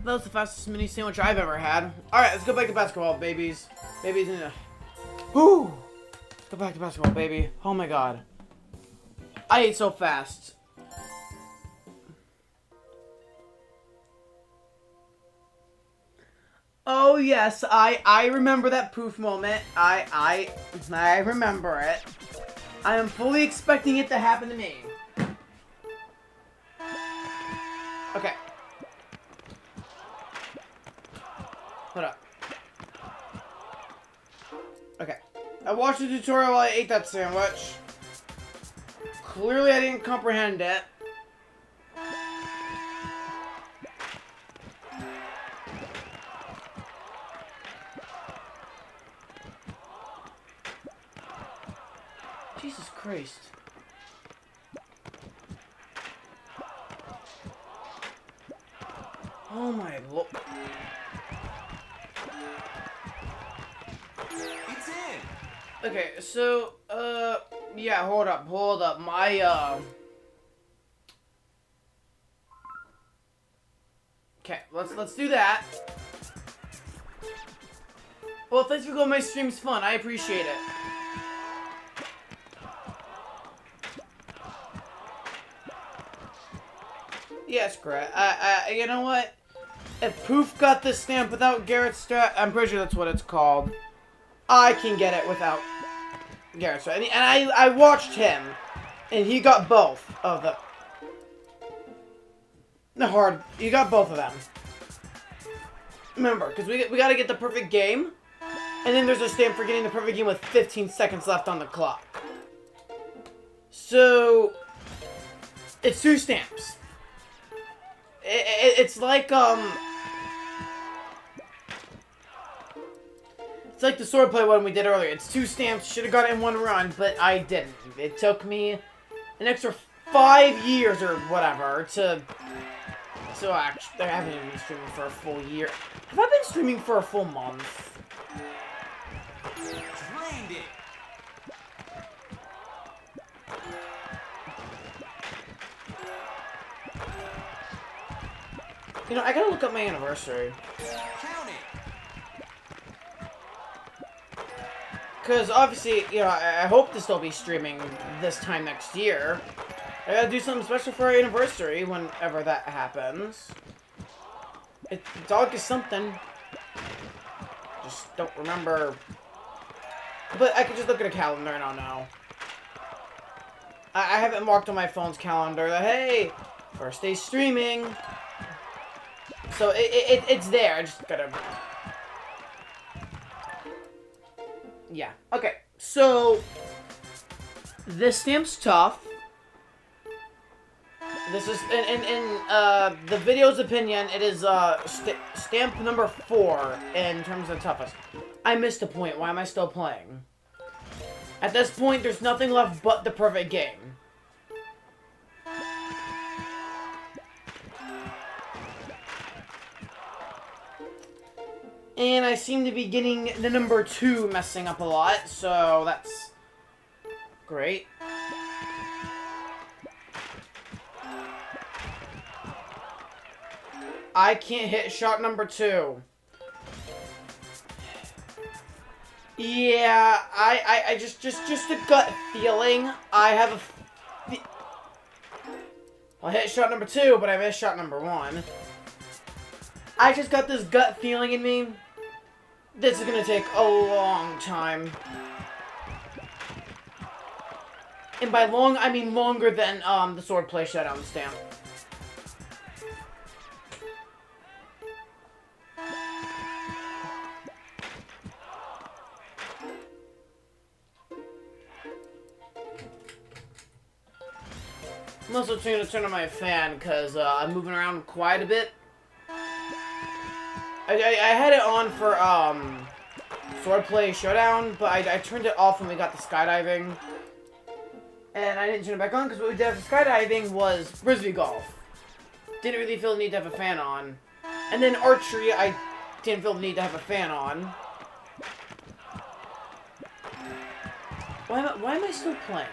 That was the fastest mini sandwich I've ever had. Alright, let's go back to basketball, babies. Babies in the... Whoo! Let's go back to basketball, baby. Oh my god. I ate so fast. Oh yes, I remember that poof moment. I remember it. I am fully expecting it to happen to me. Okay. Hold up. Okay. I watched the tutorial while I ate that sandwich. Clearly I didn't comprehend it. Jesus Christ. Oh my lord. It's in. Okay, so, yeah, hold up. Okay, let's do that. Well, thanks for going. My stream's fun. I appreciate it. Yes, Gret. You know what? If Poof got this stamp without Garrett's strat, I'm pretty sure that's what it's called. I can get it without Garrett's strat. And I watched him, and he got both of them. You got both of them. Remember, because we gotta get the perfect game, and then there's a stamp for getting the perfect game with 15 seconds left on the clock. So, it's 2 stamps. It's like, it's like the swordplay one we did earlier. It's 2 stamps, should have got it in 1 run, but I didn't. It took me an extra 5 years or whatever to actually, I haven't even been streaming for a full year. Have I been streaming for a full month? Drained it. You know, I gotta look up my anniversary. Count it. Because obviously, you know, I hope to still be streaming this time next year. I gotta do something special for our anniversary whenever that happens. It's August something. Just don't remember. But I could just look at a calendar and I'll know. I have it marked on my phone's calendar that, hey, first day streaming. So it's there. I just gotta. Yeah. Okay. So this stamp's tough. This is in the video's opinion. It is stamp number 4 in terms of toughest. I missed a point. Why am I still playing? At this point, there's nothing left but the perfect game. And I seem to be getting the number 2 messing up a lot, so that's great. I can't hit shot number 2. Yeah, I just a gut feeling. I have a. Well, I hit shot number 2, but I missed shot number 1. I just got this gut feeling in me. This is gonna take a long time. And by long, I mean longer than the swordplay shutdown stamp. I'm also trying to turn on my fan because I'm moving around quite a bit. I had it on for swordplay showdown, but I turned it off when we got the skydiving, and I didn't turn it back on because what we did after skydiving was frisbee golf. Didn't really feel the need to have a fan on, and then archery I didn't feel the need to have a fan on. Why am I still playing?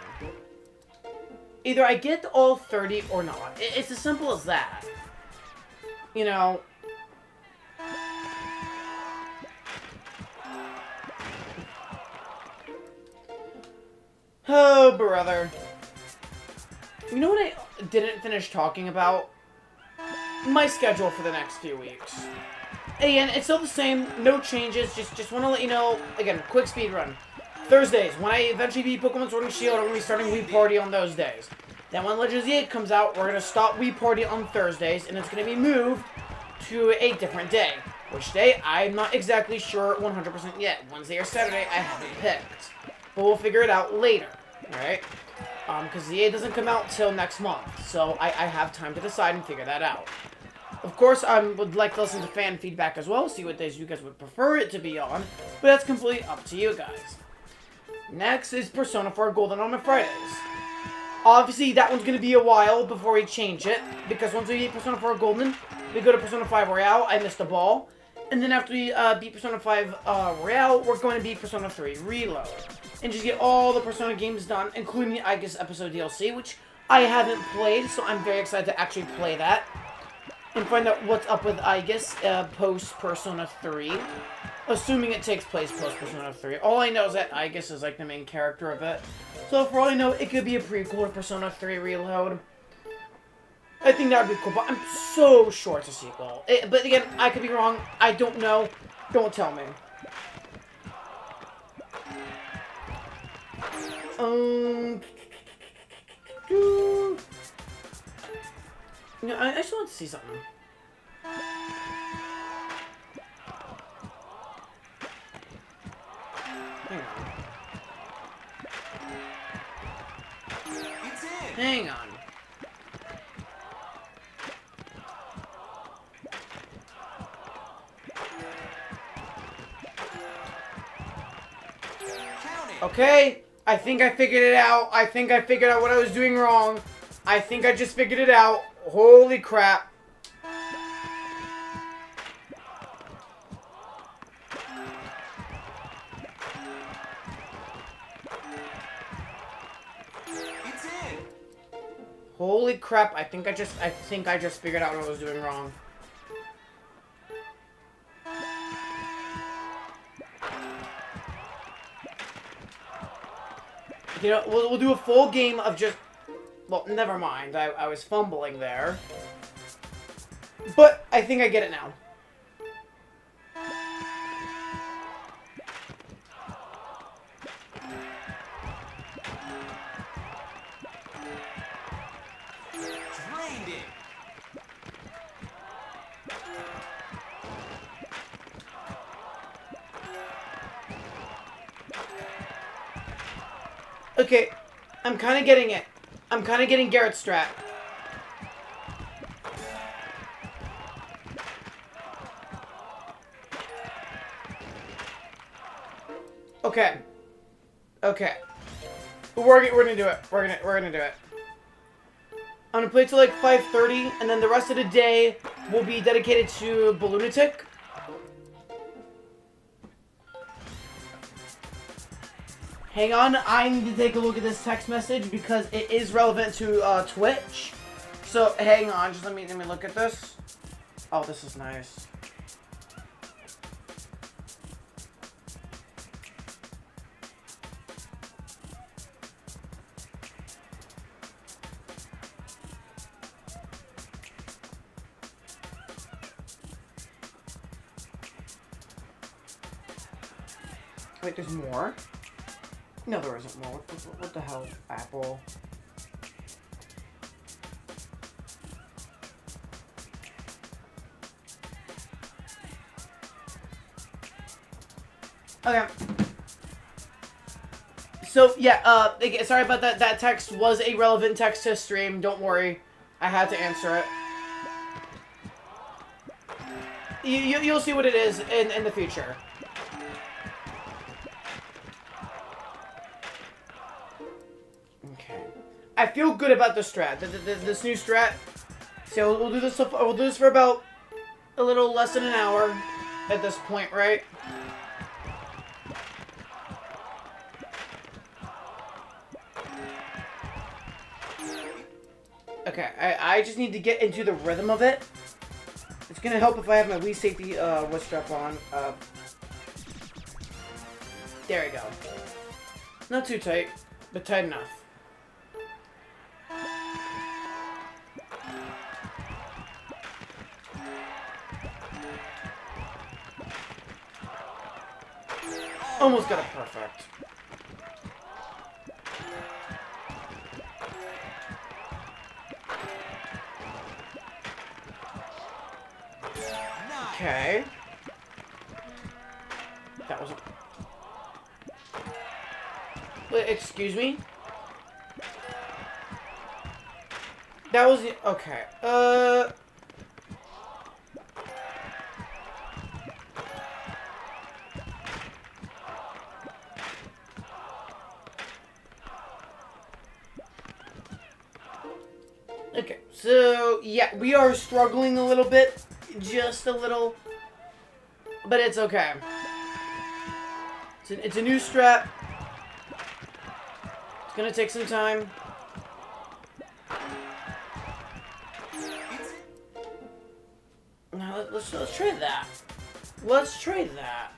Either I get all 30 or not. It's as simple as that. You know. Oh, brother. You know what I didn't finish talking about? My schedule for the next few weeks. Again, it's still the same. No changes. Just want to let you know. Again, quick speed run. Thursdays, when I eventually beat Pokemon Sword and Shield, I'm going to be starting Wii Party on those days. Then when Legends of the 8 comes out, we're going to stop Wii Party on Thursdays, and it's going to be moved to a different day. Which day, I'm not exactly sure 100% yet. Wednesday or Saturday, I haven't picked. But we'll figure it out later, alright? Because the EA doesn't come out till next month, so I have time to decide and figure that out. Of course, I would like to listen to fan feedback as well, see what days you guys would prefer it to be on, but that's completely up to you guys. Next is Persona 4 Golden on my Fridays. Obviously, that one's going to be a while before we change it, because once we beat Persona 4 Golden, we go to Persona 5 Royale. I missed a ball. And then after we beat Persona 5 Royale, we're going to beat Persona 3 Reload. And just get all the Persona games done, including the Aegis episode DLC, which I haven't played, so I'm very excited to actually play that. And find out what's up with Aegis post-Persona 3. Assuming it takes place post-Persona 3. All I know is that Aegis is like the main character of it. So for all I know, it could be a prequel to Persona 3 Reload. I think that would be cool, but I'm so sure it's a sequel. But again, I could be wrong. I don't know. Don't tell me. No, I just want to see something. Hang on. It's in. Hang on. Count it. Okay, I think I figured it out. I think I figured out what I was doing wrong. I think I just figured it out. Holy crap. It's in. Holy crap, I think I just figured out what I was doing wrong. You know, we'll do a full game of just... Well, never mind. I was fumbling there. But I think I get it now. Drained it. Okay, I'm kind of getting it. I'm kind of getting Garrett's strat. Okay. Okay. But we're gonna do it. We're gonna do it. I'm gonna play till like 5:30, and then the rest of the day will be dedicated to Balloonatic. Hang on, I need to take a look at this text message because it is relevant to Twitch. So hang on, just let me look at this. Oh, this is nice. Wait, there's more? No, there isn't more. What the hell, Apple? Okay. So, yeah, again, sorry about that. That text was a relevant text to stream. Don't worry. I had to answer it. You'll see what it is in the future. Okay. I feel good about the strat. This new strat. So we'll do this. We'll do this for about a little less than an hour at this point, right? Okay, I just need to get into the rhythm of it. It's gonna help if I have my Wii safety wrist strap on. There we go. Not too tight, but tight enough. Almost got it perfect. Nice. Okay. Wait, excuse me? That was the... Okay. Okay, so, yeah, we are struggling a little bit. Just a little. But it's okay. It's a new strat. It's gonna take some time. Now, let's try that. Let's try that.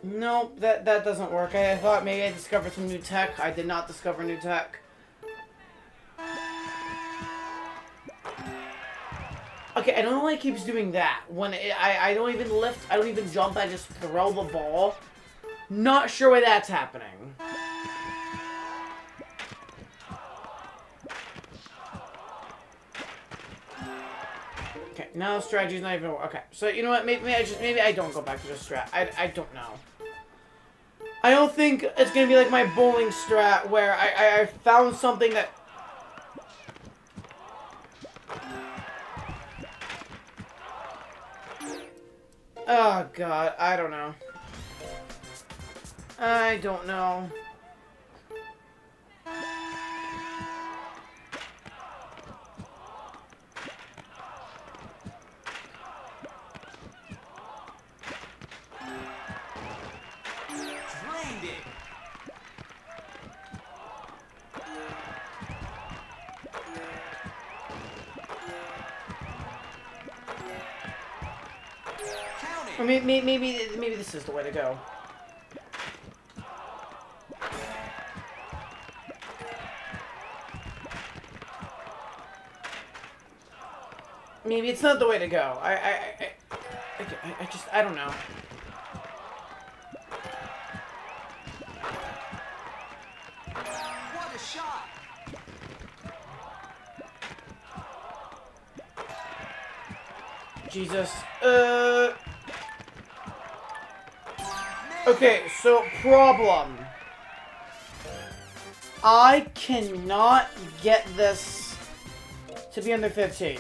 Nope, that doesn't work. I thought maybe I discovered some new tech. I did not discover new tech. Okay, I don't know why it keeps doing that. When I don't even lift, I don't even jump, I just throw the ball. Not sure why that's happening. Okay, now the strategy's not even... Okay, so you know what? Maybe I don't go back to the strat. I don't know. I don't think it's gonna be like my bowling strat where I found something that... Oh god, I don't know. I don't know. Drained it. Count it. Or maybe this is the way to go. Maybe it's not the way to go. I don't know. What a shot. Jesus. Okay, so problem. I cannot get this to be under 15.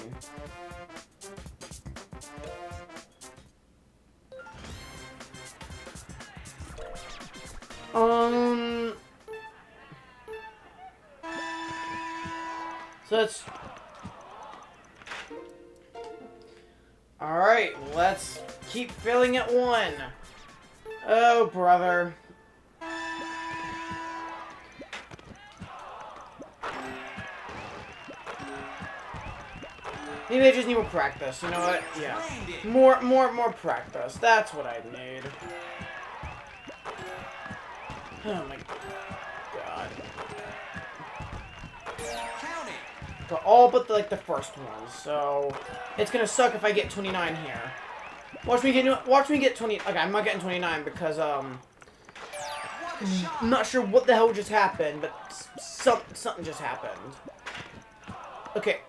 So it's... Alright, let's keep filling it one. Oh, brother. Maybe I just need more practice, you know what? Yeah. More practice. That's what I need. Oh my god. Count it. But all but the first one, so it's gonna suck if I get 29 here. Watch me get 20. Okay, I'm not getting 29 because What a shot. I'm not sure what the hell just happened, but something just happened. Okay.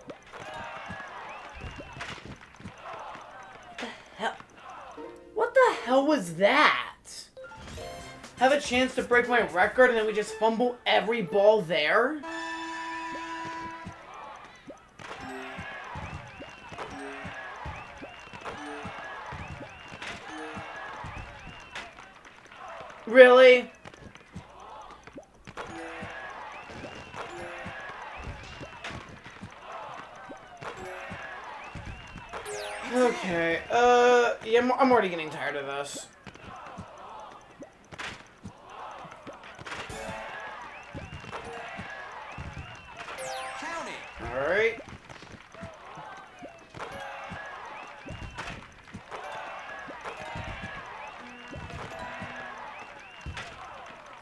What the hell was that? Have a chance to break my record and then we just fumble every ball there? Really? Okay, yeah, I'm already getting tired of this. Count it. Alright.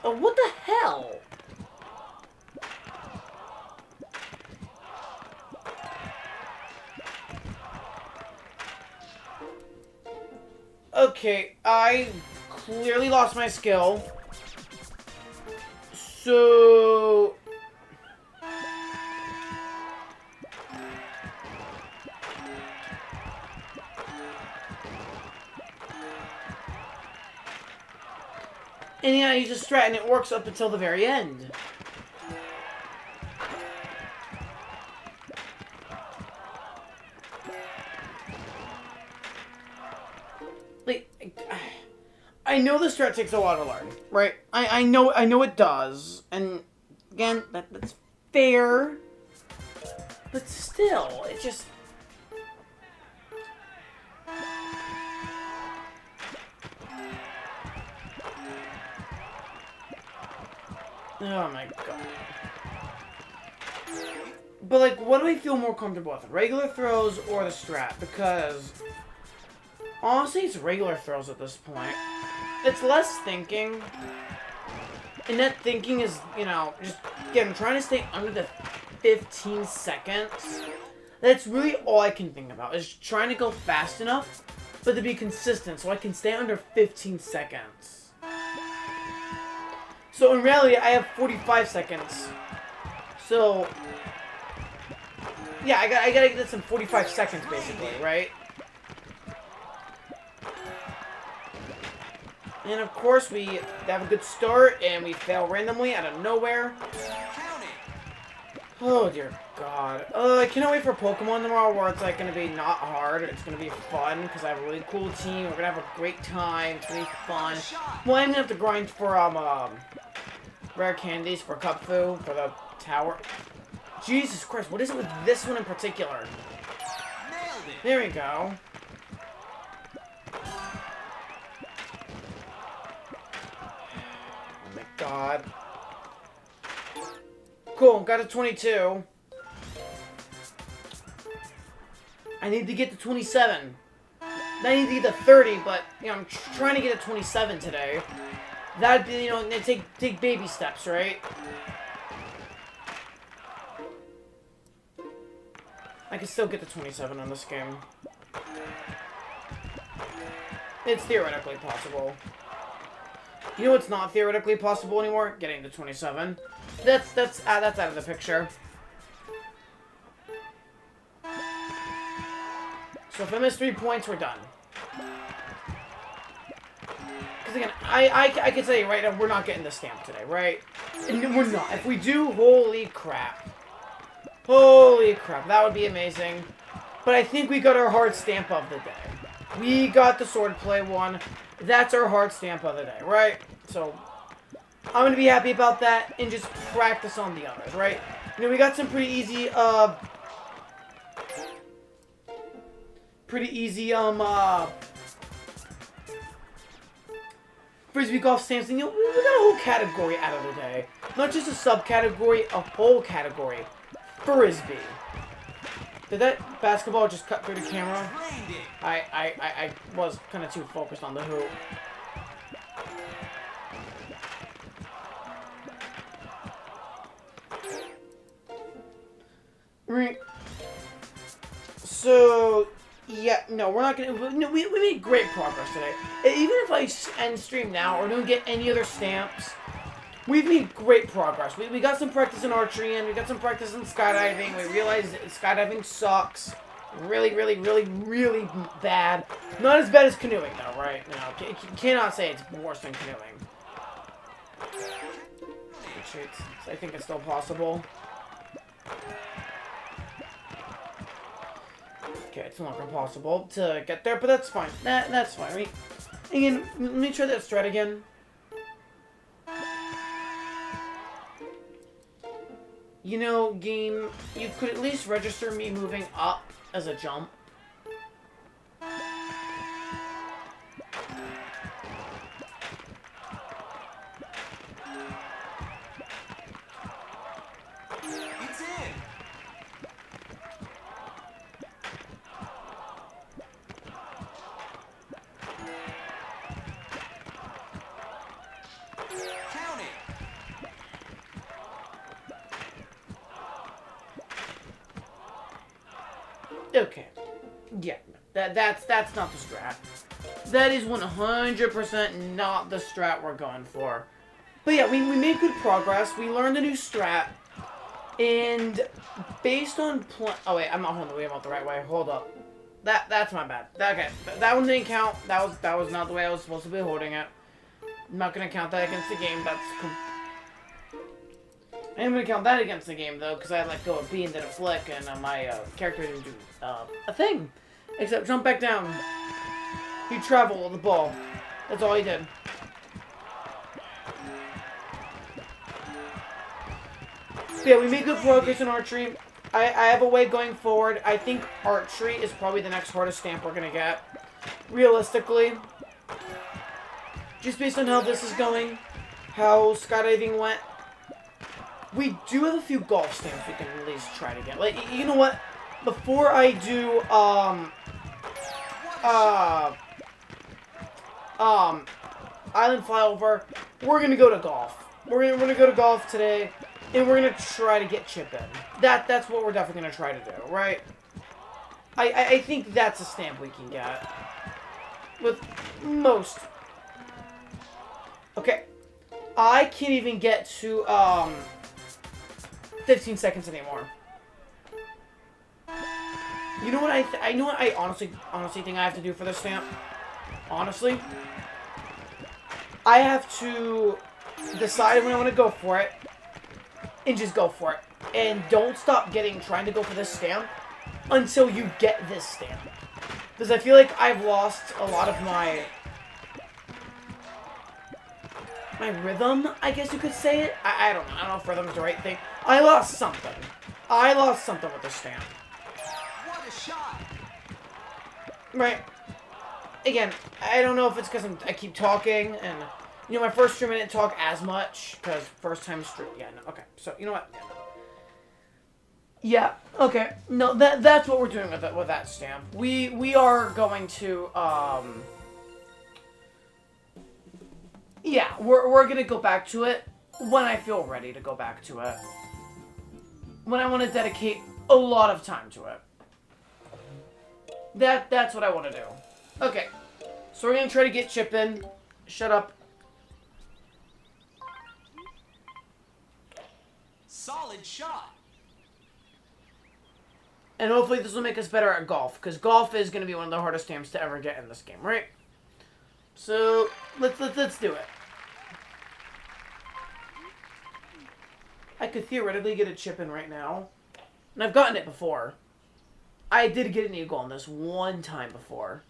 Oh, what the hell? Okay, I clearly lost my skill. So... And yeah, I use a strat, and it works up until the very end. Like, I know the strat takes a while to learn, right? I know it does, and again, that's fair, but still, it just. Oh my god. But like, what do I feel more comfortable with? Regular throws or the strat? Because honestly, it's regular throws at this point. It's less thinking. And that thinking is, you know, just, again, trying to stay under the 15 seconds. That's really all I can think about, is trying to go fast enough, but to be consistent, so I can stay under 15 seconds. So in reality, I have 45 seconds. So, yeah, I gotta get this in 45 seconds, basically, right? And of course, we have a good start, and we fail randomly out of nowhere. Oh dear god. I cannot wait for Pokemon tomorrow, where it's like gonna be not hard. It's gonna be fun, because I have a really cool team. We're gonna have a great time. It's gonna be fun. Well, I'm gonna have to grind for, rare candies for Cupfu, for the tower. Jesus Christ, what is it with this one in particular? There we go. Oh my god. Cool, got a 22. I need to get to 27. I need to get to 30, but, you know, I'm trying to get to 27 today. That'd be, you know, take baby steps, right? I can still get to 27 on this game. It's theoretically possible. You know what's not theoretically possible anymore? Getting to 27. That's out of the picture. So if I miss 3 points, we're done. Because again, I can tell you right now, we're not getting the stamp today, right? And we're not. If we do, holy crap. Holy crap, that would be amazing. But I think we got our hard stamp of the day. We got the swordplay one. That's our hard stamp of the day, right? So, I'm going to be happy about that and just practice on the others, right? You know, we got some pretty easy, Frisbee golf stamps, and you know, we got a whole category out of the day. Not just a subcategory, a whole category. Frisbee. Did that basketball just cut through the camera? I was kind of too focused on the hoop. Right. So, yeah, no, we're not gonna. No, we made great progress today. Even if I end stream now or don't get any other stamps, we've made great progress. We got some practice in archery and we got some practice in skydiving. We realized that skydiving sucks. Really, really, really, really bad. Not as bad as canoeing, though, right? No, you cannot say it's worse than canoeing. I think it's still possible. Okay, it's no longer possible to get there, but that's fine. That's fine. Right? Again, let me try that strat again. You know, game, you could at least register me moving up as a jump. It's in. Count it. Okay. Yeah, that's not the strat. That is 100% not the strat we're going for. But yeah, we made good progress. We learned a new strat. And based on oh wait, I'm not holding the Wiimote the right way. Hold up. That's my bad. Okay, that one didn't count. That was not the way I was supposed to be holding it. I'm not gonna count that against the game. I am gonna count that against the game though, because I let go of B and did a flick, and my character didn't do a thing, except jump back down. He traveled with the ball. That's all he did. But yeah, we made good progress in archery. I have a way going forward. I think archery is probably the next hardest stamp we're gonna get. Realistically. Just based on how this is going, how skydiving went. We do have a few golf stamps we can at least try to get. Like, you know what? Before I do, Island Flyover, we're gonna go to golf. We're gonna go to golf today, and we're gonna try to get chip in. That's what we're definitely gonna try to do, right? I think that's a stamp we can get. With most. Okay. I can't even get to, 15 seconds anymore. You know what I know what I honestly think I have to do for this stamp? Honestly? I have to decide when I want to go for it, and just go for it. And don't stop trying to go for this stamp until you get this stamp. Because I feel like I've lost a lot of my rhythm, I guess you could say it. I don't know. I don't know if rhythm's the right thing. I lost something. I lost something with this stamp. What a shot! Right. Again, I don't know if it's because I keep talking, and, you know, my first stream I didn't talk as much, because first time stream, yeah, no, okay, so, you know what, yeah, okay, no, that's what we're doing with that stamp. We are going to, yeah, we're gonna go back to it when I feel ready to go back to it. When I want to dedicate a lot of time to it. That's what I want to do. Okay, so we're gonna try to get chip in. Shut up. Solid shot. And hopefully this will make us better at golf, because golf is gonna be one of the hardest stamps to ever get in this game, right? So let's do it. I could theoretically get a chip in right now, and I've gotten it before. I did get an eagle on this one time before.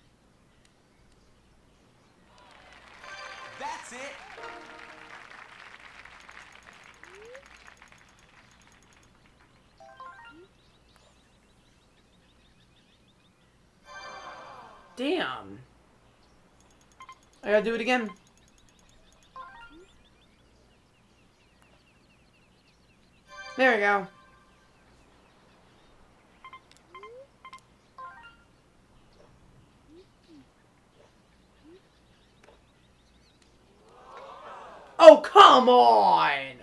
That's it. Damn. I gotta do it again. There we go. Oh, come on!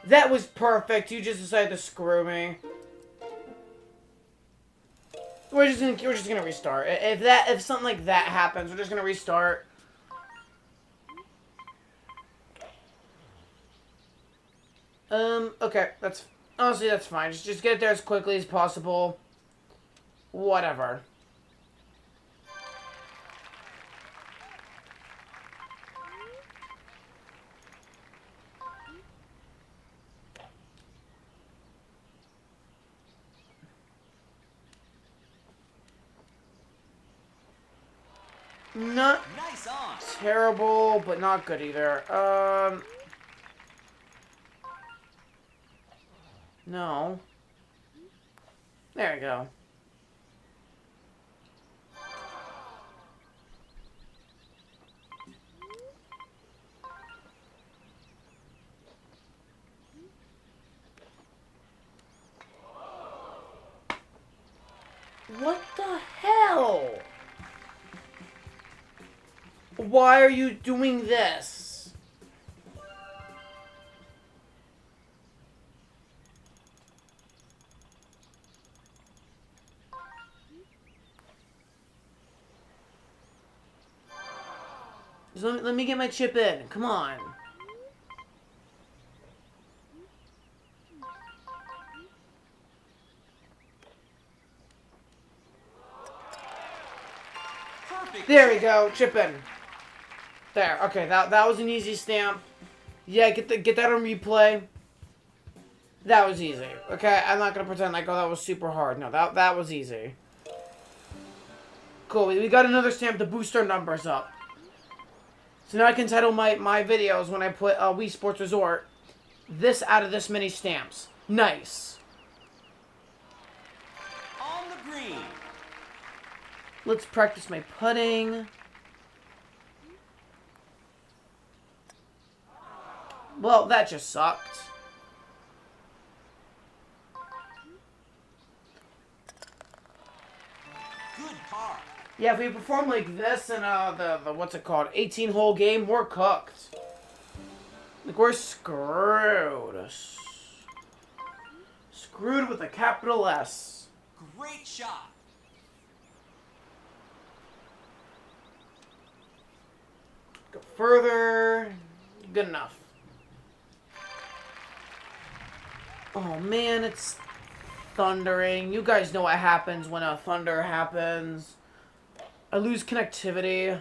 That was perfect. You just decided to screw me. We're just gonna restart. If something like that happens, we're just gonna restart. Okay, honestly, that's fine. Just get it there as quickly as possible. Whatever. Not Nice on. terrible, but not good either. No. There we go. What the hell? Why are you doing this? Just let me get my chip in. Come on. Perfect. There we go. Chip in. There. Okay, that was an easy stamp. Yeah, get that on replay. That was easy. Okay, I'm not gonna pretend like, oh, that was super hard. No, that was easy. Cool. We got another stamp to boost our numbers up. So now I can title my videos when I put Wii Sports Resort, this out of this many stamps. Nice. On the green. Let's practice my putting. Well, that just sucked. Good par. Yeah, if we perform like this in the what's it called, 18-hole game, we're cooked. Like, we're screwed. Screwed with a capital S. Great shot. Go further. Good enough. Oh man, it's thundering. You guys know what happens when a thunder happens. I lose connectivity.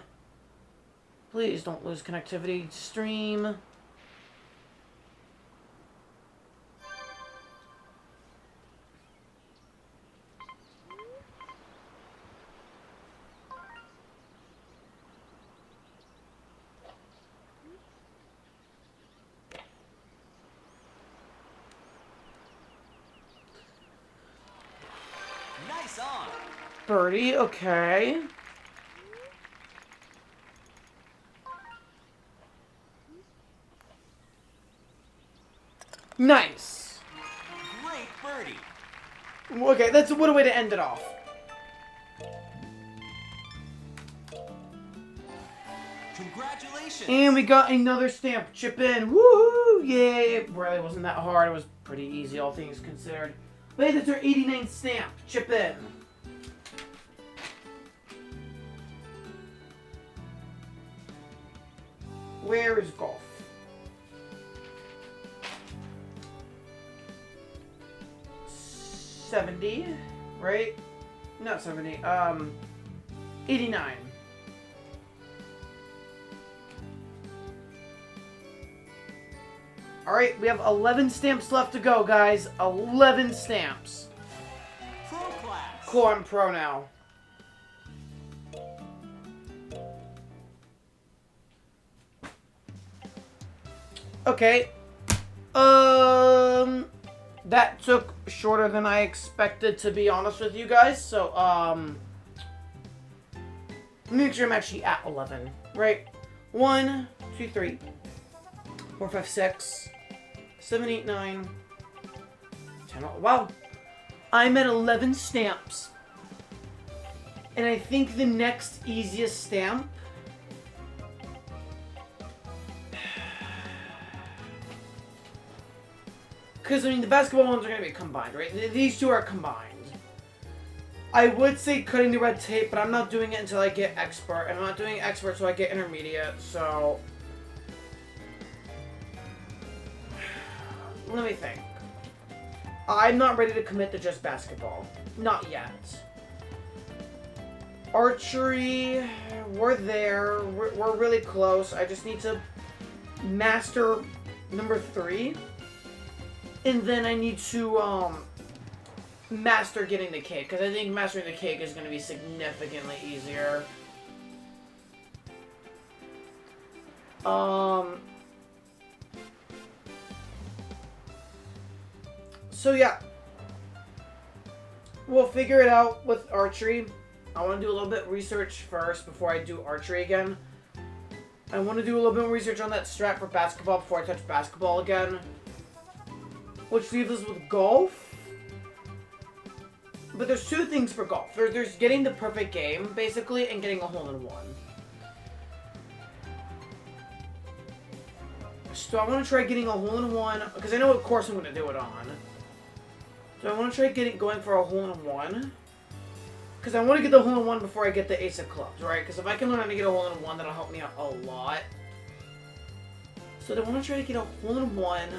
Please don't lose connectivity. Stream. Nice on. Birdie, okay. Nice. Great birdie. Okay, that's what a way to end it off. Congratulations. And we got another stamp. Chip in. Woohoo! Yay! It really wasn't that hard. It was pretty easy, all things considered. But hey, that's our 89th stamp. Chip in. Where is golf? $70, right? Not 70. 89. Alright, we have 11 stamps left to go, guys. 11 stamps. Pro class. Cool, I'm pro now. Okay. That took shorter than I expected, to be honest with you guys. So, make sure I'm actually at 11, right? 1, 2, 3, 4, 5, 6, 7, 8, 9, 10. Wow. I'm at 11 stamps. And I think the next easiest stamp because, I mean, the basketball ones are going to be combined, right? These two are combined. I would say cutting the red tape, but I'm not doing it until I get expert. And I'm not doing expert until I get intermediate, so... Let me think. I'm not ready to commit to just basketball. Not yet. Archery, we're there. We're really close. I just need to master number 3. And then I need to, master getting the cake. Because I think mastering the cake is going to be significantly easier. So yeah. We'll figure it out with archery. I want to do a little bit of research first before I do archery again. I want to do a little bit more research on that strat for basketball before I touch basketball again. Which leaves us with golf. But there's two things for golf. There's getting the perfect game, basically, and getting a hole-in-one. So I want to try getting a hole-in-one, because I know what course I'm going to do it on. So I want to try going for a hole-in-one. Because I want to get the hole-in-one before I get the ace of clubs, right? Because if I can learn how to get a hole-in-one, that'll help me out a lot. So I want to try to get a hole-in-one,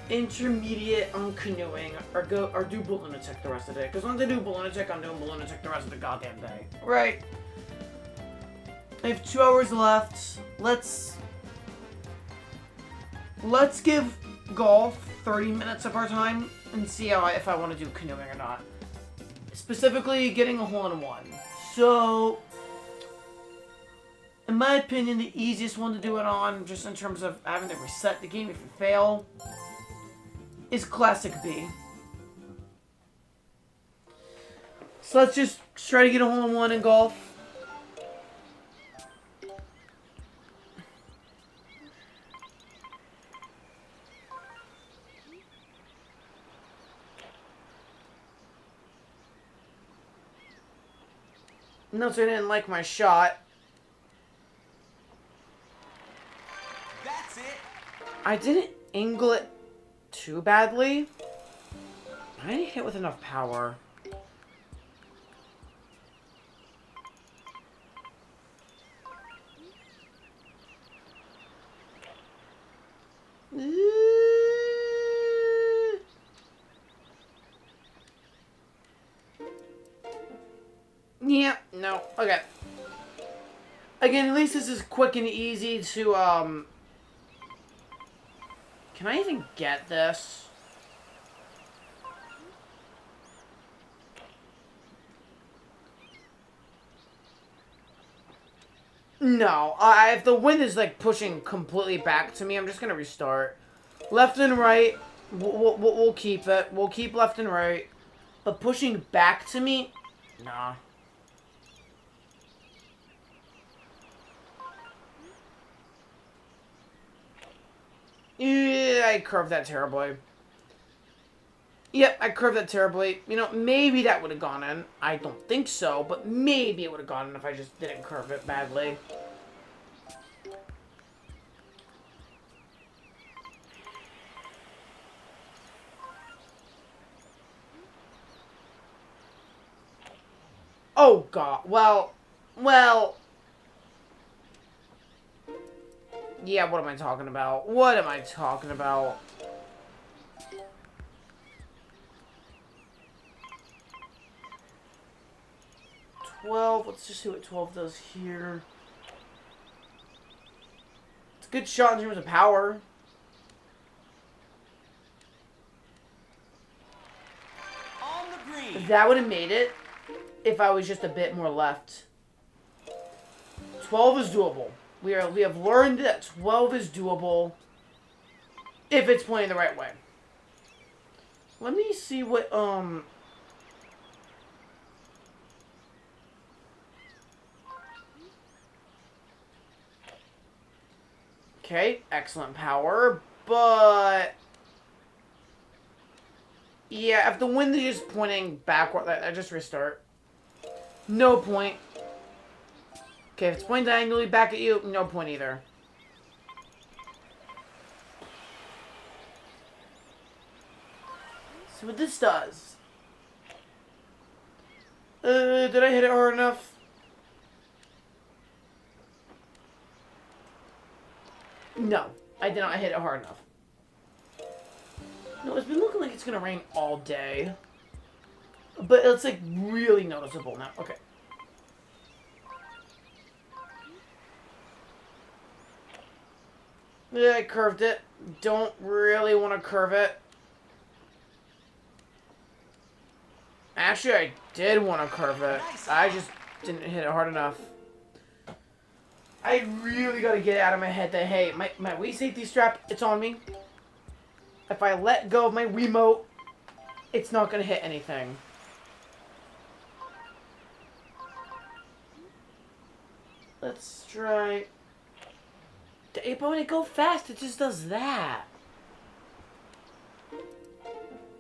intermediate on canoeing, or do balloon attack the rest of the day. Because once I do balloon attack, I'm doing balloon attack the rest of the goddamn day. Right. I have 2 hours left. Let's give golf 30 minutes of our time and see if I want to do canoeing or not. Specifically, getting a hole-in-one. So, in my opinion, the easiest one to do it on, just in terms of having to reset the game if you fail, is Classic B. So let's just try to get a hole-in-one in golf. Notice I didn't like my shot. That's it. I didn't angle it too badly. I didn't hit with enough power. Yeah, no, okay. Again, at least this is quick and easy to, Can I even get this? No, if the wind is, like, pushing completely back to me, I'm just gonna restart. Left and right, we'll keep it. We'll keep left and right. But pushing back to me? Nah. Yeah, I curved that terribly. Yep, I curved that terribly. You know, maybe that would have gone in. I don't think so, but maybe it would have gone in if I just didn't curve it badly. Oh, God. Well... Yeah, what am I talking about? What am I talking about? Let's just see what 12 does here. It's a good shot in terms of power. On the green. That would have made it if I was just a bit more left. 12 is doable. We have learned that 12 is doable if it's playing the right way. Let me see what Okay, excellent power, but yeah, if the wind is just pointing backward, I just restart. No point. Okay, if it's pointing diagonally back at you, no point either. See what this does. Did I hit it hard enough? No, I did not hit it hard enough. No, it's been looking like it's gonna rain all day. But it's like really noticeable now. Okay. Yeah, I curved it. Don't really want to curve it. Actually, I did want to curve it. I just didn't hit it hard enough. I really got to get it out of my head that, hey, my Wii safety strap, it's on me. If I let go of my Wiimote, it's not going to hit anything. Let's try... But when it go fast, it just does that.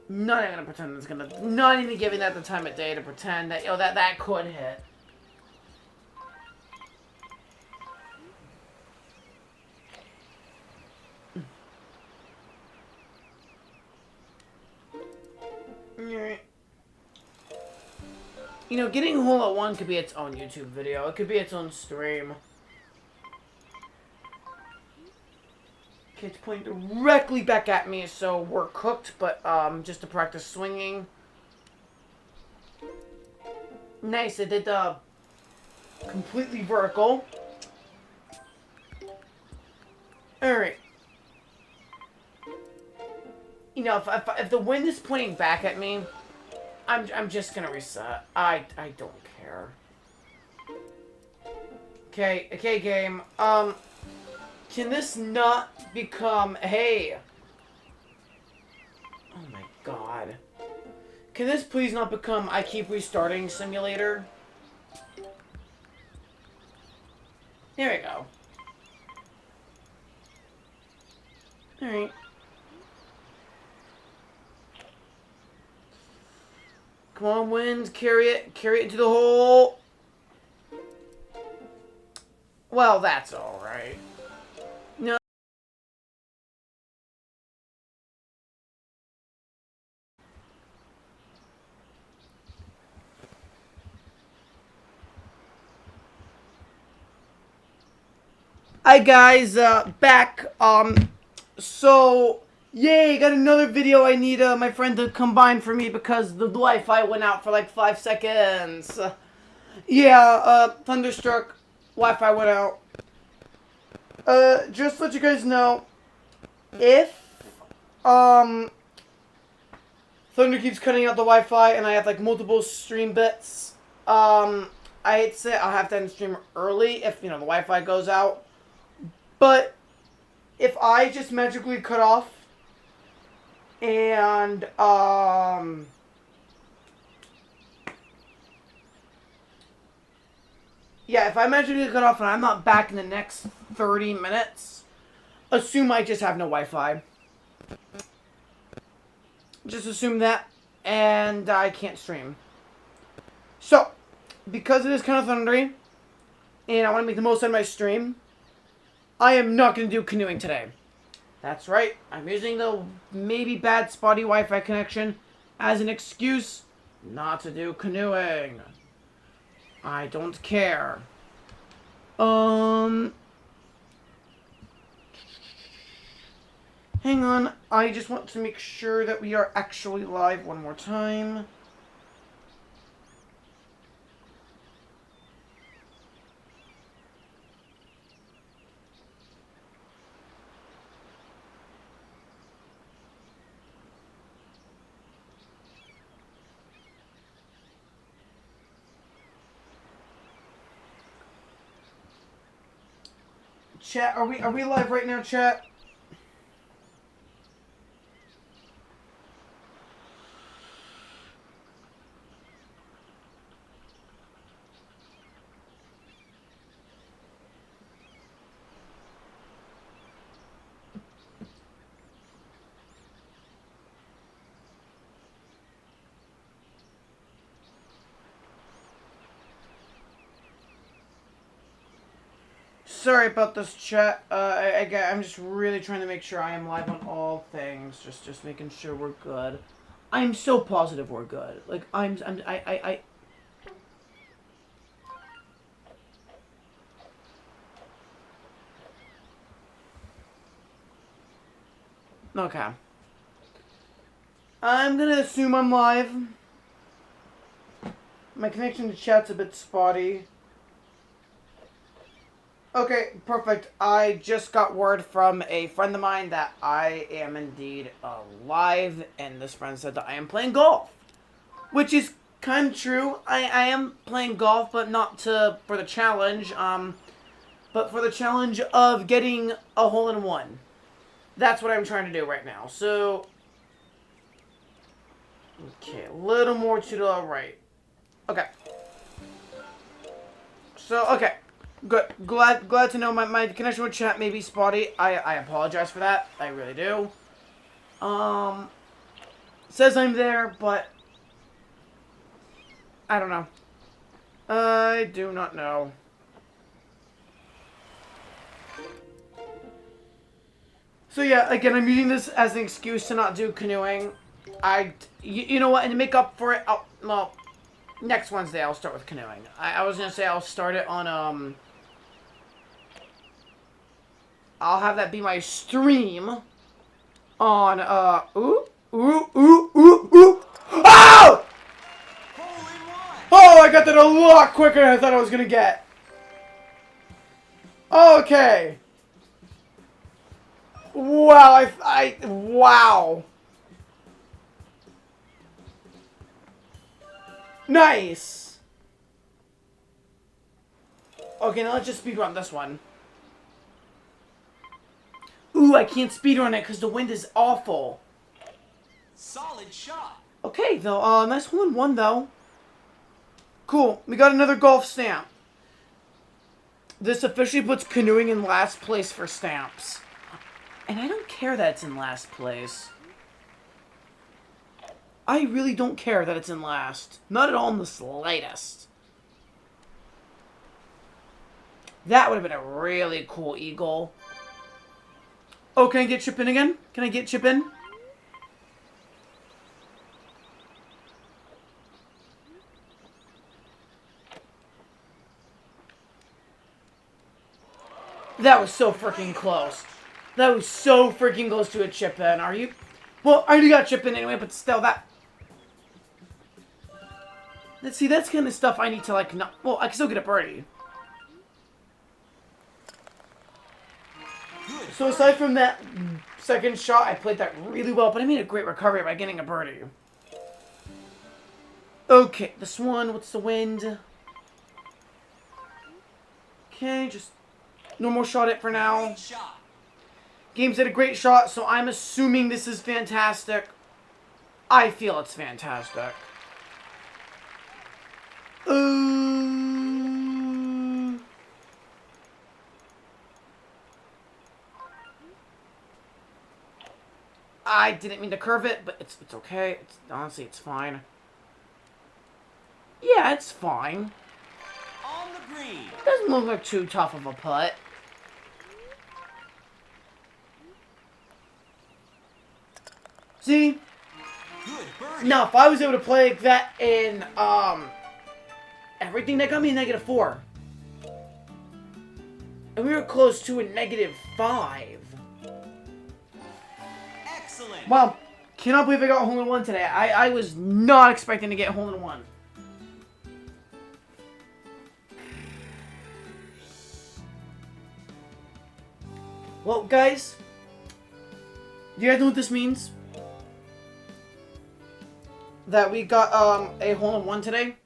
Not even gonna pretend it's gonna... Not even giving that the time of day to pretend that, yo, that could hit. Alright. You know, getting hole at one could be its own YouTube video. It could be its own stream. Okay, it's pointing directly back at me, so we're cooked, but just to practice swinging. Nice, I did the completely vertical. Alright. You know, if the wind is pointing back at me, I'm just gonna reset. I don't care. Okay, game. Can this not become... Hey! Oh my god. Can this please not become I keep restarting simulator? There we go. Alright. Come on, wind. Carry it into the hole. Well, that's alright. No. Hi guys, back. So, yay, got another video I need my friend to combine for me because the Wi-Fi went out for like 5 seconds. Thunderstruck, Wi-Fi went out. Just to let you guys know, if, Thunder keeps cutting out the Wi-Fi and I have like multiple stream bits, I hate to say it, I'll have to end the stream early if, you know, the Wi-Fi goes out. But if I just magically cut off and, yeah, if I magically cut off and I'm not back in the next 30 minutes, assume I just have no Wi-Fi. Just assume that, and I can't stream. So, because it is kind of thundery, and I want to make the most out of my stream, I am not going to do canoeing today. That's right, I'm using the maybe bad spotty Wi-Fi connection as an excuse not to do canoeing. I don't care. Hang on, I just want to make sure that we are actually live one more time. Chat, are we live right now, chat? Sorry about this, chat. I'm just really trying to make sure I am live on all things. Just making sure we're good. I'm so positive we're good. Like, Okay. I'm gonna assume I'm live. My connection to chat's a bit spotty. Okay, perfect. I just got word from a friend of mine that I am indeed live, and this friend said that I am playing golf. Which is kind of true. I am playing golf, but not for the challenge, but for the challenge of getting a hole-in-one. That's what I'm trying to do right now. So, okay, a little more to the right. Okay. So, okay. Good. Glad to know my connection with chat may be spotty. I apologize for that. I really do. Says I'm there, but I don't know. I do not know. So yeah, again, I'm using this as an excuse to not do canoeing. You know what, and to make up for it, well, next Wednesday I'll start with canoeing. I was gonna say I'll start it on, I'll have that be my stream on, Oh! Oh, I got that a lot quicker than I thought I was gonna get. Okay. Wow, wow. Nice. Okay, now let's just speedrun this one. Ooh, I can't speedrun it because the wind is awful. Solid shot. Okay, though, nice hole-in-one, though. Cool, we got another golf stamp. This officially puts canoeing in last place for stamps. And I don't care that it's in last place. I really don't care that it's in last. Not at all in the slightest. That would have been a really cool eagle. Oh, can I get chip in again? Can I get chip in? That was so freaking close. That was so freaking close to a chip in. Are you? Well, I already got chip in anyway, but still, that... Let's see, that's kind of stuff I need to, like, not... Well, I can still get a birdie. Good. So aside from that second shot, I played that really well, but I made a great recovery by getting a birdie. Okay, this one, what's the wind? Okay, just normal shot it for now. Great shot. Game's at a great shot, so I'm assuming this is fantastic. I feel it's fantastic. I didn't mean to curve it, but it's okay. Honestly, it's fine. Yeah, it's fine. On the green. Doesn't look like too tough of a putt. See? Good birdie. Now, if I was able to play like that in, everything, that got me a -4. And we were close to a -5. Excellent. Wow. Cannot believe I got a hole-in-one today. I was not expecting to get a hole-in-one. Well, guys, do you guys know what this means? That we got a hole-in-one today?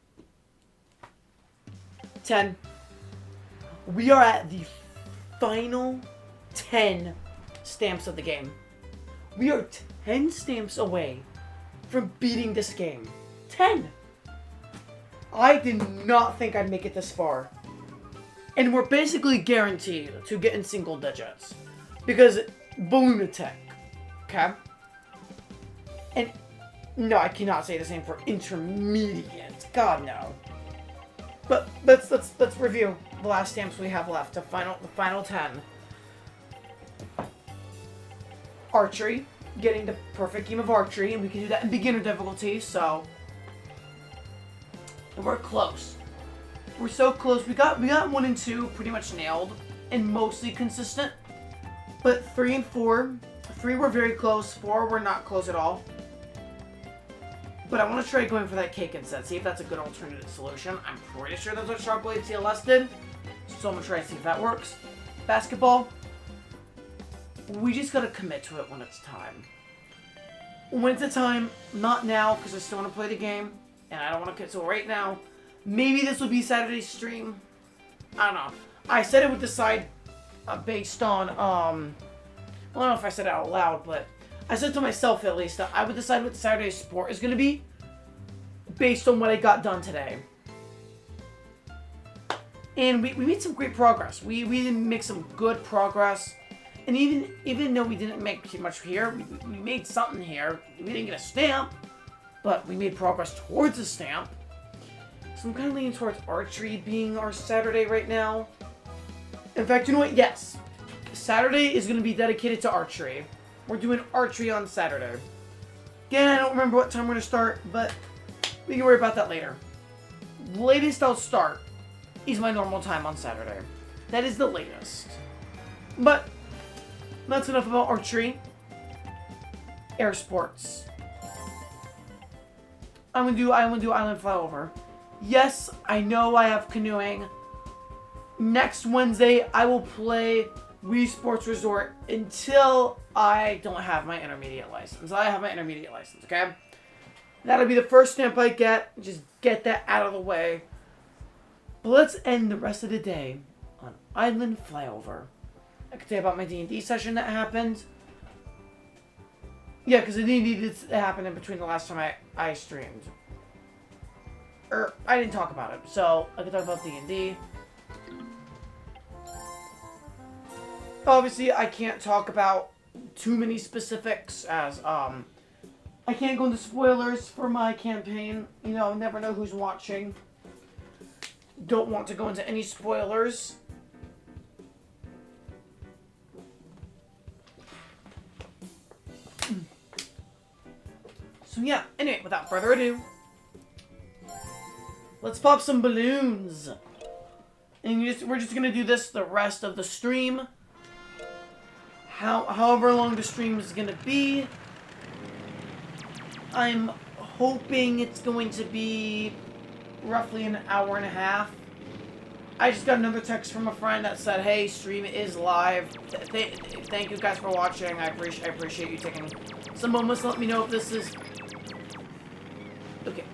10. We are at the final 10 stamps of the game. We are 10 stamps away from beating this game. 10! I did not think I'd make it this far. And we're basically guaranteed to get in single digits. Because Balloon-a-Tech. Okay? And no, I cannot say the same for intermediate. God, no. But let's review the last stamps we have left. The final 10. Archery. Getting the perfect game of archery, and we can do that in beginner difficulty, so we're close. We're so close. We got 1 and 2 pretty much nailed and mostly consistent. But 3 and 4. 3 were very close, 4 were not close at all. But I want to try going for that cake instead, see if that's a good alternative solution. I'm pretty sure that's what Sharkblade CLS did, so I'm going to try to see if that works. Basketball. We just gotta commit to it when it's time. When it's the time, not now, because I still want to play the game, and I don't want to cancel right now. Maybe this will be Saturday's stream. I don't know. I said it would decide based on, well, I don't know if I said it out loud, but I said to myself at least that I would decide what Saturday's sport is going to be based on what I got done today. And we made some great progress. We did make some good progress. And even though we didn't make too much here, we made something here. We didn't get a stamp, but we made progress towards a stamp. So I'm kind of leaning towards archery being our Saturday right now. In fact, you know what? Yes. Saturday is going to be dedicated to archery. We're doing archery on Saturday. Again, I don't remember what time we're going to start, but we can worry about that later. The latest I'll start is my normal time on Saturday. That is the latest. But that's enough about archery. Air sports. I'm gonna do island flyover. Yes, I know I have canoeing. Next Wednesday, I will play Wii Sports Resort until I don't have my intermediate license. I have my intermediate license, okay? That'll be the first stamp I get. Just get that out of the way. But let's end the rest of the day on Island Flyover. I could tell you about my D&D session that happened. Yeah, because the D&D did happen in between the last time I streamed. I didn't talk about it, so I could talk about D&D. Obviously, I can't talk about too many specifics as, I can't go into spoilers for my campaign. You know, never know who's watching. Don't want to go into any spoilers. So yeah, anyway, without further ado, let's pop some balloons. And we're just gonna do this the rest of the stream. However long the stream is gonna be. I'm hoping it's going to be roughly an hour and a half. I just got another text from a friend that said, "Hey, stream is live. Thank you guys for watching. I appreciate you taking some moments to let me know if this is okay."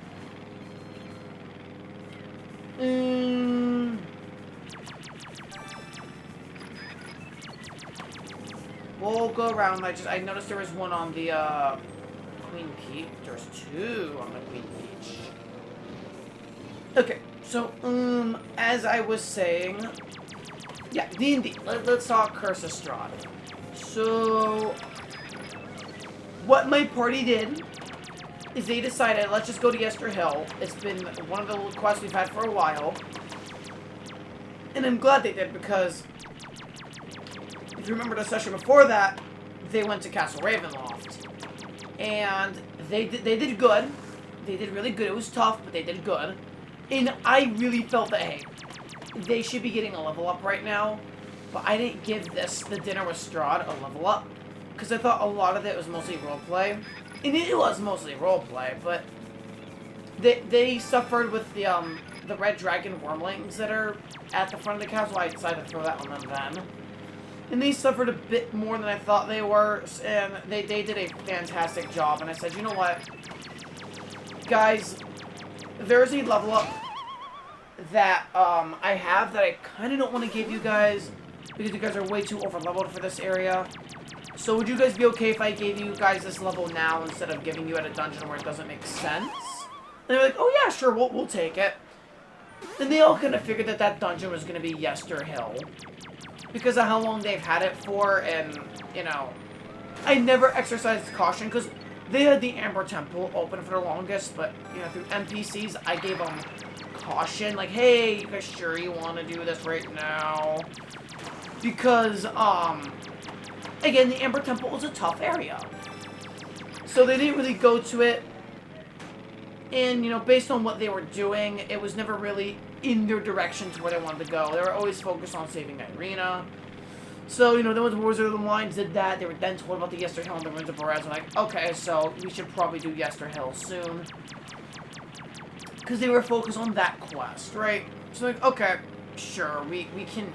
We'll go around. I noticed there was one on the Queen Peach. There's two on the Queen Peach. Okay, so as I was saying, yeah, D&D. Let's talk Curse of Strahd. So, what my party did is they decided, let's just go to Yester Hill. It's been one of the quests we've had for a while. And I'm glad they did, because if you remember the session before that, they went to Castle Ravenloft. And they did good. They did really good. It was tough, but they did good. And I really felt that, hey, they should be getting a level up right now. But I didn't give the Dinner with Strahd a level up, because I thought a lot of it was mostly roleplay. And it was mostly roleplay, but they suffered with the red dragon wormlings that are at the front of the castle. I decided to throw that on them then. And they suffered a bit more than I thought they were, and they did a fantastic job. And I said, you know what, guys, there's a level up that I have that I kind of don't want to give you guys, because you guys are way too over-leveled for this area. So would you guys be okay if I gave you guys this level now instead of giving you at a dungeon where it doesn't make sense? And they're like, oh yeah, sure, we'll take it. And they all kind of figured that dungeon was going to be Yester Hill, because of how long they've had it for, and, you know, I never exercised caution, because they had the Amber Temple open for the longest, but, you know, through NPCs, I gave them caution, like, hey, you guys sure you want to do this right now? Because, again, the Amber Temple was a tough area. So they didn't really go to it, and, you know, based on what they were doing, it was never really in their direction to where they wanted to go. They were always focused on saving Irina. So, you know, then when the Wizard of the Lines did that, they were then told about the Yester Hill and the Ruins of Perez, and like, okay, so we should probably do Yester Hill soon. Because they were focused on that quest, right? So, like, okay, sure, we can...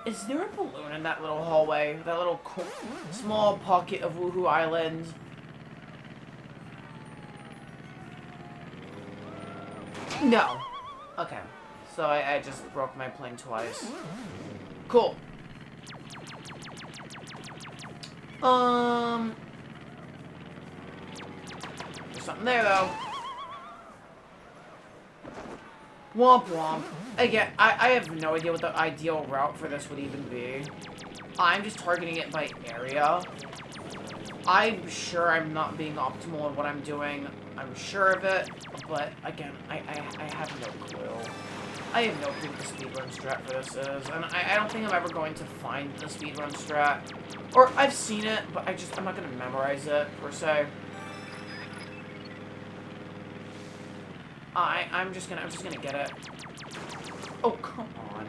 Is there a balloon in that little hallway? That little small pocket of Woohoo Island? No. Okay. So I just broke my plane twice. Cool. There's something there, though. Womp womp. Again, I have no idea what the ideal route for this would even be. I'm just targeting it by area. I'm sure I'm not being optimal in what I'm doing. I'm sure of it, but again, I have no clue. I have no clue what the speedrun strat for this is, and I don't think I'm ever going to find the speedrun strat. Or, I've seen it, but I'm not going to memorize it, per se. I'm just gonna get it. Oh, come on.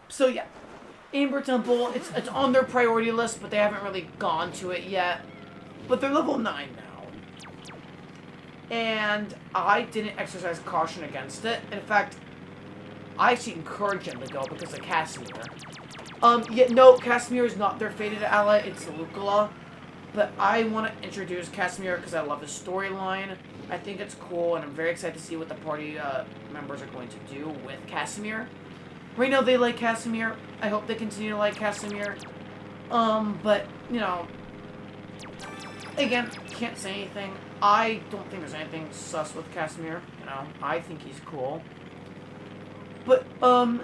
So, yeah. Amber Temple, it's on their priority list, but they haven't really gone to it yet. But they're level 9 now. And I didn't exercise caution against it. In fact, I actually encourage them to go because of Casimir. Yeah, no, Casimir is not their fated ally, it's Lucula. But I want to introduce Casimir because I love his storyline. I think it's cool, and I'm very excited to see what the party members are going to do with Casimir. Right now, they like Casimir. I hope they continue to like Casimir. But, you know, again, can't say anything. I don't think there's anything sus with Casimir. You know, I think he's cool. But,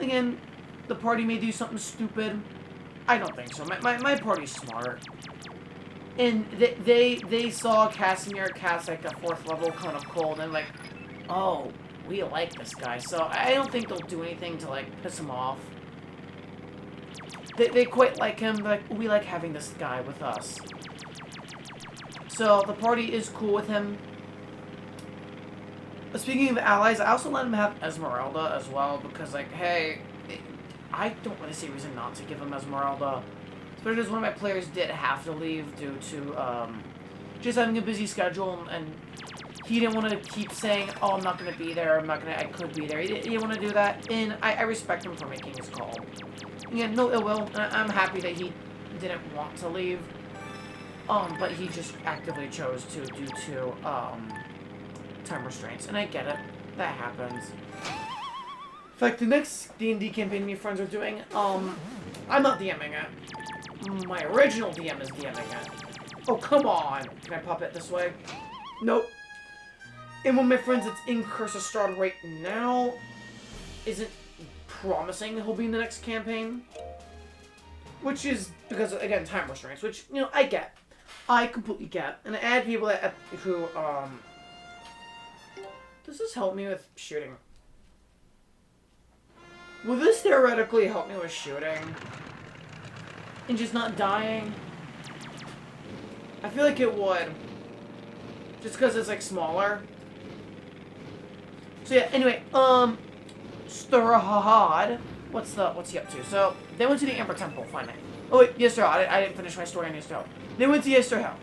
again, the party may do something stupid. I don't think so. My party's smart. And they saw Casimir cast like a 4th level Cone of Cold and like, oh, we like this guy. So I don't think they'll do anything to like piss him off. They quite like him. Like, we like having this guy with us. So the party is cool with him. Speaking of allies, I also let him have Esmeralda as well because like, hey, I don't really see a reason not to give him Esmeralda. Especially as one of my players did have to leave due to just having a busy schedule, and he didn't want to keep saying, oh, I'm not going to be there, I could be there. He didn't want to do that, and I respect him for making his call. Again, no ill will. I'm happy that he didn't want to leave, but he just actively chose to due to time restraints, and I get it. That happens. In fact, the next D&D campaign me and friends are doing, I'm not DMing it. My original DM is DMing it. Oh, come on! Can I pop it this way? Nope. And one of my friends that's in Curse of Strahd right now isn't promising he'll be in the next campaign. Which is because, again, time restraints, which, you know, I get. I completely get. And I add people that, who, does this help me with shooting? Will this theoretically help me with shooting? And just not dying? I feel like it would. Just because it's, like, smaller. So, yeah, anyway, Strahd. What's he up to? So, they went to the Amber Temple, finally. Oh, wait, Yesterhill. I didn't finish my story on Yesterhill. They went to Yesterhill.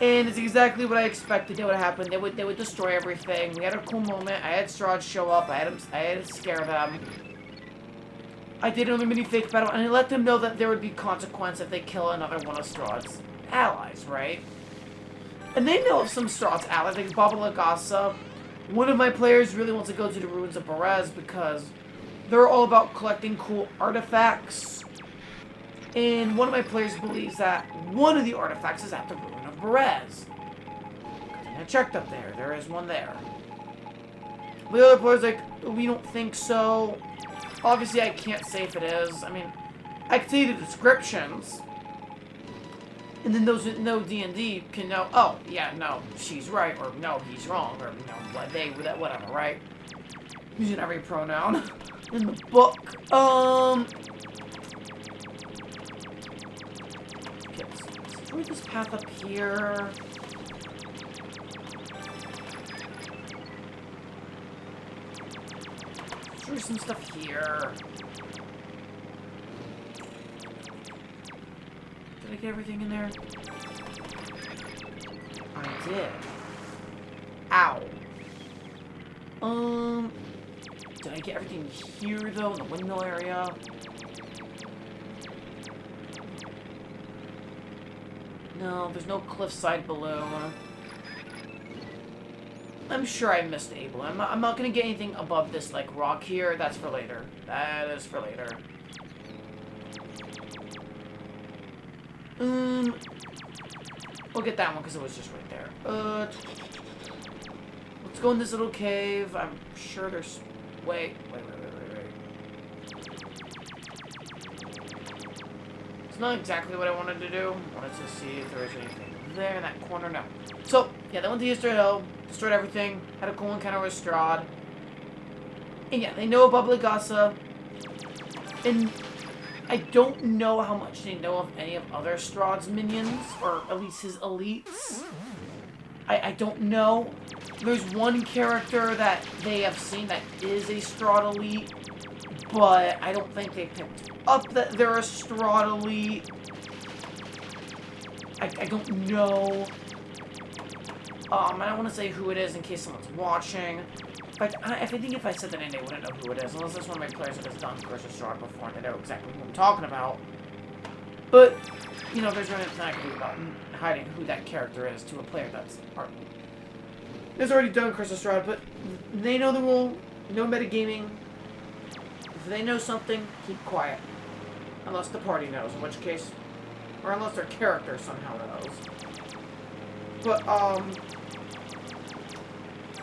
And it's exactly what I expected would happen. They would destroy everything. We had a cool moment. I had Strahd show up. I had to scare them. I did a mini fake battle, and I let them know that there would be consequence if they kill another one of Strahd's allies, right? And they know of some Strahd's allies, like Baba Lagasa. One of my players really wants to go to the ruins of Berez because they're all about collecting cool artifacts. And one of my players believes that one of the artifacts is at the ruin of Berez. I checked up there. There is one there. But the other player's like, we don't think so. Obviously, I can't say if it is. I mean, I can tell you the descriptions. And then those that know D&D can know, oh, yeah, no, she's right, or no, he's wrong, or, you know, they, whatever, right? Using every pronoun in the book. Okay, let's through this path up here. Through some stuff here. Did I get everything in there? I did. Ow. Did I get everything here, though, in the windmill area? No, there's no cliffside balloon. I'm sure I missed a balloon. I'm not gonna get anything above this, like, rock here. That's for later. That is for later. We'll get that one because it was just right there. Let's go in this little cave. I'm sure there's... Wait. It's not exactly what I wanted to do. I wanted to see if there was anything there in that corner. No. So, yeah, they went to Easter Hill, destroyed everything, had a cool encounter with Strahd. And yeah, they know about Lagasa. And I don't know how much they know of any of other Strahd's minions, or at least his elites. I don't know. There's one character that they have seen that is a Strahd elite, but I don't think they picked up that they're a Strahd elite. I don't know. I don't want to say who it is in case someone's watching. In fact, I think if I said the name, they wouldn't know who it is, unless it's one of my players that has done Curse of Strahd before and they know exactly who I'm talking about. But, you know, there's nothing I can do about hiding who that character is to a player that's already done Curse of Strahd, but they know the rule, no metagaming. If they know something, keep quiet. Unless the party knows, in which case, or unless their character somehow knows. But,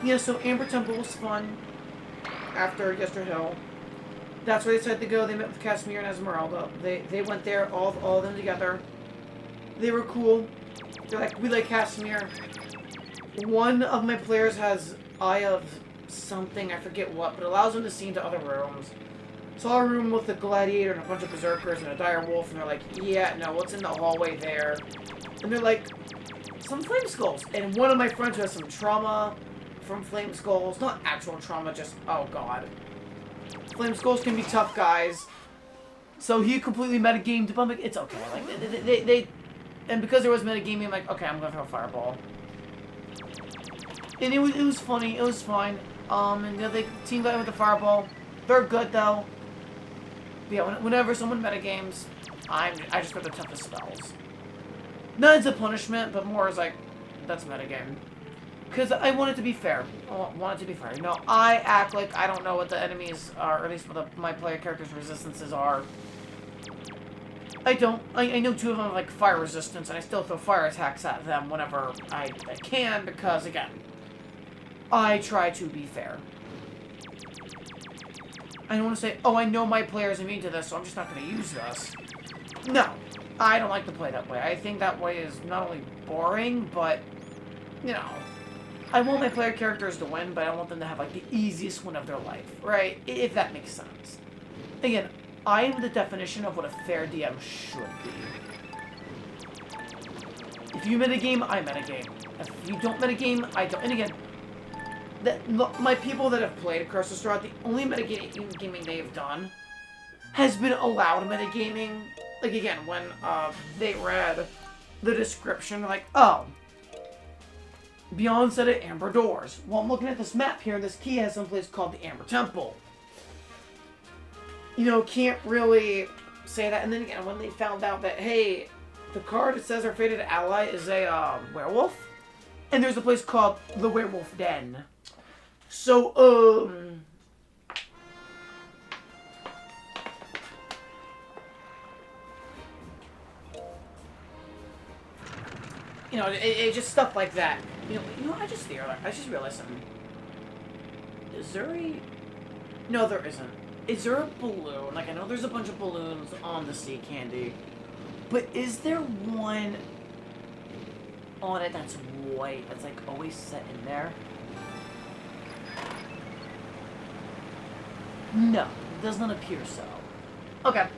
yeah, so Amber Temple was fun after Yester Hill. That's where they decided to go. They met with Casimir and Esmeralda. They went there, all of them together. They were cool. They're like, we like Casimir. One of my players has Eye of something, I forget what, but allows them to see into other rooms. Saw a room with a gladiator and a bunch of berserkers and a dire wolf, and they're like, yeah, no, what's in the hallway there? And they're like, some flame skulls. And one of my friends who has some trauma from flame skulls, not actual trauma, just, oh god. Flame skulls can be tough guys. So he completely metagamed, but I'm like, it's okay. Like, they and because there was metagaming, I'm like, okay, I'm gonna throw a fireball. And it was funny, it was fine. And the team got in with the fireball. They're good though. But yeah, whenever someone metagames, I just got the toughest spells. Not as a punishment, but more as like, that's metagame. Because I want it to be fair. I want it to be fair. You know, I act like I don't know what the enemies are, or at least what my player character's resistances are. I don't. I know two of them have like fire resistance, and I still throw fire attacks at them whenever I can, because again, I try to be fair. I don't want to say, oh, I know my player's immune to this, so I'm just not going to use this. No. I don't like to play that way. I think that way is not only boring, but, you know, I want my player characters to win, but I want them to have, like, the easiest win of their life, right? If that makes sense. Again, I am the definition of what a fair DM should be. If you metagame, I metagame. If you don't metagame, I don't. And again, my people that have played Curse of Strahd, the only metagaming they've done has been allowed metagaming. Like, again, when they read the description, they're like, oh, beyond set of Amber Doors. Well, I'm looking at this map here, and this key has someplace called the Amber Temple. You know, can't really say that. And then again, when they found out that, hey, the card that says our fated ally is a werewolf, and there's a place called the Werewolf Den. So, you know, it just stuff like that. You know, I just realized something. Is there a... No, there isn't. Is there a balloon? Like, I know there's a bunch of balloons on the sea candy, but is there one on it that's white, that's, like, always set in there? No, it does not appear so. Okay.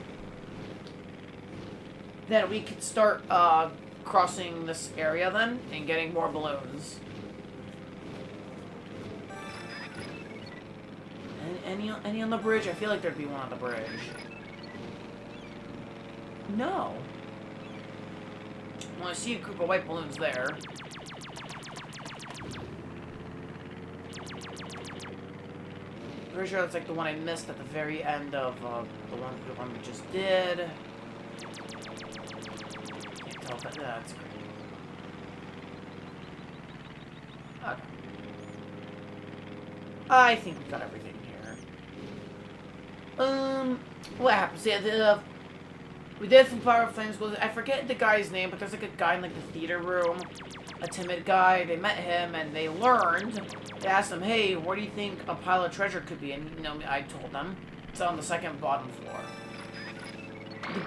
Then we could start, crossing this area then, and getting more balloons. Any on the bridge? I feel like there'd be one on the bridge. No. Well, I see a group of white balloons there. Pretty sure that's like the one I missed at the very end of the one we just did. Can't tell if that. That's great. Okay. I think we got everything here. What happens? Yeah, we did some Fire of Flames. I forget the guy's name, but there's like a guy in like the theater room, a timid guy. They met him and they learned. They asked him, "Hey, where do you think a pile of treasure could be?" And you know, I told them it's on the second bottom floor,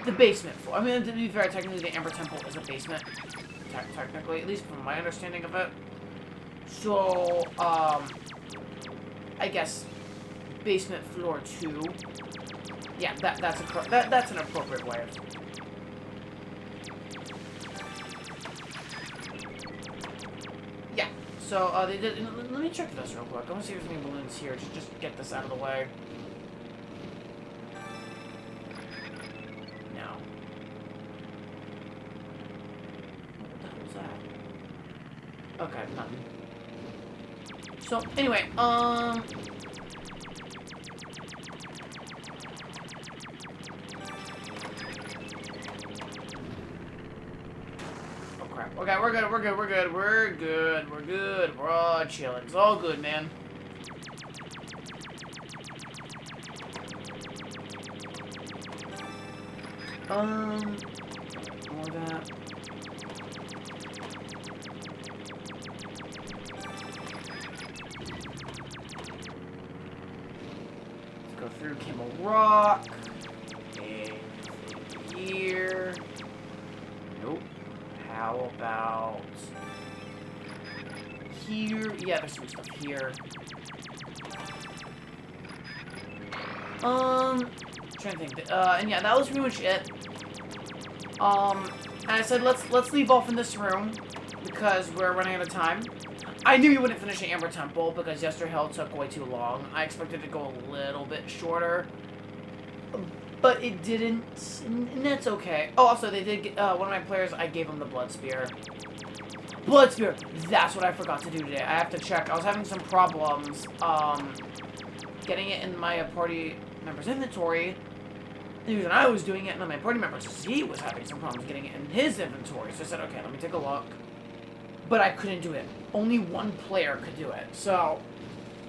the basement floor. I mean, to be fair, technically the Amber Temple is a basement, technically, at least from my understanding of it. So, I guess basement floor 2. Yeah, that's an appropriate way of. Yeah. So they did. Let me check this real quick. I want to see if there's any balloons here. Just get this out of the way. No. What the hell was that? Okay, nothing. So, anyway, crap. Okay, we're good, we're good, we're good, we're good, we're good. We're all chilling. It's all good, man. More of that. Let's go through Kimmel Rock. And here. Nope. How about here? Yeah, there's some stuff here. Trying to think. And yeah, that was pretty much it. And I said let's leave off in this room because we're running out of time. I knew you wouldn't finish the Amber Temple because Yester Hill took way too long. I expected it to go a little bit shorter, but it didn't, and that's okay. Oh, also they did get, one of my players, I gave him the Blood Spear. Blood Spear! That's what I forgot to do today. I have to check. I was having some problems, getting it in my party member's inventory. The reason I was doing it, and then my party member Z was having some problems getting it in his inventory. So I said, okay, let me take a look. But I couldn't do it. Only one player could do it. So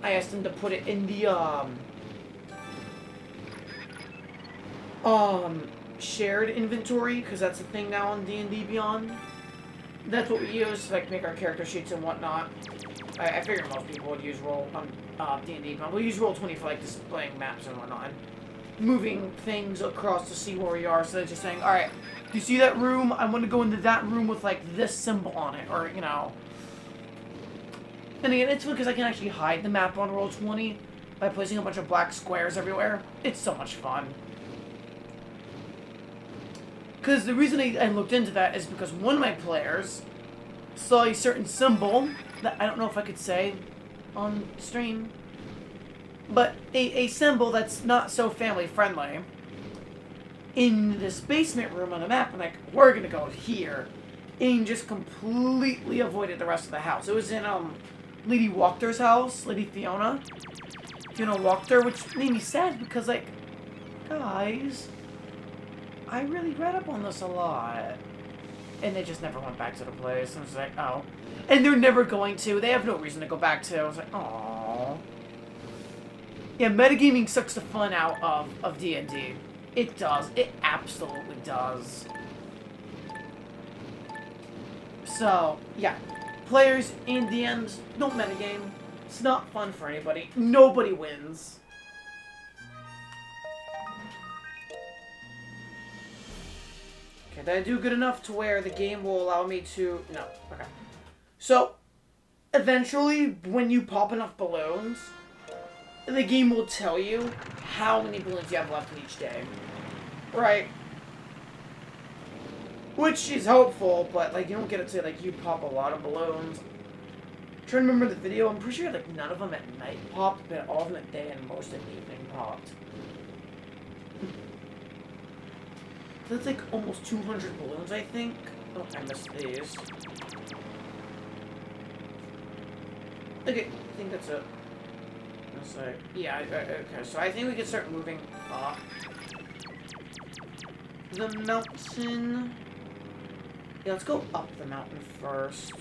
I asked him to put it in the, shared inventory, because that's a thing now on D&D Beyond. That's what we use to, like, make our character sheets and whatnot. I figured most people would use Roll on D&D Beyond. We'll use Roll20 for, like, displaying maps and whatnot. Moving things across to see where we are. So they're just saying, alright, do you see that room? I want to go into that room with, like, this symbol on it. Or, you know. And again, it's because I can actually hide the map on Roll20 by placing a bunch of black squares everywhere. It's so much fun. Because the reason I looked into that is because one of my players saw a certain symbol that I don't know if I could say on stream, but a symbol that's not so family friendly in this basement room on the map. I'm like, we're gonna go here, and just completely avoided the rest of the house. It was in Lady Walkter's house, Lady Fiona Walkter, which made me sad because, like, guys, I really read up on this a lot. And they just never went back to the place. I was like, oh. And they're never going to. They have no reason to go back to. I was like, aww. Yeah, metagaming sucks the fun out of D&D. It does. It absolutely does. So, yeah. Players and DMs, don't metagame. It's not fun for anybody. Nobody wins. Okay, did I do good enough to where the game will allow me to... No. Okay. So, eventually, when you pop enough balloons, the game will tell you how many balloons you have left in each day. Right? Which is hopeful, but, like, you don't get it to, like, you pop a lot of balloons. I'm trying to remember the video. I'm pretty sure, like, none of them at night popped, but all of them at day and most at evening popped. That's like almost 200 balloons, I think. Oh, I missed these. Okay, I think that's it. That's like, yeah, okay, so I think we can start moving up the mountain. Yeah, let's go up the mountain first.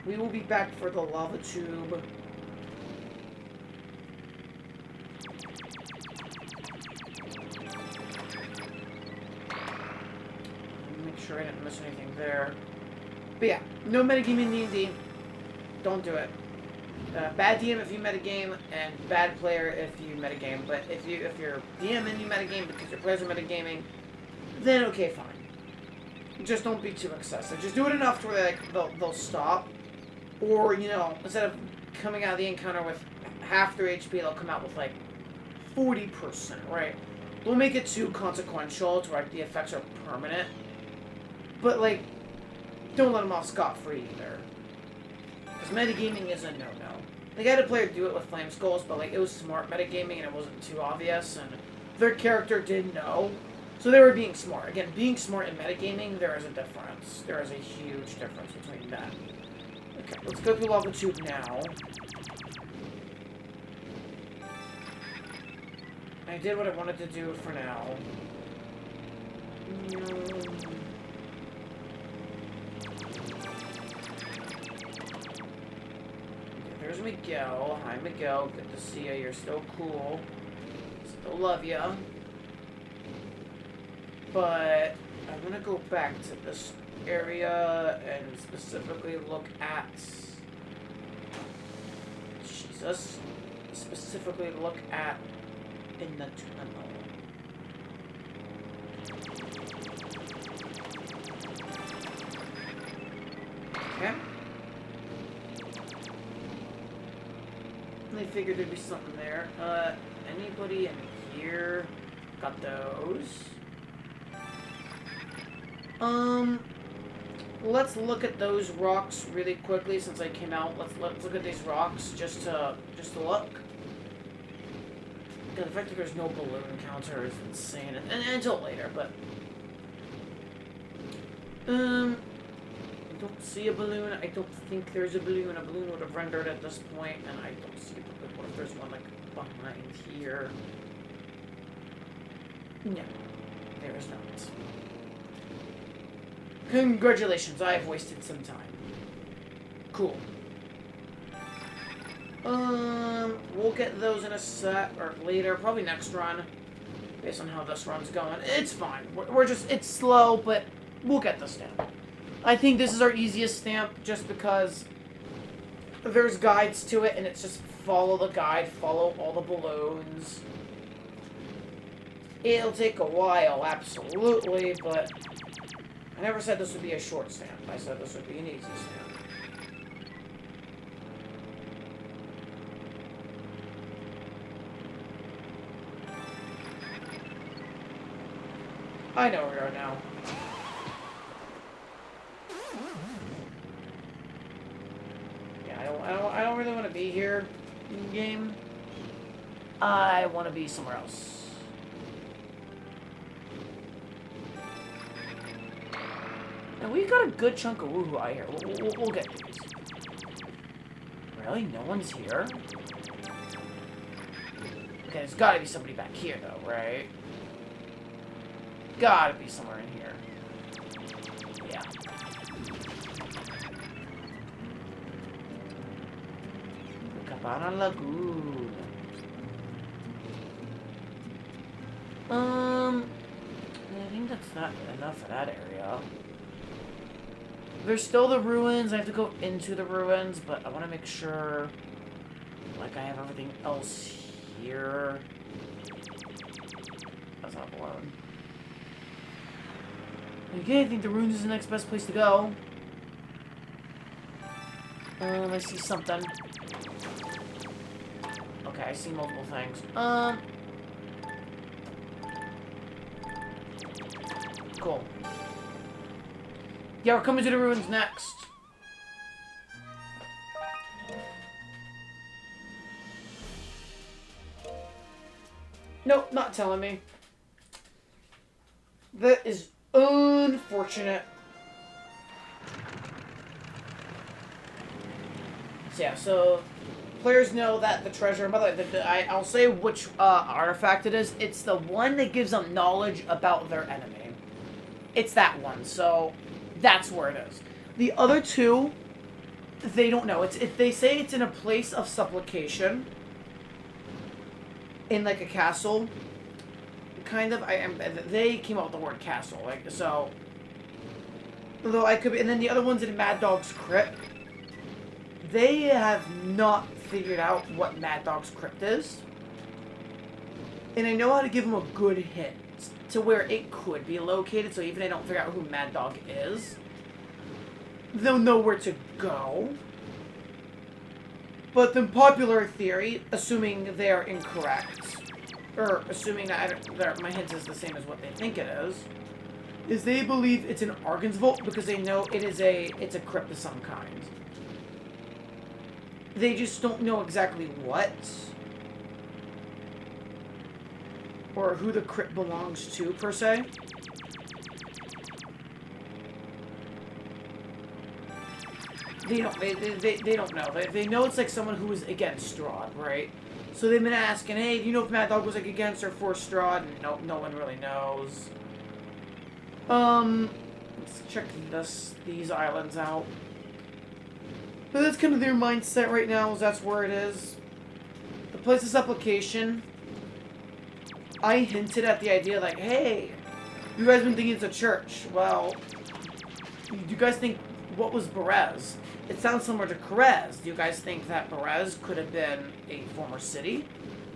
We will be back for the lava tube. Sure I didn't miss anything there. But yeah, no metagame in D&D. Don't do it. Bad DM if you metagame, and bad player if you metagame. But if you're DM and you metagame because your players are metagaming, then okay, fine. Just don't be too excessive. Just do it enough to where, like, they'll stop. Or, you know, instead of coming out of the encounter with half their HP, they'll come out with, like, 40%, right? Don't make it too consequential to where, like, the effects are permanent. But, like, don't let them off scot-free either. Because metagaming is a no-no. Like, I had a player do it with Flame Skulls, but, like, it was smart metagaming and it wasn't too obvious, and their character did know. So they were being smart. Again, being smart in metagaming, there is a difference. There is a huge difference between that. Okay, let's go through Lava Tube now. I did what I wanted to do for now. There's Miguel. Hi, Miguel. Good to see you. You're still cool. Still love you. But I'm gonna go back to this area and specifically look at... Jesus. Specifically look at... in the tunnel. Okay. I figured there'd be something there. Anybody in here got those? Let's look at those rocks really quickly since I came out. Let's look at these rocks just to look. The fact that there's no balloon counter is insane, and until later, but I don't see a balloon. I don't think there's a balloon. A balloon would have rendered at this point, and I don't see a balloon. What if there's one like behind here? No, there is not. Congratulations, I've wasted some time. Cool. We'll get those in a set, or later, probably next run, based on how this run's going. It's fine. We're just, it's slow, but we'll get the stamp. I think this is our easiest stamp, just because there's guides to it, and it's just follow the guide, follow all the balloons. It'll take a while, absolutely, but I never said this would be a short stamp. I said this would be an easy stamp. I know where we are now. Yeah, I don't really want to be here in game. I want to be somewhere else. And we've got a good chunk of woohoo out here. We'll get these. Really? No one's here? Okay, there's gotta be somebody back here, though, right? Gotta be somewhere in here. Yeah. Cabana Lagoon. I think that's not enough for that area. There's still the ruins. I have to go into the ruins, but I want to make sure, like, I have everything else here. That's not blown. Okay, I think the ruins is the next best place to go. I see something. Okay, I see multiple things. Cool. Yeah, we're coming to the ruins next. Nope, not telling me. That is unfortunate. So yeah, so players know that the treasure. By the way, I'll say which artifact it is. It's the one that gives them knowledge about their enemy. It's that one. So that's where it is. The other two, they don't know. They say it's in a place of supplication. In like a castle. Kind of. They came out with the word castle. Like, so. Although I could be, and then the other one's in Mad Dog's crypt. They have not figured out what Mad Dog's crypt is. And I know how to give them a good hint to where it could be located, so even if I don't figure out who Mad Dog is, they'll know where to go. But the popular theory, assuming they're incorrect, or assuming that my hint is the same as what they think it is they believe it's an Argan's Vault because they know it's a crypt of some kind. They just don't know exactly what. Or who the crypt belongs to, per se. they don't they don't know. They know it's like someone who is against Strahd, right? So they've been asking, hey, do you know if Mad Dog was like against or for Strahd? And no one really knows. Let's check these islands out. But that's kind of their mindset right now, is that's where it is. The place of supplication. I hinted at the idea like, hey, you guys been thinking it's a church. Well, do you guys think, what was Berez? It sounds similar to Kerez. Do you guys think that Berez could have been a former city?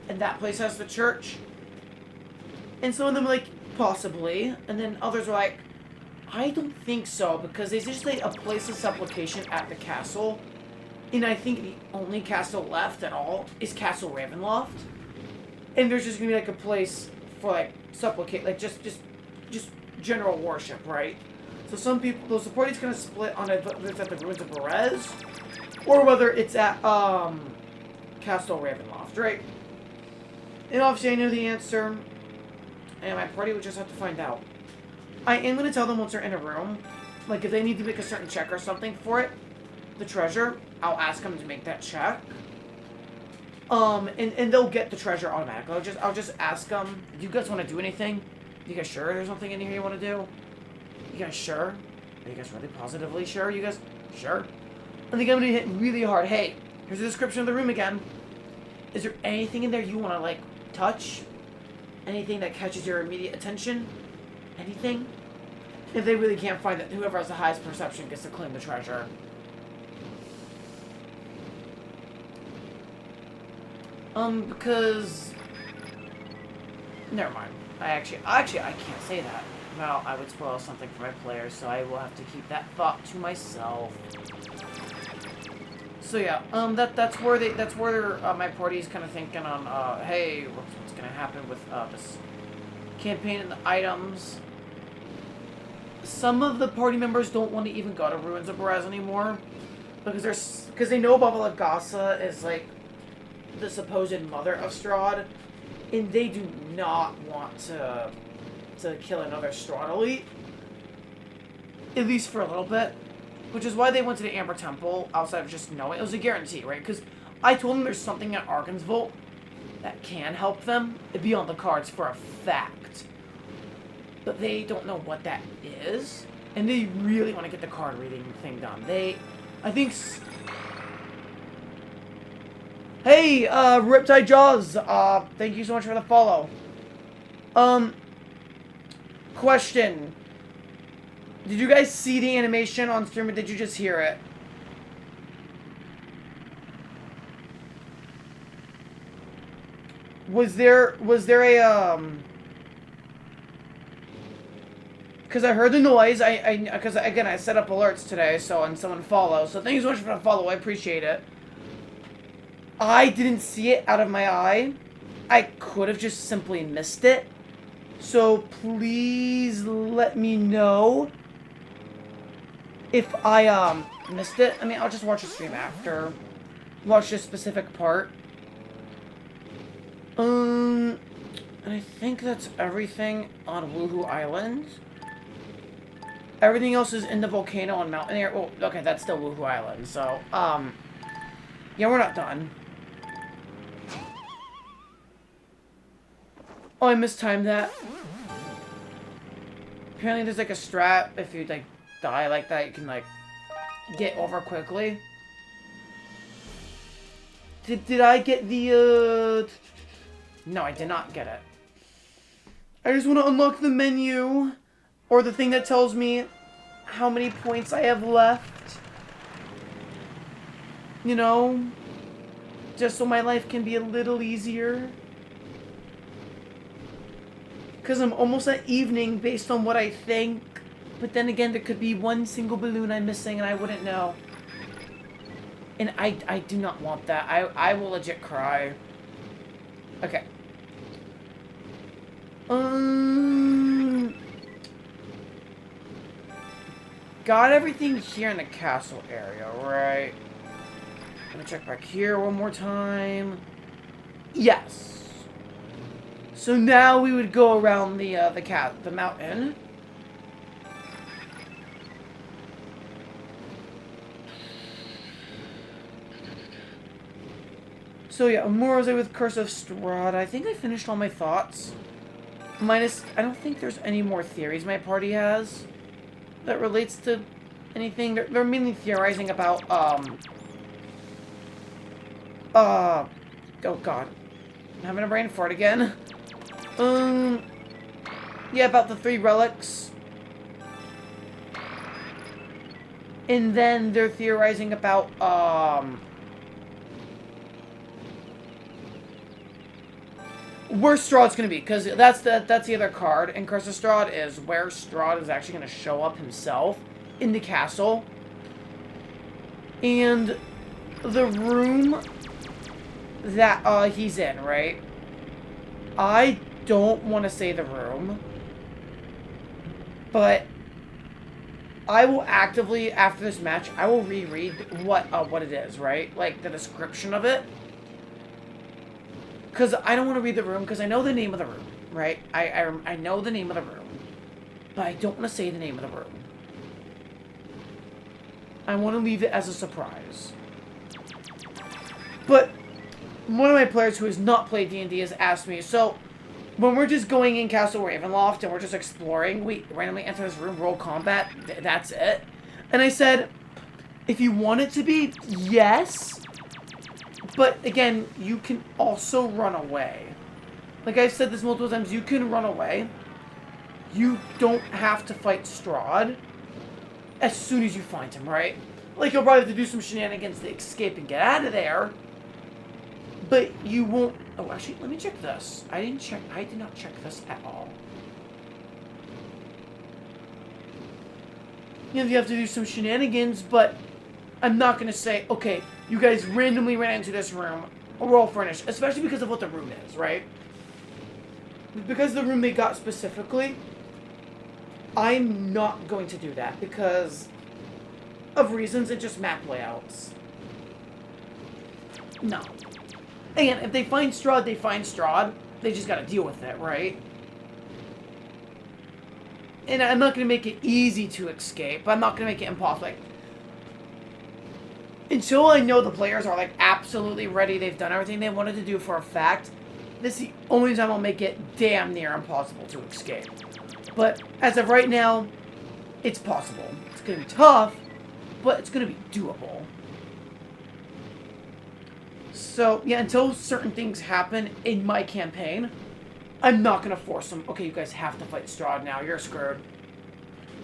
And that place has the church? And some of them were like, possibly. And then others were like, I don't think so, because there's just like a place of supplication at the castle. And I think the only castle left at all is Castle Ravenloft. And there's just gonna be like a place for like supplicate, like just general worship, right? So some people, the party's gonna split on if it's at the ruins of Berez, or whether it's at Castle Ravenloft, right? And obviously I know the answer, and my party would just have to find out. I am gonna tell them once they're in a room, like if they need to make a certain check or something for it, the treasure, I'll ask them to make that check. And they'll get the treasure automatically. I'll just ask them, do you guys want to do anything? You guys sure there's nothing in here you want to do? You guys sure? Are you guys really positively sure? You guys sure? I think I'm gonna hit really hard. Hey, here's the description of the room again. Is there anything in there you want to like touch? Anything that catches your immediate attention? Anything? If they really can't find it, whoever has the highest perception gets to claim the treasure. Because... Never mind. I can't say that. Well, I would spoil something for my players, so I will have to keep that thought to myself. So yeah, that's where my party's kind of thinking on, hey, what's gonna happen with, this campaign and the items. Some of the party members don't want to even go to Ruins of Berez anymore, because they know Baba Lagasa is, like, the supposed mother of Strahd, and they do not want to kill another Strahd elite, at least for a little bit, which is why they went to the Amber Temple outside of just knowing. It was a guarantee, right? Because I told them there's something at Arkansvolt that can help them. It'd be on the cards for a fact, but they don't know what that is, and they really want to get the card reading thing done. I think. Hey, Riptide Jaws, thank you so much for the follow. Question. Did you guys see the animation on stream, or did you just hear it? Was there a, because I heard the noise, because again, I set up alerts today, so, and someone follows, so thank you so much for the follow, I appreciate it. I didn't see it out of my eye. I could have just simply missed it. So please let me know if I missed it. I mean, I'll just watch the stream after. Watch this specific part. And I think that's everything on Woohoo Island. Everything else is in the volcano on Mountain Air. Oh, okay, that's still Woohoo Island. So, yeah, we're not done. Oh, I mistimed that. Apparently there's like a strat, if you like die like that, you can like get over quickly. Did I get the No, I did not get it. I just want to unlock the menu, or the thing that tells me how many points I have left. You know, just so my life can be a little easier. Because I'm almost at evening based on what I think. But then again, there could be one single balloon I'm missing and I wouldn't know. And I do not want that. I will legit cry. Okay. Got everything here in the castle area, right? Let me check back here one more time. Yes. So now we would go around the So yeah, Morose with Curse of Strahd. I think I finished all my thoughts. Minus, I don't think there's any more theories my party has that relates to anything. They're mainly theorizing about, oh god. I'm having a brain fart again. Yeah, about the 3 relics. And then they're theorizing about, where Strahd's gonna be, because that's the other card, and Curse of Strahd is where Strahd is actually gonna show up himself in the castle. And the room that he's in, right? I don't want to say the room, but I will actively, after this match, I will reread what it is, right? Like the description of it. Because I don't want to read the room, because I know the name of the room, right? I know the name of the room. But I don't want to say the name of the room. I want to leave it as a surprise. But one of my players who has not played D&D has asked me, so when we're just going in Castle Ravenloft and we're just exploring, we randomly enter this room, roll combat, that's it? And I said, if you want it to be, yes. But again, you can also run away. Like I've said this multiple times, you can run away. You don't have to fight Strahd as soon as you find him, right? Like you'll probably have to do some shenanigans to escape and get out of there. But you won't... Oh, actually, let me check this. I did not check this at all. You know, you have to do some shenanigans, but I'm not going to say, okay, you guys randomly ran into this room, we're all furnished, especially because of what the room is, right? Because the room they got specifically, I'm not going to do that because of reasons and just map layouts. No. Again, if they find Strahd, they find Strahd. They just gotta deal with it, right? And I'm not gonna make it easy to escape. I'm not gonna make it impossible. Like, until I know the players are, like, absolutely ready, they've done everything they wanted to do for a fact, this is the only time I'll make it damn near impossible to escape. But, as of right now, it's possible. It's gonna be tough, but it's gonna be doable. So, yeah, until certain things happen in my campaign, I'm not gonna force them, okay, you guys have to fight Strahd now, you're screwed.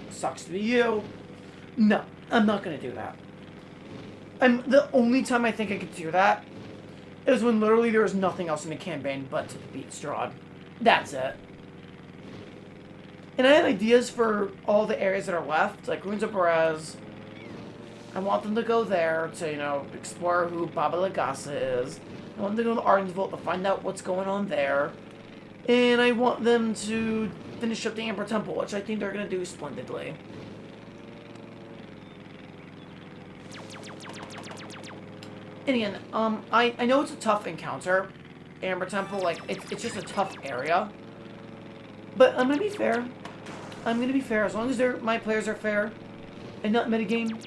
Sucks to be you. No, I'm not gonna do that. The only time I think I could do that is when literally there was nothing else in the campaign but to beat Strahd. That's it. And I have ideas for all the areas that are left, like Ruins of Perez. I want them to go there to, you know, explore who Baba Lagasa is. I want them to go to Ardensville to find out what's going on there. And I want them to finish up the Amber Temple, which I think they're going to do splendidly. And again, I know it's a tough encounter, Amber Temple, like, it's just a tough area. But I'm gonna be fair. I'm gonna be fair. As long as my players are fair and not metagame,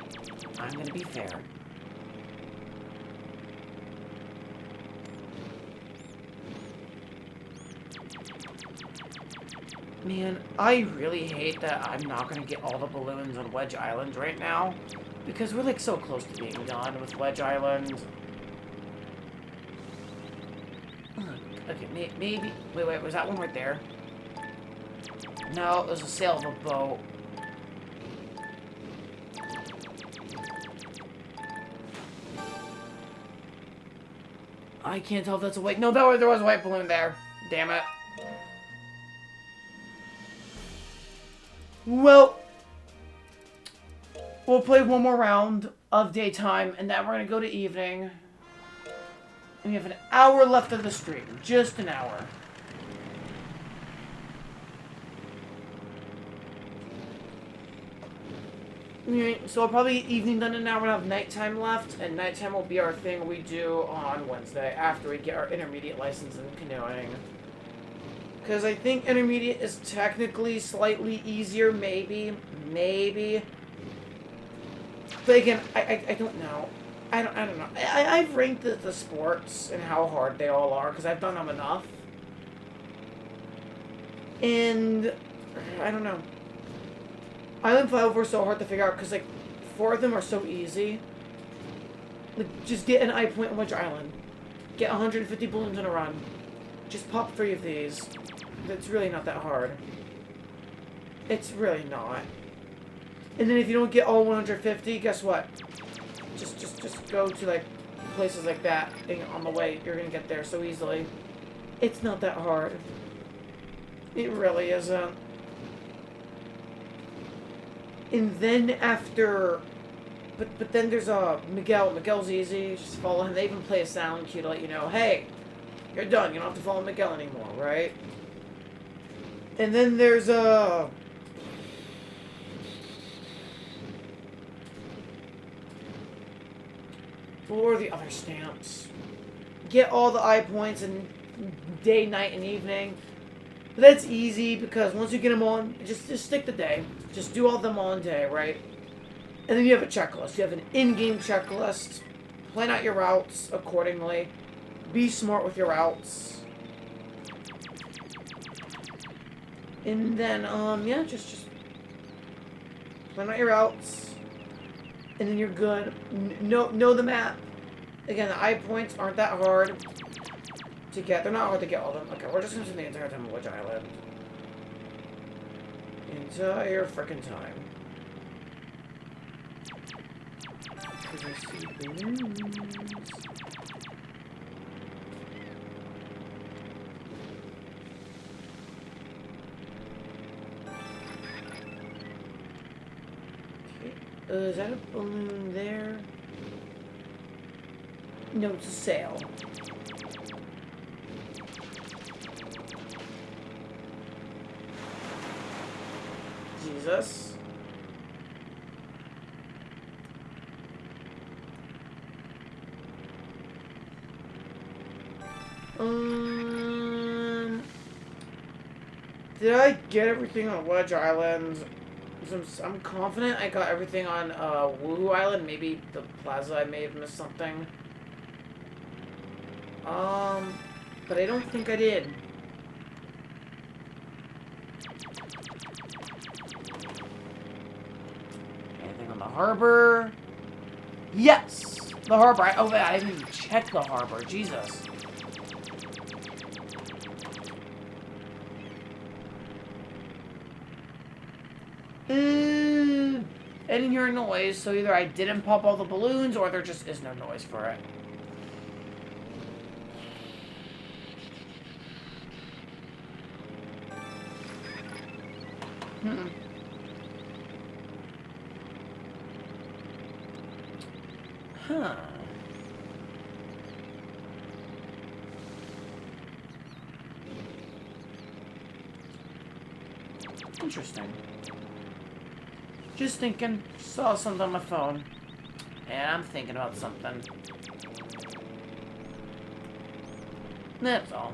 I'm gonna be fair. Man, I really hate that I'm not gonna get all the balloons on Wedge Island right now. Because we're, like, so close to being done with Wedge Island. Okay, maybe... Wait, was that one right there? No, it was a sail of a boat. I can't tell if that's a white... No, there was a white balloon there. Damn it. Well... We'll play one more round of daytime, and then we're going to go to evening. And we have an hour left of the stream. Just an hour. So we'll probably evening done, and now we'll have nighttime left, and nighttime will be our thing we do on Wednesday after we get our intermediate license in canoeing. Because I think intermediate is technically slightly easier, maybe. But again, I don't know. I don't know. I've ranked the sports and how hard they all are because I've done them enough. And I don't know. Island 5 were so hard to figure out because like 4 of them are so easy. Like just get an eye point on which island. Get 150 balloons in a run. Just pop 3 of these. It's really not that hard. It's really not. And then if you don't get all 150, guess what? Just go to like places like that, and on the way you're gonna get there so easily. It's not that hard. It really isn't. And then after, but then there's Miguel. Miguel's easy. Just follow him. They even play a sound cue to let you know, hey, you're done. You don't have to follow Miguel anymore, right? And then there's what were the other stamps? Get all the eye points in day, night, and evening. But that's easy because once you get them on, just stick the day. Just do all of them all in day, right? And then you have a checklist. You have an in-game checklist. Plan out your routes accordingly. Be smart with your routes. And then, yeah, just plan out your routes. And then you're good. Know the map. Again, the eye points aren't that hard to get. They're not hard to get all of them. Okay, we're just going to spend the entire time on which island. Entire frickin' time. Because I see balloons. Is that a balloon there? No, it's a sail. Jesus. Did I get everything on Wedge Island? I'm confident I got everything on Woohoo Island. Maybe the plaza I may have missed something. But I don't think I did. Anything on the harbor? Yes! The harbor. Oh, wait, I didn't even check the harbor. Jesus. I didn't hear a noise, so either I didn't pop all the balloons, or there just is no noise for it. Huh. Interesting. Just thinking, saw something on my phone, and I'm thinking about something. That's all.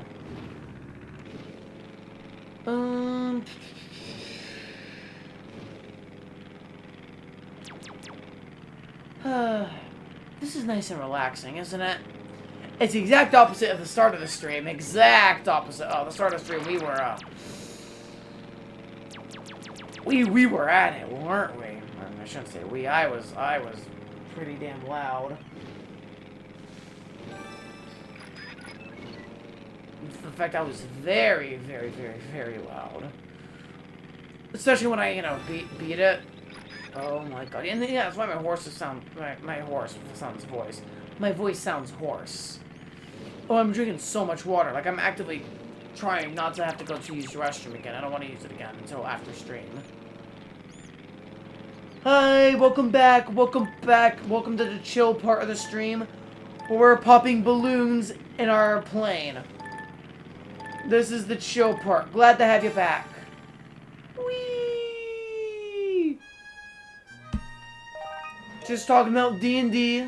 This is nice and relaxing, isn't it? It's the exact opposite of the start of the stream. Exact opposite. Oh, the start of the stream, we were at it, weren't we? I shouldn't say we. I was pretty damn loud. In fact, I was very, very, very, very loud. Especially when I, beat it. Oh my god. And yeah, that's why my voice sounds hoarse. Oh, I'm drinking so much water. Like, I'm actively trying not to have to go to use the restroom again. I don't want to use it again until after stream. Hi, welcome back. Welcome to the chill part of the stream, where we're popping balloons in our plane. This is the chill part. Glad to have you back. Whee! Just talking about D&D.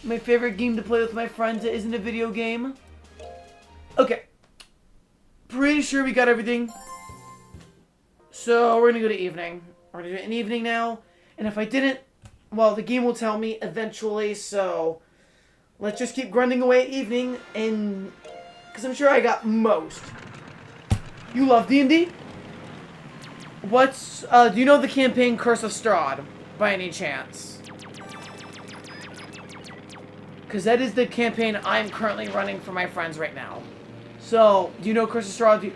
My favorite game to play with my friends that isn't a video game. Okay. Pretty sure we got everything. So, we're gonna go to evening. We're gonna do it in evening now. And if I didn't, well, the game will tell me eventually, so let's just keep grinding away at evening, and because I'm sure I got most. You love D&D? What's, do you know the campaign Curse of Strahd, by any chance? Because that is the campaign I'm currently running for my friends right now. So, do you know Curse of Strahd?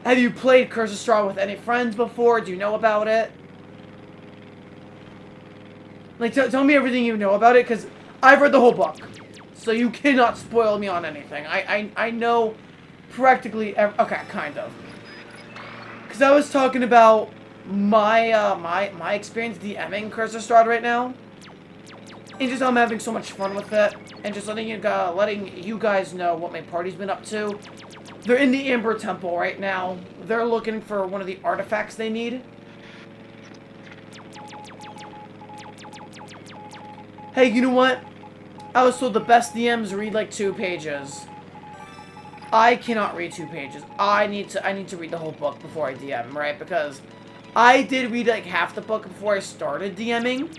Have you played Curse of Strahd with any friends before? Do you know about it? Like, tell me everything you know about it, because I've read the whole book. So you cannot spoil me on anything. I know practically okay, kind of. Because I was talking about my experience DMing Curse of Strahd right now. And just I'm having so much fun with it. And just letting you guys know what my party's been up to. They're in the Amber Temple right now. They're looking for one of the artifacts they need. Hey, you know what? I was told the best DMs read like 2 pages. I cannot read 2 pages. I need to read the whole book before I DM, right? Because I did read like half the book before I started DMing.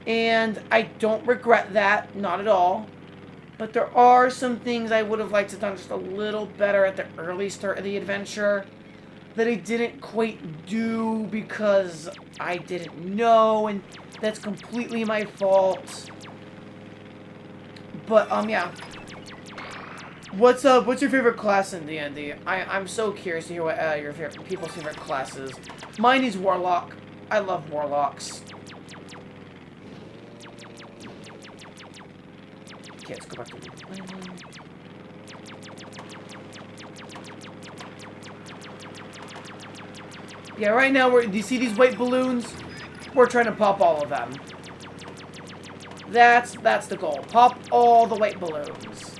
And I don't regret that, not at all. But there are some things I would have liked to have done just a little better at the early start of the adventure that I didn't quite do because I didn't know, and that's completely my fault. But, yeah. What's your favorite class in D&D? I'm so curious to hear what your favorite people's favorite class is. Mine is Warlock. I love Warlocks. Okay, let's go back to the island. Yeah, right now, do you see these white balloons? We're trying to pop all of them. That's the goal. Pop all the white balloons.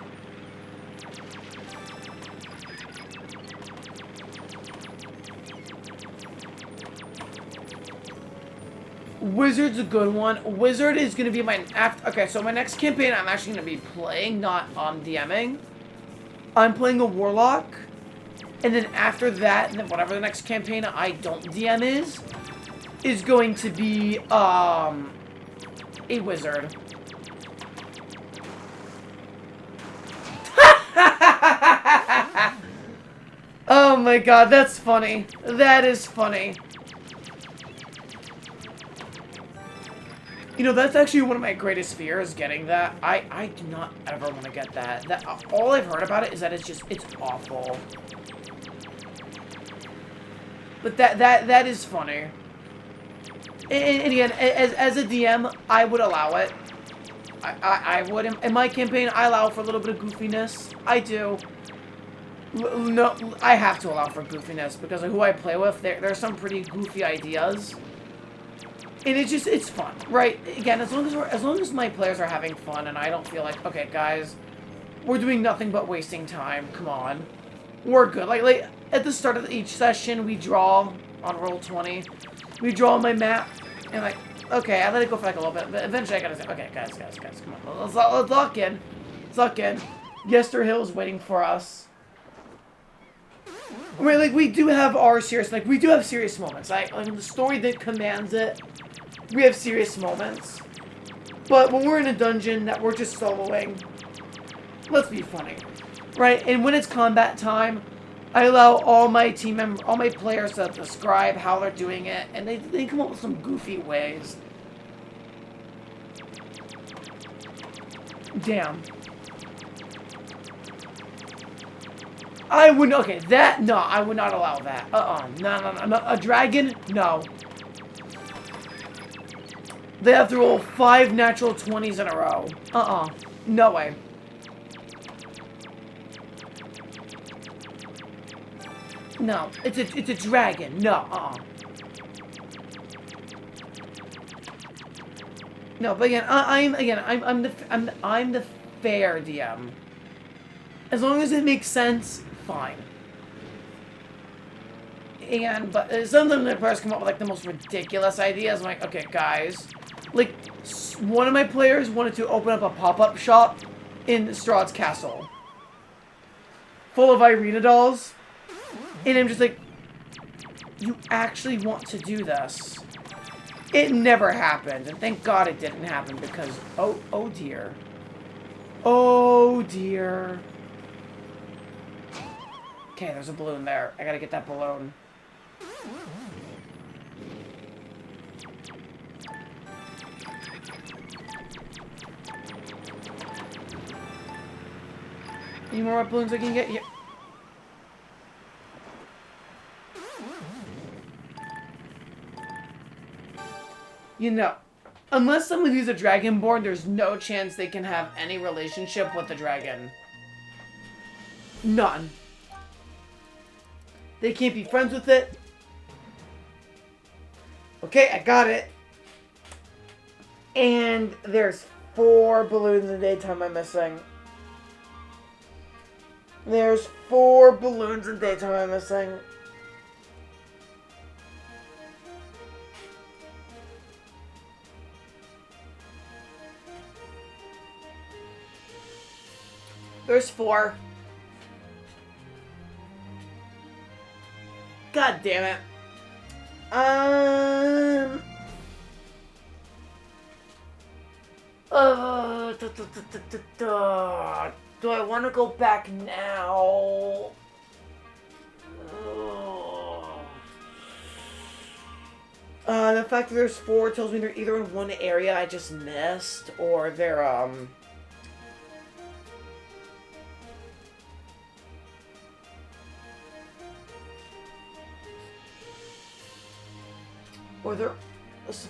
Wizard's a good one. Wizard is going to be my... Okay, so my next campaign I'm actually going to be playing, not DMing. I'm playing a Warlock. And then after that, and then whatever the next campaign I don't DM is going to be, a Wizard. Oh my god, that's funny. That is funny. You know, that's actually one of my greatest fears, getting that. I do not ever want to get that. All I've heard about it is that it's awful. But that is funny. And again, as a DM, I would allow it. I would. In my campaign, I allow for a little bit of goofiness. I do. No, I have to allow for goofiness because of who I play with. There's some pretty goofy ideas. And it's fun, right? Again, as long as my players are having fun and I don't feel like, okay, guys, we're doing nothing but wasting time. Come on, we're good. Like at the start of each session, we draw on Roll20. We draw my map, and like, okay, I let it go for like a little bit, but eventually I gotta say, okay, guys, come on, let's lock in. Let's lock in. Yester Hill's waiting for us. I mean, like, we do have our serious, like, we do have serious moments. Like the story that commands it. We have serious moments. But when we're in a dungeon that we're just soloing, let's be funny, right? And when it's combat time, I allow all my team members, all my players to describe how they're doing it, and they come up with some goofy ways. Damn. I wouldn't, okay, no, I would not allow that. No, a dragon? No. They have to roll 5 natural 20s in a row. No way. No, it's a dragon. No, No, but again, I'm the fair DM. As long as it makes sense, fine. But sometimes my players come up with like the most ridiculous ideas. I'm like, okay, guys. Like, one of my players wanted to open up a pop-up shop in Strahd's castle. Full of Irina dolls. And I'm just like, you actually want to do this? It never happened, and thank God it didn't happen because, oh dear. Oh dear. Okay, there's a balloon there. I gotta get that balloon. Any more red balloons I can get? Yeah. You know, unless somebody's a dragonborn, there's no chance they can have any relationship with the dragon. None. They can't be friends with it. Okay, I got it. And there's 4 balloons in daytime I'm missing. There's 4 balloons in daytime I'm missing. There's 4. God damn it. Do I want to go back now? The fact that there's 4 tells me they're either in one area I just missed, or they're, or they're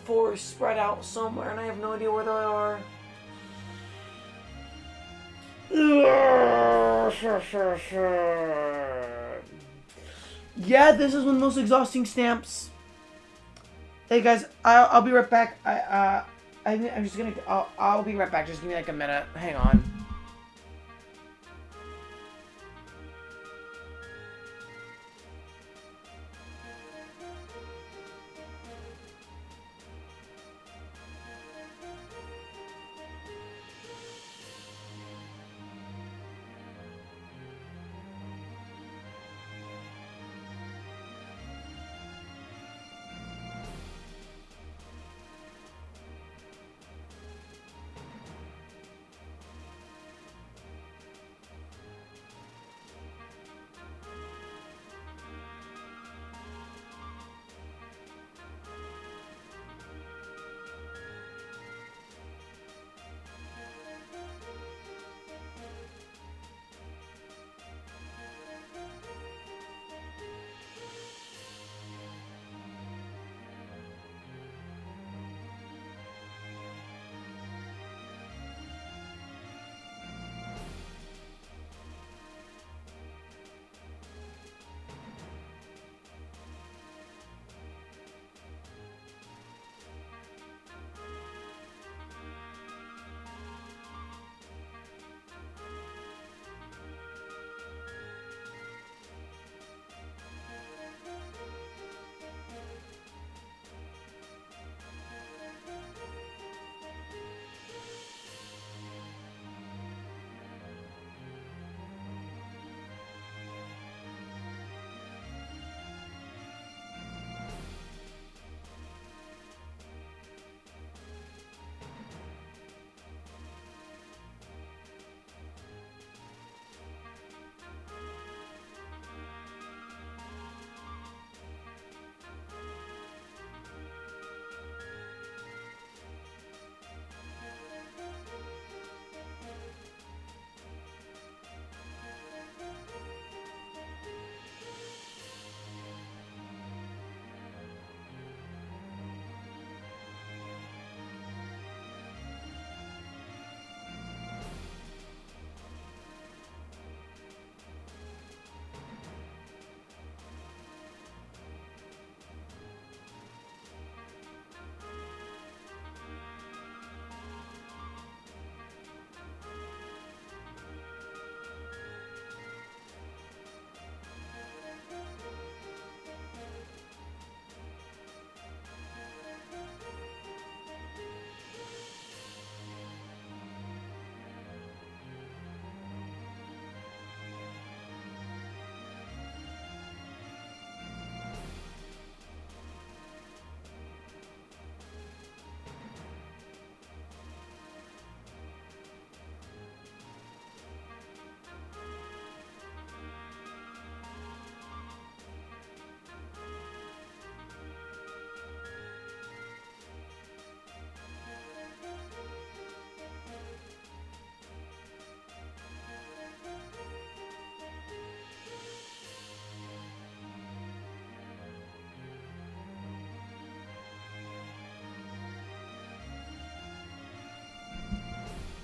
4 spread out somewhere, and I have no idea where they are. Yeah, this is one of the most exhausting stamps. Hey guys, I'll be right back. I'm just gonna. I'll be right back. Just give me like a minute. Hang on.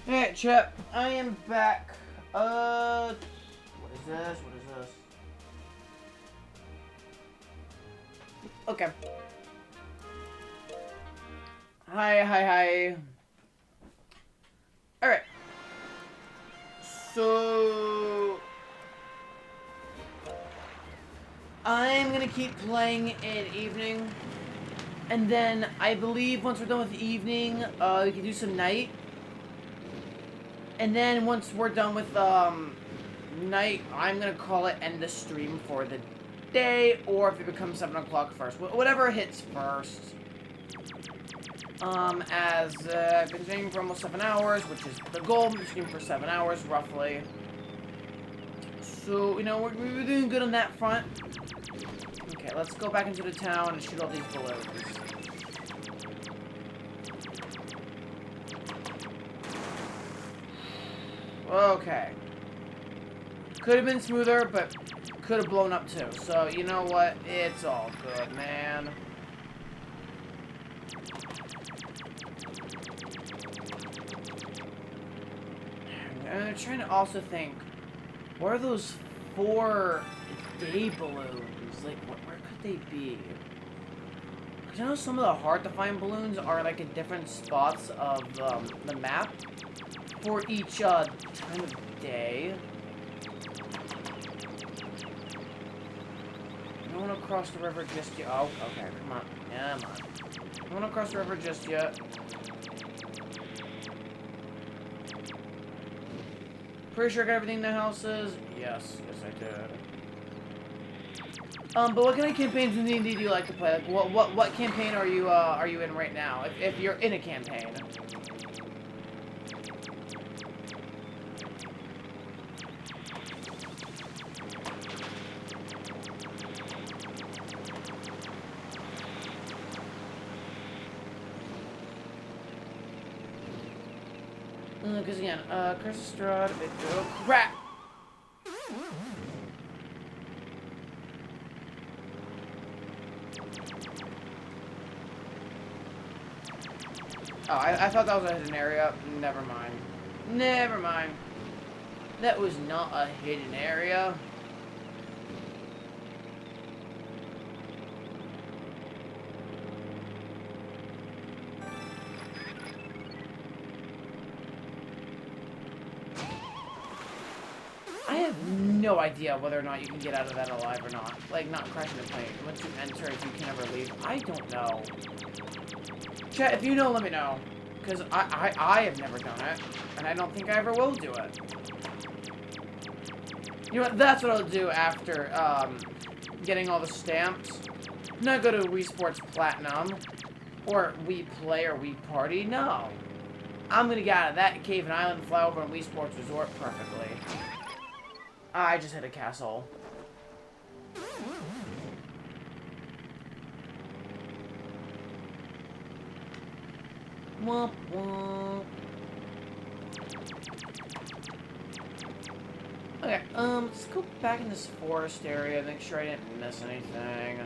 Alright, Chip, I am back. What is this? What is this? Okay. Hi. Alright. So... I'm gonna keep playing in evening. And then, I believe once we're done with the evening, we can do some night. And then once we're done with, night, I'm gonna call it end the stream for the day, or if it becomes 7 o'clock first. Whatever hits first. As, I've been streaming for almost 7 hours, which is the goal. I'm streaming for 7 hours, roughly. So, you know, we're doing good on that front. Okay, let's go back into the town and shoot all these balloons. Okay. Could have been smoother, but could have blown up too. So, you know what? It's all good, man. I'm trying to also think, what are those 4 day balloons? Like, where could they be? Because I know some of the hard-to-find balloons are, like, in different spots of the map for each time of day. I don't want to cross the river just yet. Oh, okay, come on. Come on. I don't want to cross the river just yet. Pretty sure I got everything in the houses. Yes, I did. But what kind of campaigns in D&D do you like to play? Like, what campaign are you in right now? If you're in a campaign. Because again, Curse of Strahd, oh crap! Oh, I thought that was a hidden area. Never mind. Never mind. That was not a hidden area. I have no idea whether or not you can get out of that alive or not. Like, not crashing the plane. Once you enter, if you can ever leave. I don't know. Chat, if you know, let me know. Because I have never done it. And I don't think I ever will do it. You know what? That's what I'll do after, getting all the stamps. I'm not go to Wii Sports Platinum. Or Wii Play or Wii Party. No. I'm gonna get out of that cave and island and fly over on Wii Sports Resort perfectly. I just hit a castle. Womp womp. Okay, let's go back in this forest area, make sure I didn't miss anything.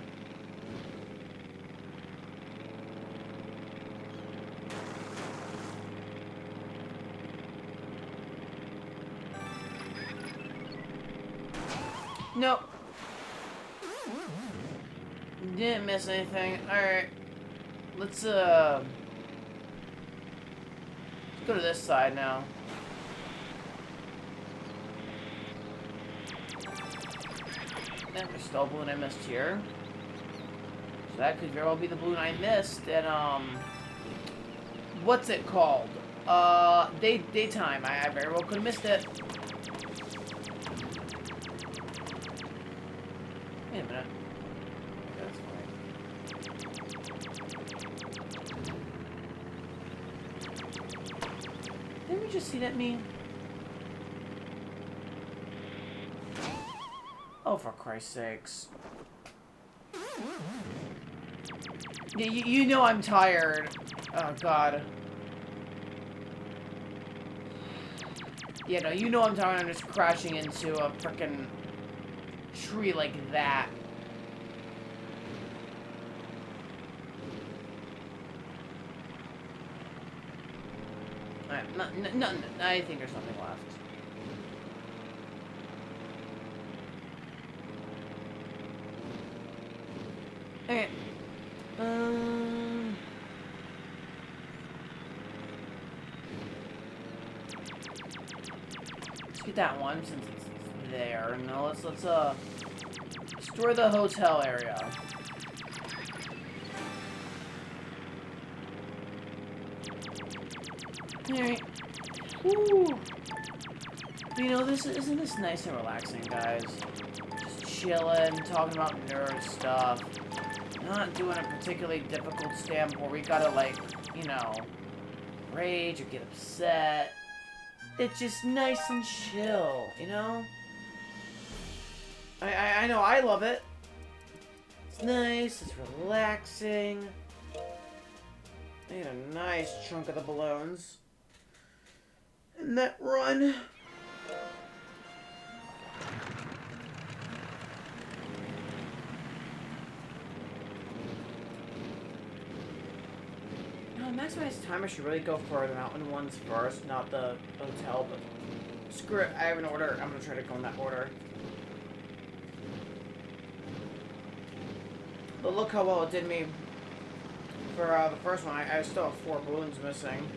Nope. Didn't miss anything. Alright. Let's go to this side now. And there's still a balloon I missed here. So that could very well be the balloon I missed. And, what's it called? Daytime. I very well could have missed it. Wait a minute. That's fine. Didn't we just see that meme? Oh, for Christ's sakes. Yeah, you know I'm tired. Oh, God. Yeah, no, you know I'm tired. I'm just crashing into a frickin' tree like that. Alright, no, I think there's nothing left. Okay. Let's get that one since it's there. No, let's store the hotel area. Alright. Woo! You know, isn't this nice and relaxing, guys? Just chilling, talking about nerd stuff. Not doing a particularly difficult stamp where we gotta, like, you know, rage or get upset. It's just nice and chill, you know? I know, I love it. It's nice, it's relaxing. I need a nice chunk of the balloons. And that run. Maximize time, I should really go for the mountain ones first, not the hotel, but screw it, I have an order. I'm gonna try to go in that order. But look how well it did me for the first one. I still have 4 balloons missing.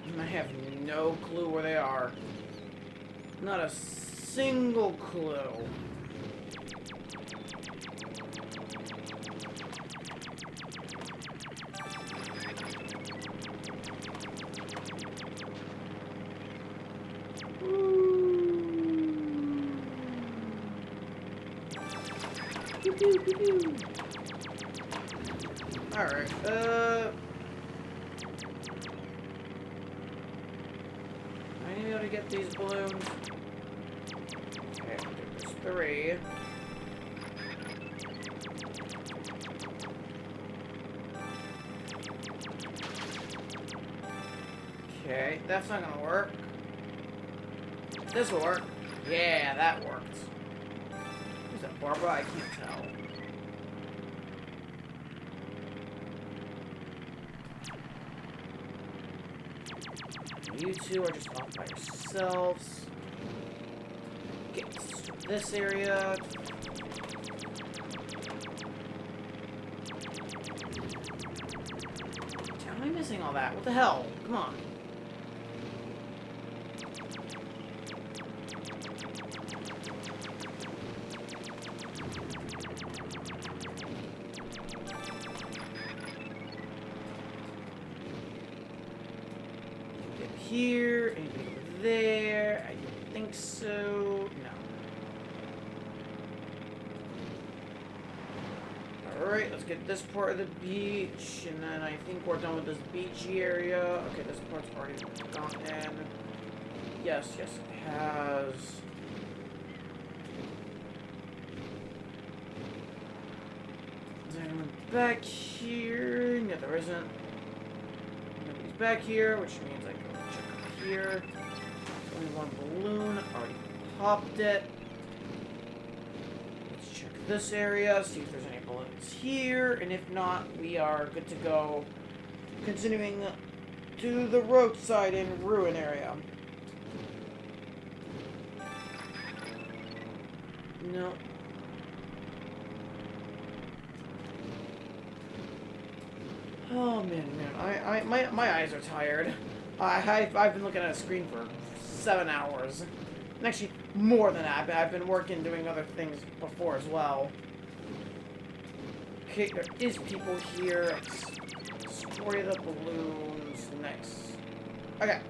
And I have no clue where they are. Not a single clue. Alright, I need to be able to get these balloons. Okay, there's 3. Okay, that's not gonna work. This will work. Yeah, that worked. Is that Barbara? I can't tell. You two are just off by yourselves. Get this area. How am I missing all that? What the hell? Come on. Here, anything over there? I don't think so. No. Alright, let's get this part of the beach, and then I think we're done with this beachy area. Okay, this part's already gone in. Yes, it has. Is there anyone back here? No, there isn't. Nobody's back here, which means I can check here. Only 1 balloon. Already popped it. Let's check this area, see if there's any balloons here, and if not, we are good to go. Continuing to the roadside and ruin area. No. Oh man, my eyes are tired. I've been looking at a screen for 7 hours. And actually, more than that. I've been working, doing other things before as well. Okay, there is people here. Let's destroy the balloons next. Okay.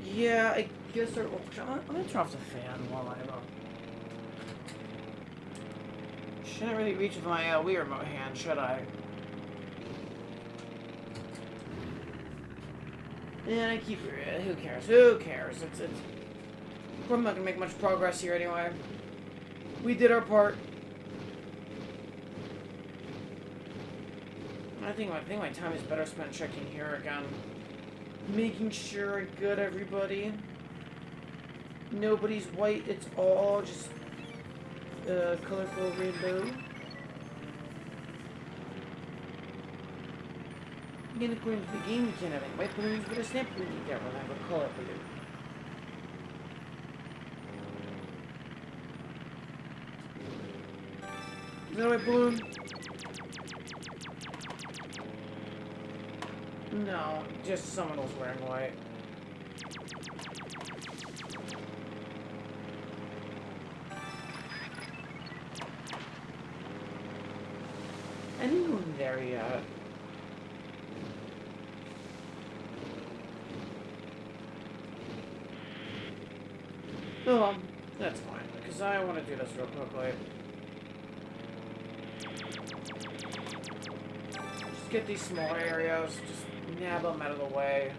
Yeah, I guess I'm gonna turn off the fan while I'm up. Shouldn't really reach with my Wii remote hand, should I? Yeah, I keep. Who cares? Who cares? It's. We're not gonna make much progress here anyway. We did our part. I think my time is better spent checking here again, making sure I got everybody. Nobody's white. It's all just colorful rainbow. Again, according to the game, you can't have any white balloons, but a snap balloon you can have a color balloon. Is that a white balloon? No, just someone was wearing white. Anyone there yet? Oh, that's fine, because I want to do this real quickly. Just get these smaller areas, just nab them out of the way.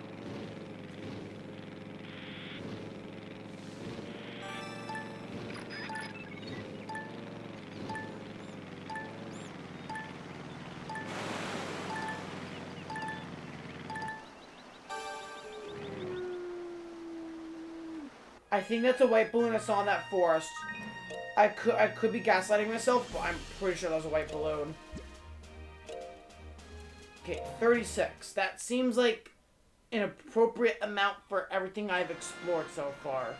I think that's a white balloon I saw in that forest. I could be gaslighting myself, but I'm pretty sure that was a white balloon. Okay, 36. That seems like an appropriate amount for everything I've explored so far.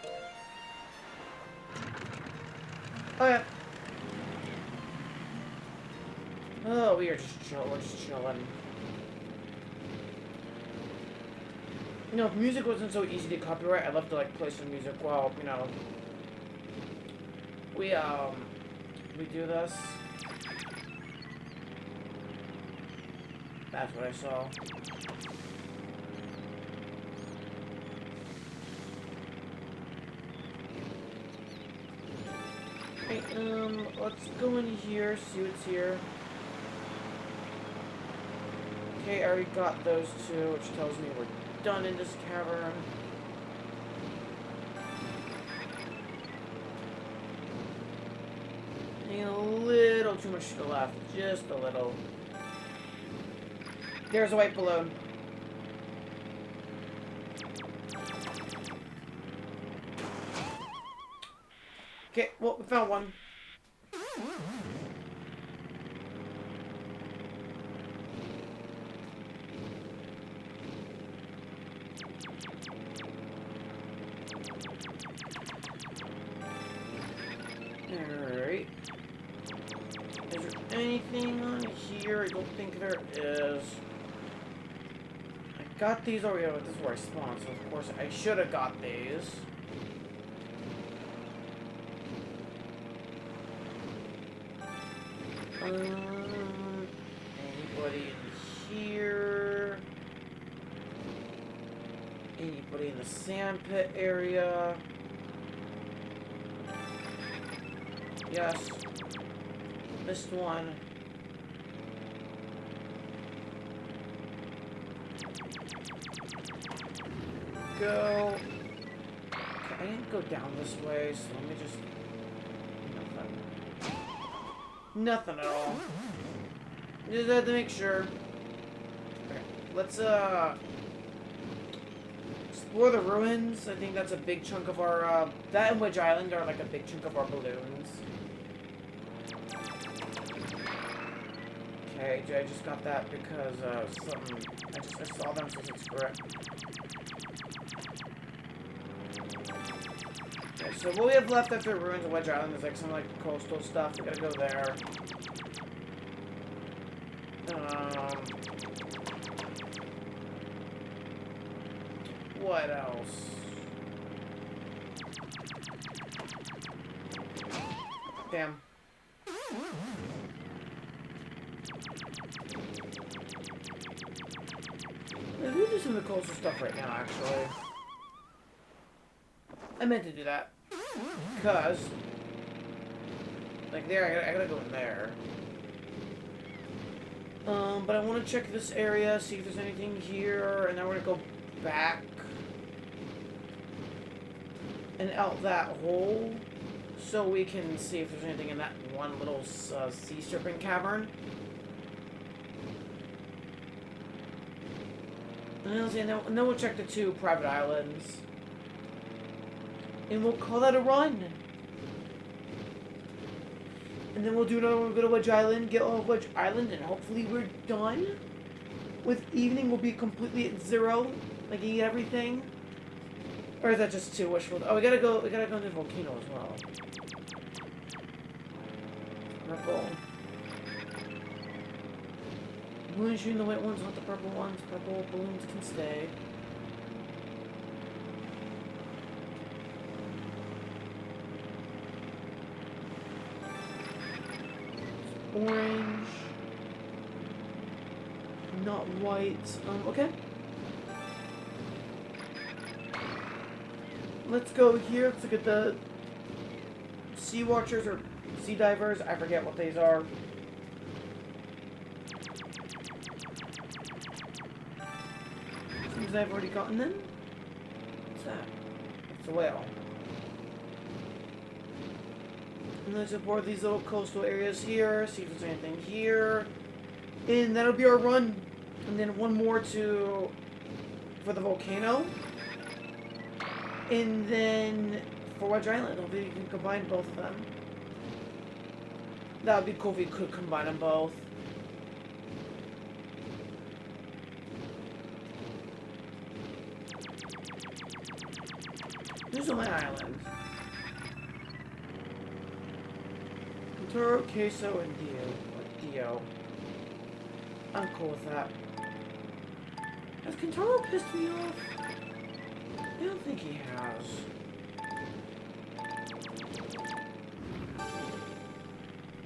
Oh yeah. Oh, we are just chill. We're just chilling. You know, if music wasn't so easy to copyright, I'd love to like play some music while, you know, we do this. That's what I saw. Okay, let's go in here, see what's here. Okay, I already got those two, which tells me we're done in this cavern. And a little too much to the left, just a little. There's a white balloon. Okay, well, we found one. Alright. Is there anything on here? I don't think there is. I got these already. Oh, this is where I spawned, so of course I should have got these. Anybody in here? Anybody in the sand pit area? Yes. Missed one. Go. Okay, I didn't go down this way, so let me just... Nothing at all. Just had to make sure. Okay, let's explore the ruins. I think that's a big chunk of our that and Wedge Island are like a big chunk of our balloons. Okay, I just got that because something I saw them, so it's correct. Okay, so what we have left after the ruins of Wedge Island is like some like coastal stuff. We gotta go there. What else? Damn. Maybe we'll do some of the coastal stuff right now, actually. I meant to do that. Because, like there, I gotta go in there. But I want to check this area, see if there's anything here, and then we're gonna go back and out that hole, so we can see if there's anything in that one little sea serpent cavern. And then we'll check the two private islands. And we'll call that a run. And then we'll do another one. We'll go to Wedge Island, get all of Wedge Island, and hopefully we're done. With evening, we'll be completely at 0. Like, eat everything. Or is that just too wishful? Oh, we gotta go to the volcano as well. Purple. Balloons shooting the white ones, not the purple ones. Purple balloons can stay. Orange. Not white. Okay. Let's go here. Let's look at the sea watchers or sea divers. I forget what these are. Seems I've already gotten them. What's that? It's a whale. And let's explore these little coastal areas here. See if there's anything here. And that'll be our run. And then one more for the volcano. And then for Wedge Island, hopefully you can combine both of them. That would be cool if we could combine them both. Who's on my island? Toro, Queso, and Dio. I'm cool with that. Has Kentaro pissed me off? I don't think he has.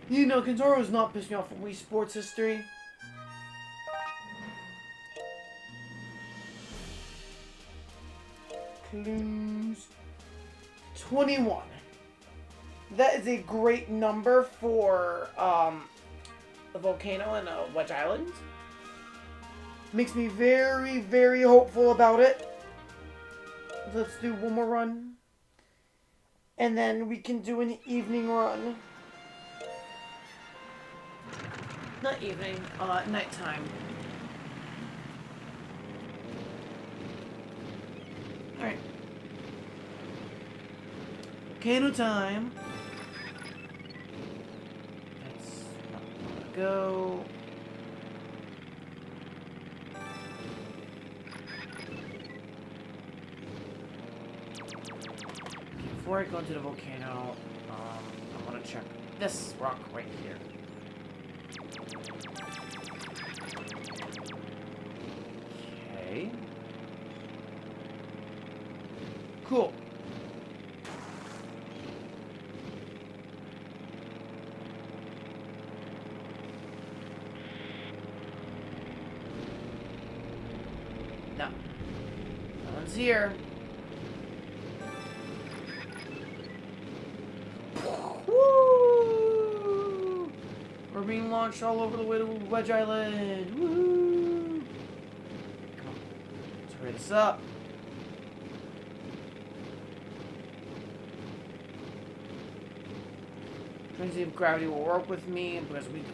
You know, Kentaro has not pissed me off from Wii Sports history. Clues. 21. That is a great number for the volcano and Wedge Island. Makes me very, very hopeful about it. Let's do one more run. And then we can do an evening run. Not evening, nighttime. Alright. Volcano time. That's not gonna go. Before I go into the volcano, I want to check this rock right here. Okay. Cool. No. No one's here. Woo! We're being launched all over the way to Wedge Island. Woo! Come on. Let's hurry this up. Trying to see if gravity will work with me, because we do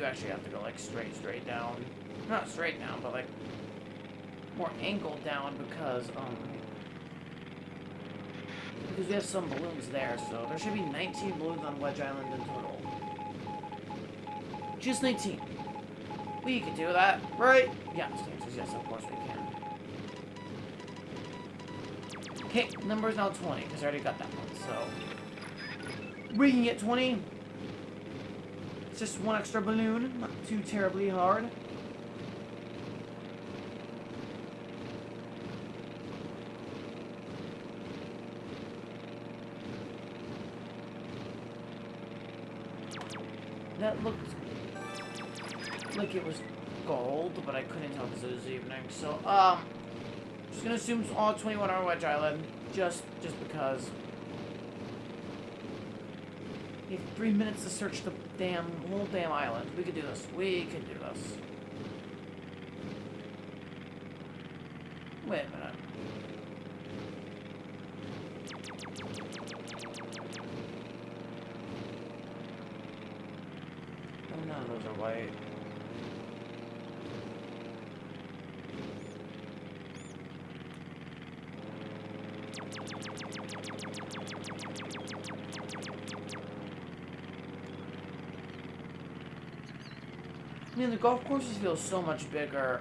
actually have to go like straight down. Not straight down, but like more angled down because we have some balloons there, so there should be 19 balloons on Wedge Island in total. Just 19. We can do that, right? Yes, the answer is yes, of course we can. Okay, number is now 20, because I already got that one, so we can get 20. It's just one extra balloon, not too terribly hard. That looked like it was gold, but I couldn't tell because it was evening. So, just gonna assume it's all 21 on Wedge Island, just because. We have 3 minutes to search the whole damn island. We could do this. We can do this. Wait a minute. Oh, none of those are white. Man, the golf courses feel so much bigger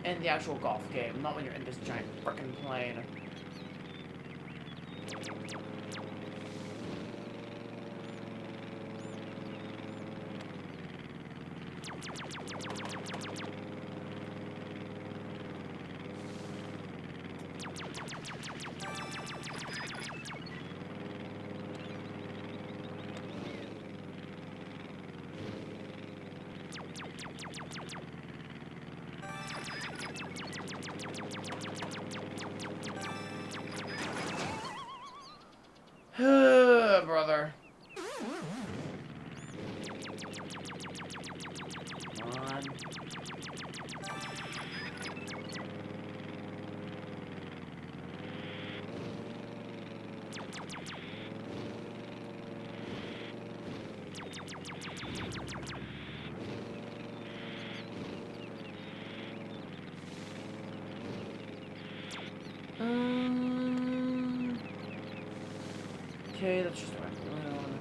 in the actual golf game, not when you're in this giant frickin' plane. Brother. Come on. Okay, that's just what I'm doing.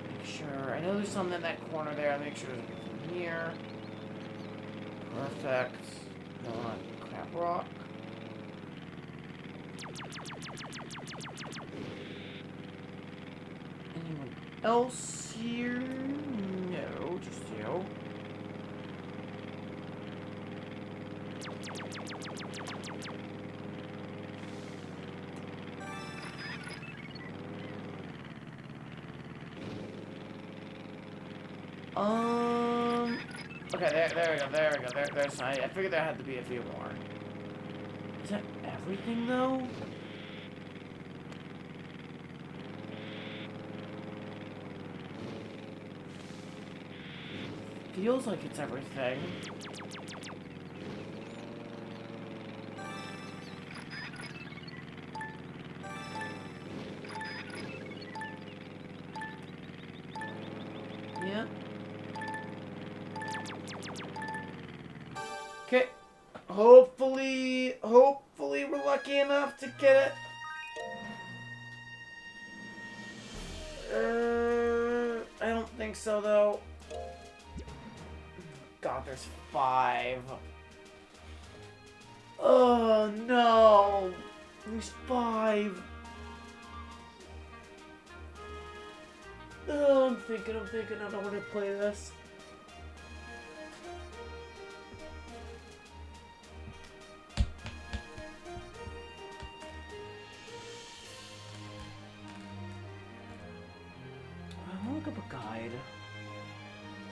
Make sure. I know there's something in that corner there. I'll make sure there's nothing here. Perfect. No, not crap rock. Anyone else here? No, just you. Okay, there we go, there's, I figured there had to be a few more. Is that everything, though? Feels like it's everything. Yeah. Okay. Hopefully we're lucky enough to get it. I don't think so, though. God, there's 5. Oh, no. There's 5. Oh, I'm thinking, I don't want to play this. I want to look up a guide.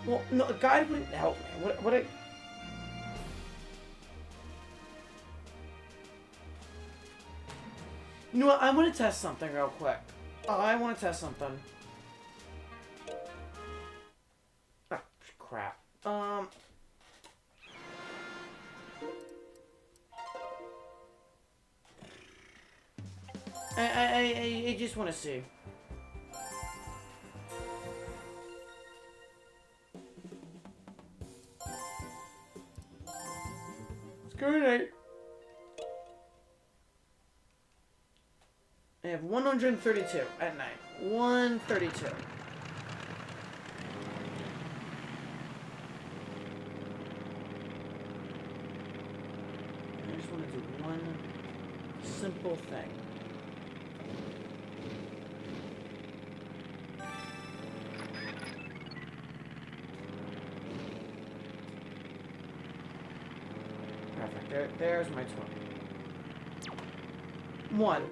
Well, no, a guide wouldn't help me. What I... You know what? I want to test something real quick. I want to test something. Ah, crap. I just want to see. Good night. I have 132 at night. 132. I just want to do one simple thing. Perfect. There's my 20. 1.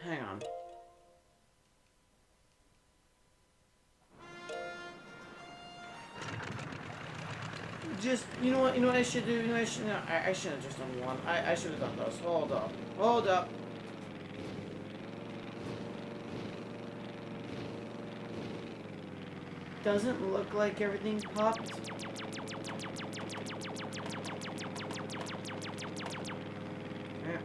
Hang on. Just, you know what I should do? You know what I should, no, I should have just done 1. I should have done those. Hold up. Hold up. Doesn't look like everything popped. Yeah.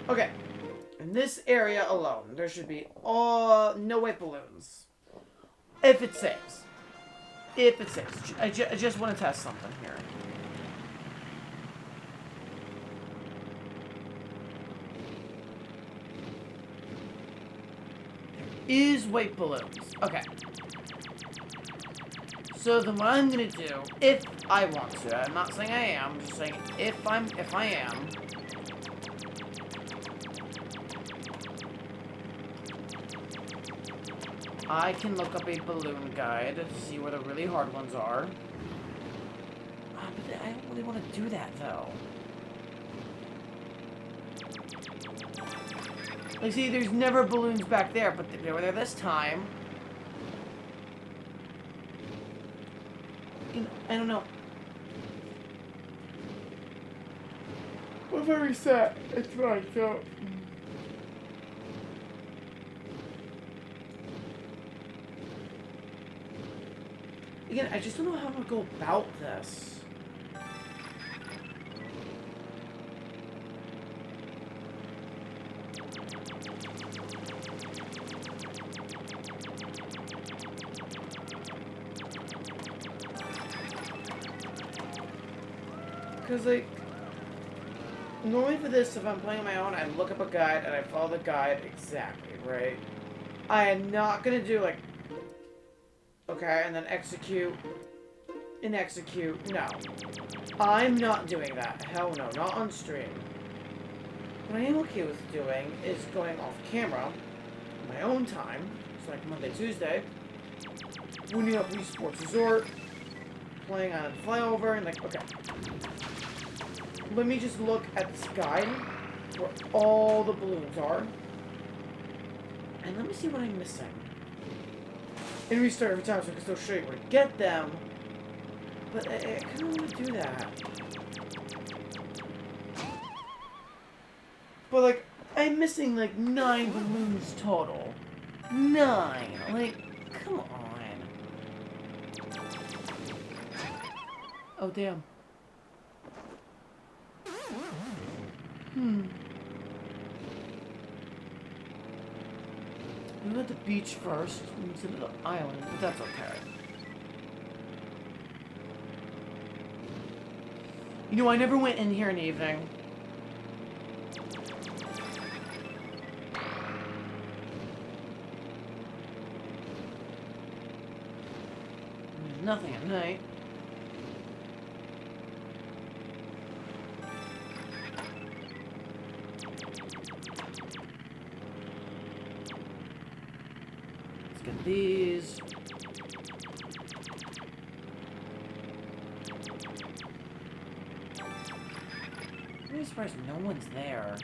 Okay. In this area alone, there should be no white balloons. If it saves. If it saves. I just want to test something here. Is white balloons. Okay. So then what I'm gonna do, if I want to, I'm not saying I am, I'm just saying if I am, I can look up a balloon guide to see where the really hard ones are. But I don't really want to do that though. Like, see, there's never balloons back there, but they were there this time. I don't know. What if I reset? It's right, so... Again, I just don't know how to go about this. Because, like, normally for this, if I'm playing on my own, I look up a guide and I follow the guide exactly, right? I am not going to do, like, okay, and then execute, and execute. No. I'm not doing that. Hell no, not on stream. What I am okay with doing is going off camera, on my own time, so like Monday, Tuesday, winning up Wii Sports Resort, playing on Flyover, and like, okay. Let me just look at this guide, where all the balloons are, and let me see what I'm missing. And restart every time so I can still show you where to get them. But I kind of want to do that. But, like, I'm missing, like, 9 balloons total. 9! Like, come on. Oh, damn. We went to the beach first, instead of the island, but that's okay. You know, I never went in here in the evening. There's nothing at night. Get these. I'm really surprised no one's there.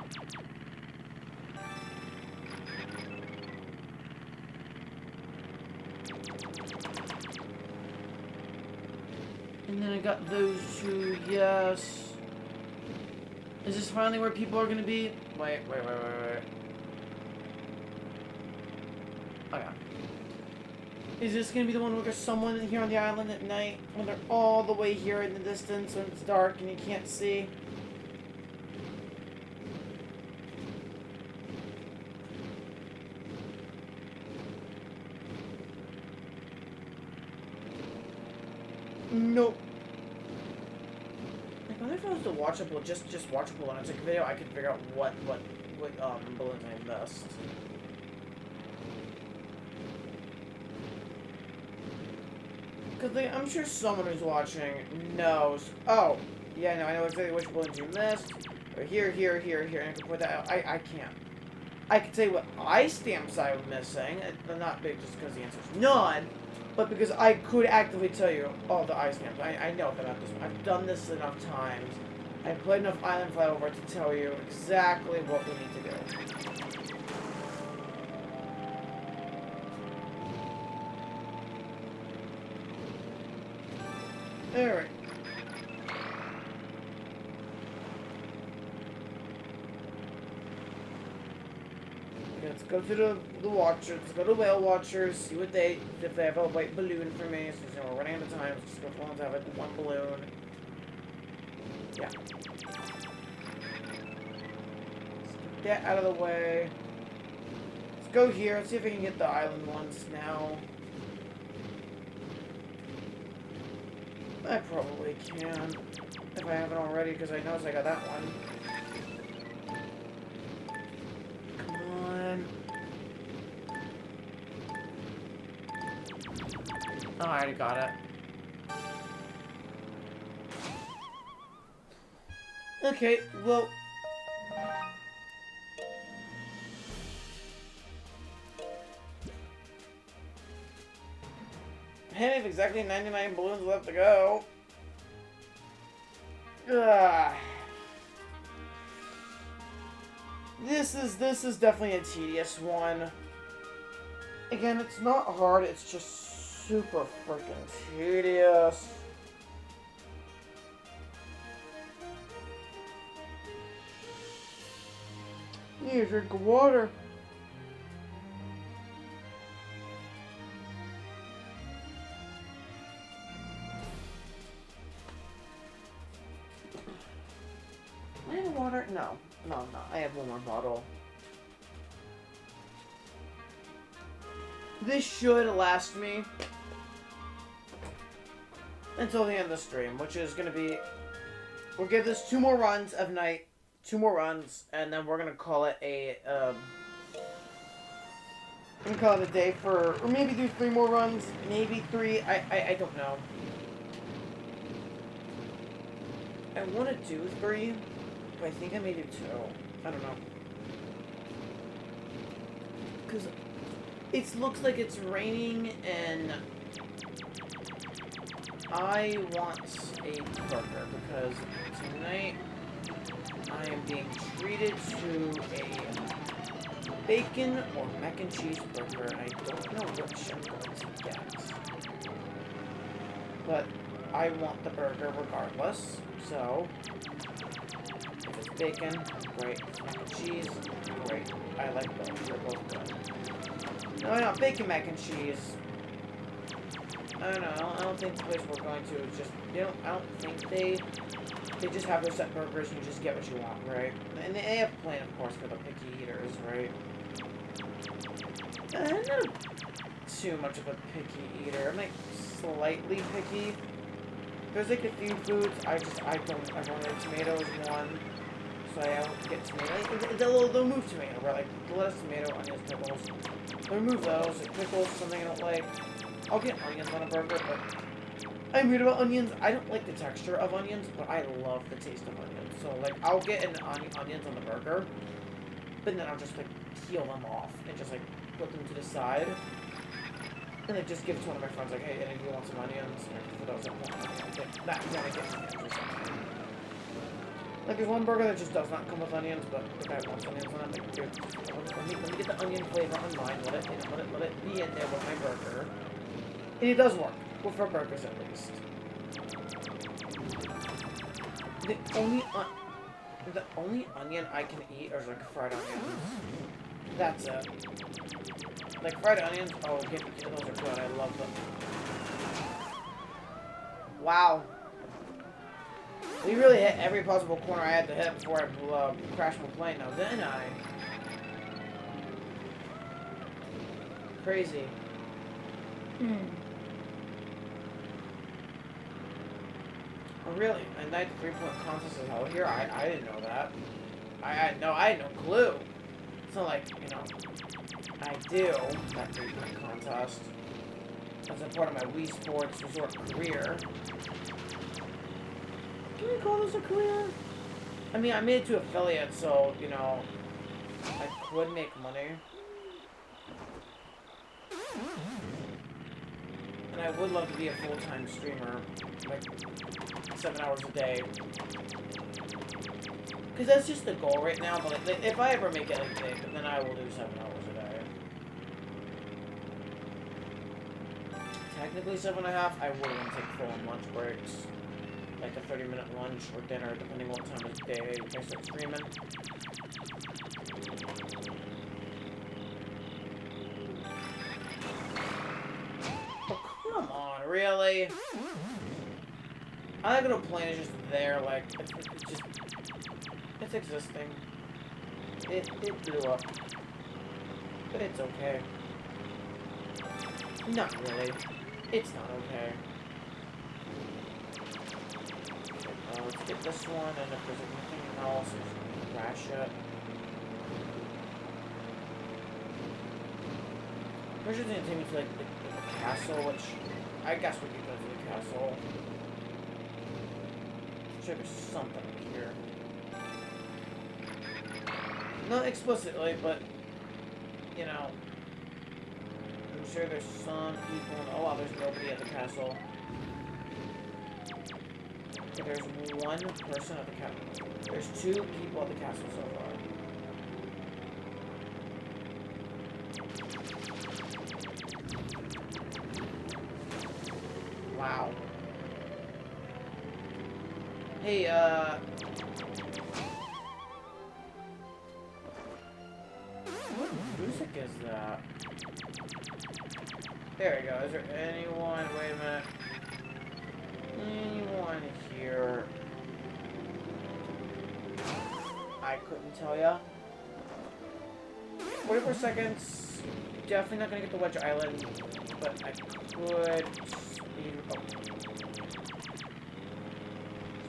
And then I got those two, yes. Is this finally where people are gonna be? Wait. Okay. Is this gonna be the one where there's someone here on the island at night when they're all the way here in the distance when it's dark and you can't see? Nope. Like, what if I was to watchable, just watchable and I took a video, I could figure out what balloons I missed. Because I'm sure someone who's watching knows. Oh, yeah, no, I know exactly which balloons you missed. Or here, and I can put that out. I can't. I can tell you what ice stamps I'm missing. They're not big just because the answer is none, but because I could actively tell you all the ice stamps. I know that I've done this enough times. I've played enough Island Flyover to tell you exactly what we need to do. Alright. Let's go to the Watchers. Let's go to Whale Watchers, see what if they have a white balloon for me. So, you know, we're running out of time. Let's just go for to have like one balloon. Yeah. Get out of the way. Let's go here. Let's see if we can get the island ones now. I probably can. If I haven't already, because I noticed I got that one. Come on. Oh, I already got it. Okay, well... I have exactly 99 balloons left to go. Ugh. This is definitely a tedious one. Again, it's not hard, it's just super freaking tedious. Need a drink of water. I have water? No. No. I have one more bottle. This should last me until the end of the stream, which is going to be... We'll give this 2 more runs of night. 2 more runs, and then we're going to call it a... I'm going to call it a day for... Or maybe do 3 more runs. Maybe 3. I don't know. I want to do 3. I think I may do 2. I don't know. Because it looks like it's raining, and I want a burger, because tonight I am being treated to a bacon or mac and cheese burger, and I don't know which I'm going to get. But I want the burger regardless, so... If it's bacon, great. Mac and cheese, great. I like both. They're both good. No, bacon mac and cheese. I don't know. I don't think the place we're going to is just... I don't think they just have their set burgers and you just get what you want, right? And they have a plan, of course, for the picky eaters, right? I'm not too much of a picky eater. I'm like slightly picky. There's like a few foods I want like tomatoes one. So I don't get tomato. They'll move tomato, right? Like the lettuce, tomato, onions, pickles. They'll remove those. Like pickles, something I don't like. I'll get onions on a burger, but I'm weird about onions. I don't like the texture of onions, but I love the taste of onions. So like I'll get onions on the burger, but then I'll just like peel them off and just like put them to the side. And then just give it to one of my friends, like, hey, any of you want some onions? And for those that want onions, that I get onions or something. Like, there's one burger that just does not come with onions, but the guy wants onions on it. Like, dude, let me get the onion flavor on mine. Let it be in there with my burger. And it does work. Well, for burgers at least. The only onion I can eat is like fried onions. That's it. Like fried onions, oh, those are good. I love them. Wow. We really hit every possible corner I had to hit before I crashed my plane now, didn't I? Crazy. Oh, really? A 93-point contest is held here? I didn't know that. I had no clue. It's not like, you know, I do that 3-point contest. That's a part of my Wii Sports resort career. Can we call this a career? I mean, I made it to affiliate, so, you know, I could make money. And I would love to be a full-time streamer, like 7 hours a day. Because that's just the goal right now, but like, if I ever make it like big, then I will do 7 hours a day. Technically 7.5, I would want to take full lunch breaks. Like a 30-minute lunch or dinner, depending on what time of day I start streaming. Oh, come on, really? I like when a plane is just there, like, it's existing. It blew up. But it's okay. Not really. It's not okay. Let's get this one, and if there's anything else, just crash it. First, it's gonna take me to like the castle, which I guess we could go to the castle. I'm sure there's something here. Not explicitly, but you know, I'm sure there's some people. Oh wow, there's nobody at the castle. Okay, there's one person at the castle. There's 2 people at the castle so far. Wow. Hey, what music is that? There we go. Is there anyone? Wait a minute. Anyone here? I couldn't tell ya. 44 seconds. Definitely not gonna get the Wedge Island, but I could speed. Oh.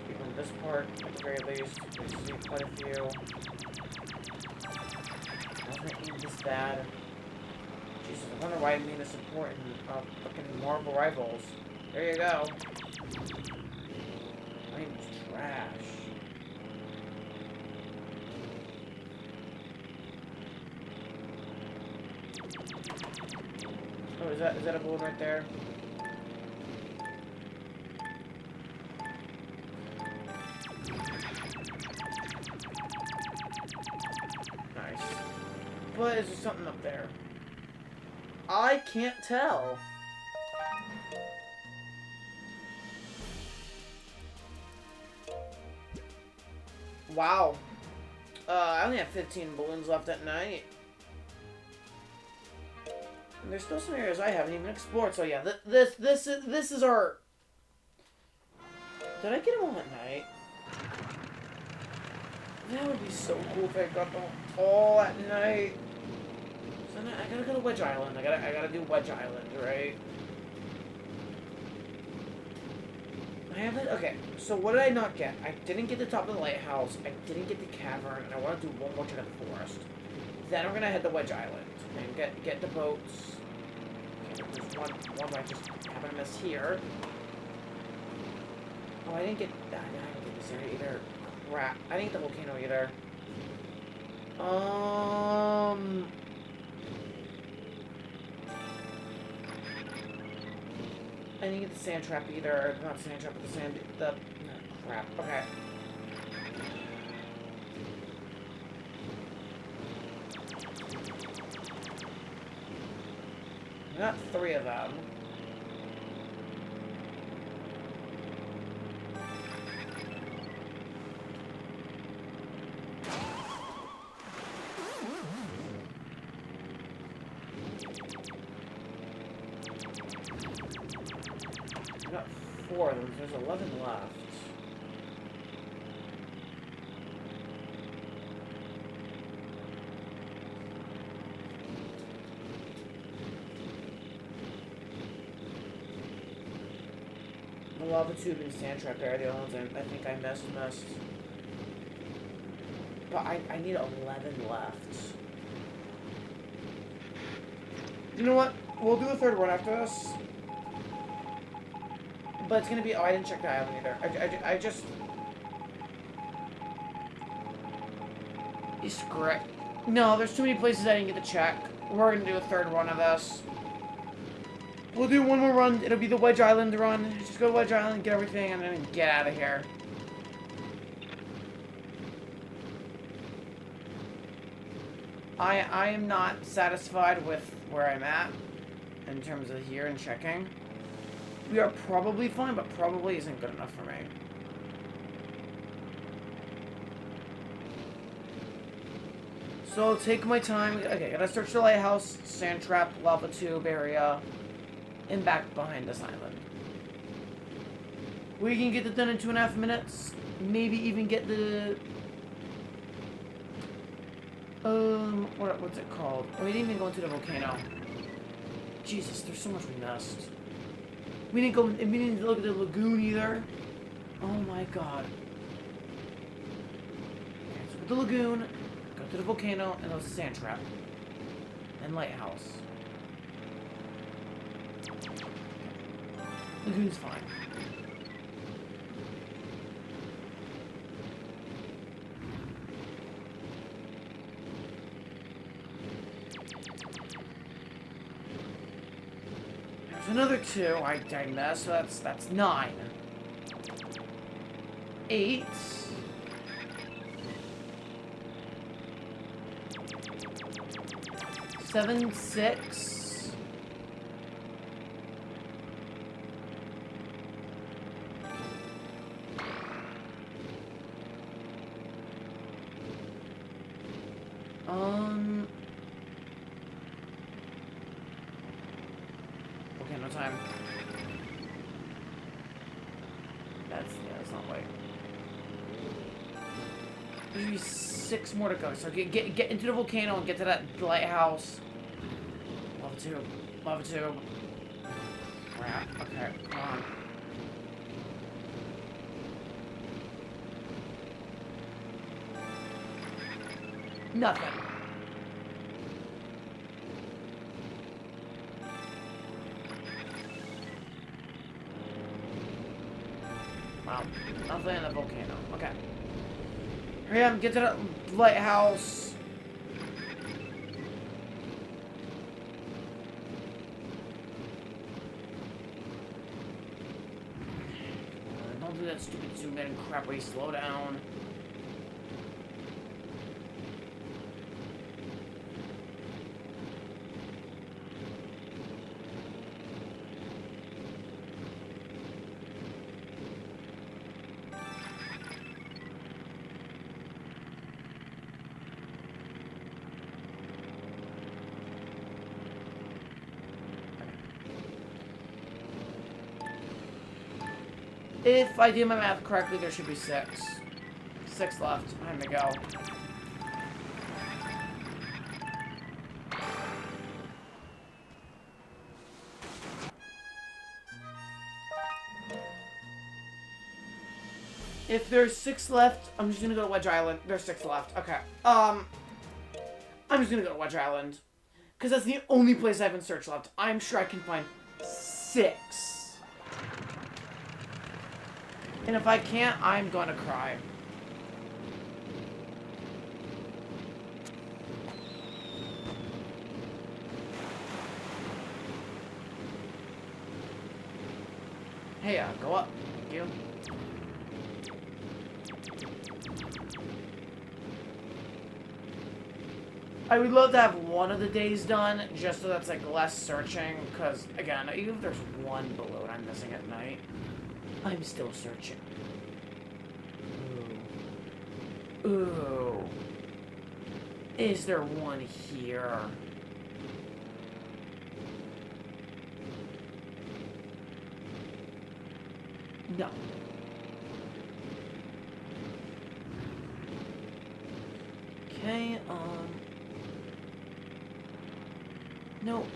Speed on this part at the very least. I see quite a few. Wasn't it this bad? Jesus, I wonder why I made a support in fucking Marvel Rivals. There you go. My name's trash. Oh, is that a balloon right there? Nice. But is there something up there? I can't tell. Wow. I only have 15 balloons left at night. And there's still some areas I haven't even explored. So yeah, this is our. Did I get them all at night? That would be so cool if I got them all at night. So I gotta go to Wedge Island. I gotta do Wedge Island, right? I have it. Okay, so what did I not get? I didn't get the top of the lighthouse. I didn't get the cavern, and I want to do one more check of the forest. Then we're gonna head to Wedge Island and get the boats. Okay, there's one I just happen to miss here. Oh, I didn't get that. I didn't get this area either. Crap. I didn't get the volcano either. I didn't get the sand trap either. Not sand trap, but the crap. Okay. I got 3 of them. I got 4 of them. There's 11 left. The lava tube and sand trap are the only ones I think I missed. But I need 11 left. You know what? We'll do a 3rd one after this. But it's gonna be. Oh, I didn't check the island either. I just. It's correct. No, there's too many places I didn't get to check. We're gonna do a 3rd run of this. We'll do one more run. It'll be the Wedge Island run. Just go to Wedge Island, get everything, and then get out of here. I am not satisfied with where I'm at in terms of here and checking. We are probably fine, but probably isn't good enough for me. So I'll take my time. Okay, gotta search the lighthouse, sand trap, lava tube area, and back behind this island. We can get it done in 2.5 minutes. Maybe even get the... What's it called? We didn't even go into the volcano. Jesus, there's so much we missed. We didn't look at the lagoon either. Oh my god. Okay, so the lagoon, go to the volcano, and there's a sand trap. And lighthouse. Lagoon's fine. There's another 2 I missed, so that's 9. 8. 7, 6. Okay, no time. That's not right. There's gonna be 6 more to go. So get into the volcano and get to that lighthouse. Lava tube. Lava tube. Crap. Okay, come on. Nothing. Wow. Nothing in the volcano. Okay. Hurry up, get to the lighthouse. Don't do that stupid zoom in crap where you slow down. If I do my math correctly, there should be 6. 6 left. Time to go. If there's 6 left, I'm just gonna go to Wedge Island. There's 6 left. Okay. I'm just gonna go to Wedge Island. Because that's the only place I haven't searched left. I'm sure I can find 6. And if I can't, I'm gonna cry. Hey, go up. Thank you. I would love to have one of the days done, just so that's like less searching, because, again, even if there's one balloon I'm missing at night, I'm still searching. Ooh. Ooh. Is there one here? No. Okay, nope.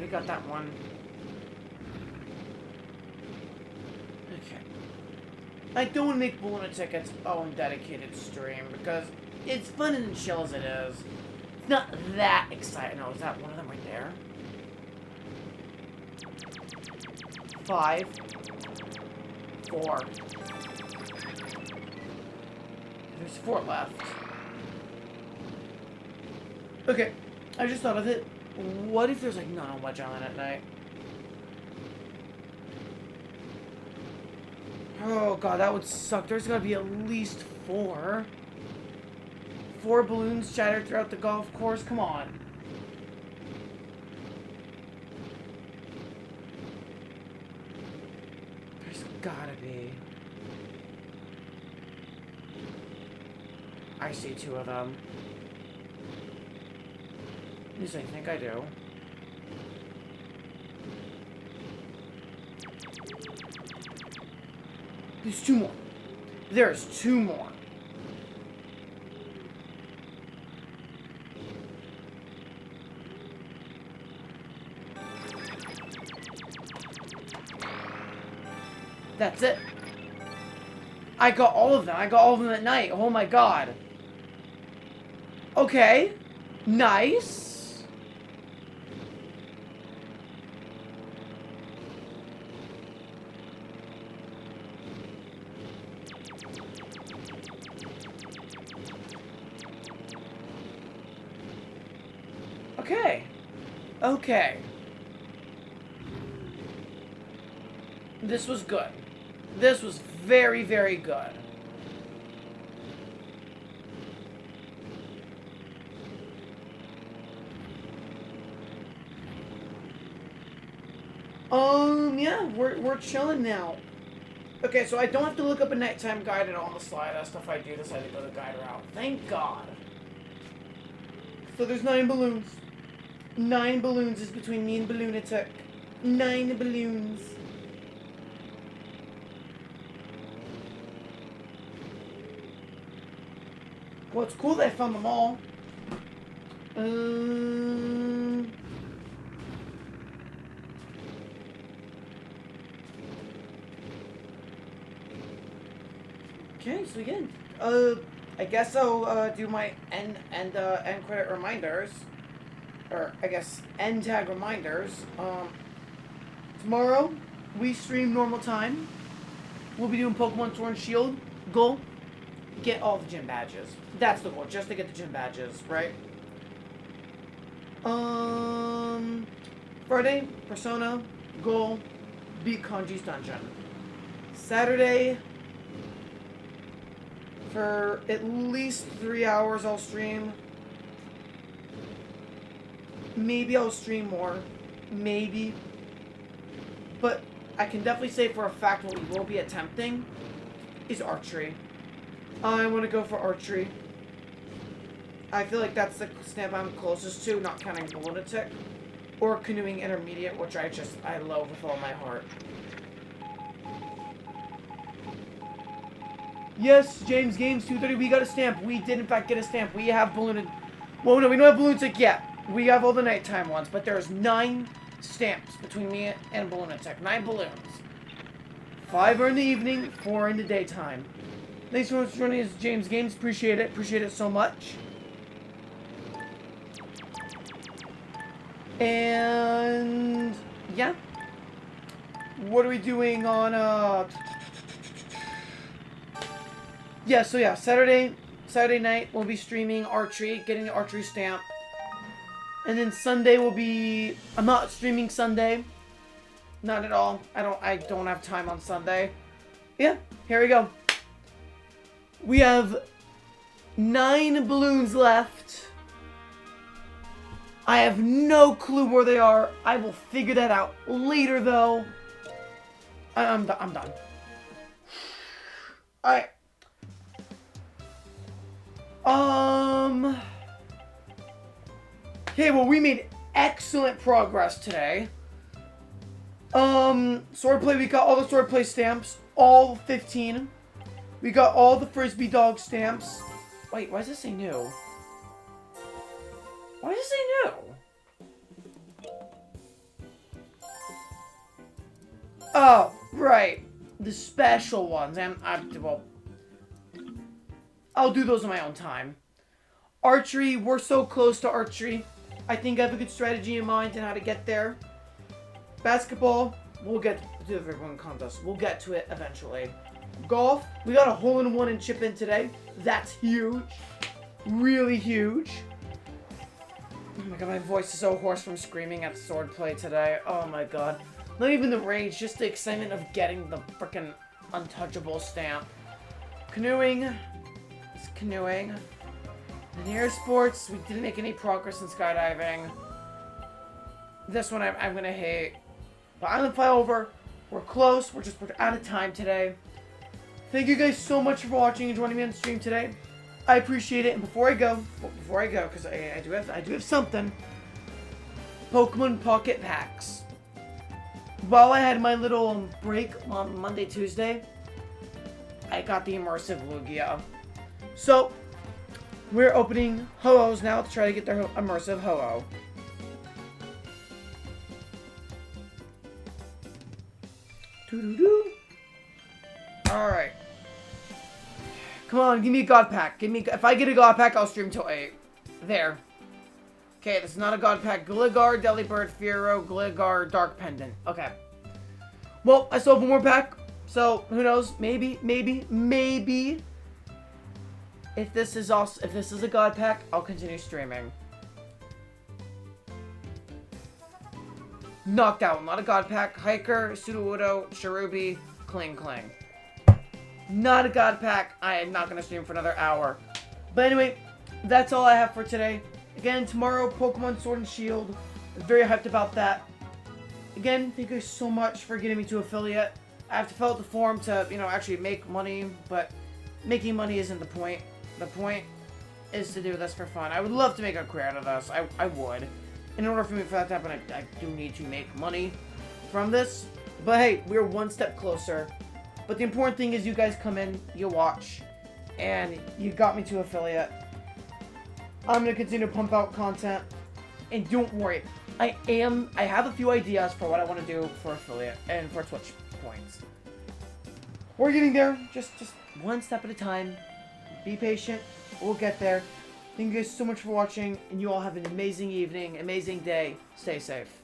We got that one. Okay. I don't want to make balloon tickets own dedicated stream because it's fun and chill as it is. It's not that exciting. No, is that one of them right there? 5, 4. There's 4 left. Okay, I just thought of it. What if there's like none on Wedge Island at night? Oh god, that would suck. There's gotta be at least 4. 4 balloons shattered throughout the golf course? Come on. There's gotta be. I see 2 of them. At least I think I do. There's 2 more. There's 2 more. That's it. I got all of them. I got all of them at night. Oh my god. Okay. Nice. Okay. Okay. This was good. This was very, very good. Yeah, we're chilling now. Okay, so I don't have to look up a nighttime guide at all on the slide. That's stuff I do decide to go the guide route. Thank God. So there's 9 balloons. 9 balloons is between me and Balloonatic. 9 balloons. Well, it's cool that I found them all. Okay, so again, I guess I'll do my end credit reminders, or I guess end tag reminders. Tomorrow we stream normal time. We'll be doing Pokemon Sword and Shield. Goal: get all the gym badges. That's the goal, just to get the gym badges, right? Friday, Persona. Goal: beat Kanji's dungeon. Saturday, for at least 3 hours I'll stream. Maybe I'll stream more. Maybe. But I can definitely say for a fact what we will be attempting is archery. I want to go for archery. I feel like that's the stamp I'm closest to, not counting Lunatic. Or canoeing intermediate, which I love with all my heart. Yes, James Games 230, we got a stamp. We did in fact get a stamp. We have ballooned. Well, no, we don't have Balloonatic yet. We have all the nighttime ones, but there's 9 stamps between me and Balloonatic. 9 balloons. 5 are in the evening, 4 in the daytime. Thanks so much for joining us, James Games. Appreciate it. Appreciate it so much. And yeah. What are we doing on yeah, so yeah, Saturday night we'll be streaming archery, getting the archery stamp. And then Sunday will be I'm not streaming Sunday. Not at all. I don't have time on Sunday. Yeah, here we go. We have 9 balloons left. I have no clue where they are. I will figure that out later, though. I'm done. Alright. Okay, well, we made excellent progress today. Swordplay, we got all the swordplay stamps. All 15. We got all the Frisbee dog stamps. Wait, why does this say new? Why does it say new? Oh, right. The special ones. And well, I'll do those in my own time. Archery, we're so close to archery. I think I have a good strategy in mind on how to get there. Basketball, we'll get to the everyone contest. We'll get to it eventually. Golf, we got a hole-in-one and chip-in today. That's huge. Really huge. Oh my god, my voice is so hoarse from screaming at swordplay today. Oh my god. Not even the rage, just the excitement of getting the frickin' untouchable stamp. Canoeing. It's canoeing. Linear sports, we didn't make any progress in skydiving. This one I'm gonna hate. But island flyover, we're close. We're out of time today. Thank you guys so much for watching and joining me on the stream today. I appreciate it. And before I go, because I do have something. Pokemon Pocket Packs. While I had my little break on Monday, Tuesday, I got the immersive Lugia. So we're opening Ho-Ohs now to try to get their immersive Ho-Oh. Doo-doo-doo. Alright. Come on, give me a God Pack. If I get a God Pack, I'll stream till 8. There. Okay, this is not a God Pack. Gligar, Delibird, Fearow, Gligar, Dark Pendant. Okay. Well, I still have one more pack. So, who knows? Maybe. If this is a God Pack, I'll continue streaming. Knocked out. Not a God Pack. Hiker, Sudowoodo, Cherubi, Kling Kling. Not a God Pack. I am not going to stream for another hour. But anyway, that's all I have for today. Again, tomorrow, Pokemon Sword and Shield. I'm very hyped about that. Again, thank you so much for getting me to affiliate. I have to fill out the form to, actually make money, but making money isn't the point. The point is to do this for fun. I would love to make a career out of this. I would. In order for that to happen, I do need to make money from this. But hey, we're one step closer. But the important thing is you guys come in, you watch, and you got me to affiliate. I'm going to continue to pump out content. And don't worry, I have a few ideas for what I want to do for affiliate and for Twitch points. We're getting there, just one step at a time. Be patient, we'll get there. Thank you guys so much for watching, and you all have an amazing evening, amazing day. Stay safe.